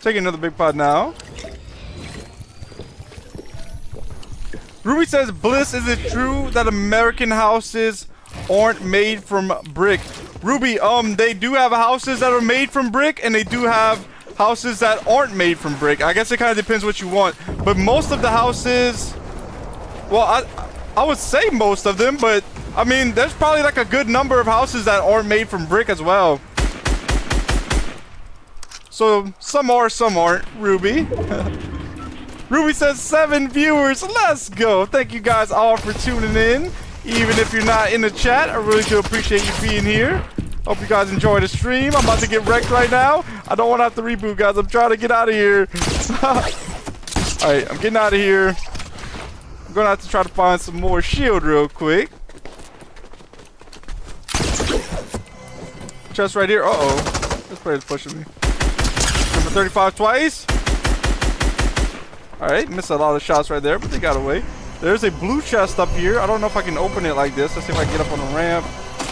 Take another big pot now. Ruby says, Bliss, is it true that American houses aren't made from brick? Ruby, they do have houses that are made from brick, and they do have houses that aren't made from brick. I guess it kind of depends what you want. But most of the houses, well, I would say most of them, but I mean, there's probably like a good number of houses that aren't made from brick as well. So some are, some aren't, Ruby. Ruby says 7 viewers. Let's go. Thank you guys all for tuning in. Even if you're not in the chat, I really do appreciate you being here. Hope you guys enjoy the stream. I'm about to get wrecked right now. I don't want to have to reboot, guys. I'm trying to get out of here. Alright, I'm getting out of here. I'm going to have to try to find some more shield real quick. Chest right here. Uh-oh. This player's pushing me. Number 35 twice. Alright, missed a lot of shots right there, but they got away. There's a blue chest up here. I don't know if I can open it like this. Let's see if I can get up on the ramp.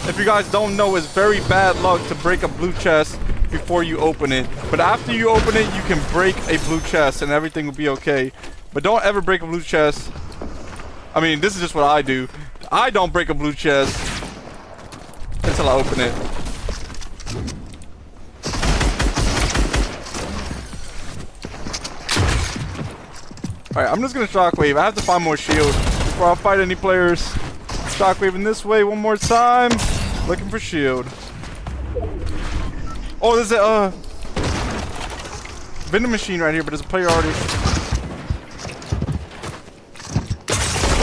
If you guys don't know, it's very bad luck to break a blue chest before you open it. But after you open it, you can break a blue chest and everything will be okay. But don't ever break a blue chest. I mean, this is just what I do. I don't break a blue chest until I open it. Alright, I'm just gonna shockwave. I have to find more shield before I fight any players. Shockwaving this way one more time. Looking for shield. Oh, there's a vending machine right here, but there's a player already.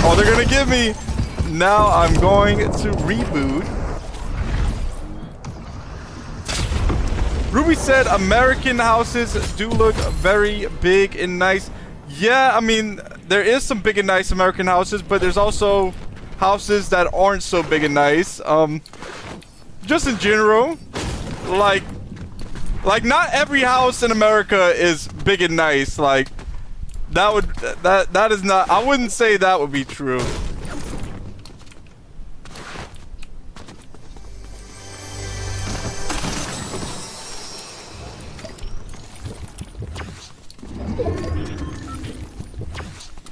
Oh, they're gonna give me. Now I'm going to reboot. Ruby said American houses do look very big and nice. Yeah, I mean, there is some big and nice American houses, but there's also houses that aren't so big and nice. Just in general, like not every house in America is big and nice. Like that is not. I wouldn't say that would be true.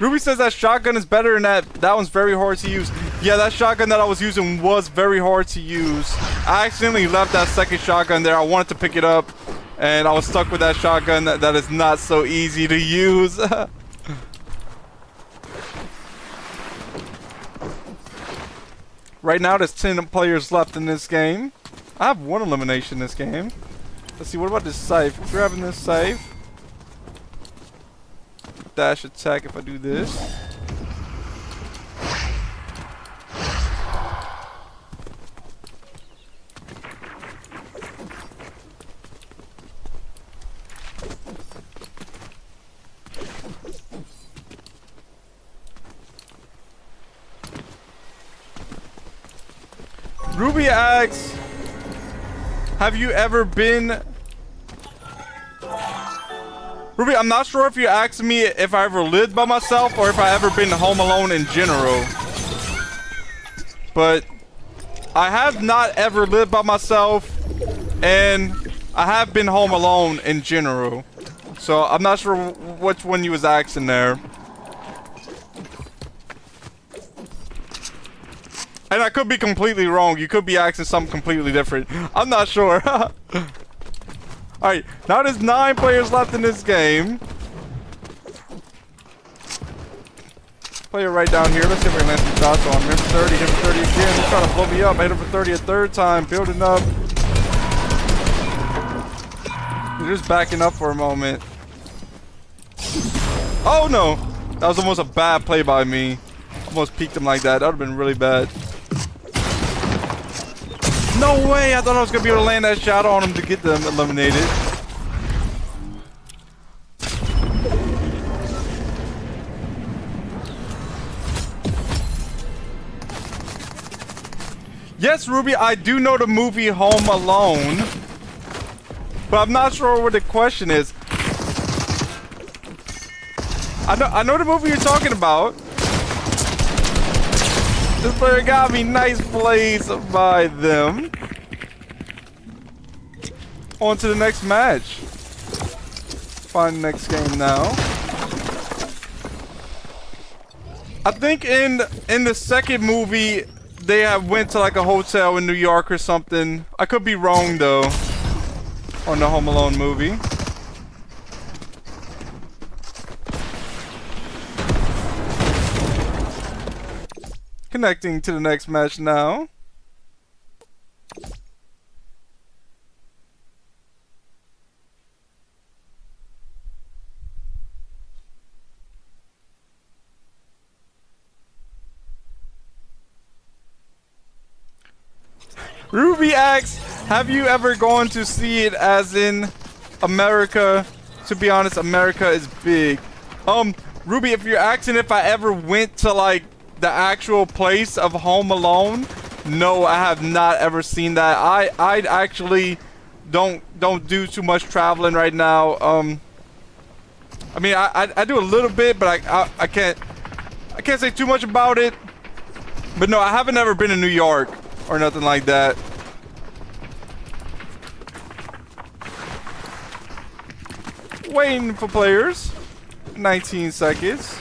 Ruby says that shotgun is better and that one's very hard to use. Yeah, that shotgun that I was using was very hard to use. I accidentally left that second shotgun there. I wanted to pick it up and I was stuck with that shotgun that is not so easy to use. Right now there's 10 players left in this game. I have 1 elimination in this game. Let's see, what about this safe? Grabbing this safe. Dash attack if I do this. Ruby asks, have you ever been... Ruby, I'm not sure if you're asking me if I ever lived by myself or if I ever been home alone in general. But I have not ever lived by myself, and I have been home alone in general. So I'm not sure which one you was asking there. And I could be completely wrong. You could be asking something completely different. I'm not sure. Alright, now there's 9 players left in this game. Player right down here. Let's see if we can land some shots on him. Hit for 30, hit for 30 again. He's trying to blow me up. I hit him for 30 a third time. Building up. They're just backing up for a moment. Oh no! That was almost a bad play by me. Almost peeked him like that. That would have been really bad. No way! I thought I was going to be able to land that shot on him to get them eliminated. Yes, Ruby, I do know the movie Home Alone. But I'm not sure what the question is. I know the movie you're talking about. This player got me. Nice plays by them. On to the next match. Find the next game now. I think in the second movie they have went to like a hotel in New York or something. I could be wrong though. On the Home Alone movie. Connecting to the next match now. Ruby asks, have you ever gone to see it as in America? To be honest, America is big. Ruby, if you're asking if I ever went to like the actual place of Home Alone, no, I have not ever seen that. I actually don't do too much traveling right now. I mean, I do a little bit, but I can't say too much about it. But no, I haven't ever been to New York or nothing like that. Waiting for players. 19 seconds.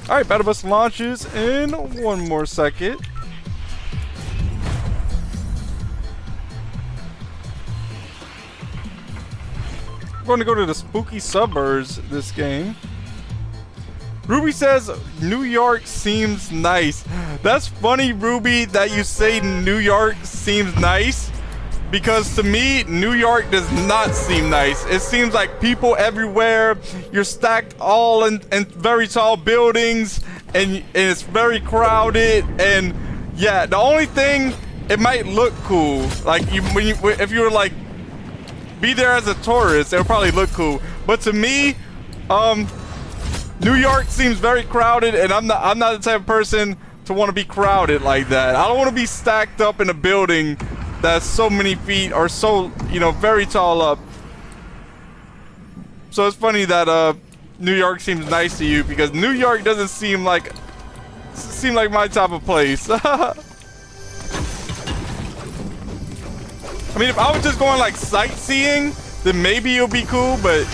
Alright, Battle Bus launches in 1 more second. We're going to go to the spooky suburbs this game. Ruby says New York seems nice. That's funny, Ruby, that you say New York seems nice. Because to me, New York does not seem nice. It seems like people everywhere. You're stacked all in very tall buildings, and it's very crowded. And yeah, the only thing, it might look cool. Like if you were like be there as a tourist, it would probably look cool. But to me, New York seems very crowded, and I'm not the type of person to want to be crowded like that. I don't want to be stacked up in a building that's so many feet or so, you know, very tall up. So it's funny that New York seems nice to you, because New York doesn't seem like my type of place. I mean, if I was just going like sightseeing, then maybe it'll be cool, but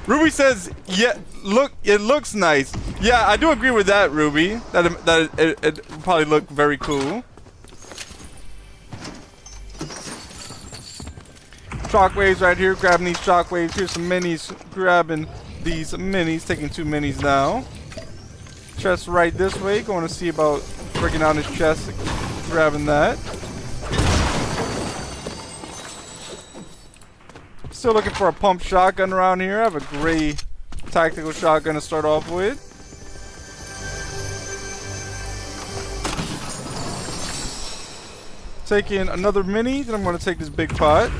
Ruby says, yeah, look, it looks nice. Yeah, I do agree with that, Ruby. That it probably look very cool. Shockwaves right here. Grabbing these shockwaves. Here's some minis. Grabbing these minis. Taking 2 minis now. Chest right this way. Going to see about breaking down his chest. Grabbing that. Still looking for a pump shotgun around here. I have a gray tactical shotgun to start off with. Taking another mini, then I'm going to take this big pot.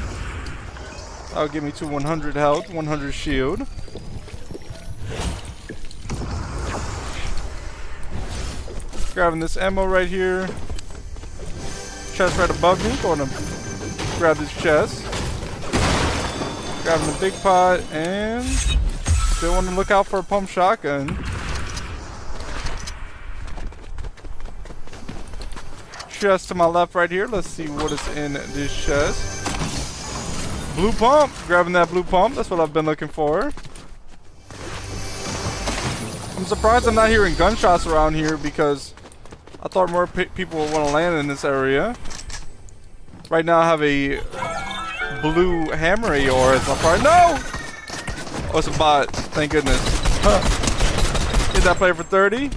That'll give me to 100 health, 100 shield. Grabbing this ammo right here. Chest right above me. Going to grab this chest. Grabbing the big pot and still want to look out for a pump shotgun. Chest to my left right here. Let's see what is in this chest. Blue pump. Grabbing that blue pump. That's what I've been looking for. I'm surprised I'm not hearing gunshots around here because I thought more people would want to land in this area. Right now I have a blue hammer AR. It's my part. No! Oh, it's a bot. Thank goodness. Huh. Hit that player for 30.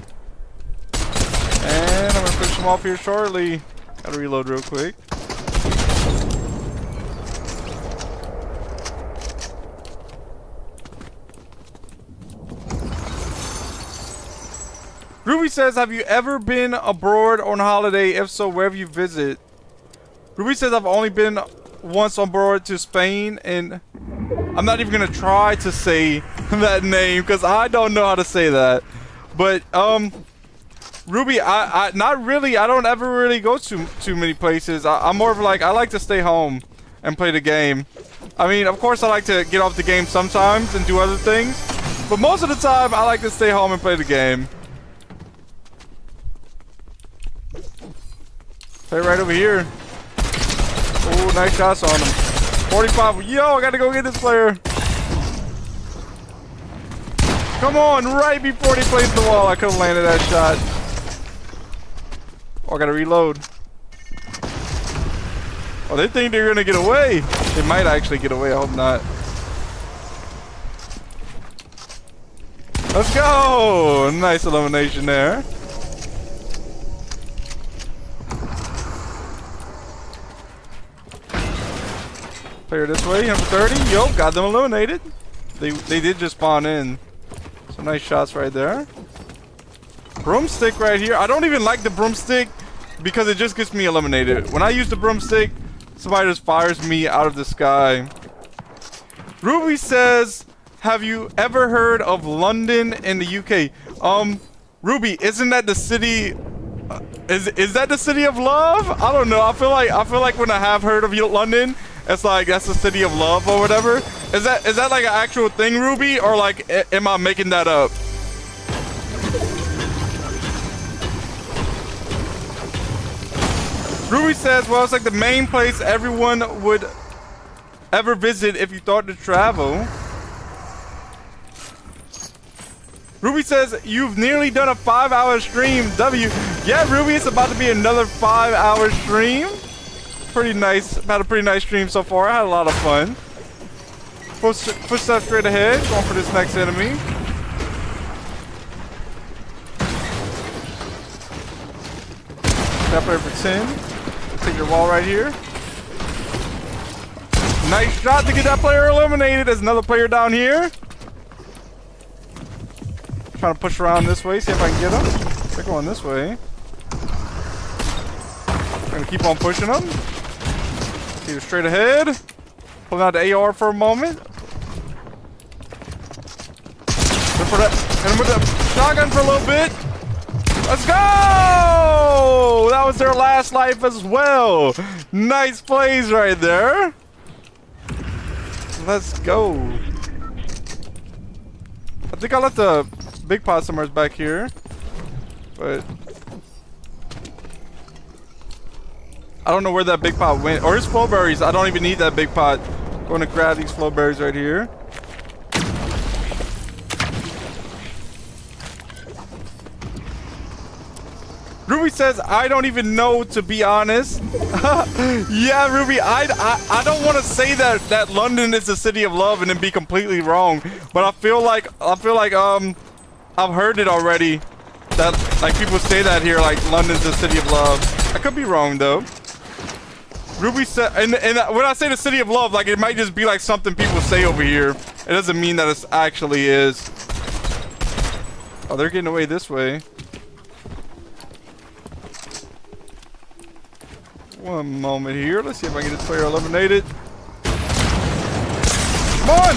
And I'm going to finish him off here shortly. Gotta reload real quick. Ruby says, have you ever been abroad on holiday? If so, where have you visited? Ruby says, I've only been once on board to Spain, and I'm not even going to try to say that name because I don't know how to say that. But, Ruby, I not really. I don't ever really go to too many places. I'm more of like, I like to stay home and play the game. I mean, of course, I like to get off the game sometimes and do other things. But most of the time, I like to stay home and play the game. Play right over here. Oh, nice shots on him. 45. Yo, I gotta go get this player. Come on, right before he placed the wall, I could have landed that shot. Oh, I gotta reload. Oh, they think they're gonna get away. They might actually get away. I hope not. Let's go. Nice elimination there. Player this way, number 30. Yo, got them eliminated. They did just spawn in. Some nice shots right there. Broomstick right here. I don't even like the broomstick because it just gets me eliminated. When I use the broomstick, somebody just fires me out of the sky. Ruby says, have you ever heard of London in the UK? Ruby, isn't that the city? Is that the city of love? I don't know. I feel like when I have heard of London, it's like that's the city of love or whatever. Is that like an actual thing, Ruby, or like am I making that up? Ruby says, well, it's like the main place everyone would ever visit if you thought to travel. Ruby says, you've nearly done a 5-hour stream. W. Yeah, Ruby, it's about to be another 5-hour stream. Pretty nice. Had a pretty nice stream so far. I had a lot of fun. Footsteps straight ahead. Going for this next enemy. That player for 10. Take your wall right here. Nice shot to get that player eliminated. There's another player down here. Trying to push around this way. See if I can get him. They're going this way. Gonna keep on pushing them. See, straight ahead. Pulling out the AR for a moment. Look for that. Hit him with the shotgun for a little bit. Let's go! That was their last life as well. Nice plays right there. Let's go. I think I left the big pot somewhere back here, but I don't know where that big pot went. Or his flow berries. I don't even need that big pot. Going to grab these flow berries right here. Ruby says, I don't even know, to be honest. Yeah, Ruby, I don't want to say that London is the city of love and then be completely wrong, but I feel like I've heard it already, that like people say that here, like London's the city of love. I could be wrong though. Ruby said, and when I say the city of love, like it might just be like something people say over here. It doesn't mean that it actually is. Oh, they're getting away this way. One moment here. Let's see if I can get this player eliminated. Come on!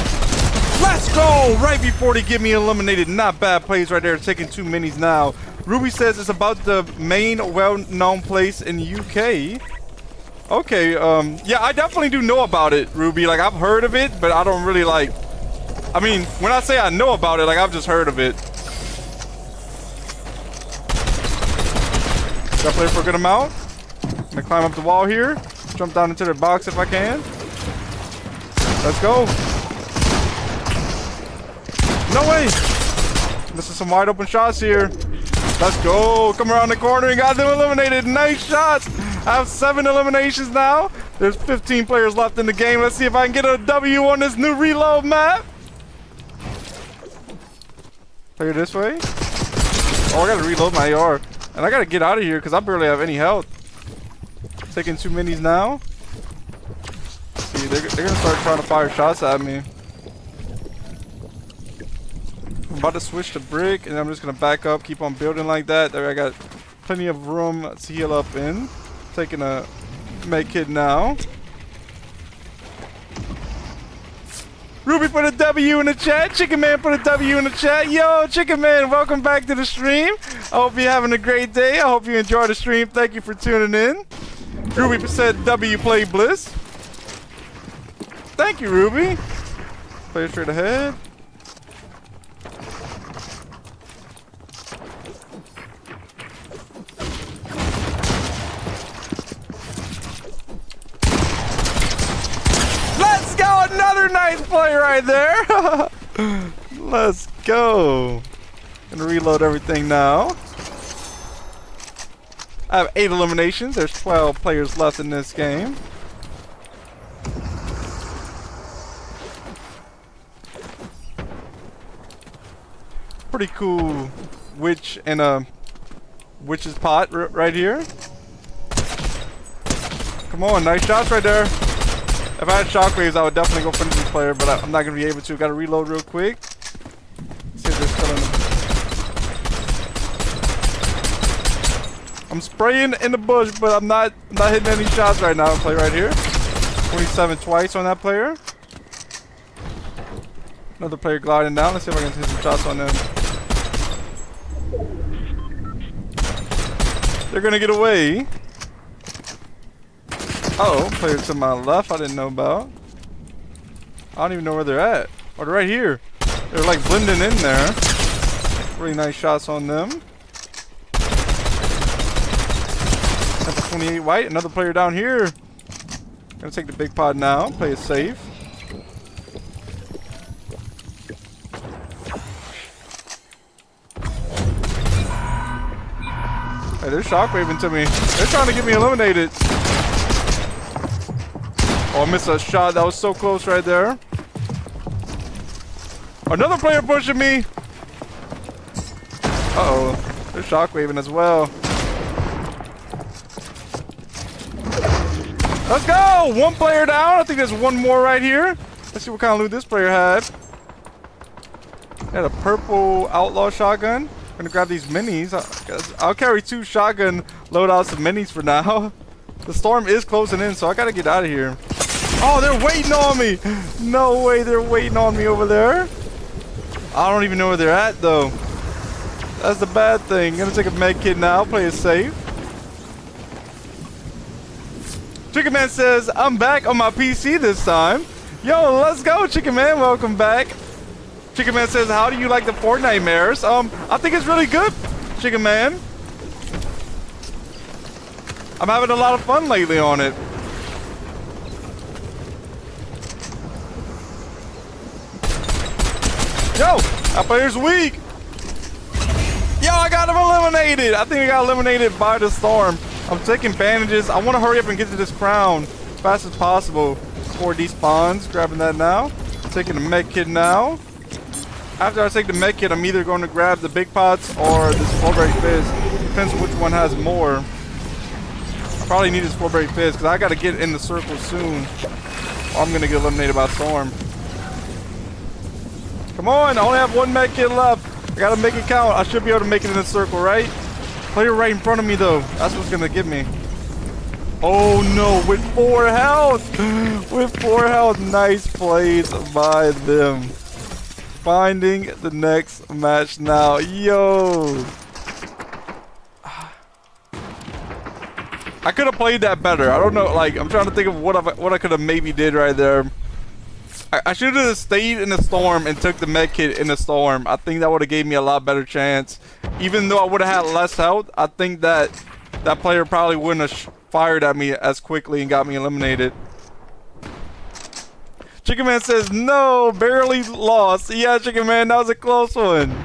Let's go! Right before they get me eliminated. Not bad plays right there. Taking 2 minis now. Ruby says it's about the main well-known place in UK. Okay, yeah, I definitely do know about it, Ruby. Like, I've heard of it, but I don't really, like... I mean, when I say I know about it, like, I've just heard of it. Got to play for a good amount. I'm gonna climb up the wall here. Jump down into their box if I can. Let's go. No way. Missing some wide open shots here. Let's go. Come around the corner and got them eliminated. Nice shots. I have 7 eliminations now. There's 15 players left in the game. Let's see if I can get a W on this new reload map. Player this way. Oh, I gotta reload my AR. And I gotta get out of here because I barely have any health. Taking 2 minis now. Let's see, they're gonna start trying to fire shots at me. I'm about to switch to brick, and I'm just gonna back up, keep on building like that. There, I got plenty of room to heal up in. Taking a med kit now. Ruby put a W in the chat. Chicken Man put a W in the chat. Yo, Chicken Man, welcome back to the stream. I hope you're having a great day. I hope you enjoy the stream. Thank you for tuning in. Ruby said W play Bliss. Thank you, Ruby. Play straight ahead. Let's go! Another nice play right there. Let's go. Gonna reload everything now. I have 8 eliminations. There's 12 players left in this game. Pretty cool witch and a witch's pot right here. Come on, nice shots right there. If I had shockwaves, I would definitely go finish this player, but I'm not gonna be able to. Gotta reload real quick. See if they're still in the... I'm spraying in the bush, but I'm not hitting any shots right now. Play right here. 27 twice on that player. Another player gliding down. Let's see if I can hit some shots on them. They're gonna get away. Oh, player to my left I didn't know about. I don't even know where they're at. Oh, they're right here. They're like blending in there. Really nice shots on them. That's a 28 white. Another player down here. Gonna take the big pod now. Play it safe. Hey, they're shockwaving to me. They're trying to get me eliminated. Oh, I missed a shot. That was so close right there. Another player pushing me. Uh-oh. They're shockwaving as well. Let's go! 1 player down. I think there's 1 more right here. Let's see what kind of loot this player had. Had a purple outlaw shotgun. I'm gonna grab these minis. I'll carry 2 shotgun loadouts of minis for now. The storm is closing in, so I gotta get out of here. Oh, they're waiting on me. No way they're waiting on me over there. I don't even know where they're at, though. That's the bad thing. Gonna take a med kit now. Play it safe. Chicken Man says, I'm back on my PC this time. Yo, let's go, Chicken Man. Welcome back. Chicken Man says, how do you like the Fortnite mares? I think it's really good, Chicken Man. I'm having a lot of fun lately on it. Yo, that player's weak. Yo, I got him eliminated. I think I got eliminated by the storm. I'm taking bandages. I want to hurry up and get to this crown as fast as possible before it despawns. Grabbing that now. Taking the med kit now. After I take the med kit, I'm either going to grab the big pots or this strawberry fizz. Depends which one has more. I probably need this strawberry fizz because I got to get in the circle soon. Or I'm going to get eliminated by storm. Come on, I only have 1 med kit left. I got to make it count. I should be able to make it in the circle, right? Player right in front of me, though. That's what's going to get me. Oh no, with 4 health! With 4 health, nice plays by them. Finding the next match now. Yo! I could have played that better. I don't know, like, I'm trying to think of what I could have maybe did right there. I should have stayed in the storm and took the med kit in the storm. I think that would have gave me a lot better chance. Even though I would have had less health, I think that that player probably wouldn't have fired at me as quickly and got me eliminated. Chicken Man says, no, barely lost. Yeah, Chicken Man, that was a close one.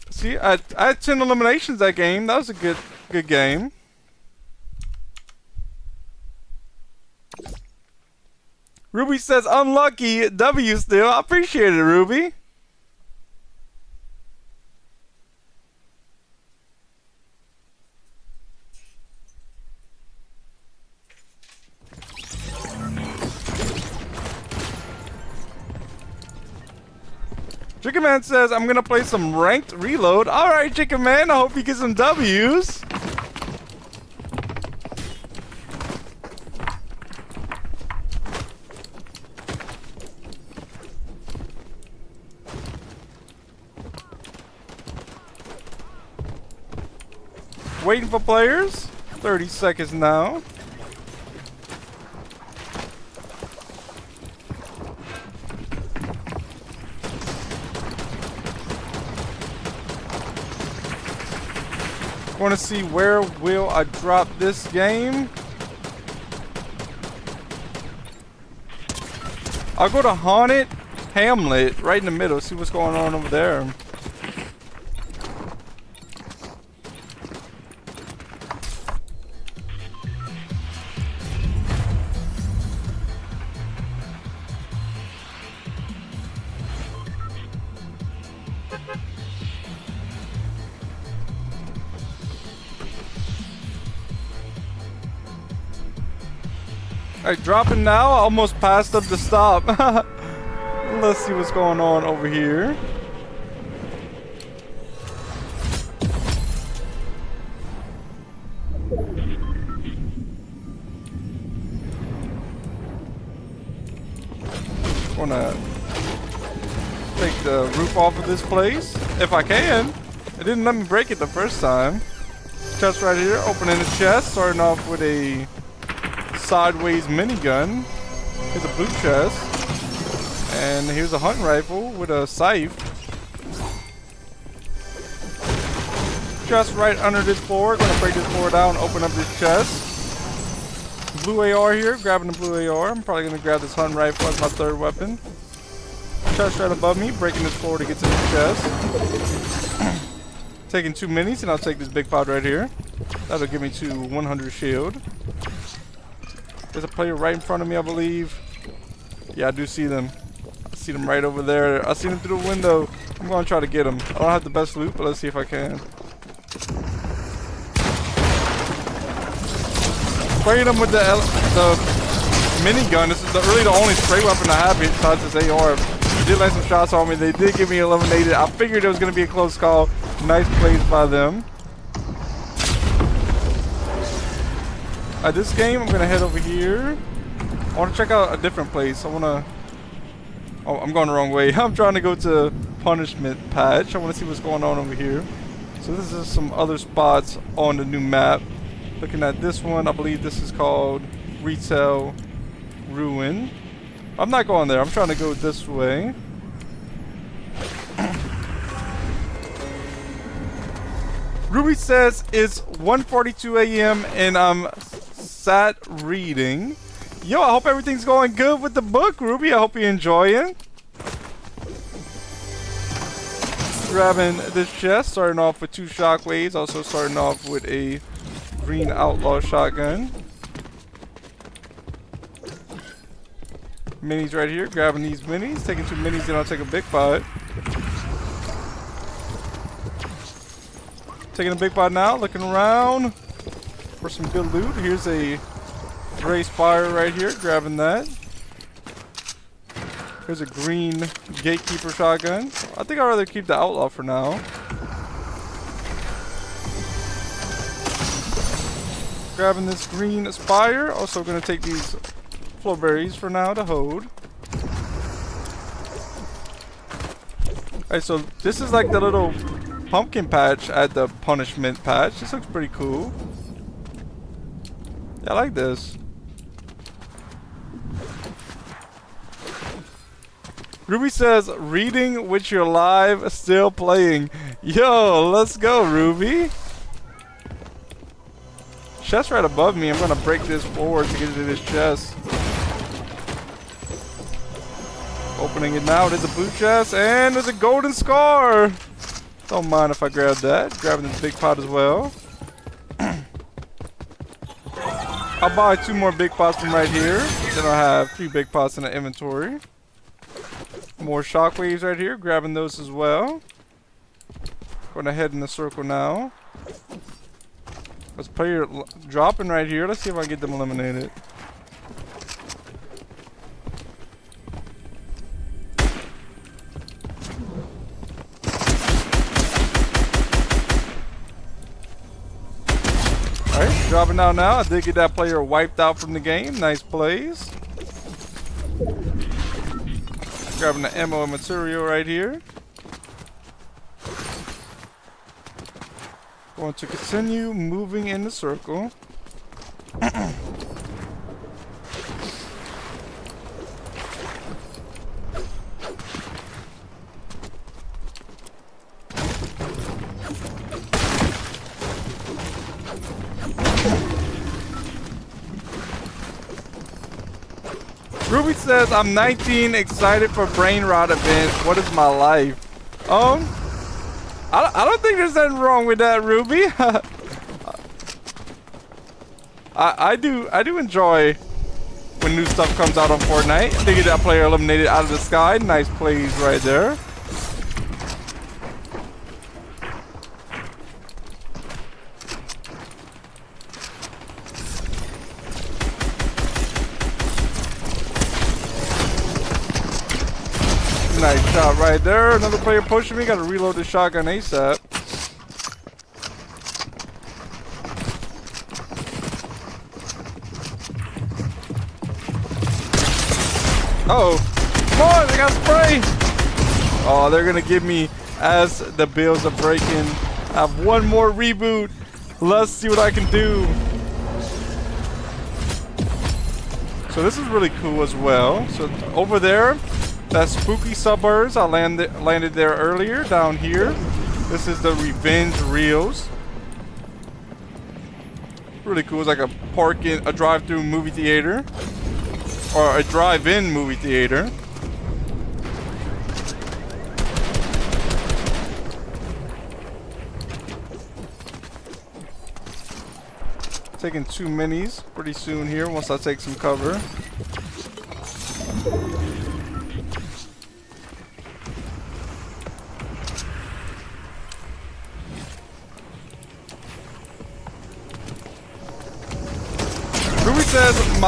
See, I had 10 eliminations that game. That was a good game. Ruby says, unlucky W still. I appreciate it, Ruby. Chicken Man says, I'm gonna play some ranked reload. Alright, Chicken Man, I hope you get some W's. Waiting for players. 30 seconds now. Want to see where will I drop this game? I'll go to Haunted Hamlet right in the middle, see what's going on over there. Alright, dropping now. I almost passed up the stop. Let's see what's going on over here. Wanna take the roof off of this place if I can. It didn't let me break it the first time. Chest right here, opening the chest, starting off with a sideways minigun. Here's a blue chest, and here's a hunting rifle with a scythe. Chest right under this floor. Gonna break this floor down, open up this chest. Blue AR here, grabbing the blue AR. I'm probably gonna grab this hunting rifle as my third weapon. Chest right above me, breaking this floor to get to this chest. Taking 2 minis, and I'll take this big pod right here. That'll give me to 100 shield. There's a player right in front of me, I believe. Yeah, I do see them. I see them right over there. I see them through the window. I'm going to try to get them. I don't have the best loot, but let's see if I can. Spraying them with the minigun. This is really the only spray weapon I have besides this AR. They did land some shots on me. They did get me eliminated. I figured it was going to be a close call. Nice plays by them. This game, I'm gonna head over here. I want to check out a different place. I want to. Oh, I'm going the wrong way. I'm trying to go to Punishment Patch. I want to see what's going on over here. So this is some other spots on the new map. Looking at this one, I believe this is called Retail Ruin. I'm not going there. I'm trying to go this way. Ruby says it's 1:42 a.m. and I'm sat reading. Yo, I hope everything's going good with the book, Ruby. I hope you enjoy it. Grabbing this chest, starting off with 2 shockwaves, also starting off with a green outlaw shotgun. Minis right here, grabbing these minis, taking 2 minis, then I'll take a big pot. Taking a big pot now, looking around for some good loot. Here's a gray spire right here, grabbing that. Here's a green gatekeeper shotgun. I think I'd rather keep the outlaw for now. Grabbing this green spire. Also gonna take these flowberries for now to hold. Alright, so this is like the little pumpkin patch at the punishment patch. This looks pretty cool. Yeah, I like this. Ruby says, reading with your live still playing. Yo, let's go, Ruby. Chest right above me. I'm gonna break this forward to get into this chest. Opening it now. There's a boot chest and there's a golden scar. Don't mind if I grab that. Grabbing this big pot as well. I'll buy 2 more big pots from right here. Then I'll have 3 big pots in the inventory. More shockwaves right here. Grabbing those as well. Going to head in the circle now. Let's player dropping right here. Let's see if I can get them eliminated. Alright, dropping out now. I did get that player wiped out from the game. Nice plays. Grabbing the ammo and material right here. Going to continue moving in the circle. Ruby says, I'm 19, excited for brain rot event. What is my life? I don't think there's anything wrong with that, Ruby. I do enjoy when new stuff comes out on Fortnite. They get that player eliminated out of the sky. Nice plays right there. Nice shot right there. Another player pushing me. Got to reload the shotgun ASAP. Uh-oh. Come on, they got spray. Oh, they're going to give me as the bills are breaking. I have 1 more reboot. Let's see what I can do. So this is really cool as well. So over there, that spooky suburbs, I landed there earlier, down here. This is the Revenge Reels. Really cool. It's like a drive-through movie theater. Or a drive-in movie theater. Taking 2 minis pretty soon here once I take some cover. Ruby says,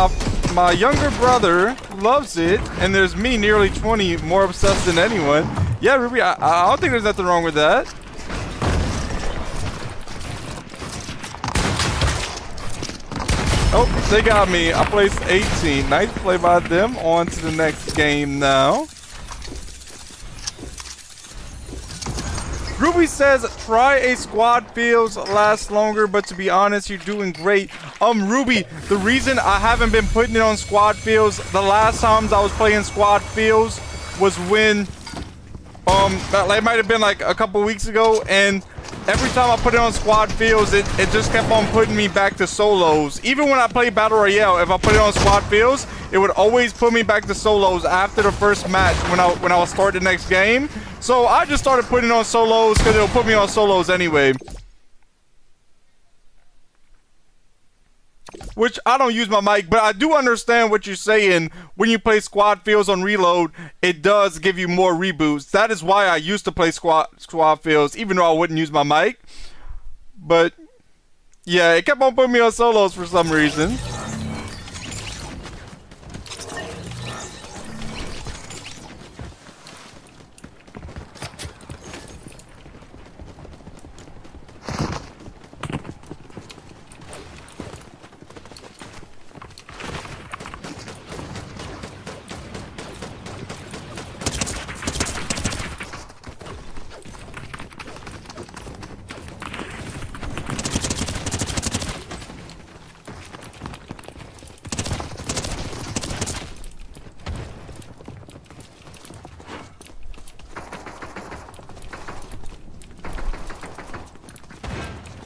my younger brother loves it, and there's me, nearly 20, more obsessed than anyone. Yeah, Ruby, I don't think there's nothing wrong with that. Oh, they got me. I placed 18. Nice play by them. On to the next game now. Ruby says, try a squad feels last longer, but to be honest, you're doing great. Ruby, the reason I haven't been putting it on squad feels, the last times I was playing squad feels was when, it might have been like a couple weeks ago, and every time I put it on squad feels, it just kept on putting me back to solos. Even when I play Battle Royale, if I put it on squad feels, it would always put me back to solos after the first match when I would start the next game. So I just started putting it on solos because it'll put me on solos anyway. Which I don't use my mic, but I do understand what you're saying. When you play squad feels on reload, it does give you more reboots. That is why I used to play squad feels, even though I wouldn't use my mic. But yeah, it kept on putting me on solos for some reason.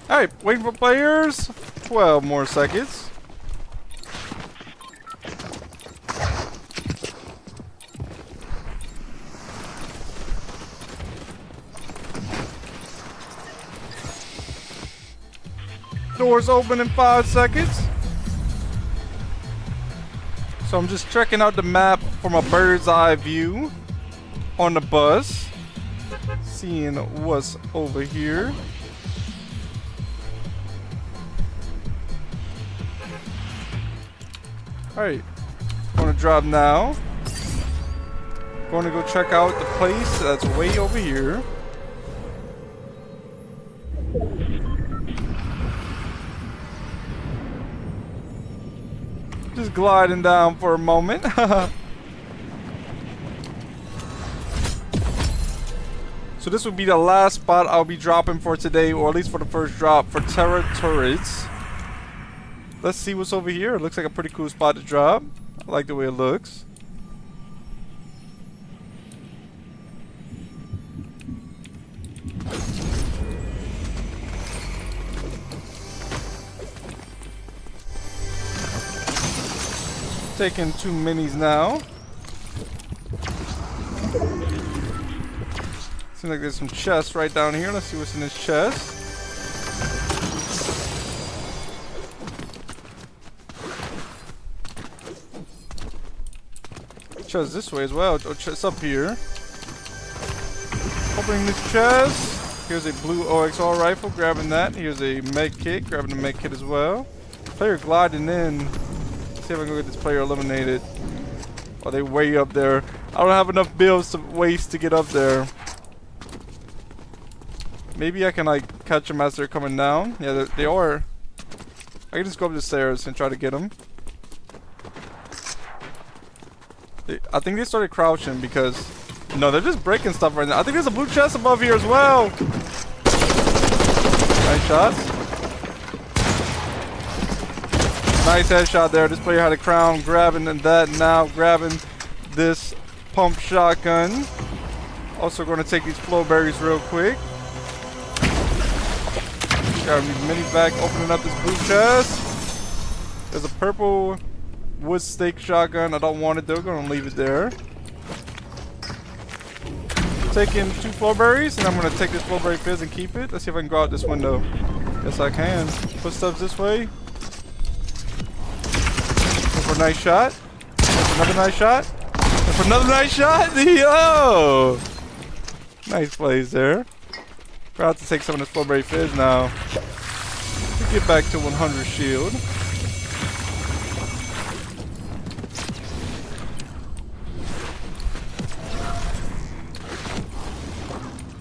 Alright, waiting for players. 12 more seconds. Doors open in 5 seconds. So I'm just checking out the map from a bird's eye view on the bus. Seeing what's over here. Alright. Gonna drive now. Gonna go check out the place that's way over here. Just gliding down for a moment. So this will be the last spot I'll be dropping for today, or at least for the first drop for Terra Turrets. Let's see what's over here. It looks like a pretty cool spot to drop. I like the way it looks. Taking 2 minis now. Seems like there's some chests right down here. Let's see what's in this chest. Chest this way as well. Oh, chest up here. Opening this chest. Here's a blue OXR rifle. Grabbing that. Here's a med kit. Grabbing the med kit as well. Player gliding in. See if I can get this player eliminated. Oh, they way up there. I don't have enough builds to waste to get up there. Maybe I can like catch them as they're coming down. Yeah, they are. I can just go up the stairs and try to get them. I think they started crouching because... No, they're just breaking stuff right now. I think there's a blue chest above here as well. Nice shots. Nice headshot there. This player had a crown. Grabbing that now. Grabbing this pump shotgun. Also going to take these flow berries real quick. Grabbing these minis back. Opening up this blue chest. There's a purple wood stake shotgun. I don't want it though. Going to leave it there. Taking 2 flow berries. And I'm going to take this flow berry fizz and keep it. Let's see if I can go out this window. Yes, I can. Footsteps this way. For a nice shot. For another nice shot. For another nice shot. Yo! Nice plays there. About to take some of this Flowberry Fizz now. To get back to 100 shield.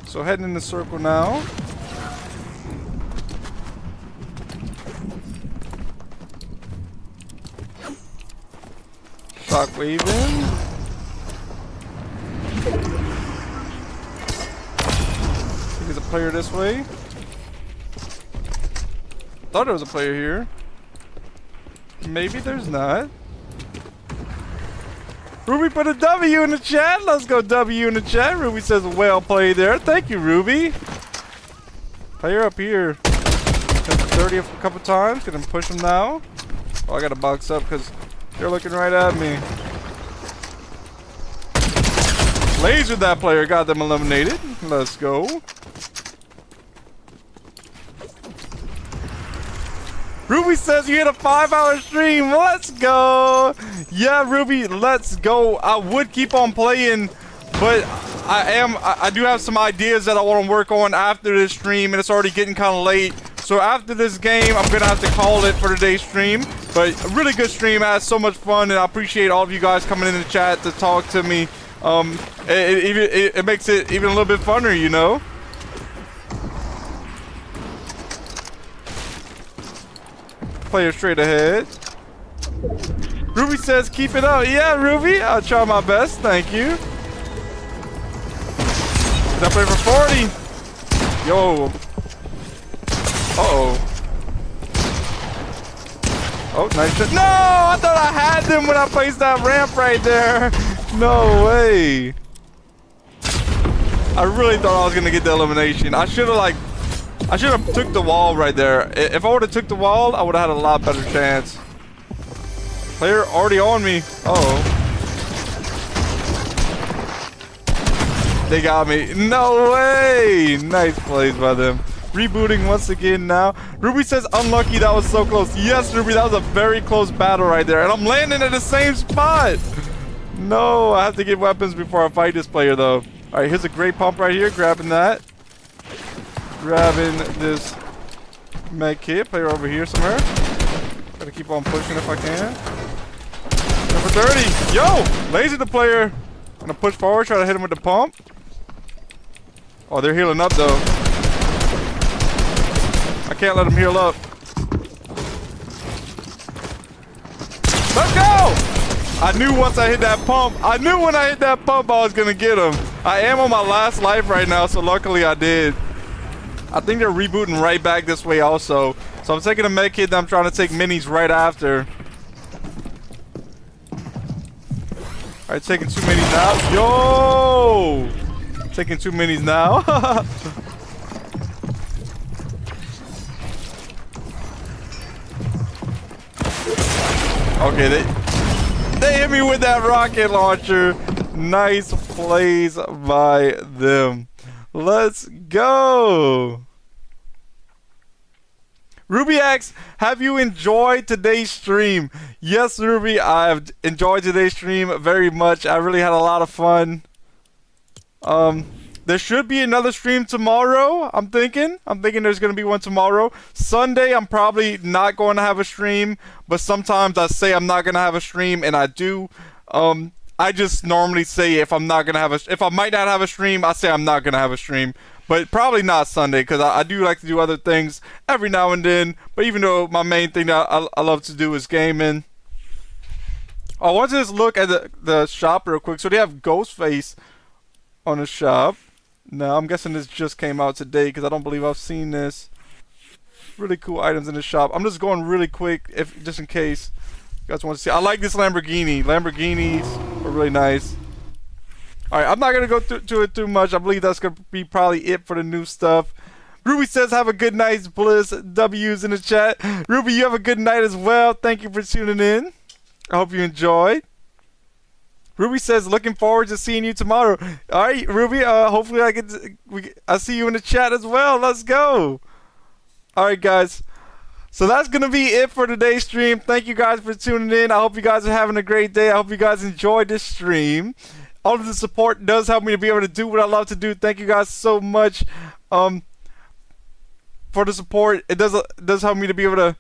So heading in the circle now. Shockwave in. I think there's a player this way. Thought there was a player here. Maybe there's not. Ruby put a W in the chat. Let's go W in the chat. Ruby says well played there. Thank you, Ruby. Player up here. Hit 30 a couple times. Gonna push him now. Oh, I gotta box up because they're looking right at me. Lasered that player, got them eliminated. Let's go. Ruby says you hit a 5-hour stream. Let's go. Yeah, Ruby, let's go. I would keep on playing, but I do have some ideas that I want to work on after this stream, and it's already getting kind of late. So after this game, I'm going to have to call it for today's stream. But a really good stream. I had so much fun, and I appreciate all of you guys coming in the chat to talk to me. It makes it even a little bit funner, you know? Player straight ahead. Ruby says keep it up. Yeah, Ruby, I'll try my best. Thank you. That play for 40. Yo. Uh-oh. Oh, nice shot. No! I thought I had them when I placed that ramp right there. No way. I really thought I was going to get the elimination. I should have, like, I should have took the wall right there. If I would have took the wall, I would have had a lot better chance. Player already on me. Uh-oh. They got me. No way! Nice plays by them. Rebooting once again now. Ruby says, unlucky, that was so close. Yes, Ruby, that was a very close battle right there. And I'm landing at the same spot. No, I have to get weapons before I fight this player, though. All right, here's a great pump right here. Grabbing that. Grabbing this med kit. Player over here somewhere. Gotta keep on pushing if I can. Number 30. Yo! Laser the player. Gonna push forward, try to hit him with the pump. Oh, they're healing up, though. I can't let him heal up. Let's go! I knew once I hit that pump, I knew when I hit that pump I was gonna get him. I am on my last life right now, so luckily I did. I think they're rebooting right back this way also. So I'm taking a med kit, then I'm trying to take minis right after. Alright, taking 2 minis now. Yo! Taking 2 minis now. Okay, they hit me with that rocket launcher. Nice plays by them. Let's go. Ruby asks, have you enjoyed today's stream? Yes, Ruby, I've enjoyed today's stream very much. I really had a lot of fun. There should be another stream tomorrow, I'm thinking. There's going to be one tomorrow. Sunday, I'm probably not going to have a stream, but sometimes I say I'm not going to have a stream, and I do. I just normally say if I might not have a stream, I say I'm not going to have a stream. But probably not Sunday, because I do like to do other things every now and then. But even though my main thing that I love to do is gaming. I want to just look at the shop real quick. So they have Ghostface on the shop. Now, I'm guessing this just came out today, because I don't believe I've seen this. Really cool items in the shop. I'm just going really quick, just in case you guys want to see. I like this Lamborghini. Lamborghinis are really nice. Alright, I'm not going to go to it too much. I believe that's going to be probably it for the new stuff. Ruby says, have a good night, Bliss. W's in the chat. Ruby, you have a good night as well. Thank you for tuning in. I hope you enjoyed. Ruby says, looking forward to seeing you tomorrow. Alright, Ruby, hopefully I see you in the chat as well. Let's go. Alright, guys. So that's going to be it for today's stream. Thank you guys for tuning in. I hope you guys are having a great day. I hope you guys enjoyed this stream. All of the support does help me to be able to do what I love to do. Thank you guys so much for the support. It does help me to be able to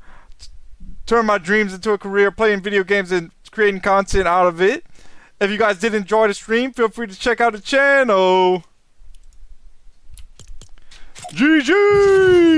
turn my dreams into a career, playing video games and creating content out of it. If you guys did enjoy the stream, feel free to check out the channel. GG!